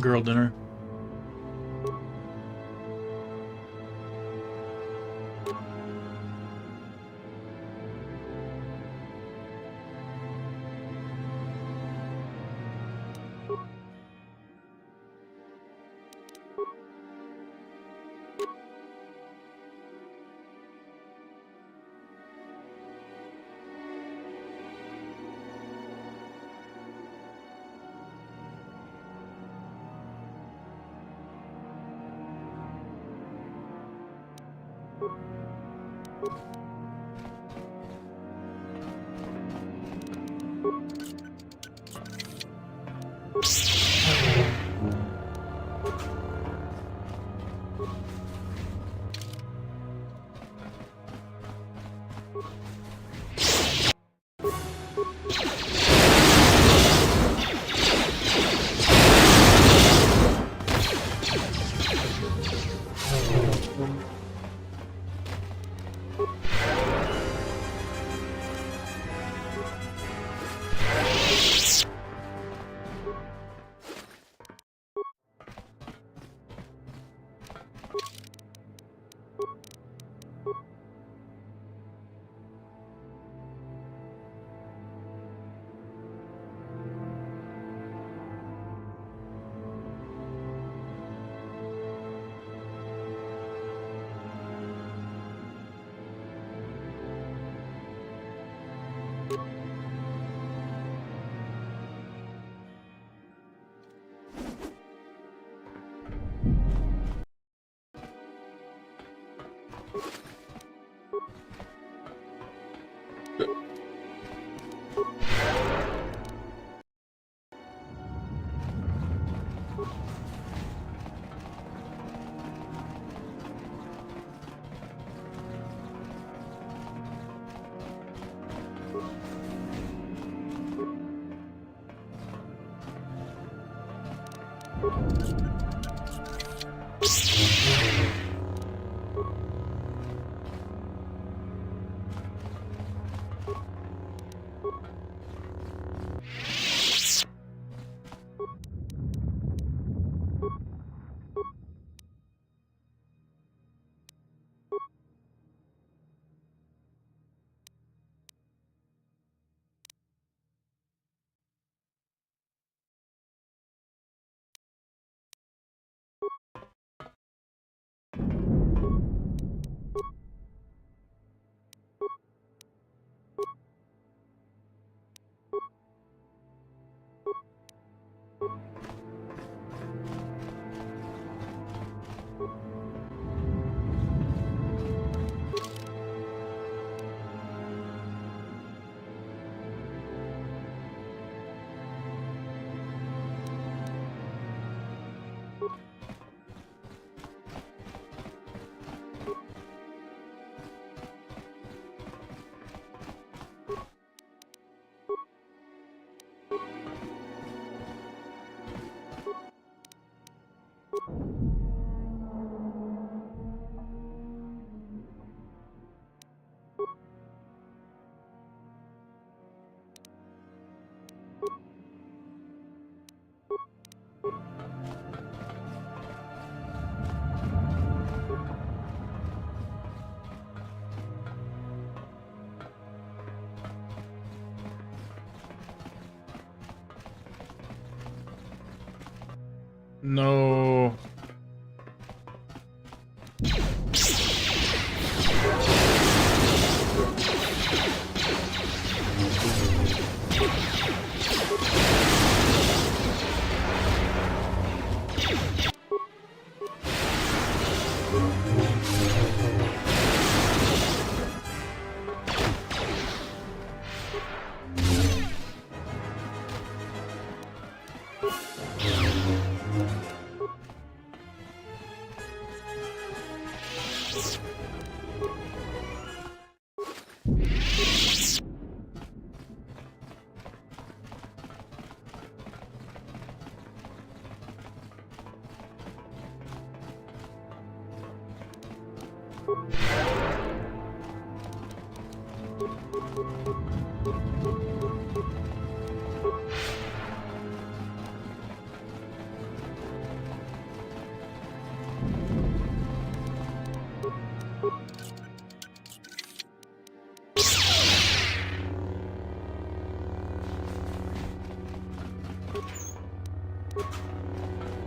Girl dinner. No.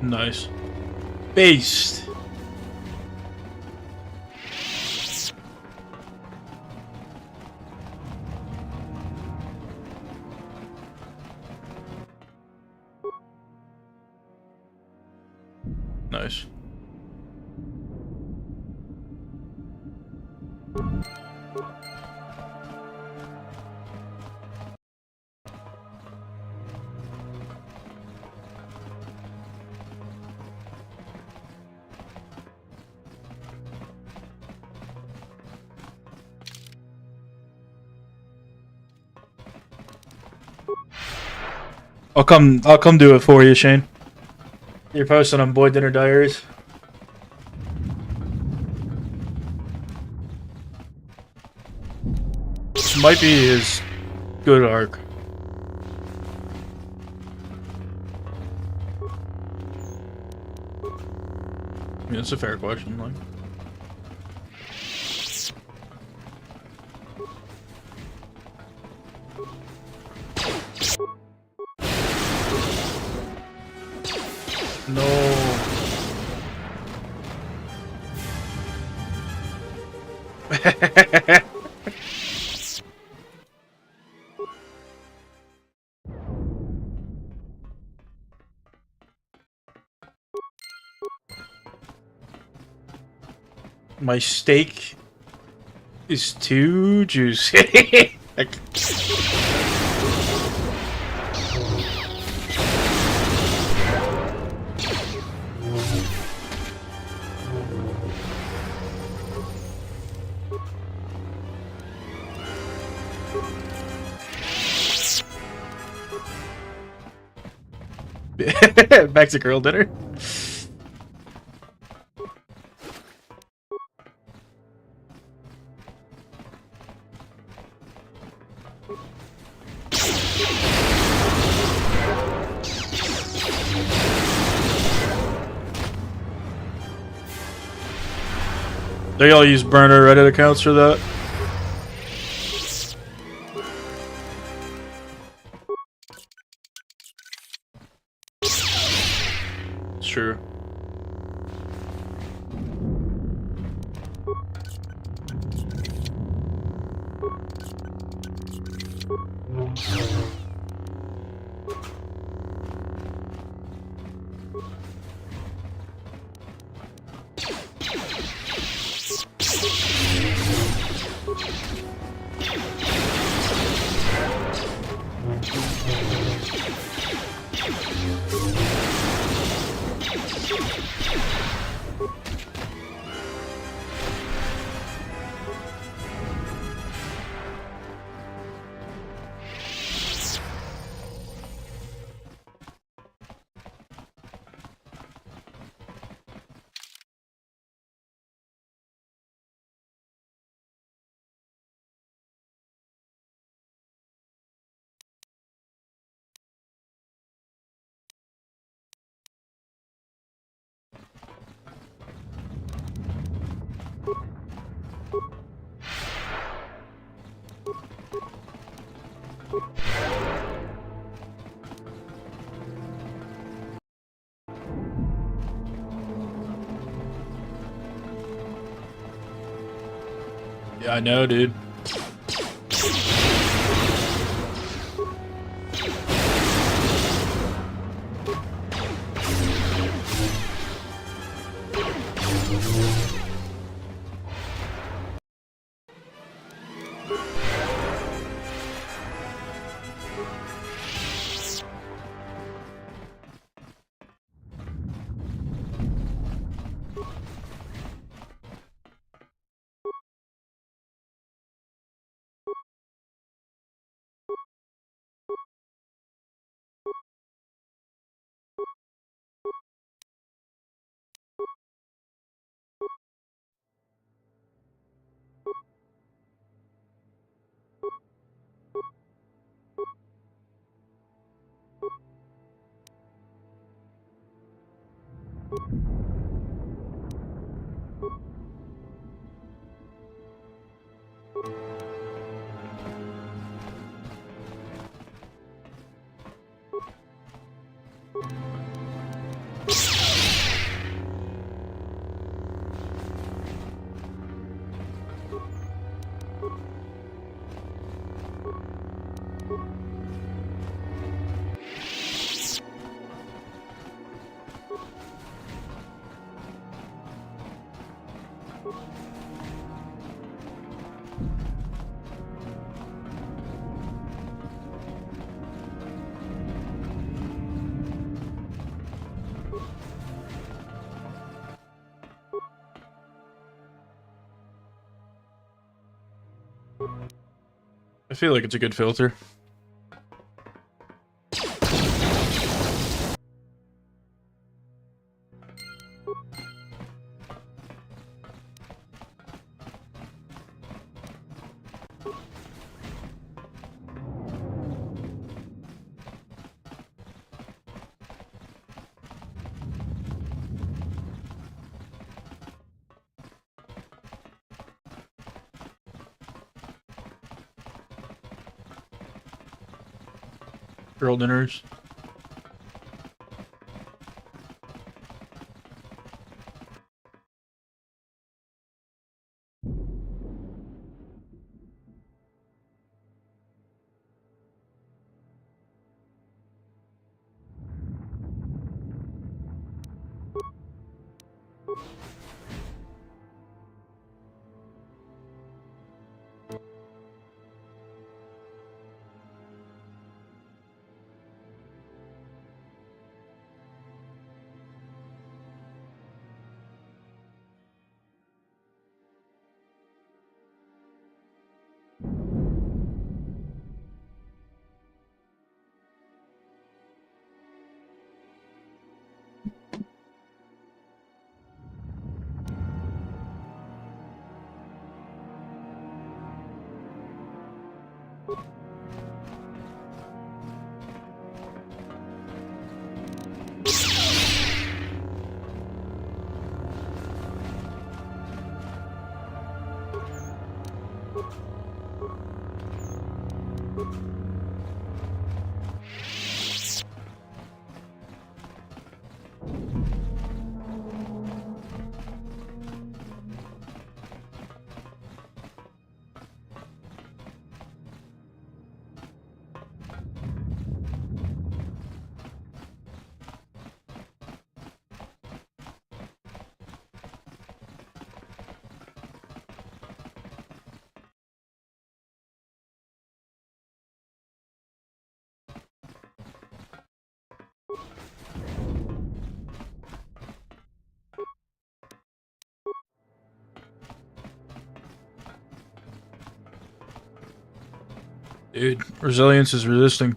Nice. Based. Nice. I'll come do it for you, Shane. You're posting on Boy Dinner Diaries. This might be his good arc. I mean, it's a fair question, like. No. My steak is too juicy. Back to girl dinner. They all use burner Reddit accounts for that. It's true. Yeah, I know, dude. I feel like it's a good filter. Girl dinners. Dude, resilience is resisting.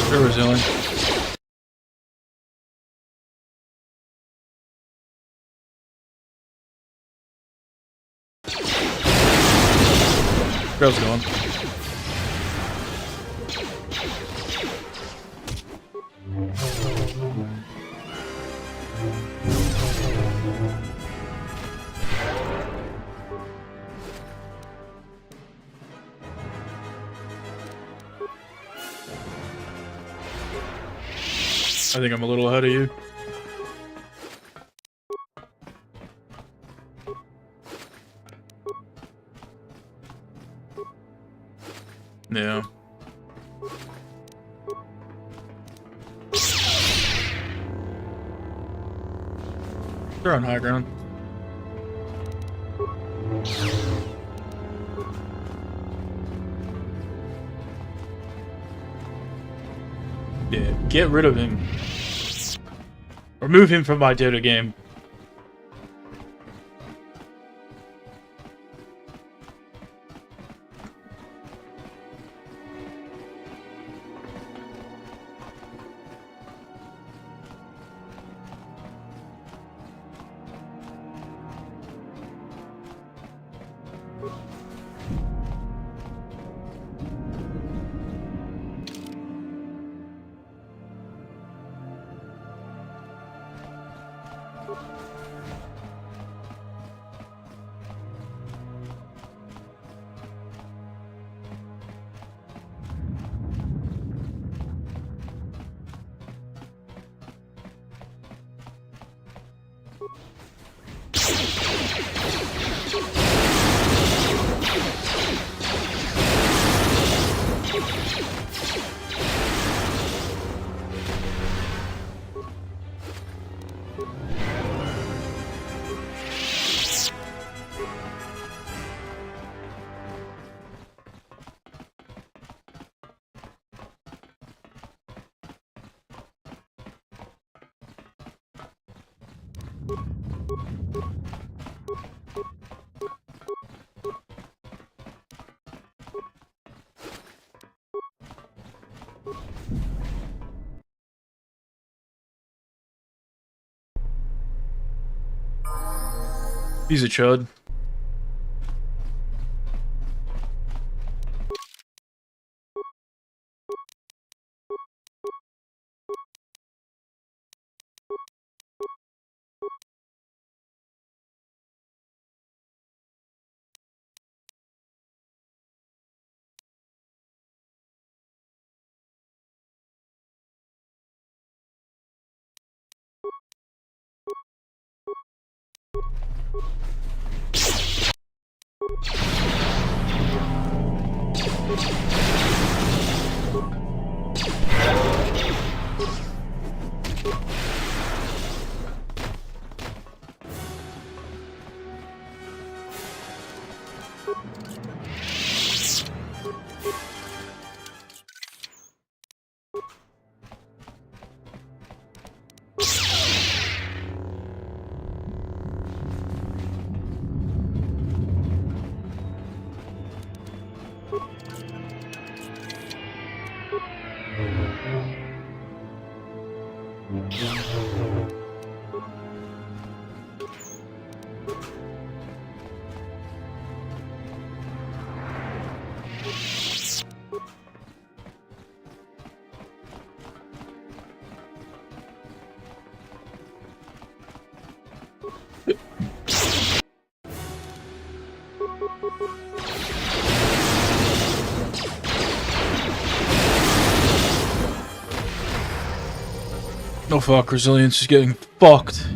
They're resilient. Girl's going. I think I'm a little ahead of you. Yeah. They're on high ground. Yeah, get rid of him. Remove him from my Dota game. He's a chud. Oh fuck, resilience is getting fucked.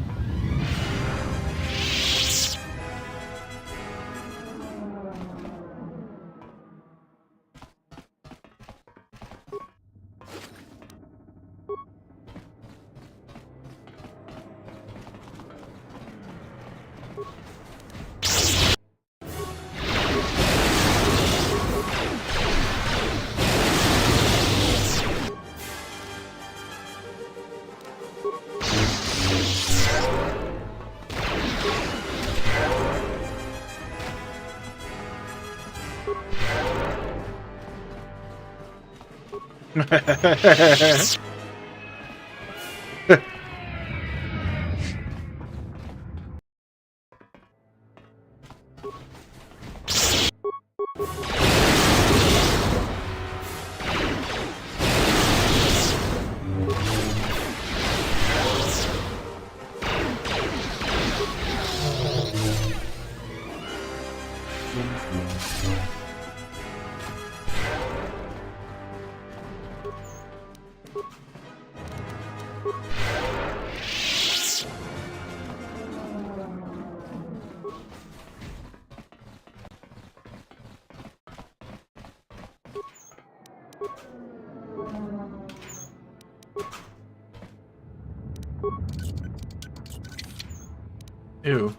Ew.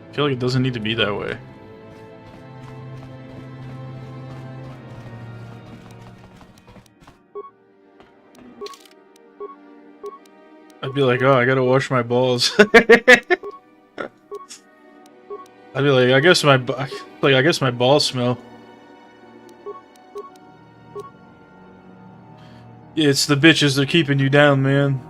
I feel like it doesn't need to be that way. I'd be like, oh, I gotta wash my balls. I'd be like, I guess my balls smell. It's the bitches that are keeping you down, man.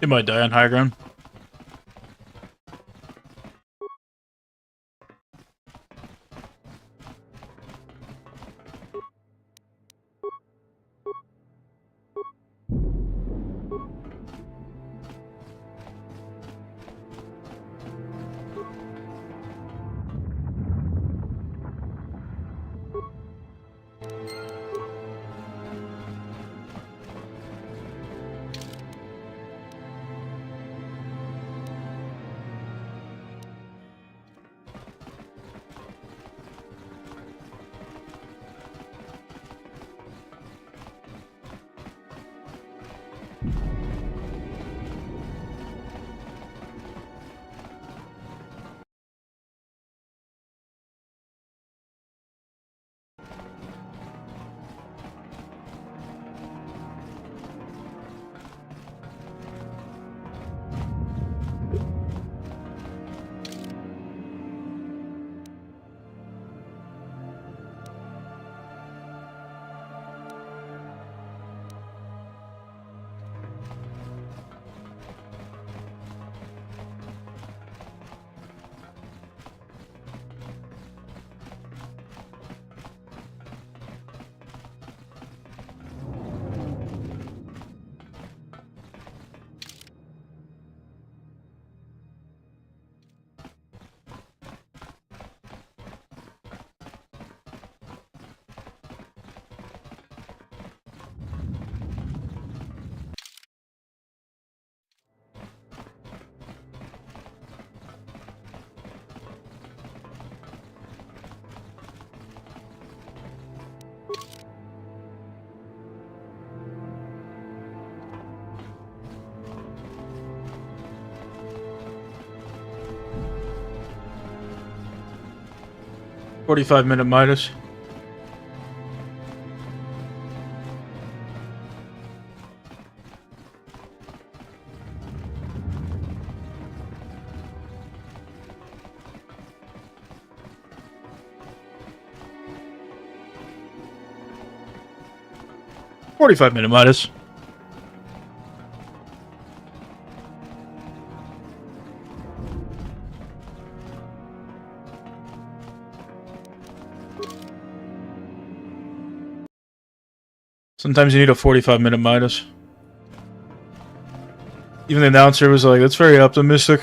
It might die on high ground. $45-minute Midas. $45-minute Midas. Sometimes you need a 45-minute Midas. Even the announcer was like, that's very optimistic.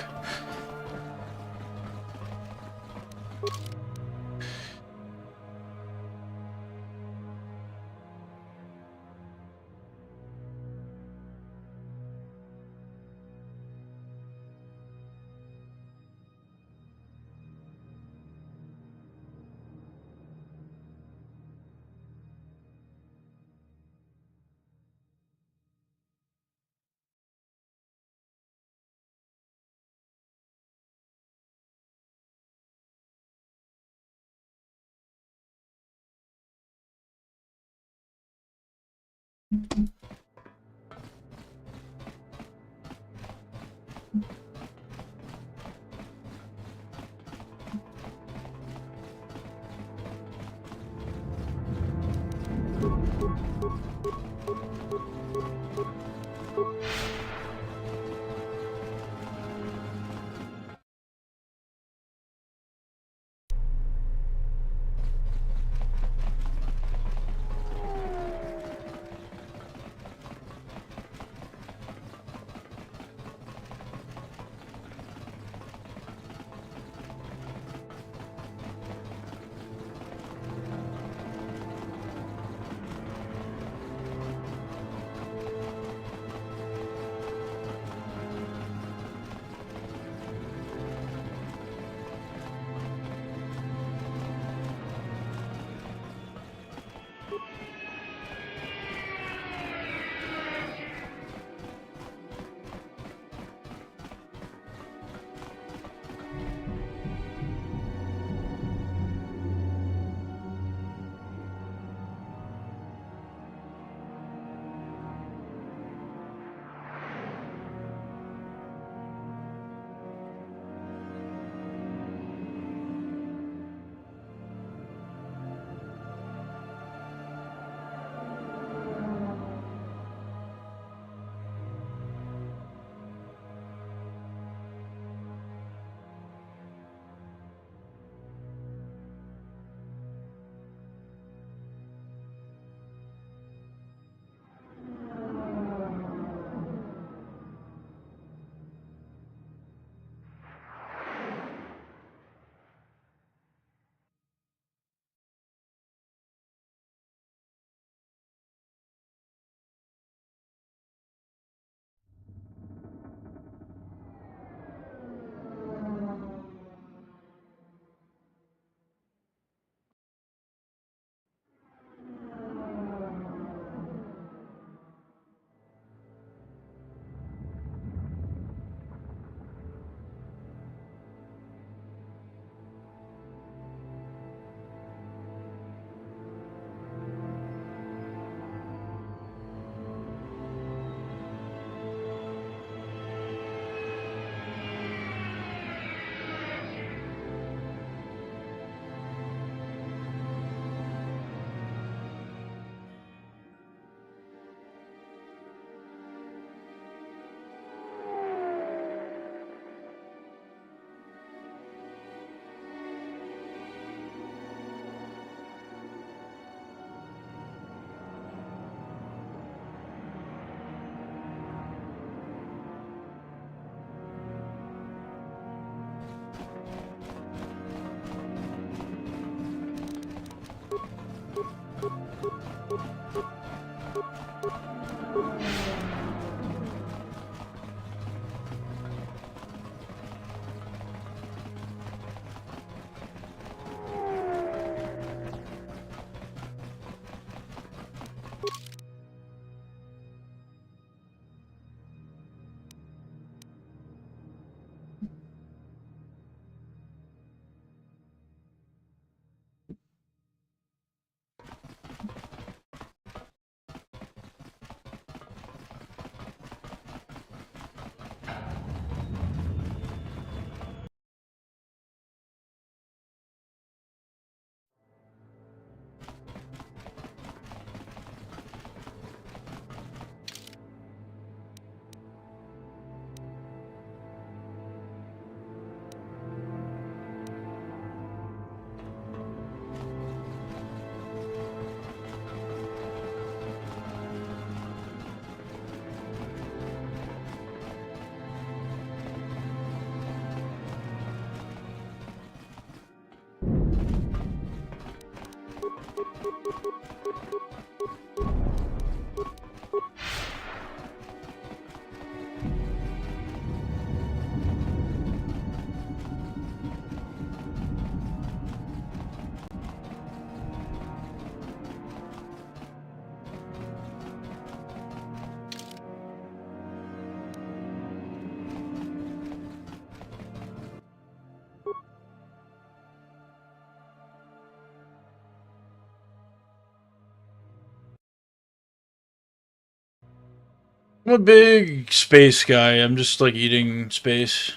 I'm a big space guy. I'm just like eating space.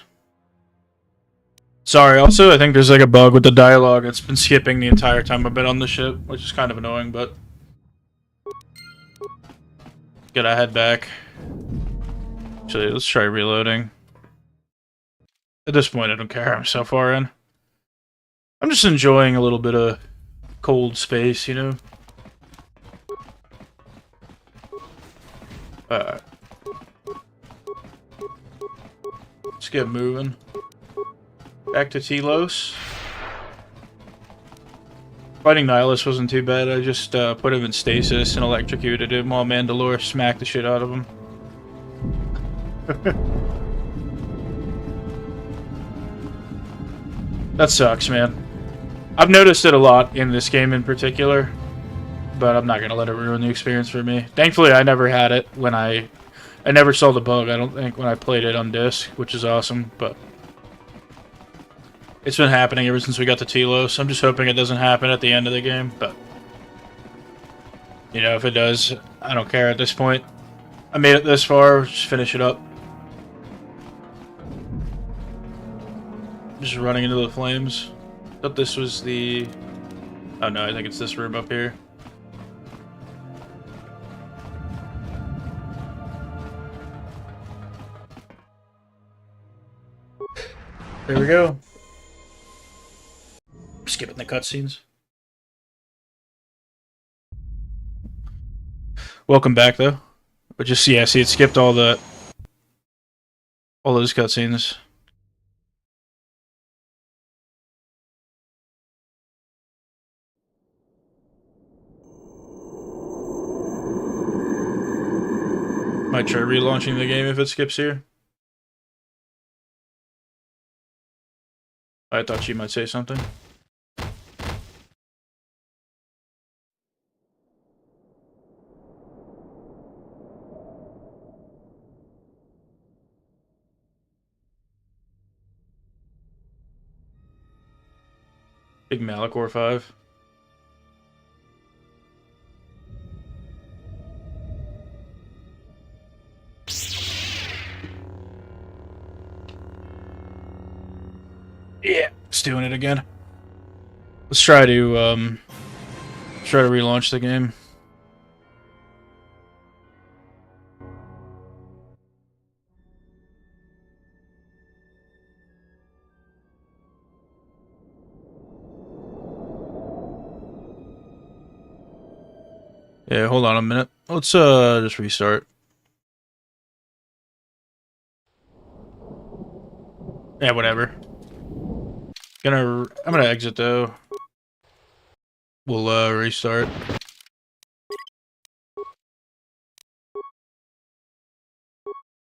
Sorry, also, I think there's like a bug with the dialogue. It's been skipping the entire time I've been on the ship, which is kind of annoying, but... Gotta head back. Actually, let's try reloading. At this point, I don't care. I'm so far in. I'm just enjoying a little bit of cold space, you know? Let's get moving. Back to Telos. Fighting Nihilus wasn't too bad. I just put him in stasis and electrocuted him while Mandalore smacked the shit out of him. That sucks, man. I've noticed it a lot in this game in particular, but I'm not gonna let it ruin the experience for me. Thankfully, I never had it when I never saw the bug, I don't think, when I played it on disc, which is awesome, but it's been happening ever since we got to Telos. I'm just hoping it doesn't happen at the end of the game, but you know, if it does, I don't care at this point. I made it this far, just finish it up. Just running into the flames. Thought this was the... Oh no, I think it's this room up here. There we go. Skipping the cutscenes. Welcome back, though. But just yeah, see, it skipped all those cutscenes. Might try relaunching the game if it skips here. I thought she might say something. Big Malachor 5. Yeah, it's doing it again. Let's try to relaunch the game. Yeah, hold on a minute. Let's just restart. Yeah, whatever. I'm gonna exit though. We'll restart.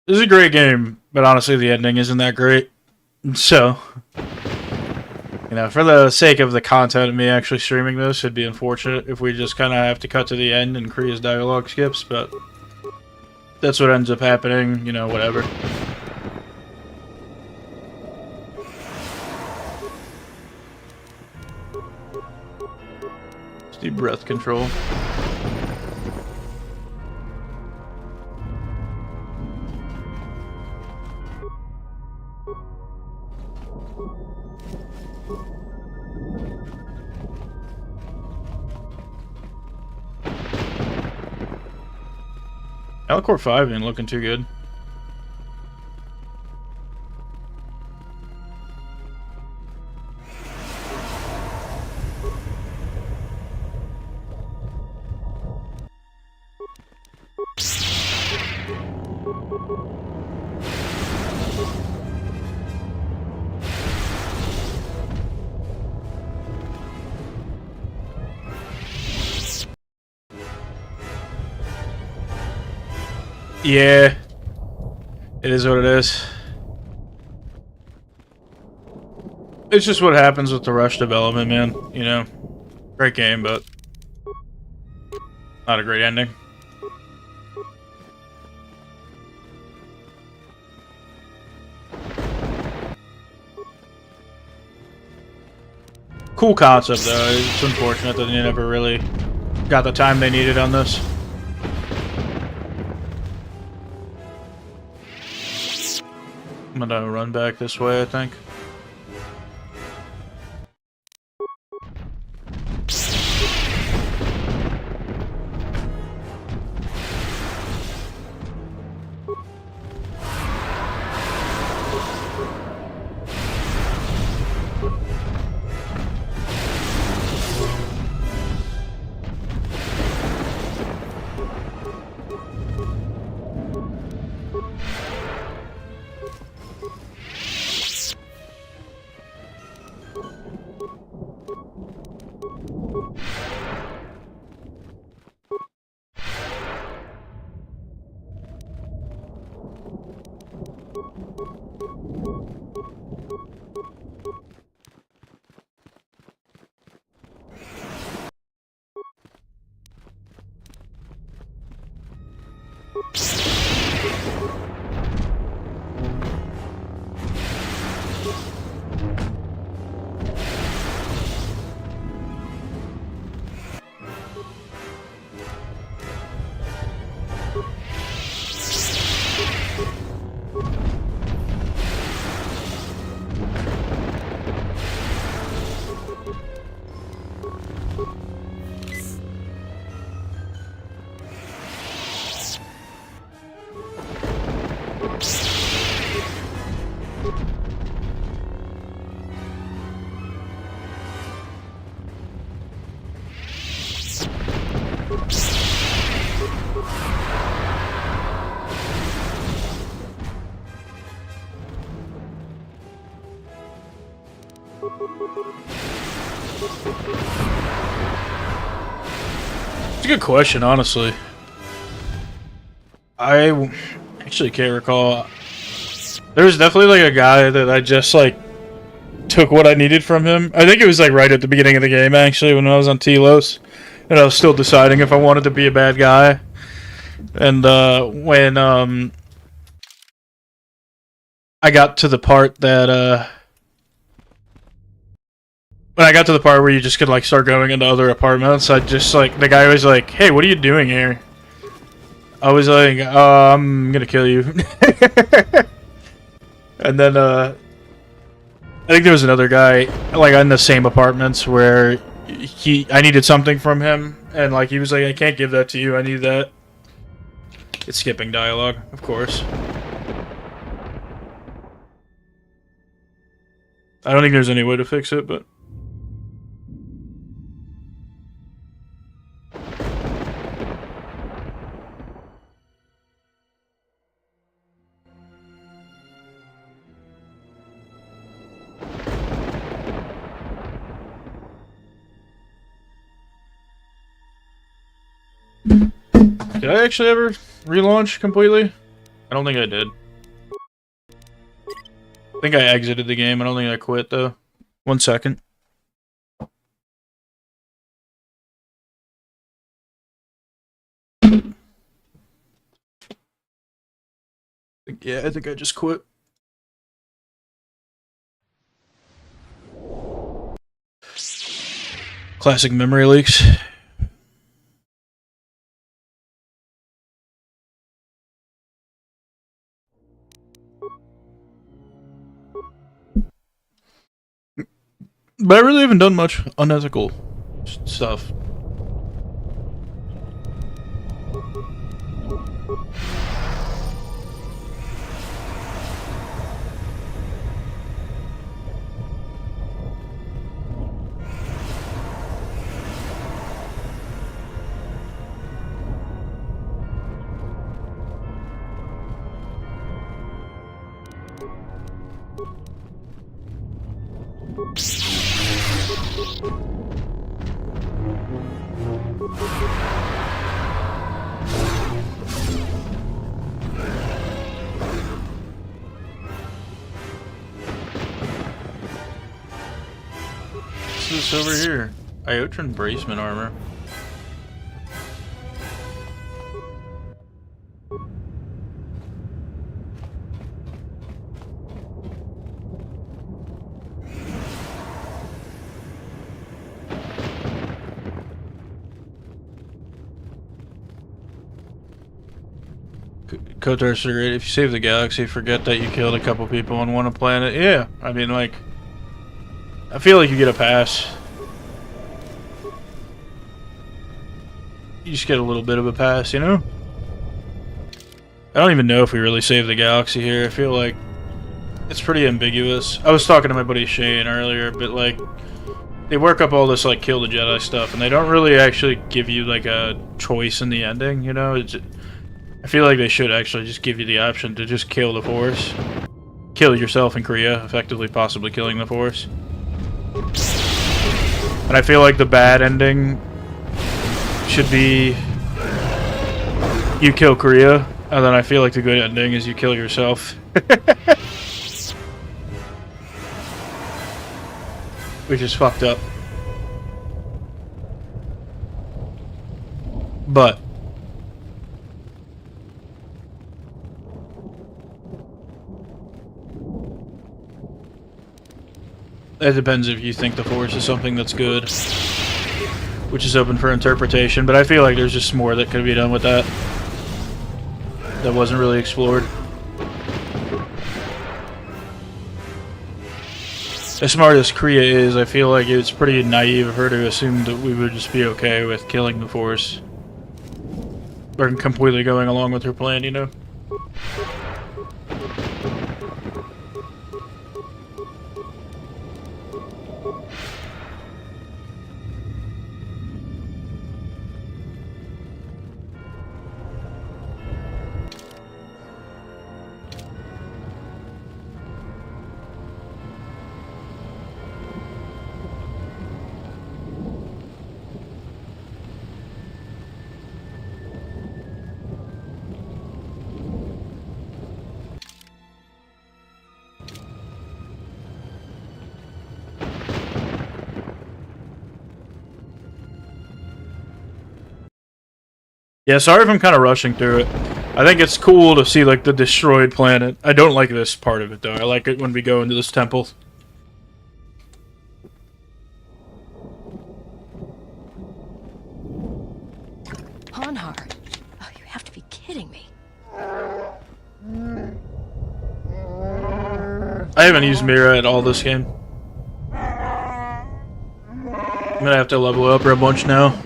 This is a great game, but honestly the ending isn't that great. So, you know, for the sake of the content of me actually streaming this, it'd be unfortunate if we just kind of have to cut to the end and Kriya's dialogue skips, but that's what ends up happening, you know, whatever. Let's do breath control. Malachor 5 ain't looking too good. Yeah, it is what it is. It's just what happens with the rush development, man. You know, great game, but not a great ending. Cool concept, though. It's unfortunate that they never really got the time they needed on this. I'm gonna run back this way, I think. It's a good question, honestly. I actually can't recall. There was definitely like a guy that I just like took what I needed from him. I think it was like right at the beginning of the game, actually, when I was on Telos, and I was still deciding if I wanted to be a bad guy. And when I got to the part that when I got to the part where you just could like start going into other apartments, I just like the guy was like, "Hey, what are you doing here?" I was like, "I'm gonna kill you." And then I think there was another guy like in the same apartments where I needed something from him, and like he was like, "I can't give that to you. I need that." It's skipping dialogue, of course. I don't think there's any way to fix it, but. Did I actually ever relaunch completely? I don't think I did. I think I exited the game. I don't think I quit, though. 1 second. Yeah, I think I just quit. Classic memory leaks. But I really haven't done much unethical stuff. What's this over here? Iotran bracement armor. KOTOR so great. If you save the galaxy, forget that you killed a couple people on one planet. Yeah, I mean, like, I feel like you get a pass. You just get a little bit of a pass, you know? I don't even know if we really saved the galaxy here. I feel like it's pretty ambiguous. I was talking to my buddy Shane earlier, but like, they work up all this like kill the Jedi stuff, and they don't really actually give you like a choice in the ending, you know? I feel like they should actually just give you the option to just kill the Force. Kill yourself in Korea, effectively possibly killing the Force. And I feel like the bad ending should be you kill Korea, and then I feel like the good ending is you kill yourself. Which is fucked up. But it depends if you think the Force is something that's good, which is open for interpretation, but I feel like there's just more that could be done with that wasn't really explored. As smart as Kriya is, I feel like it's pretty naive of her to assume that we would just be okay with killing the Force. Or completely going along with her plan, you know? Yeah, sorry if I'm kind of rushing through it. I think it's cool to see, like, the destroyed planet. I don't like this part of it, though. I like it when we go into this temple. Honhar. Oh, you have to be kidding me. I haven't used Mira at all this game. I'm gonna have to level up her a bunch now.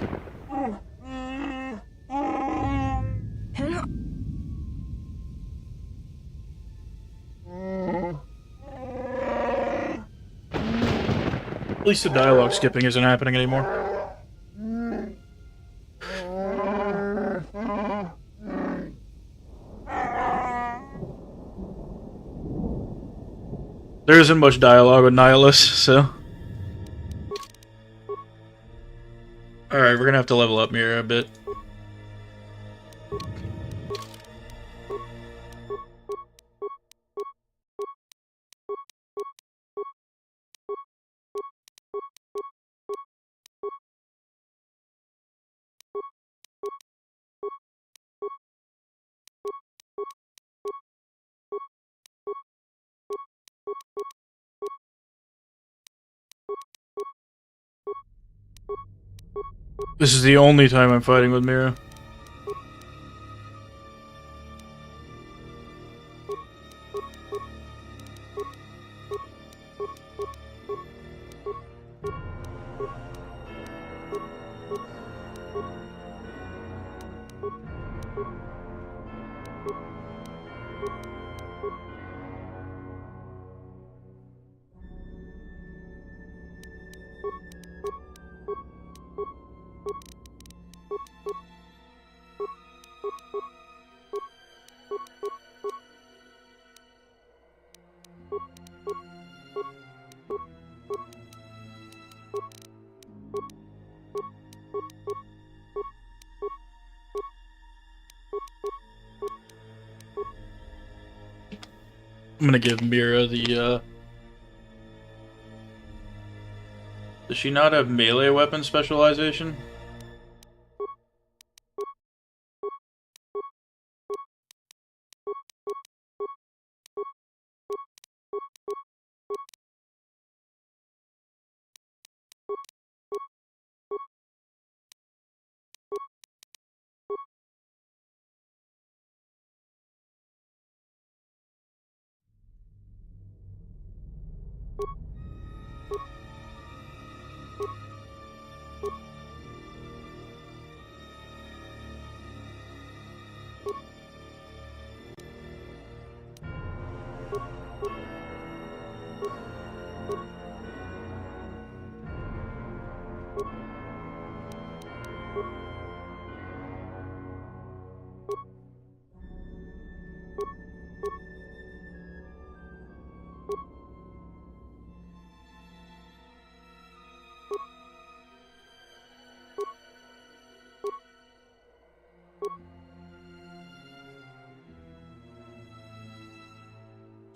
At least the dialogue skipping isn't happening anymore. There isn't much dialogue with Nihilus, so... Alright, we're gonna have to level up Mira a bit. This is the only time I'm fighting with Mira. I'm gonna give Mira the, Does she not have melee weapon specialization?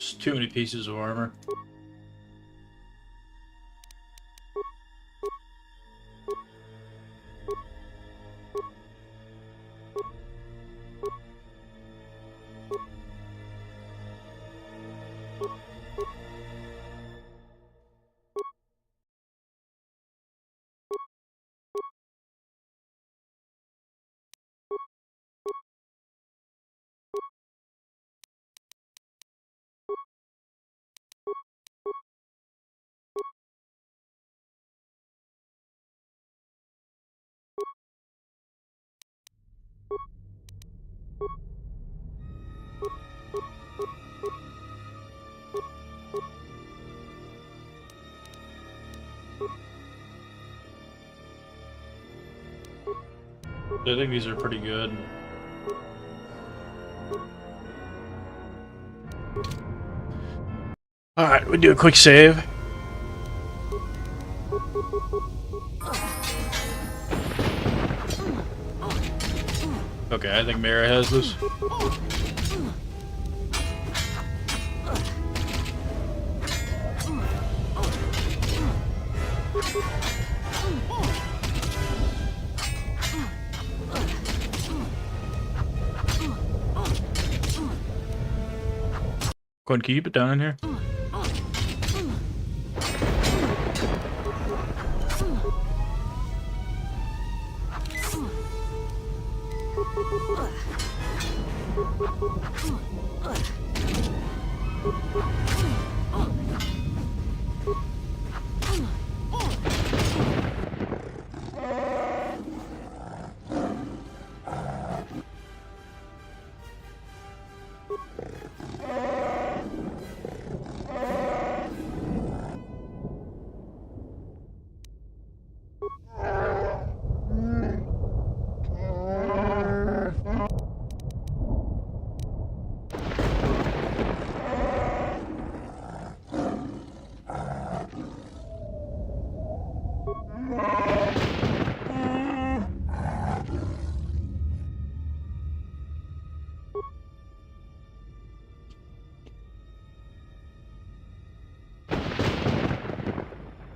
There's too many pieces of armor. I think these are pretty good. Alright, we do a quick save. Okay, I think Mara has this. Go ahead and keep it down in here.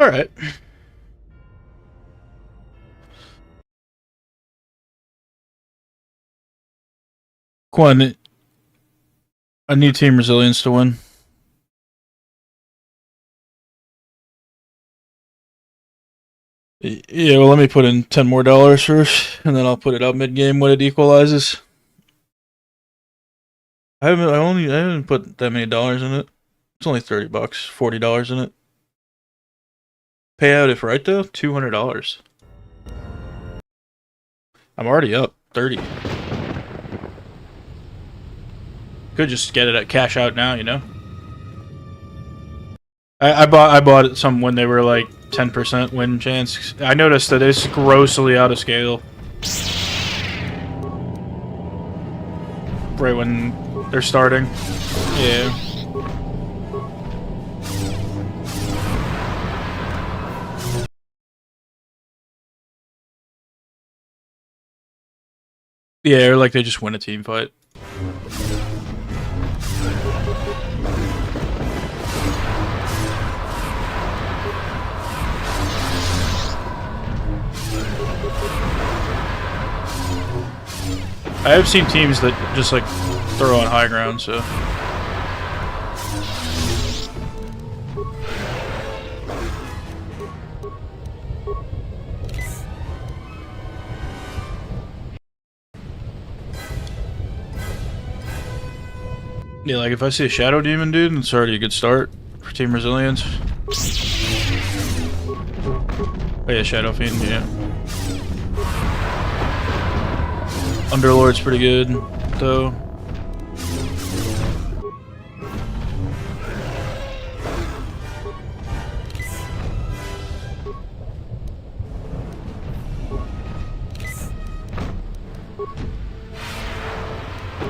Alright. Quan, I need Team Resilience to win. Yeah, well, let me put in $10 more first, and then I'll put it out mid-game when it equalizes. I haven't put that many dollars in it. It's only $30, $40 in it. Payout if right though, $200. I'm already up 30. Could just get it at cash out now, you know. I bought some when they were like 10% win chance. I noticed that it's grossly out of scale. Right when they're starting. Yeah. Yeah, or like they just win a team fight. I have seen teams that just like throw on high ground, so. Yeah, like if I see a Shadow Demon, dude, it's already a good start for Team Resilience. Oh yeah, Shadow Fiend, yeah. Underlord's pretty good, though.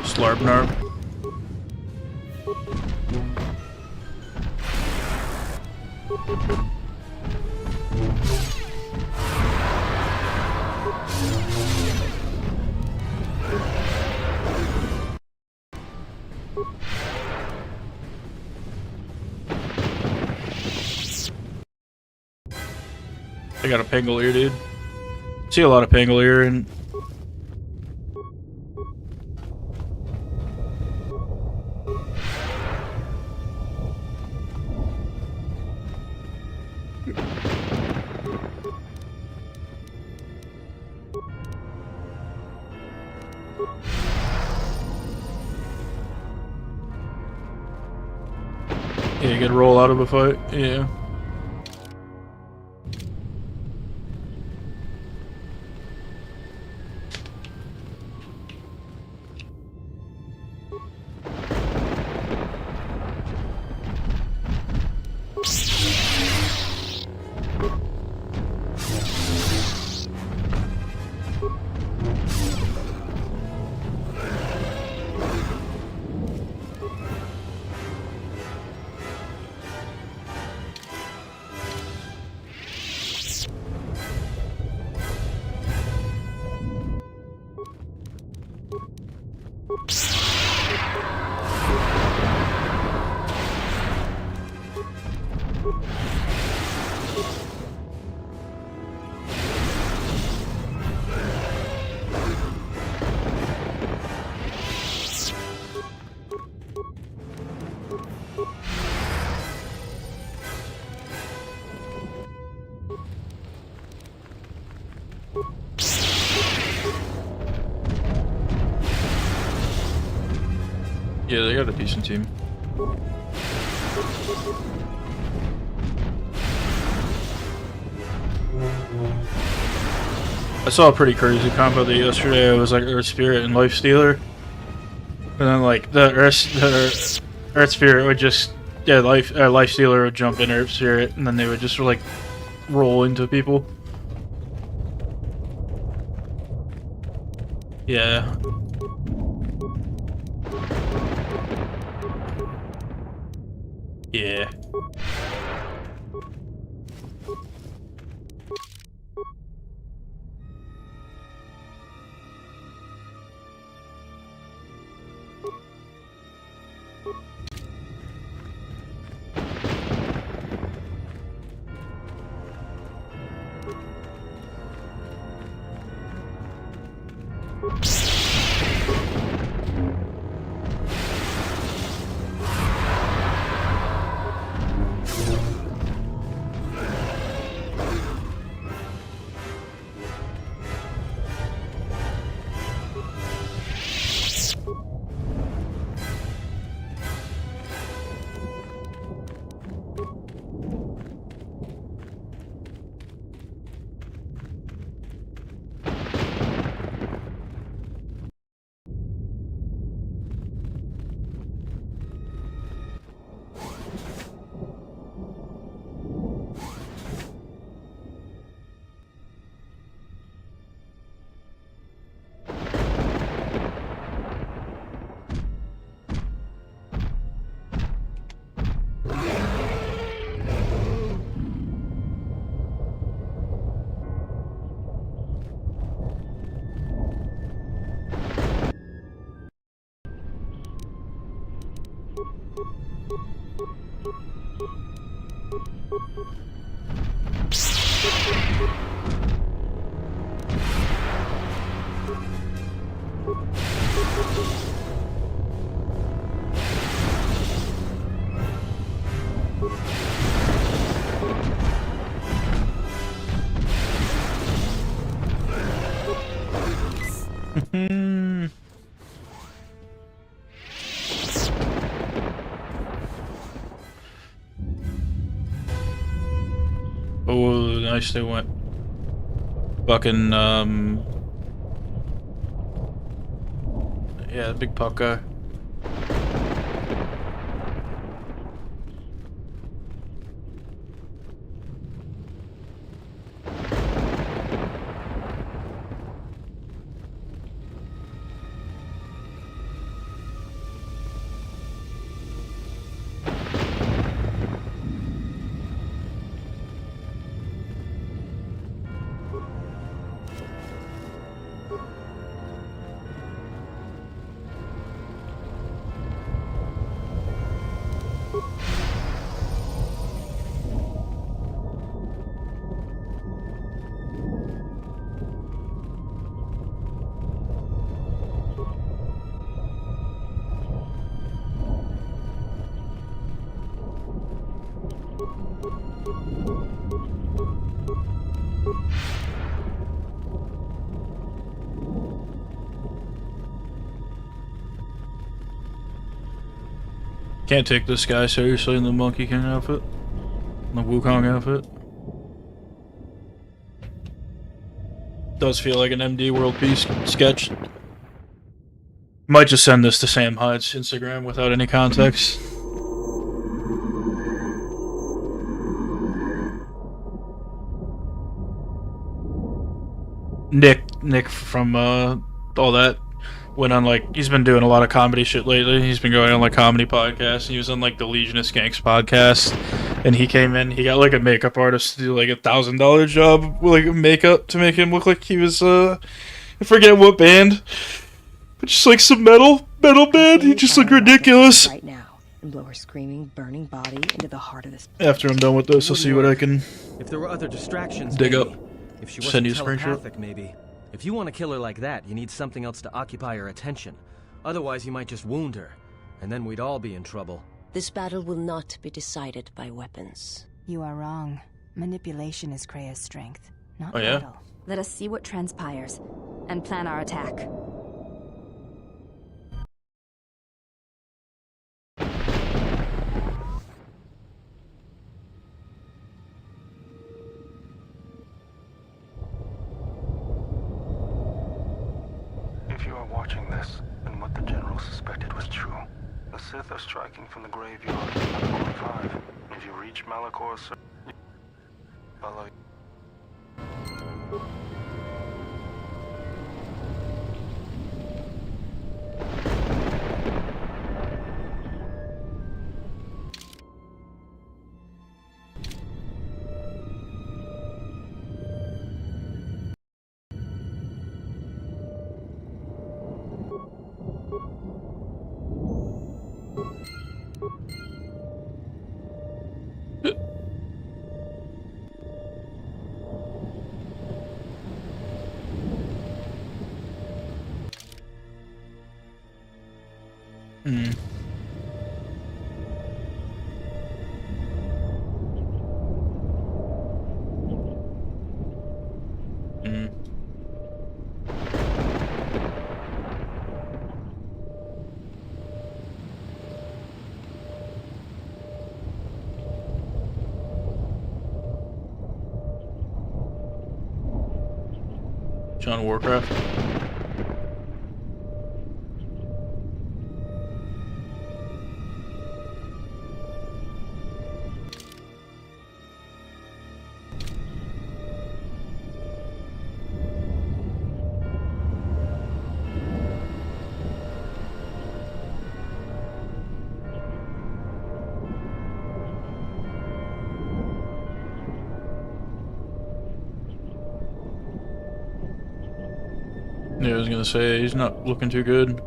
Slarpnarb. I got a Pangolier, dude. See a lot of Pangolier and yeah, you gotta roll out of a fight. Yeah. Yeah, they got a decent team. I saw a pretty crazy combo that yesterday. It was like Earth Spirit and Life Stealer, and then like the Earth Spirit would just Life Stealer would jump in Earth Spirit, and then they would just like roll into people. Yeah. Yeah. Oh, nice, they went fucking, yeah, the big puck guy. Can't take this guy seriously in the Monkey King outfit. The Wukong outfit. Does feel like an MD World Peace sketch. Might just send this to Sam Hyde's Instagram without any context. Nick from all that went on, like, he's been doing a lot of comedy shit lately. He's been going on like comedy podcasts. He was on like the Legion of Skanks podcast, and he came in. He got like a makeup artist to do like $1,000 job with like makeup to make him look like he was I forget what band, but just like some metal band. He just looked ridiculous. Right now, and blow her screaming, burning body into the heart of this. After I'm done with this, I'll see what I can. If there were other distractions, dig maybe. up. If she Send wasn't you a screenshot. telepathic, maybe. If you want to kill her like that, you need something else to occupy her attention. Otherwise, you might just wound her, and then we'd all be in trouble. This battle will not be decided by weapons. You are wrong. Manipulation is Krea's strength, not Oh, yeah? battle. Let us see what transpires, and plan our attack. If you are watching this, then what the General suspected was true. The Sith are striking from the graveyard of Malachor 5. If you reach Malachor, follow. Hmm. Hmm. John Warcraft. Yeah, I was gonna say, he's not looking too good.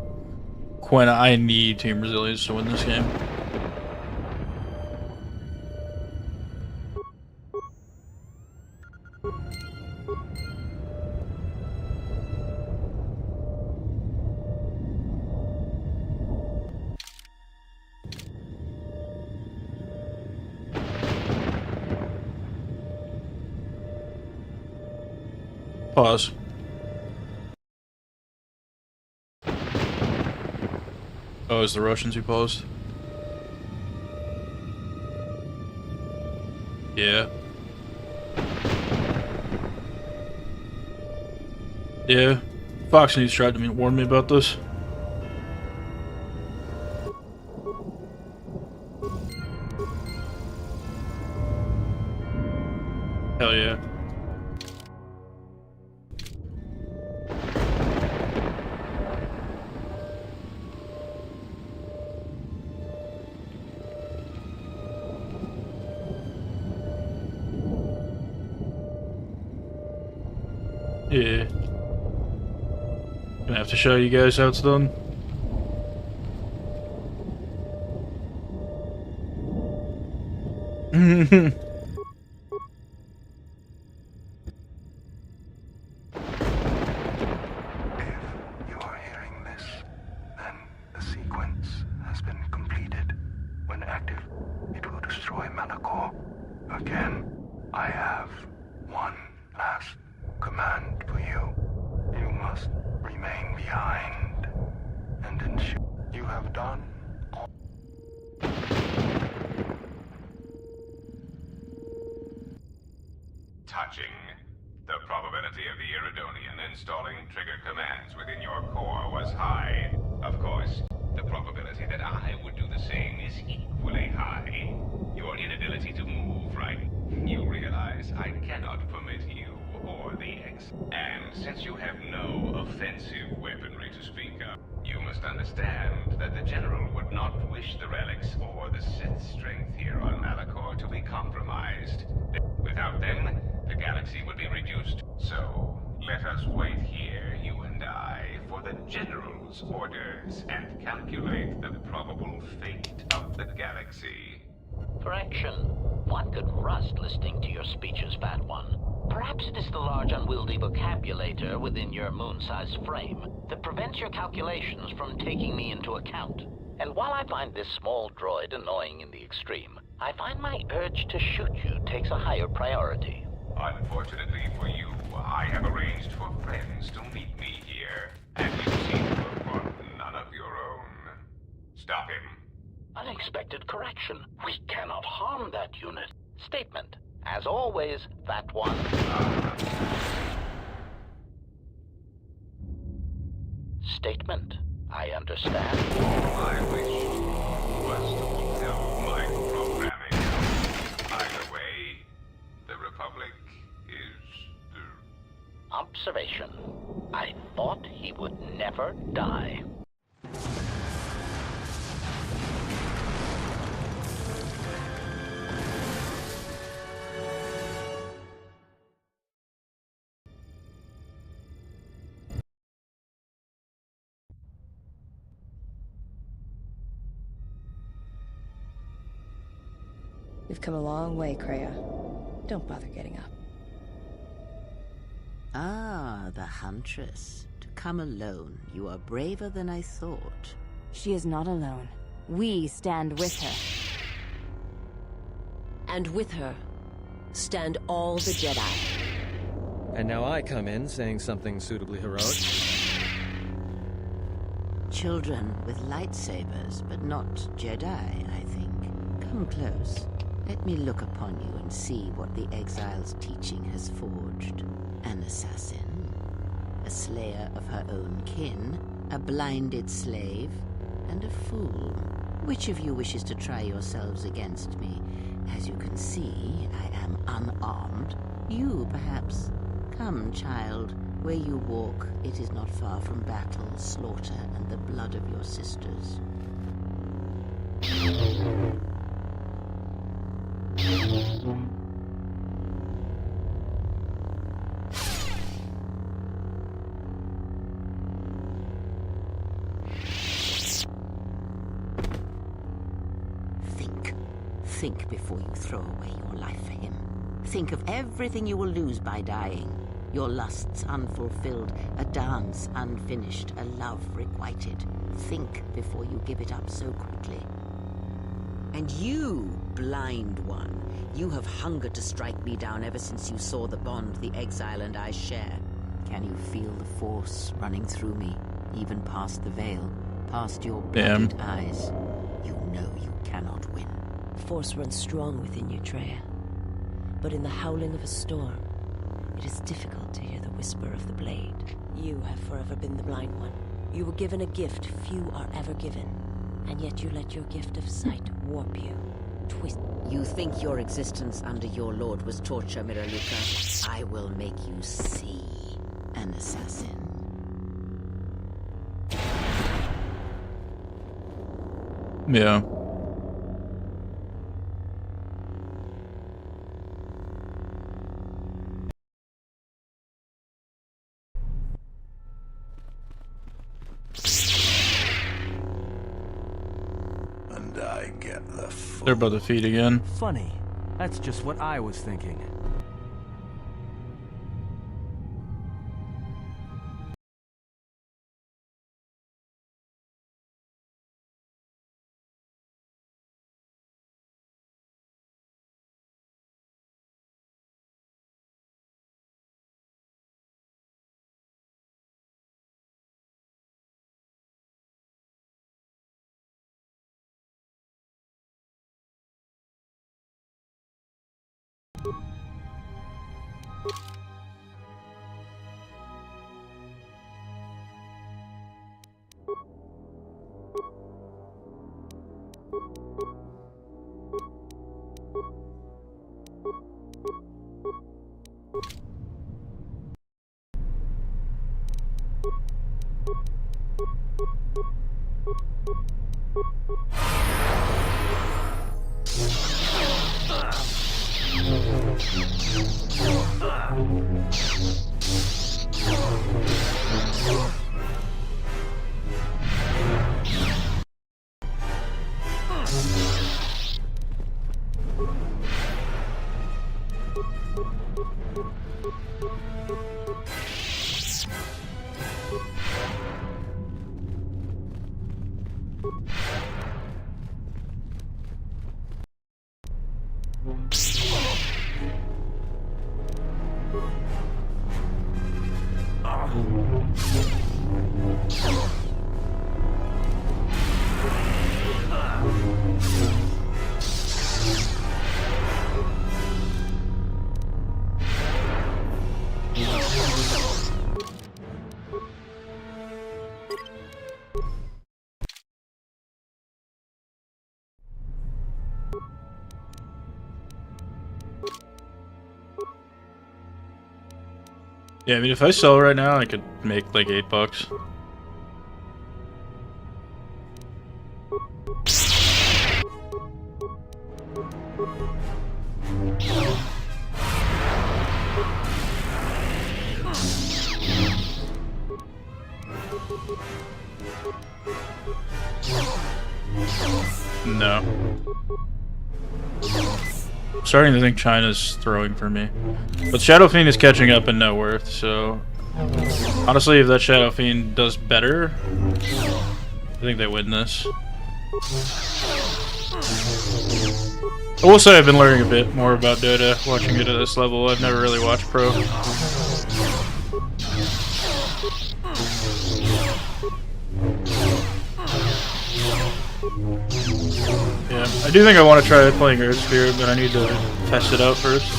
Quinn, I need Team Resilience to win this game. Pause. Oh, it's the Russians who paused? Yeah. Yeah. Fox News tried to warn me about this. Hell yeah. Yeah. Gonna have to show you guys how it's done. You are hearing this, then the sequence has been completed. When active, it will destroy Malachor. Again, I have one last command for you. You must remain behind and ensure you have done all. Touching. The probability of the Iridonian installing trigger commands within your core was high. Of course, the probability that I would do the same is equally high. Your inability to move, right? You realize I cannot permit you or the X. And since you have no offensive weaponry to speak of, you must understand that the General would not wish the relics or the Sith strength here on Malachor to be compromised. Without them, the galaxy would be reduced. So, let us wait here, you and I, for the General's orders and calculate the probable fate of the galaxy. Correction. One could rust listening to your speeches, Fat One. Perhaps it is the large unwieldy vocabulator within your moon-sized frame that prevents your calculations from taking me into account. And while I find this small droid annoying in the extreme, I find my urge to shoot you takes a higher priority. Unfortunately for you, I have arranged for friends to meet me here, and you seem to have brought none of your own. Stop him. Unexpected correction. We cannot harm that unit. Statement. As always, Fat One. Statement. I understand. All I wish was to fulfill my programming. Either way, the Republic is the... Observation. I thought he would never die. You've come a long way, Kreia. Don't bother getting up. Ah, the Huntress. To come alone. You are braver than I thought. She is not alone. We stand with her. And with her, stand all the Jedi. And now I come in saying something suitably heroic. Children with lightsabers, but not Jedi, I think. Come close. Let me look upon you and see what the Exile's teaching has forged. An assassin, a slayer of her own kin, a blinded slave, and a fool. Which of you wishes to try yourselves against me? As you can see, I am unarmed. You, perhaps. Come, child. Where you walk, it is not far from battle, slaughter, and the blood of your sisters. Think before you throw away your life for him. Think of everything you will lose by dying. Your lusts unfulfilled, a dance unfinished, a love requited. Think before you give it up so quickly. And you, blind one, you have hungered to strike me down ever since you saw the bond the Exile and I share. Can you feel the Force running through me, even past the veil, past your blooded eyes? You know you cannot win. Force runs strong within you, Treya. But in the howling of a storm, it is difficult to hear the whisper of the blade. You have forever been the blind one. You were given a gift few are ever given, and yet you let your gift of sight warp you, twist. You think your existence under your lord was torture, Miraluka? I will make you see an assassin. Yeah. And I get the They're about to feed again. Funny. That's just what I was thinking. Yeah, I mean, if I sell right now, I could make like $8. No. I'm starting to think China's throwing for me. But Shadow Fiend is catching up in net worth, so... Honestly, if that Shadow Fiend does better, I think they win this. I will say I've been learning a bit more about Dota, watching it at this level. I've never really watched Pro. Yeah, I do think I want to try playing Earth Spirit, but I need to test it out first.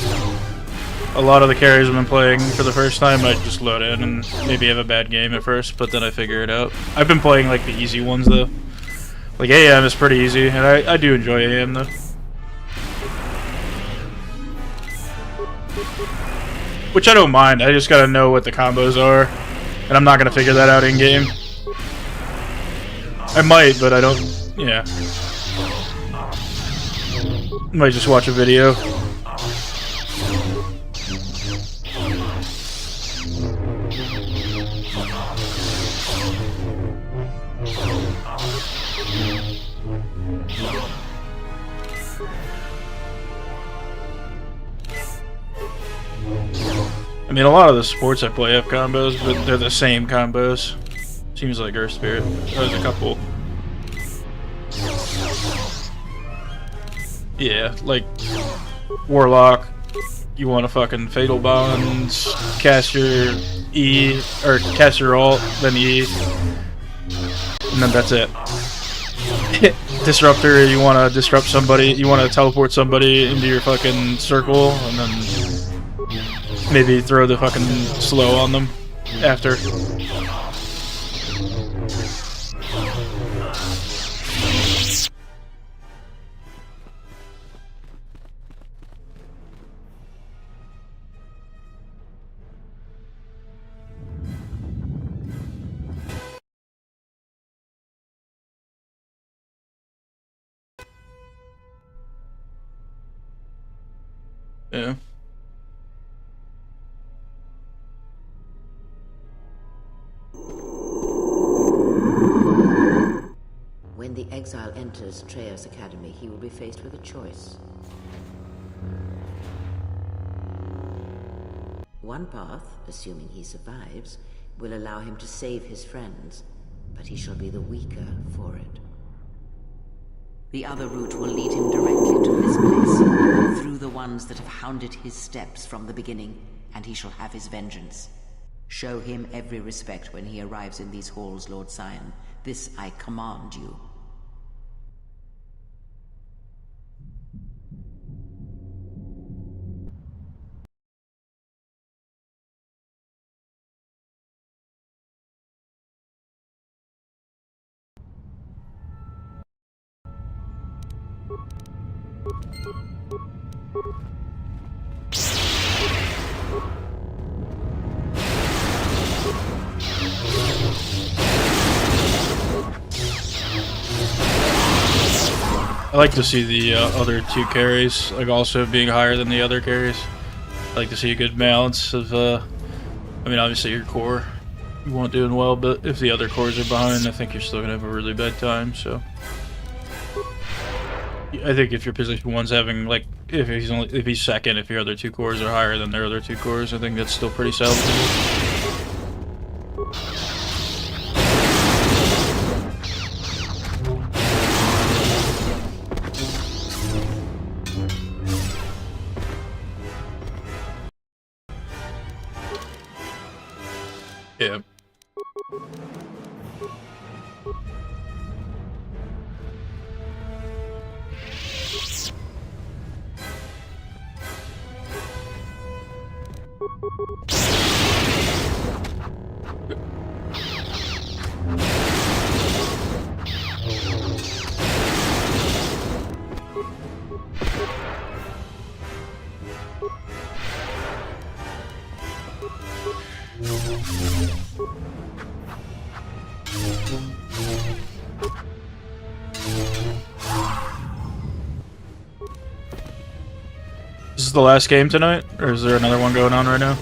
A lot of the carries I've been playing for the first time, I just load in and maybe have a bad game at first, but then I figure it out. I've been playing like the easy ones though. Like AM is pretty easy, and I do enjoy AM though. Which I don't mind, I just gotta know what the combos are, and I'm not gonna figure that out in game. I might, but I don't, yeah. Might just watch a video. I mean, a lot of the sports I play have combos, but they're the same combos. Seems like Earth Spirit. There's a couple. Yeah, like Warlock, you want to fucking Fatal Bonds, cast your E, or cast your ult, then E, and then that's it. Disruptor, you want to disrupt somebody, you want to teleport somebody into your fucking circle, and then maybe throw the fucking slow on them after. Yeah. When the exile enters Treya's Academy, he will be faced with a choice. One path, assuming he survives, will allow him to save his friends, but he shall be the weaker for it. The other route will lead him directly to this place, through the ones that have hounded his steps from the beginning, and he shall have his vengeance. Show him every respect when he arrives in these halls, Lord Scion. This I command you. like to see the other two carries like also being higher than the other carries. I like to see a good balance of I mean, obviously your core you want doing well, but if the other cores are behind, I think you're still gonna have a really bad time. So I think if your position one's having like if he's second, if your other two cores are higher than their other two cores, I think that's still pretty salvageable. Yeah. This is the last game tonight, or is there another one going on right now?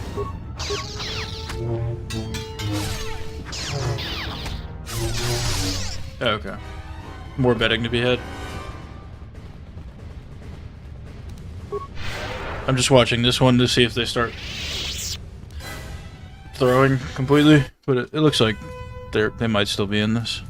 Oh, okay. More betting to be had. I'm just watching this one to see if they start throwing completely, but it looks like they might still be in this.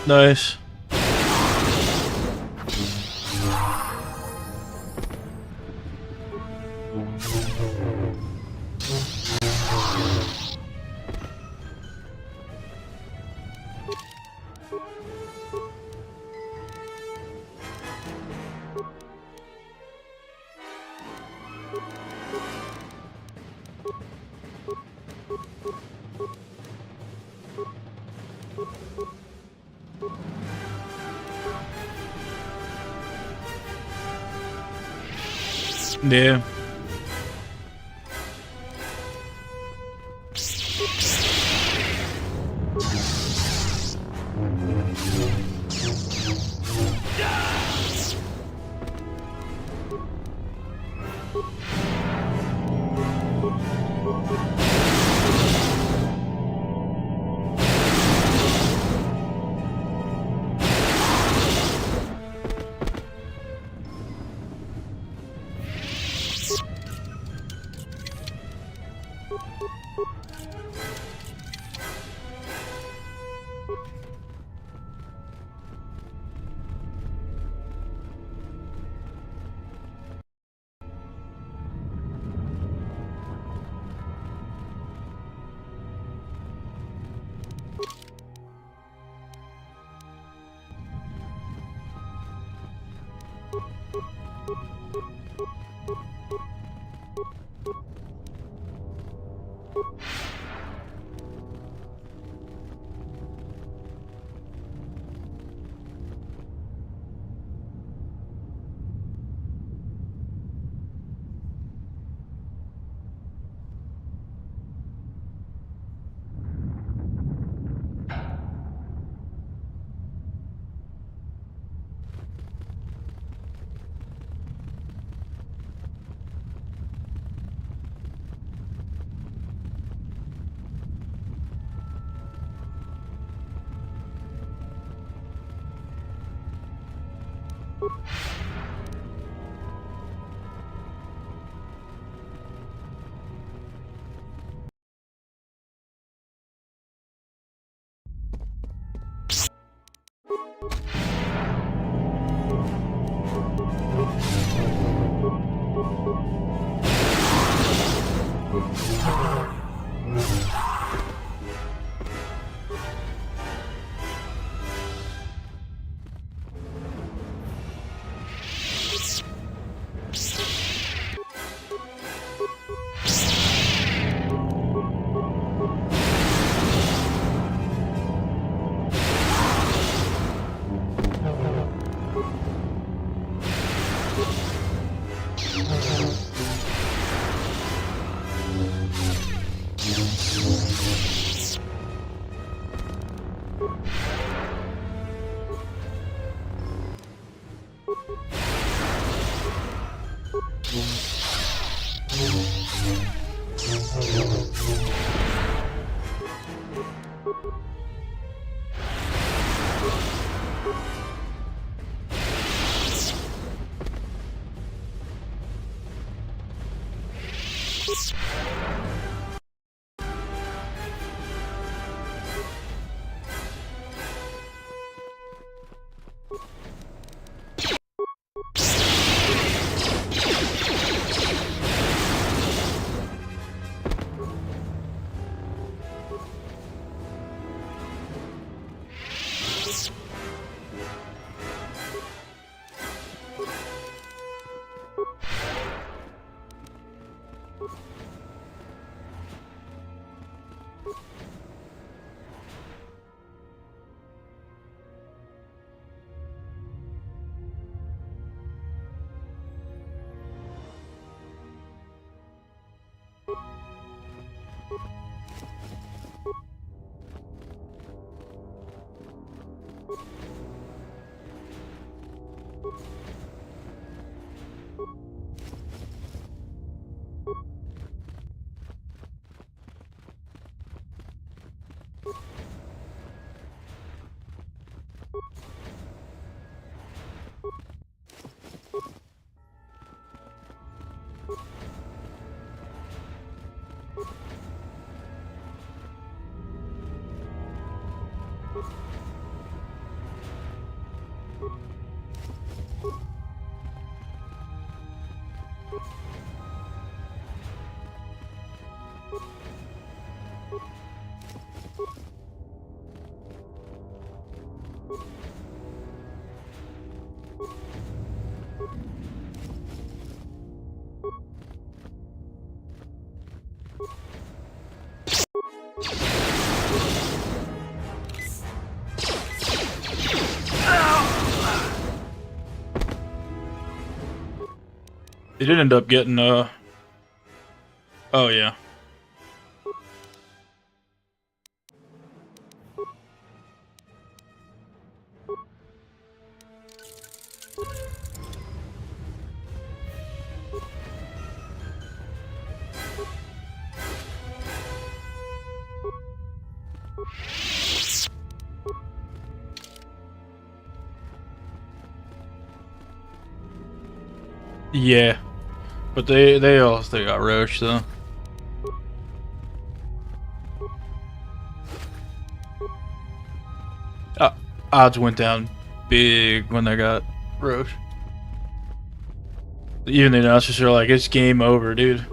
Nice. Yeah. They did end up getting, oh yeah. Yeah, but they also got roached though. Odds went down big when they got roached. Even the announcers are like, "It's game over, dude."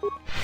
you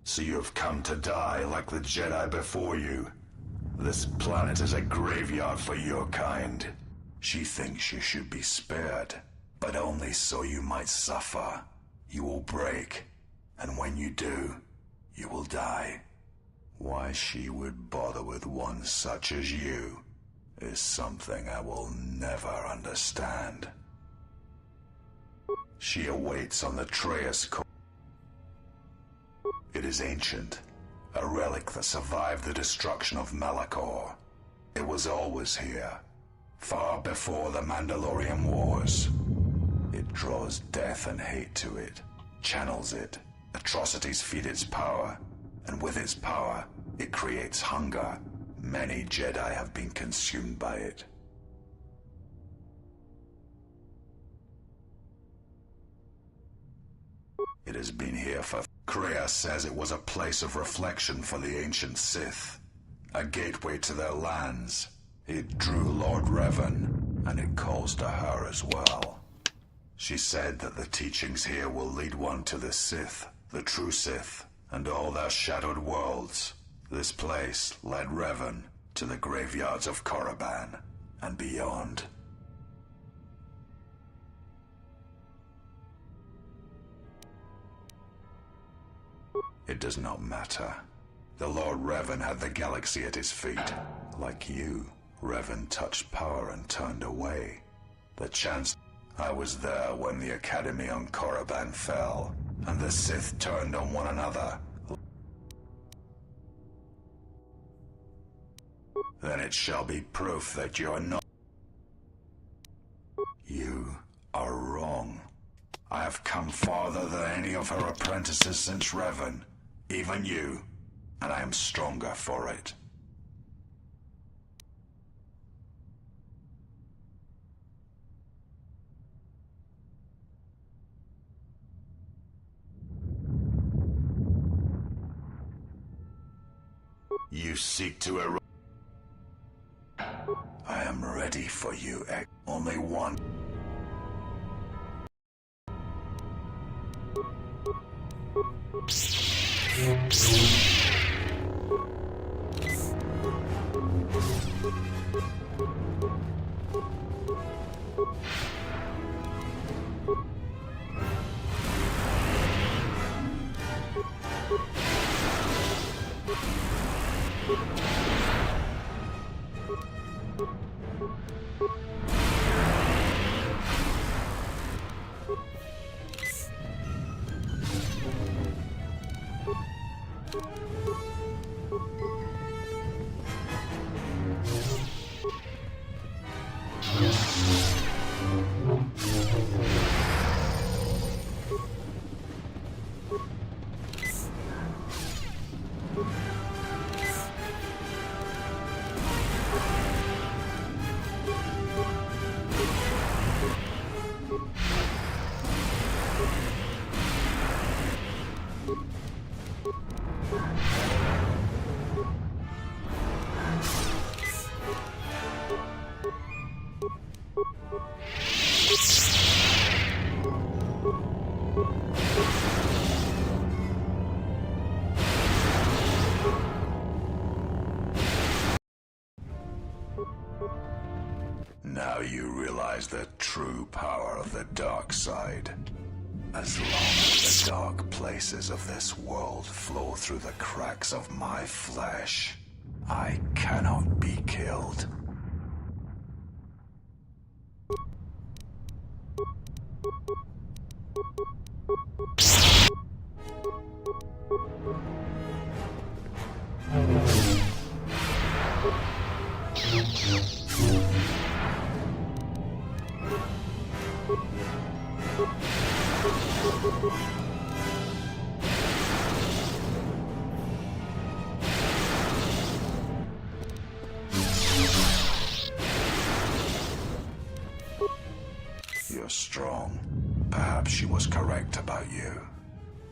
So you have come to die like the Jedi before you. This planet is a graveyard for your kind. She thinks you should be spared, but only so you might suffer. You will break, and when you do, you will die. Why she would bother with one such as you is something I will never understand. She awaits on the Traeus core. It is ancient, a relic that survived the destruction of Malachor. It was always here, far before the Mandalorian Wars. It draws death and hate to it, channels it, atrocities feed its power, and with its power, it creates hunger. Many Jedi have been consumed by it. It has been here for... Kreia says it was a place of reflection for the ancient Sith, a gateway to their lands. It drew Lord Revan, and it calls to her as well. She said that the teachings here will lead one to the Sith, the true Sith, and all their shadowed worlds. This place led Revan to the graveyards of Korriban and beyond. It does not matter. The Lord Revan had the galaxy at his feet. Like you, Revan touched power and turned away. The chance... I was there when the Academy on Korriban fell, and the Sith turned on one another. Then it shall be proof that you are not... You are wrong. I have come farther than any of her apprentices since Revan. Even you, and I am stronger for it. You seek to erode... I am ready for you, only one. Now you realize the true power of the dark side. As long as the dark places of this world flow through the cracks of my flesh, I cannot be killed. You're strong. Perhaps she was correct about you.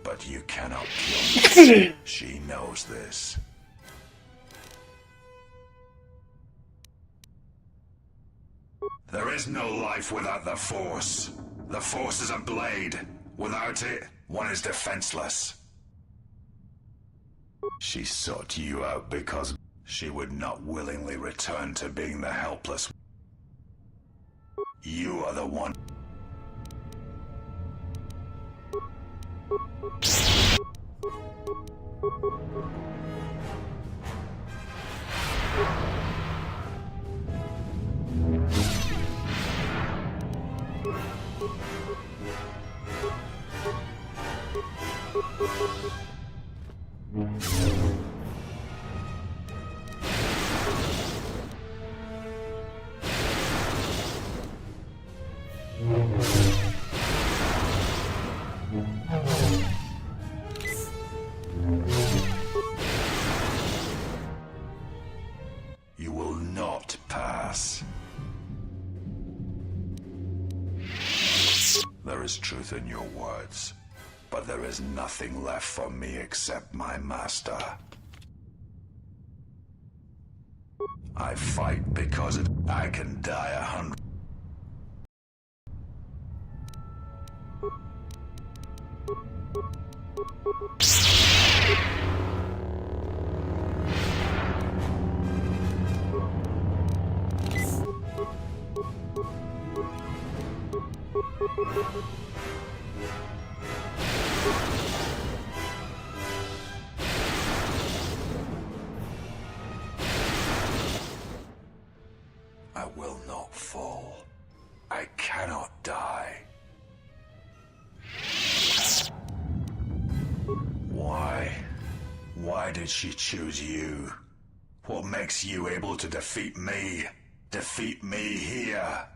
But you cannot kill me. She knows this. There is no life without the Force. The Force is a blade. Without it, one is defenseless. She sought you out because she would not willingly return to being the helpless. You are the one. You will not pass. There is truth in your words, but there is nothing left for me except my master. I fight because I can die 100. I will not fall. I cannot die. Why? Why did she choose you? What makes you able to defeat me? Defeat me here?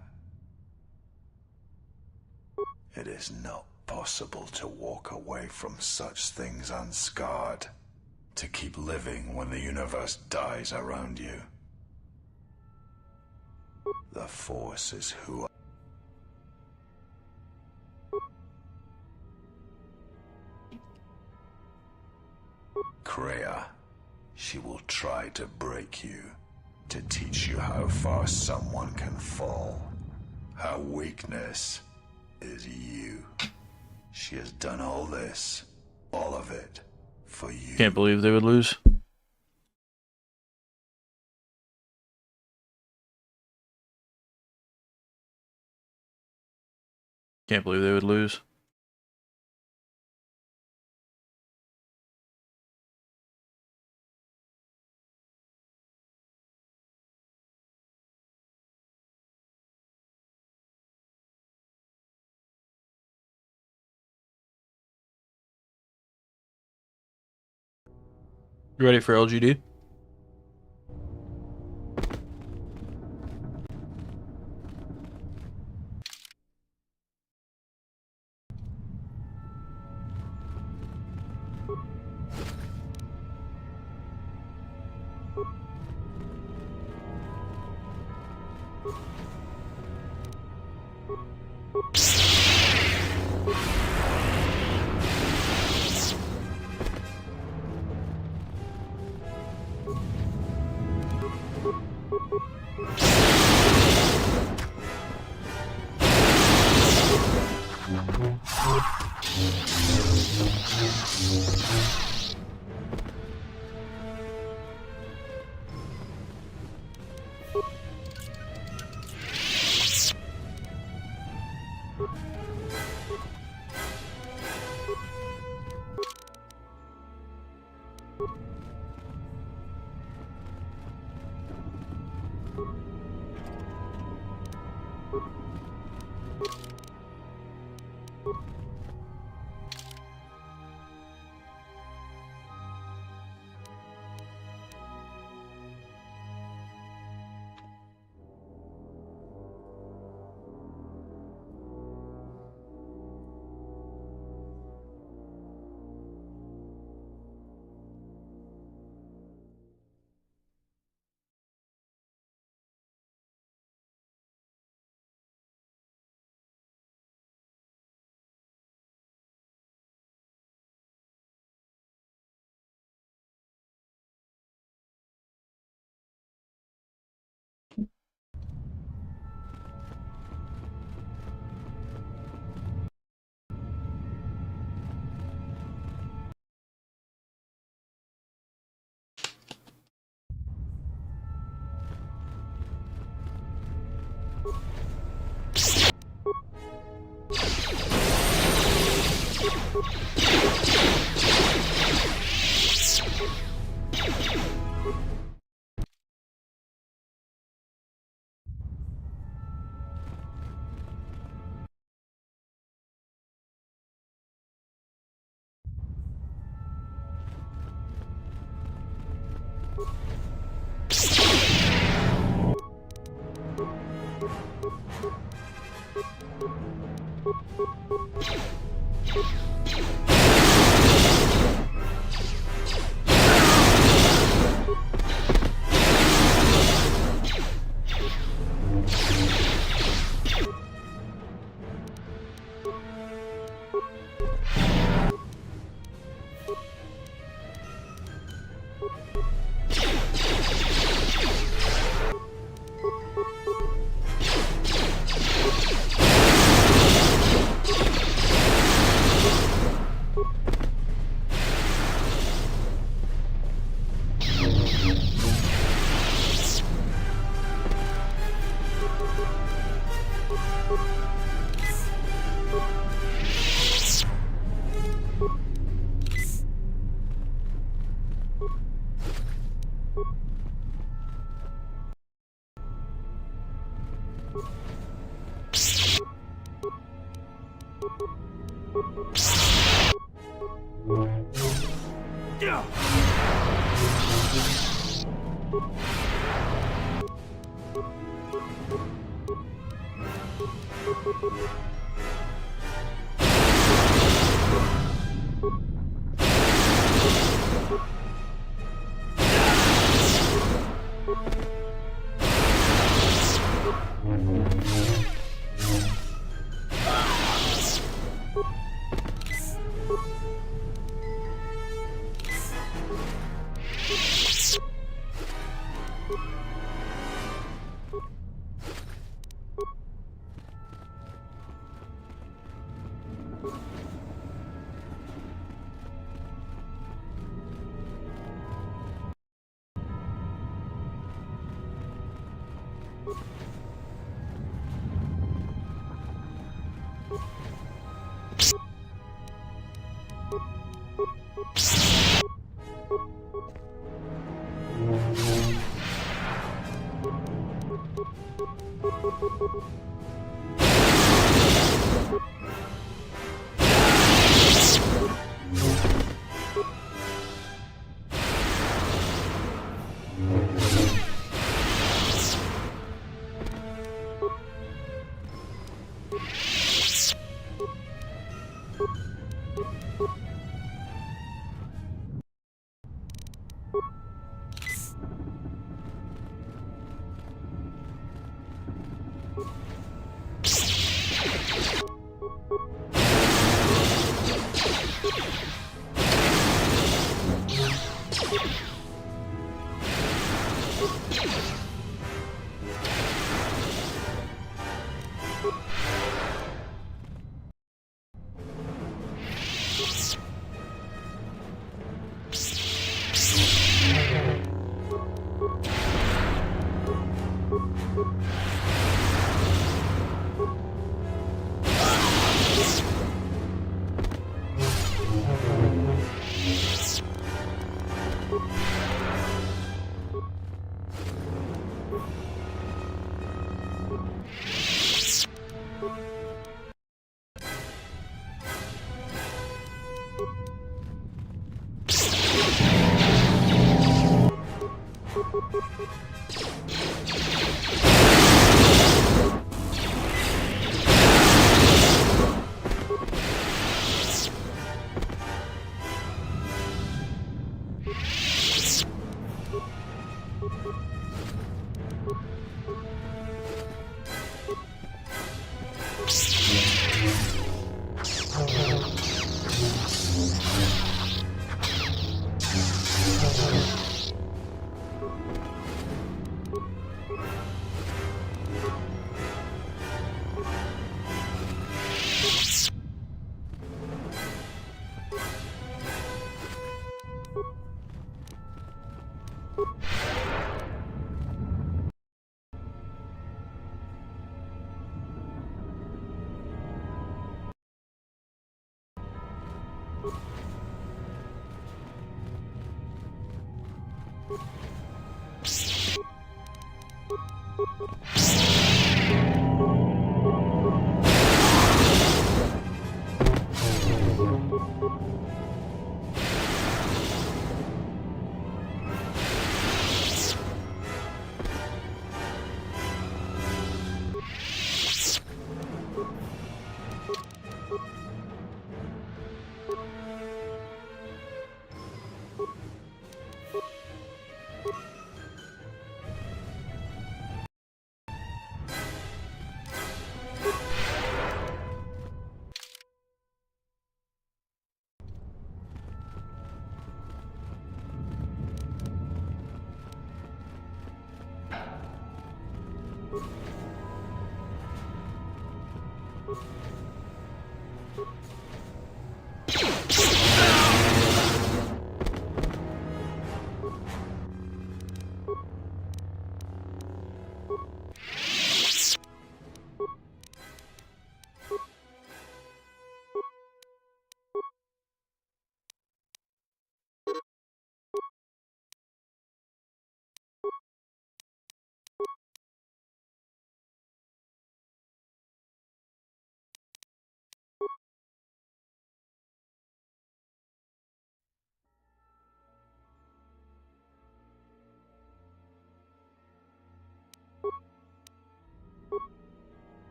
It is not possible to walk away from such things unscarred. To keep living when the universe dies around you. The Force is who Kreia, she will try to break you, to teach you how far someone can fall. Her weakness is you. She has done all this, all of it, for you. Can't believe they would lose. Can't believe they would lose. You ready for LGD?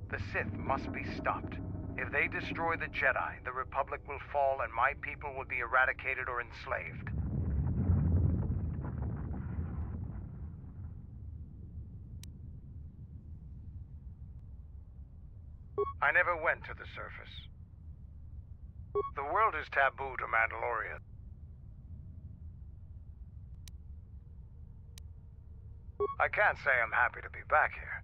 The Sith must be stopped. If they destroy the Jedi, the Republic will fall and my people will be eradicated or enslaved. I never went to the surface. The world is taboo to Mandalorian. I can't say I'm happy to be back here.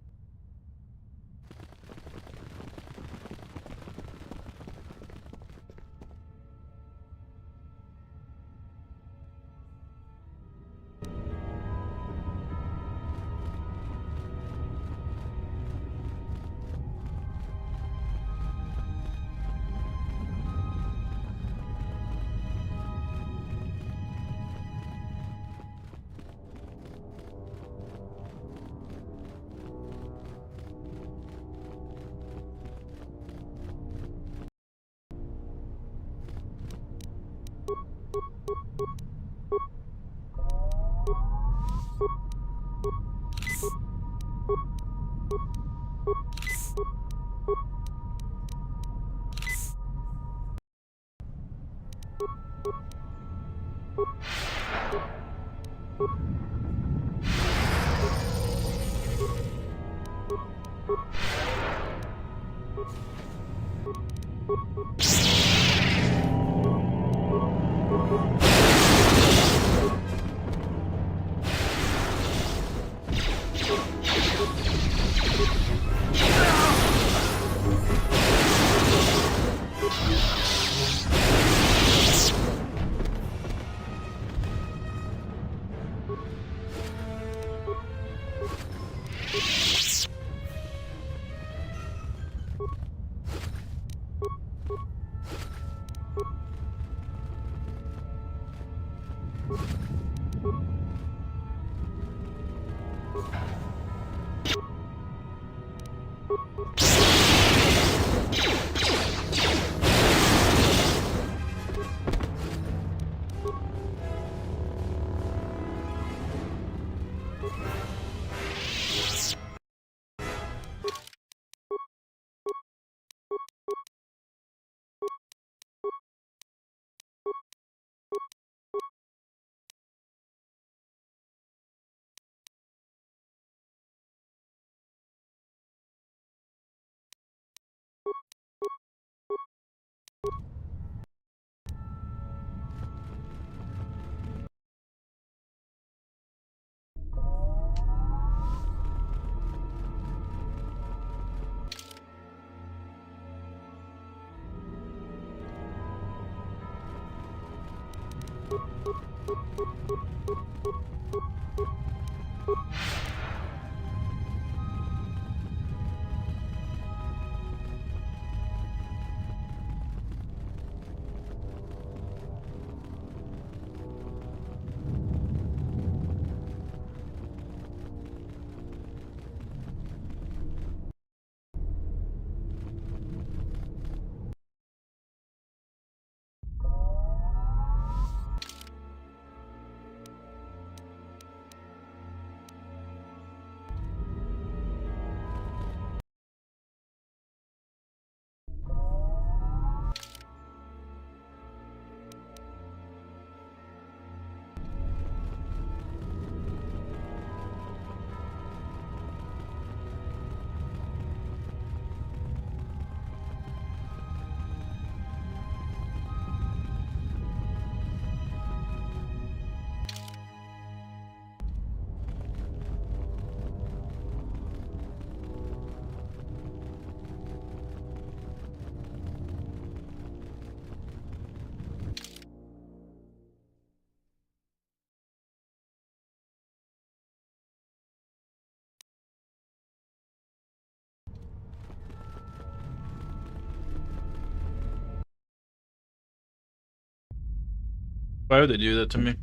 Why would they do that to me?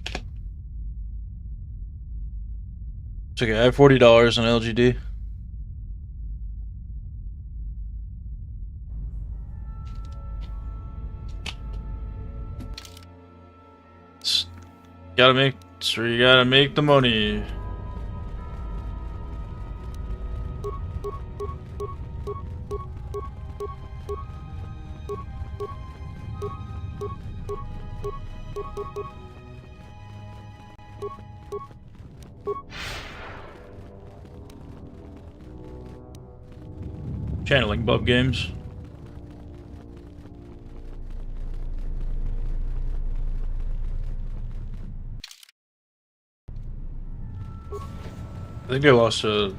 It's okay, I have $40 on LGD. You gotta make the money. Channeling bub games. I think they lost a...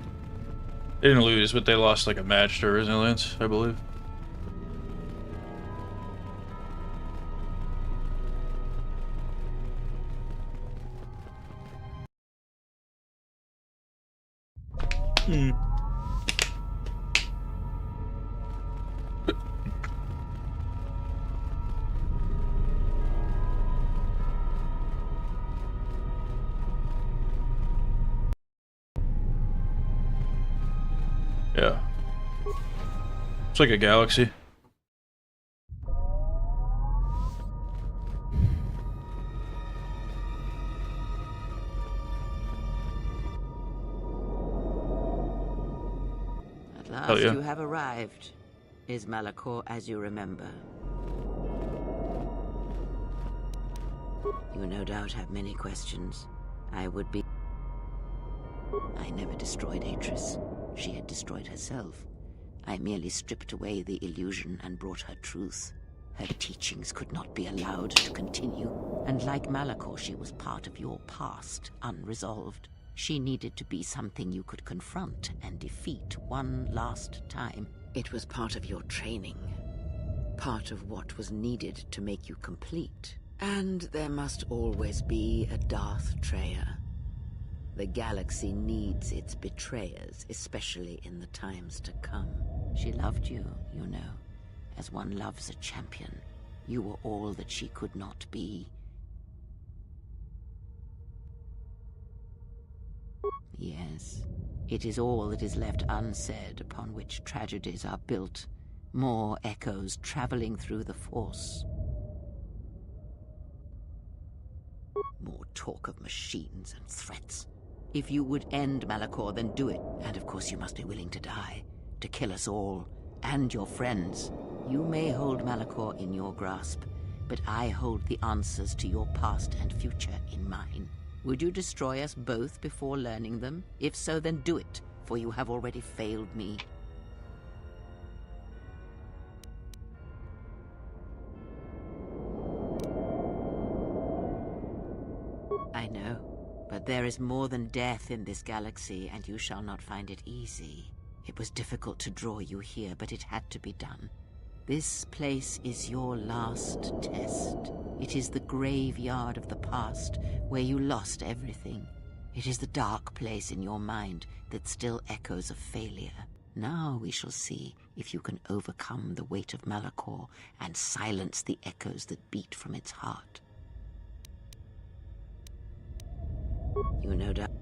They didn't lose, but they lost like a match to Resilience, I believe. Yeah. It's like a galaxy. At last you have arrived. Is Malachor as you remember? You no doubt have many questions. I never destroyed Atris. She had destroyed herself. I merely stripped away the illusion and brought her truth. Her teachings could not be allowed to continue. And like Malachor, she was part of your past, unresolved. She needed to be something you could confront and defeat one last time. It was part of your training. Part of what was needed to make you complete. And there must always be a Darth Treya. The galaxy needs its betrayers, especially in the times to come. She loved you, you know, as one loves a champion. You were all that she could not be. Yes, it is all that is left unsaid upon which tragedies are built. More echoes traveling through the Force. More talk of machines and threats. If you would end Malachor, then do it. And of course you must be willing to die. To kill us all. And your friends. You may hold Malachor in your grasp, but I hold the answers to your past and future in mine. Would you destroy us both before learning them? If so, then do it, for you have already failed me. I know. But there is more than death in this galaxy, and you shall not find it easy. It was difficult to draw you here, but it had to be done. This place is your last test. It is the graveyard of the past, where you lost everything. It is the dark place in your mind that still echoes of failure. Now we shall see if you can overcome the weight of Malachor and silence the echoes that beat from its heart. You no doubt.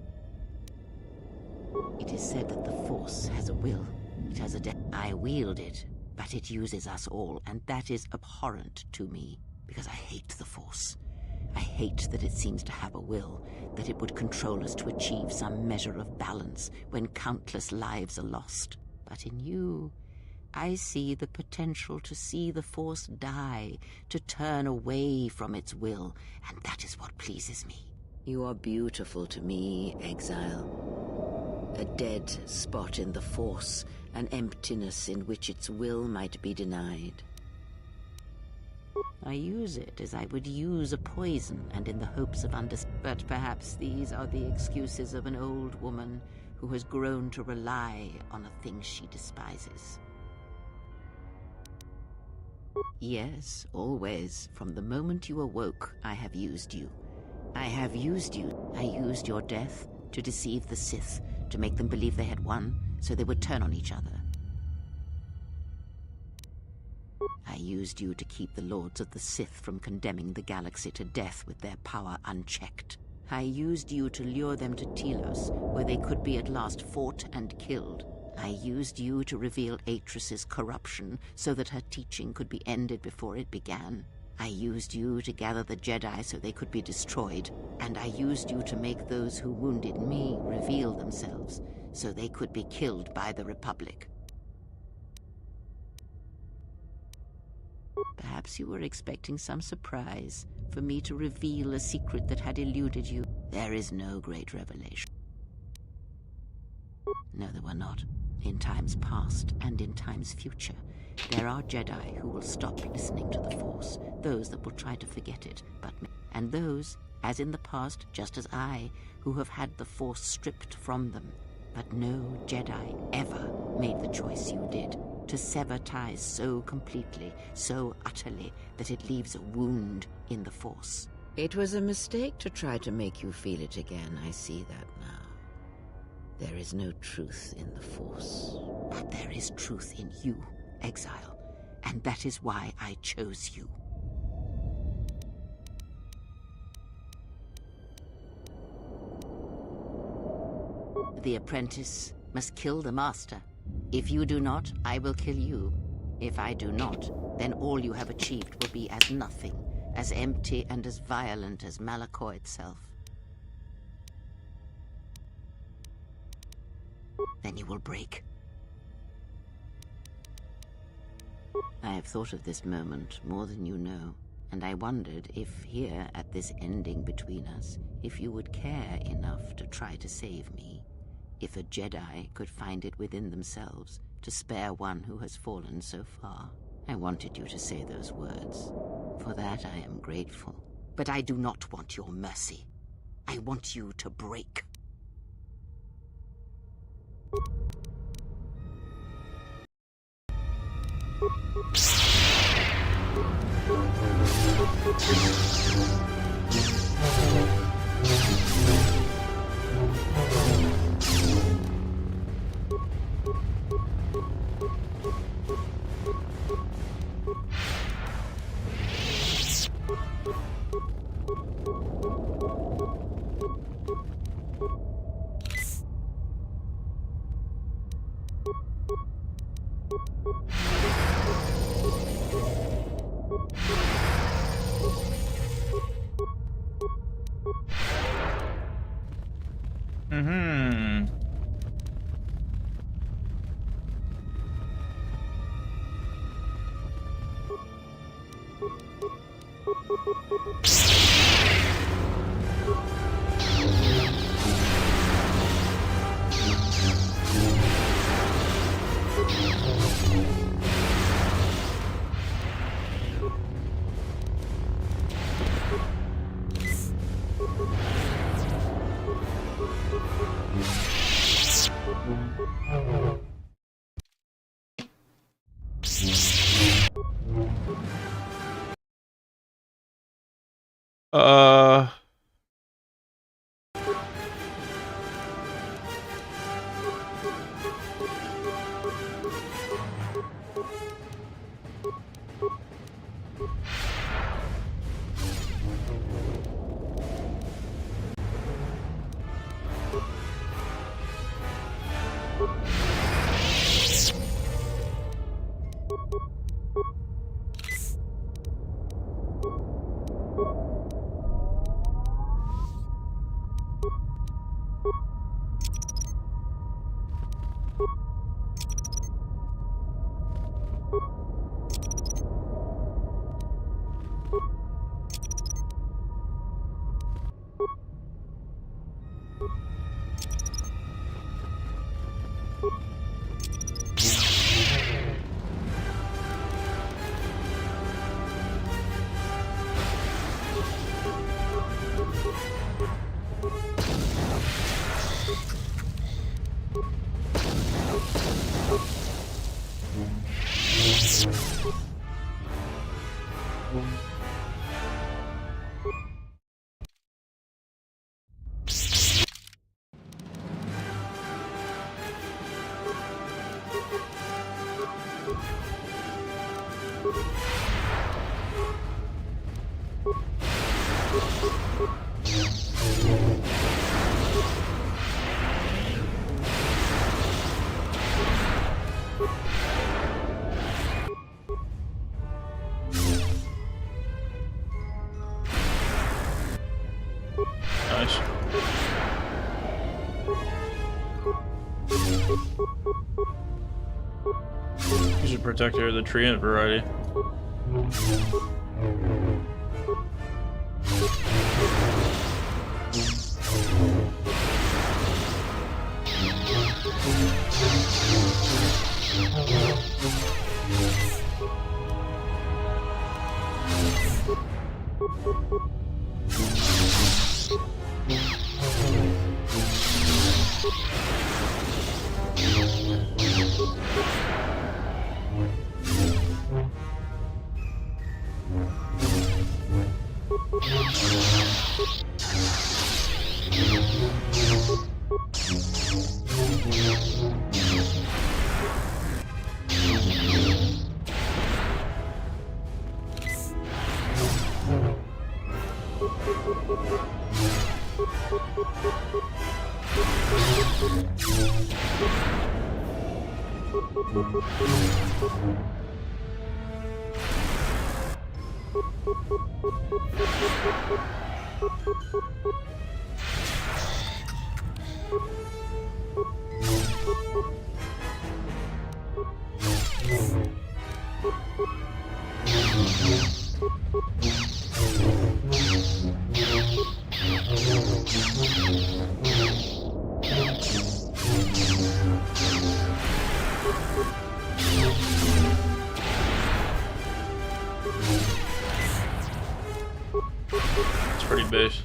It is said that the Force has a will. It has a I wield it, but it uses us all, and that is abhorrent to me, because I hate the Force. I hate that it seems to have a will, that it would control us to achieve some measure of balance when countless lives are lost. But in you, I see the potential to see the Force die, to turn away from its will, and that is what pleases me. You are beautiful to me, Exile. A dead spot in the Force, an emptiness in which its will might be denied. I use it as I would use a poison, and in the hopes of But perhaps these are the excuses of an old woman who has grown to rely on a thing she despises. Yes, always. From the moment you awoke, I have used you. I have used you. I used your death to deceive the Sith, to make them believe they had won, so they would turn on each other. I used you to keep the Lords of the Sith from condemning the galaxy to death with their power unchecked. I used you to lure them to Telos, where they could be at last fought and killed. I used you to reveal Atris's corruption, so that her teaching could be ended before it began. I used you to gather the Jedi so they could be destroyed, and I used you to make those who wounded me reveal themselves, so they could be killed by the Republic. Perhaps you were expecting some surprise, for me to reveal a secret that had eluded you. There is no great revelation. No, there were not. In times past and in times future, there are Jedi who will stop listening to the Force, those that will try to forget it, and those, as in the past, just as I, who have had the Force stripped from them. But no Jedi ever made the choice you did, to sever ties so completely, so utterly, that it leaves a wound in the Force. It was a mistake to try to make you feel it again, I see that now. There is no truth in the Force, but there is truth in you, Exile, and that is why I chose you. The apprentice must kill the master. If you do not, I will kill you. If I do not, then all you have achieved will be as nothing, as empty and as violent as Malachor itself. Then you will break. I have thought of this moment more than you know, and I wondered if here, at this ending between us, if you would care enough to try to save me. If a Jedi could find it within themselves to spare one who has fallen so far. I wanted you to say those words. For that I am grateful. But I do not want your mercy. I want you to break. Uh... Nice. He's a protector of the treant variety. It's pretty base.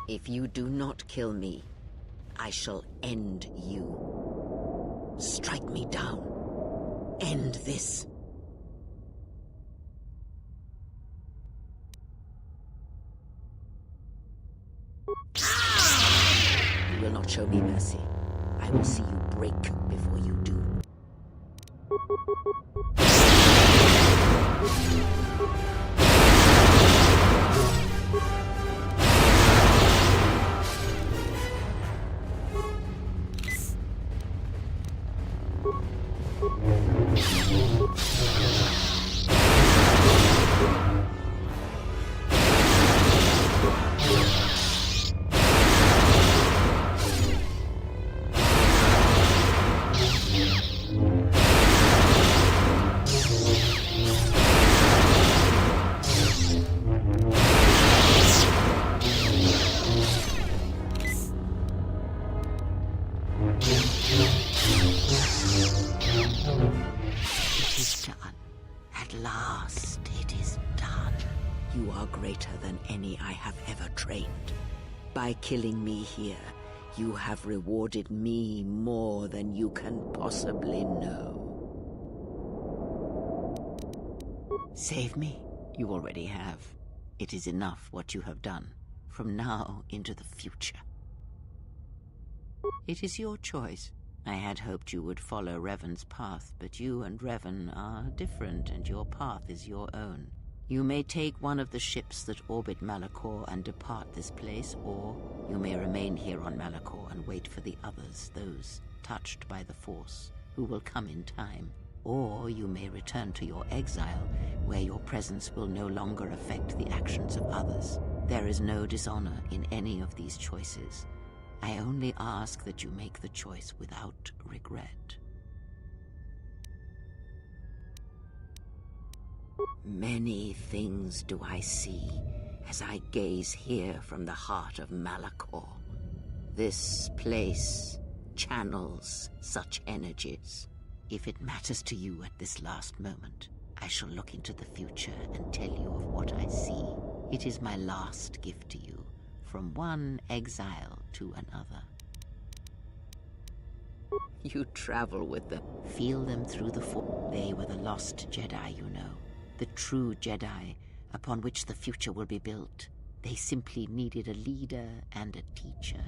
If you do not kill me, I shall end you. Strike me down. End this. You will not show me mercy. I will see you break before you do. It is done. At last, it is done. You are greater than any I have ever trained. By killing me here, you have rewarded me more than you can possibly know. Save me. You already have. It is enough what you have done, from now into the future. It is your choice. I had hoped you would follow Revan's path, but you and Revan are different, and your path is your own. You may take one of the ships that orbit Malachor and depart this place, or you may remain here on Malachor and wait for the others, those touched by the Force, who will come in time. Or you may return to your exile, where your presence will no longer affect the actions of others. There is no dishonor in any of these choices. I only ask that you make the choice without regret. Many things do I see as I gaze here from the heart of Malachor. This place channels such energies. If it matters to you at this last moment, I shall look into the future and tell you of what I see. It is my last gift to you, from one exile to another. You travel with them. Feel them through the Force. They were the lost Jedi, you know. The true Jedi, upon which the future will be built. They simply needed a leader and a teacher.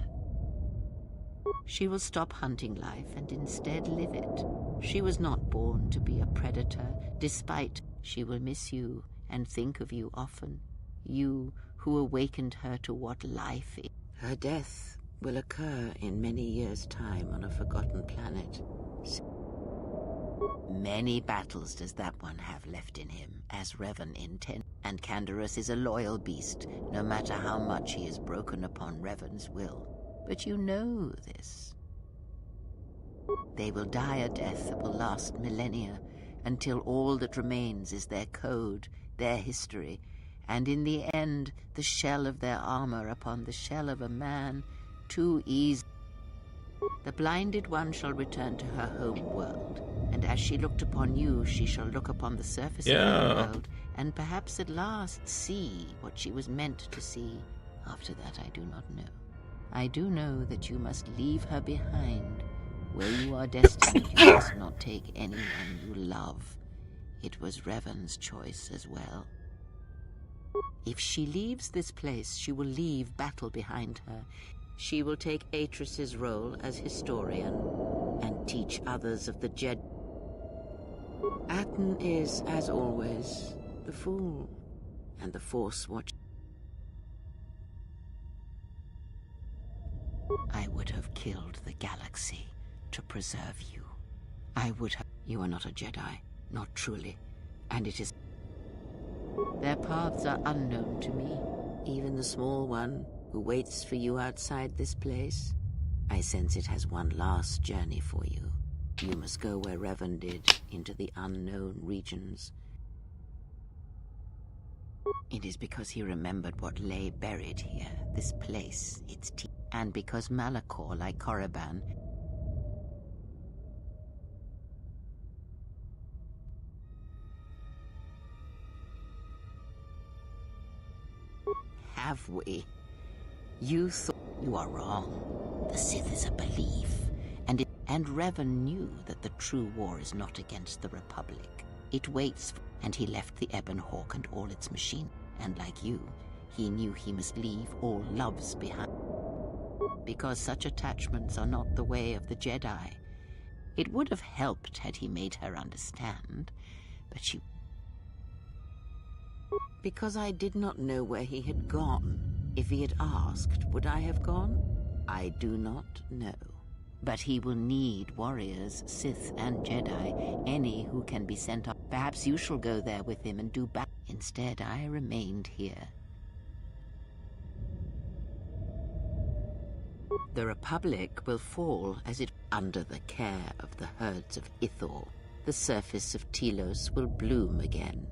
She will stop hunting life and instead live it. She was not born to be a predator, despite she will miss you and think of you often. You who awakened her to what life is. Her death will occur in many years' time on a forgotten planet. Many battles does that one have left in him, as Revan intended. And Canderous is a loyal beast, no matter how much he is broken upon Revan's will. But you know this. They will die a death that will last millennia, until all that remains is their code, their history, and in the end, the shell of their armor upon the shell of a man, too easy. The blinded one shall return to her home world, and as she looked upon you, she shall look upon the surface of her world, and perhaps at last see what she was meant to see. After that, I do not know. I do know that you must leave her behind. Where you are destined, you must not take anyone you love. It was Revan's choice as well. If she leaves this place, she will leave battle behind her. She will take Atris's role as historian and teach others of the Jedi. Atten is, as always, the fool, and the Force watch. I would have killed the galaxy to preserve you. I would have... You are not a Jedi, not truly, and it is... Their paths are unknown to me, even the small one who waits for you outside this place. I sense it has one last journey for you. You must go where Revan did, into the unknown regions. It is because he remembered what lay buried here, this place, its and because Malachor, like Korriban, have we? You thought you are wrong. The Sith is a belief, and Revan knew that the true war is not against the Republic. It waits and he left the Ebon Hawk and all its machines. And like you, he knew he must leave all loves behind. Because such attachments are not the way of the Jedi. It would have helped had he made her understand, but she... Because I did not know where he had gone. If he had asked, would I have gone? I do not know. But he will need warriors, Sith and Jedi, any who can be sent up. Perhaps you shall go there with him and do battle. Instead, I remained here. The Republic will fall as it under the care of the herds of Ithor. The surface of Telos will bloom again,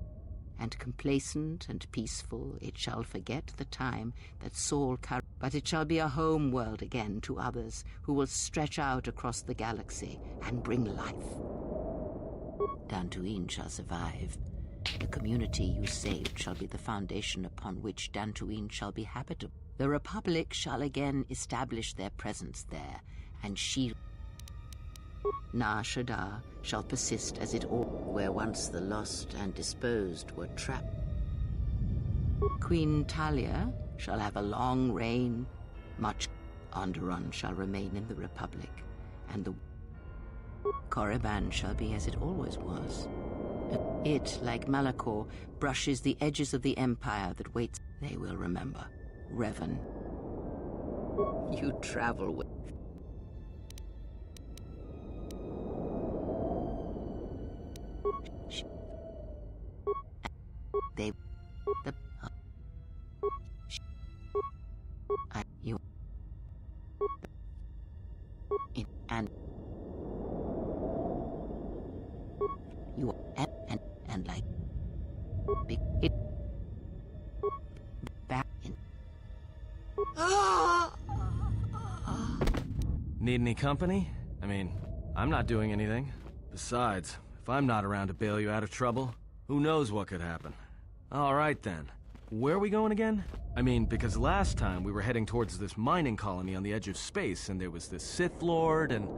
and complacent and peaceful it shall forget the time that Saul but it shall be a home world again to others who will stretch out across the galaxy and bring life. Dantooine shall survive. The community you saved shall be the foundation upon which Dantooine shall be habitable. The Republic shall again establish their presence there, and Nar Shaddaa shall persist as it all, where once the lost and disposed were trapped. Queen Talia shall have a long reign. Much Onderon shall remain in the Republic, and the Korriban shall be as it always was. It, like Malachor, brushes the edges of the Empire that waits. They will remember. Revan. You travel with... They... The... You... And... You... And like... It... Back in... Need any company? I mean, I'm not doing anything. Besides, if I'm not around to bail you out of trouble, who knows what could happen. All right then. Where are we going again? I mean, because last time we were heading towards this mining colony on the edge of space, and there was this Sith Lord, and...